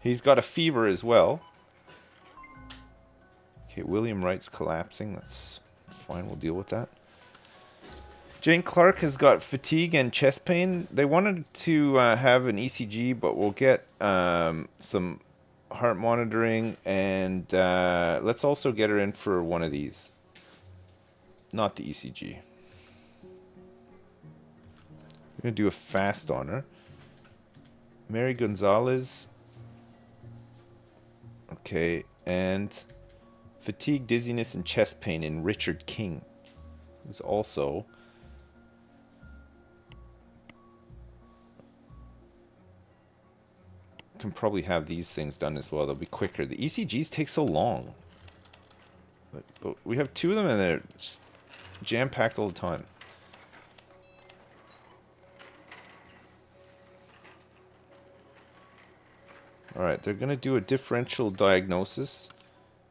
He's got a fever as well. Okay, William Wright's collapsing. That's fine, we'll deal with that. Jane Clark has got fatigue and chest pain. They wanted to have an ECG, but we'll get some heart monitoring, and let's also get her in for one of these. Not the ECG. We're going to do a fast on her. Mary Gonzalez. Okay, and fatigue, dizziness, and chest pain in Richard King. Who's also... can probably have these things done as well. They'll be quicker. The ECGs take so long. But we have two of them and they're just jam-packed all the time. Alright, they're going to do a differential diagnosis.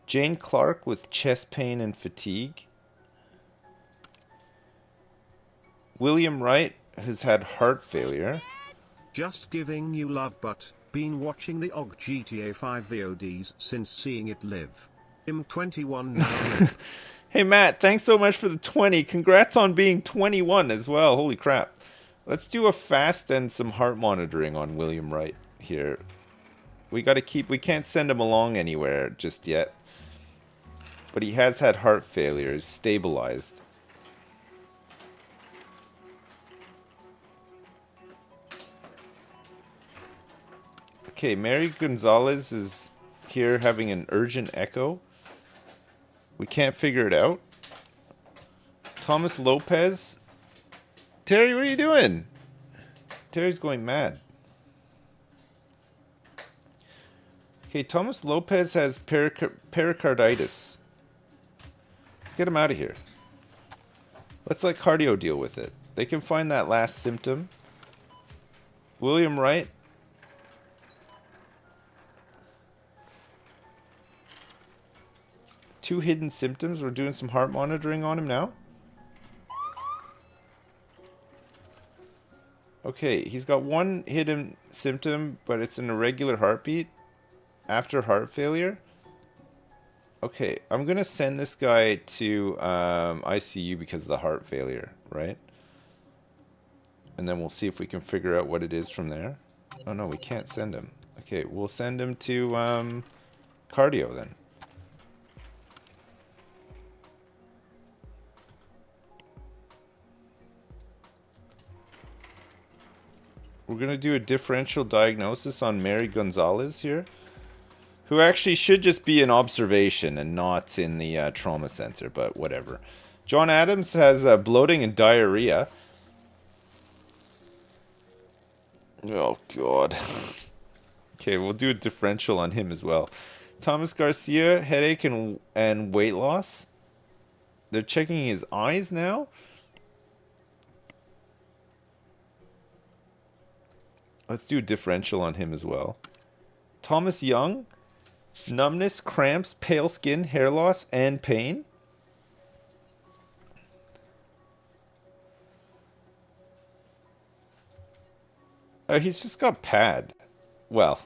Jane Clark with chest pain and fatigue. William Wright has had heart failure. Just giving you love, but been watching the OG GTA 5 VODs since seeing it live. I'm 21 now. Hey Matt, thanks so much for the 20. Congrats on being 21 as well. Holy crap. Let's do a fast and some heart monitoring on William Wright here. We got to keep... We can't send him along anywhere just yet. But he has had heart failure. He's stabilized. Okay, Mary Gonzalez is here having an urgent echo. We can't figure it out. Thomas Lopez. Terry, what are you doing? Terry's going mad. Okay, Thomas Lopez has pericarditis. Let's get him out of here. Let's let cardio deal with it. They can find that last symptom. William Wright. Two hidden symptoms. We're doing some heart monitoring on him now. Okay, he's got one hidden symptom, but it's an irregular heartbeat after heart failure. Okay, I'm gonna send this guy to ICU because of the heart failure, right? And then we'll see if we can figure out what it is from there. Oh no, we can't send him. Okay, we'll send him to cardio then. We're going to do a differential diagnosis on Mary Gonzalez here, who actually should just be in observation and not in the trauma center, but whatever. John Adams has bloating and diarrhea. Oh, God. Okay, we'll do a differential on him as well. Thomas Garcia, headache and weight loss. They're checking his eyes now. Let's do a differential on him as well. Thomas Young, numbness, cramps, pale skin, hair loss, and pain. He's just got PAD. Well,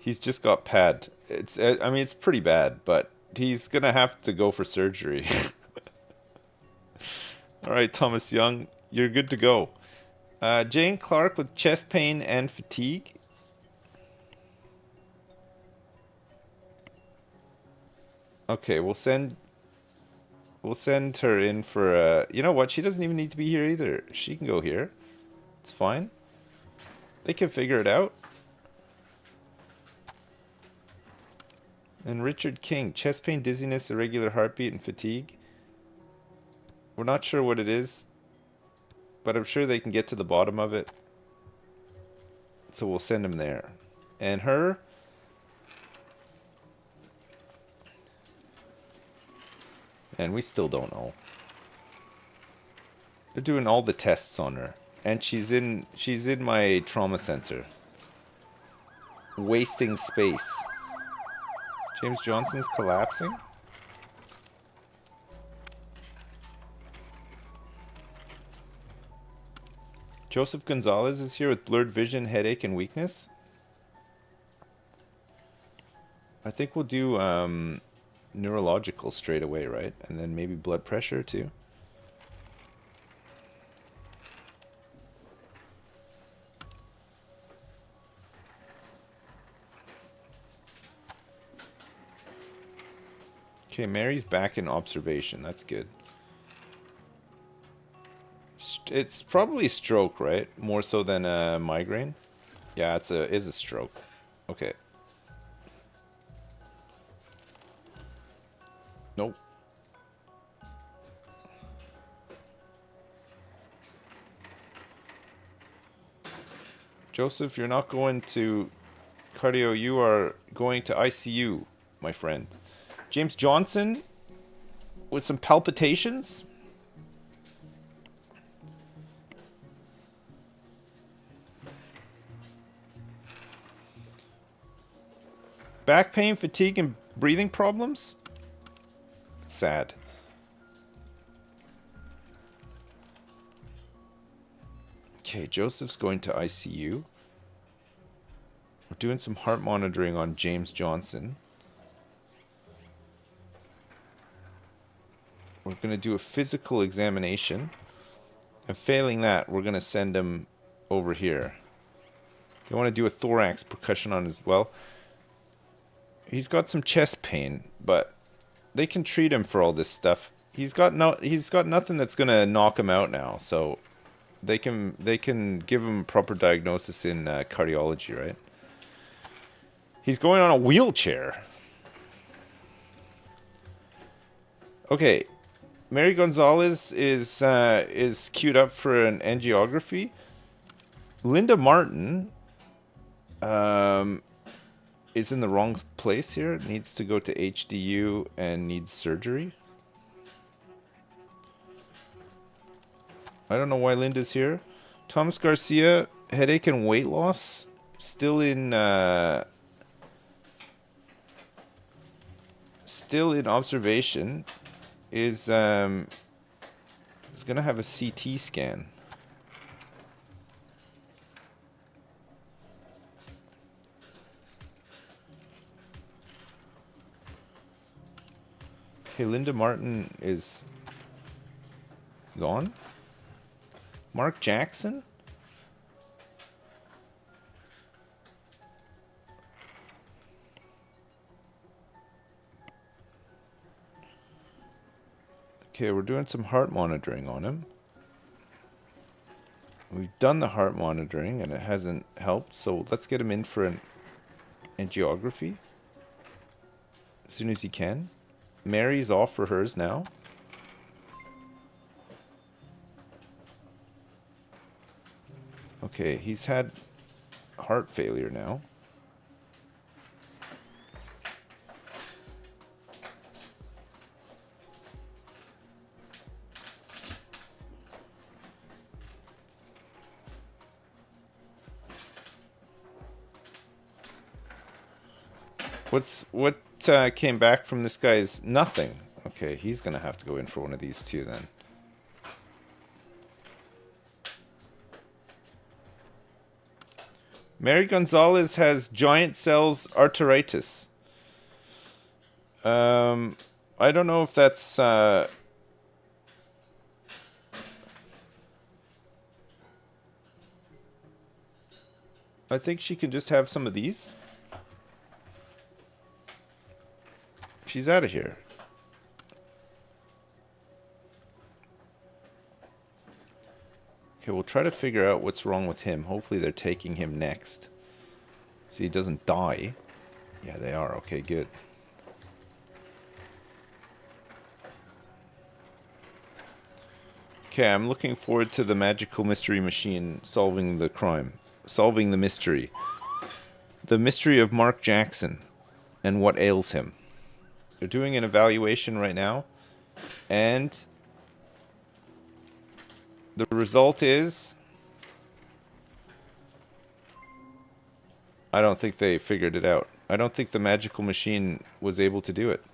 he's just got PAD. I mean, it's pretty bad, but he's gonna have to go for surgery. All right, Thomas Young, you're good to go. Jane Clark with chest pain and fatigue. Okay, we'll send her in for you know what? She doesn't even need to be here either. She can go here. It's fine. They can figure it out. And Richard King, chest pain, dizziness, irregular heartbeat, and fatigue. We're not sure what it is, but I'm sure they can get to the bottom of it. So we'll send him there. And her. And we still don't know. They're doing all the tests on her. And she's in my trauma center. Wasting space. James Johnson's collapsing. Joseph Gonzalez is here with blurred vision, headache, and weakness. I think we'll do neurological straight away, right? And then maybe blood pressure too. Okay, Mary's back in observation. That's good. It's probably stroke, right? More so than a migraine. Yeah, is a stroke. Okay. Nope. Joseph, you're not going to cardio. You are going to ICU, my friend. James Johnson with some palpitations. Back pain, fatigue, and breathing problems? Sad. Okay, Joseph's going to ICU. We're doing some heart monitoring on James Johnson. We're going to do a physical examination. And failing that, we're going to send him over here. They want to do a thorax percussion on as well. He's got some chest pain, but they can treat him for all this stuff. He's got nothing that's gonna knock him out now, so they can give him proper diagnosis in cardiology, right? He's going on a wheelchair. Okay, Mary Gonzalez is queued up for an angiography. Linda Martin is in the wrong place here. Needs to go to HDU and needs surgery. I don't know why Linda's here. Thomas Garcia, headache and weight loss, still in observation. Is gonna have a CT scan. Okay, Linda Martin is gone. Mark Jackson? Okay, we're doing some heart monitoring on him. We've done the heart monitoring and it hasn't helped, so let's get him in for an angiography as soon as he can. Mary's off for hers now. Okay, he's had heart failure now. What came back from this guy's nothing. Okay, he's gonna have to go in for one of these two then. Mary Gonzalez has giant cells arteritis. I don't know if that's I think she can just have some of these. She's out of here. Okay, we'll try to figure out what's wrong with him. Hopefully they're taking him next, so he doesn't die. Yeah, they are. Okay, good. Okay, I'm looking forward to the magical mystery machine solving the crime. Solving the mystery. The mystery of Mark Jackson and what ails him. They're doing an evaluation right now, and the result is I don't think they figured it out. I don't think the magical machine was able to do it.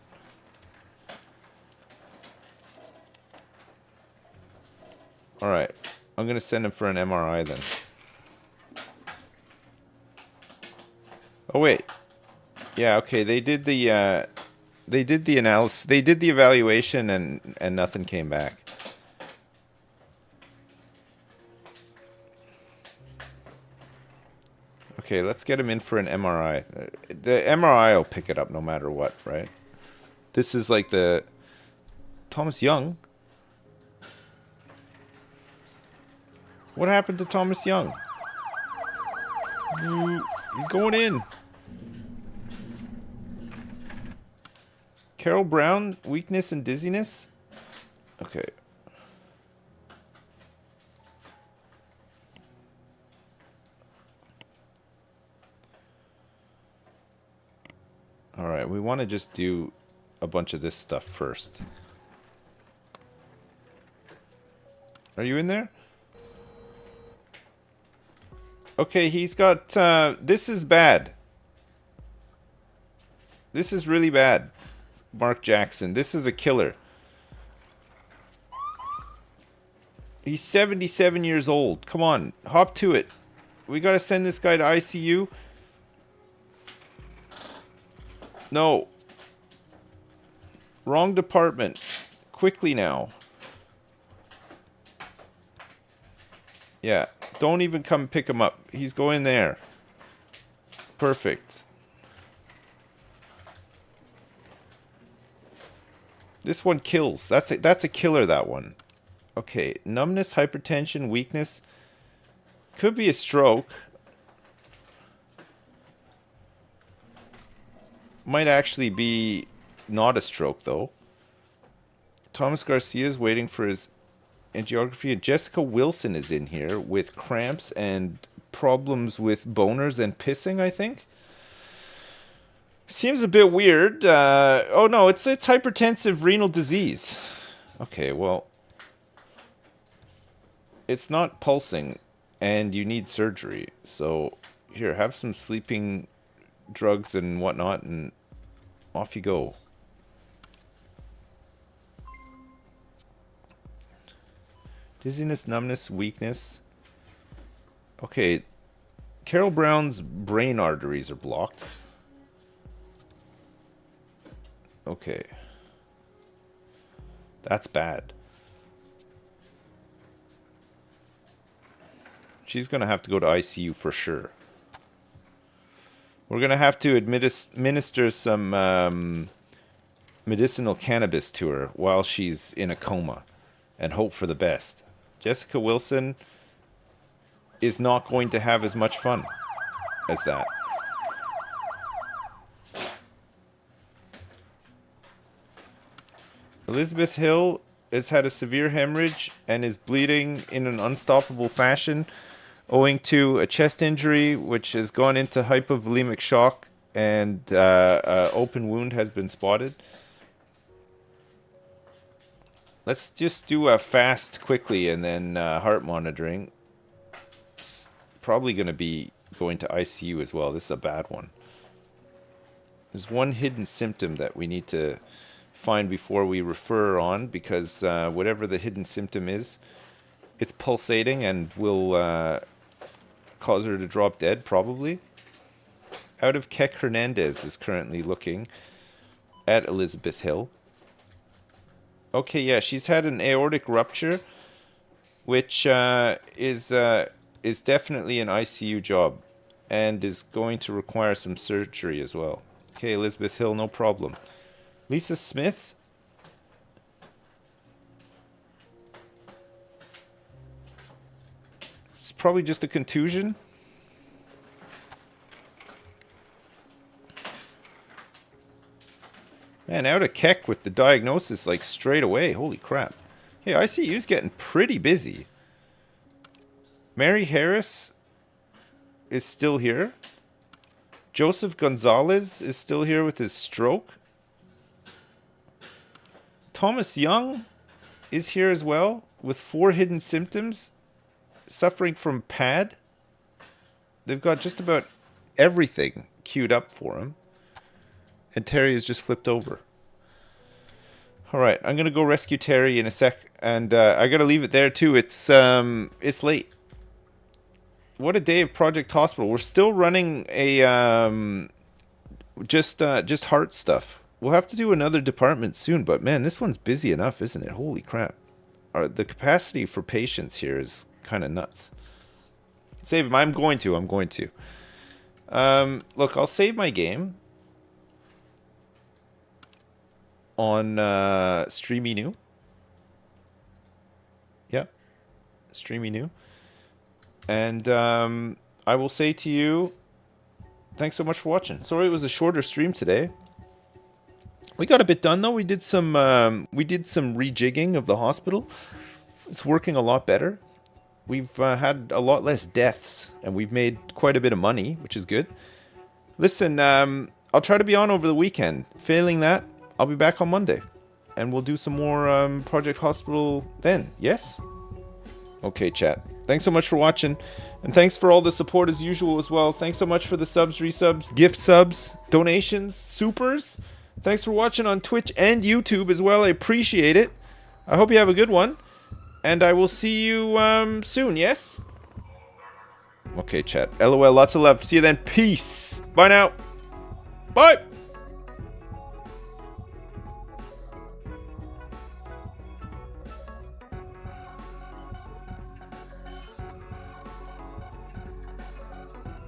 Alright, I'm going to send him for an MRI then. Oh wait. Yeah, okay, they did the analysis, they did the evaluation and nothing came back. Okay, let's get him in for an MRI. The MRI will pick it up no matter what, right? This is like the Thomas Young. What happened to Thomas Young? He's going in. Carol Brown, weakness and dizziness. Okay. Alright, we want to just do a bunch of this stuff first. Are you in there? Okay, he's got... this is bad. This is really bad. Mark Jackson. This is a killer. He's 77 years old. Come on, hop to it. We gotta send this guy to ICU. No. Wrong department. Quickly now. Yeah, don't even come pick him up. He's going there. Perfect. This one kills. That's a killer, that one. Okay, numbness, hypertension, weakness. Could be a stroke. Might actually be not a stroke, though. Thomas Garcia is waiting for his angiography. Jessica Wilson is in here with cramps and problems with boners and pissing, I think. Seems a bit weird. Oh, no, it's hypertensive renal disease. Okay, well, it's not pulsing, and you need surgery. So, here, have some sleeping drugs and whatnot, and off you go. Dizziness, numbness, weakness. Okay, Carol Brown's brain arteries are blocked. Okay. That's bad. She's going to have to go to ICU for sure. We're going to have to administer some medicinal cannabis to her while she's in a coma and hope for the best. Jessica Wilson is not going to have as much fun as that. Elizabeth Hill has had a severe hemorrhage and is bleeding in an unstoppable fashion owing to a chest injury which has gone into hypovolemic shock, and an open wound has been spotted. Let's just do a fast quickly and then heart monitoring. It's probably going to be going to ICU as well. This is a bad one. There's one hidden symptom that we need to find before we refer on, because whatever the hidden symptom is, it's pulsating and will cause her to drop dead, probably. Out of Keck Hernandez is currently looking at Elizabeth Hill. Okay, yeah, she's had an aortic rupture, which is definitely an ICU job and is going to require some surgery as well. Okay, Elizabeth Hill, no problem. Lisa Smith. It's probably just a contusion. Man, out of Keck with the diagnosis like straight away. Holy crap. Hey, ICU's getting pretty busy. Mary Harris is still here. Joseph Gonzalez is still here with his stroke. Thomas Young is here as well with 4 hidden symptoms, suffering from PAD. They've got just about everything queued up for him. And Terry has just flipped over. Alright, I'm going to go rescue Terry in a sec. And I got to leave it there too. It's late. What a day of Project Hospital. We're still running a just heart stuff. We'll have to do another department soon, but man, this one's busy enough, isn't it? Holy crap. The capacity for patients here is kind of nuts. Save him. I'm going to. Look, I'll save my game on Streamy New. Yep. Streamy New. And I will say to you, thanks so much for watching. Sorry it was a shorter stream today. We got a bit done though. We did some rejigging of the hospital. It's working a lot better. We've had a lot less deaths, and we've made quite a bit of money, which is good. Listen, I'll try to be on over the weekend. Failing that, I'll be back on Monday, and we'll do some more Project Hospital then. Yes? Okay, chat. Thanks so much for watching, and thanks for all the support as usual as well. Thanks so much for the subs, resubs, gift subs, donations, supers. Thanks for watching on Twitch and YouTube as well. I appreciate it. I hope you have a good one. And I will see you soon, yes? Okay, chat. LOL, lots of love. See you then. Peace. Bye now. Bye.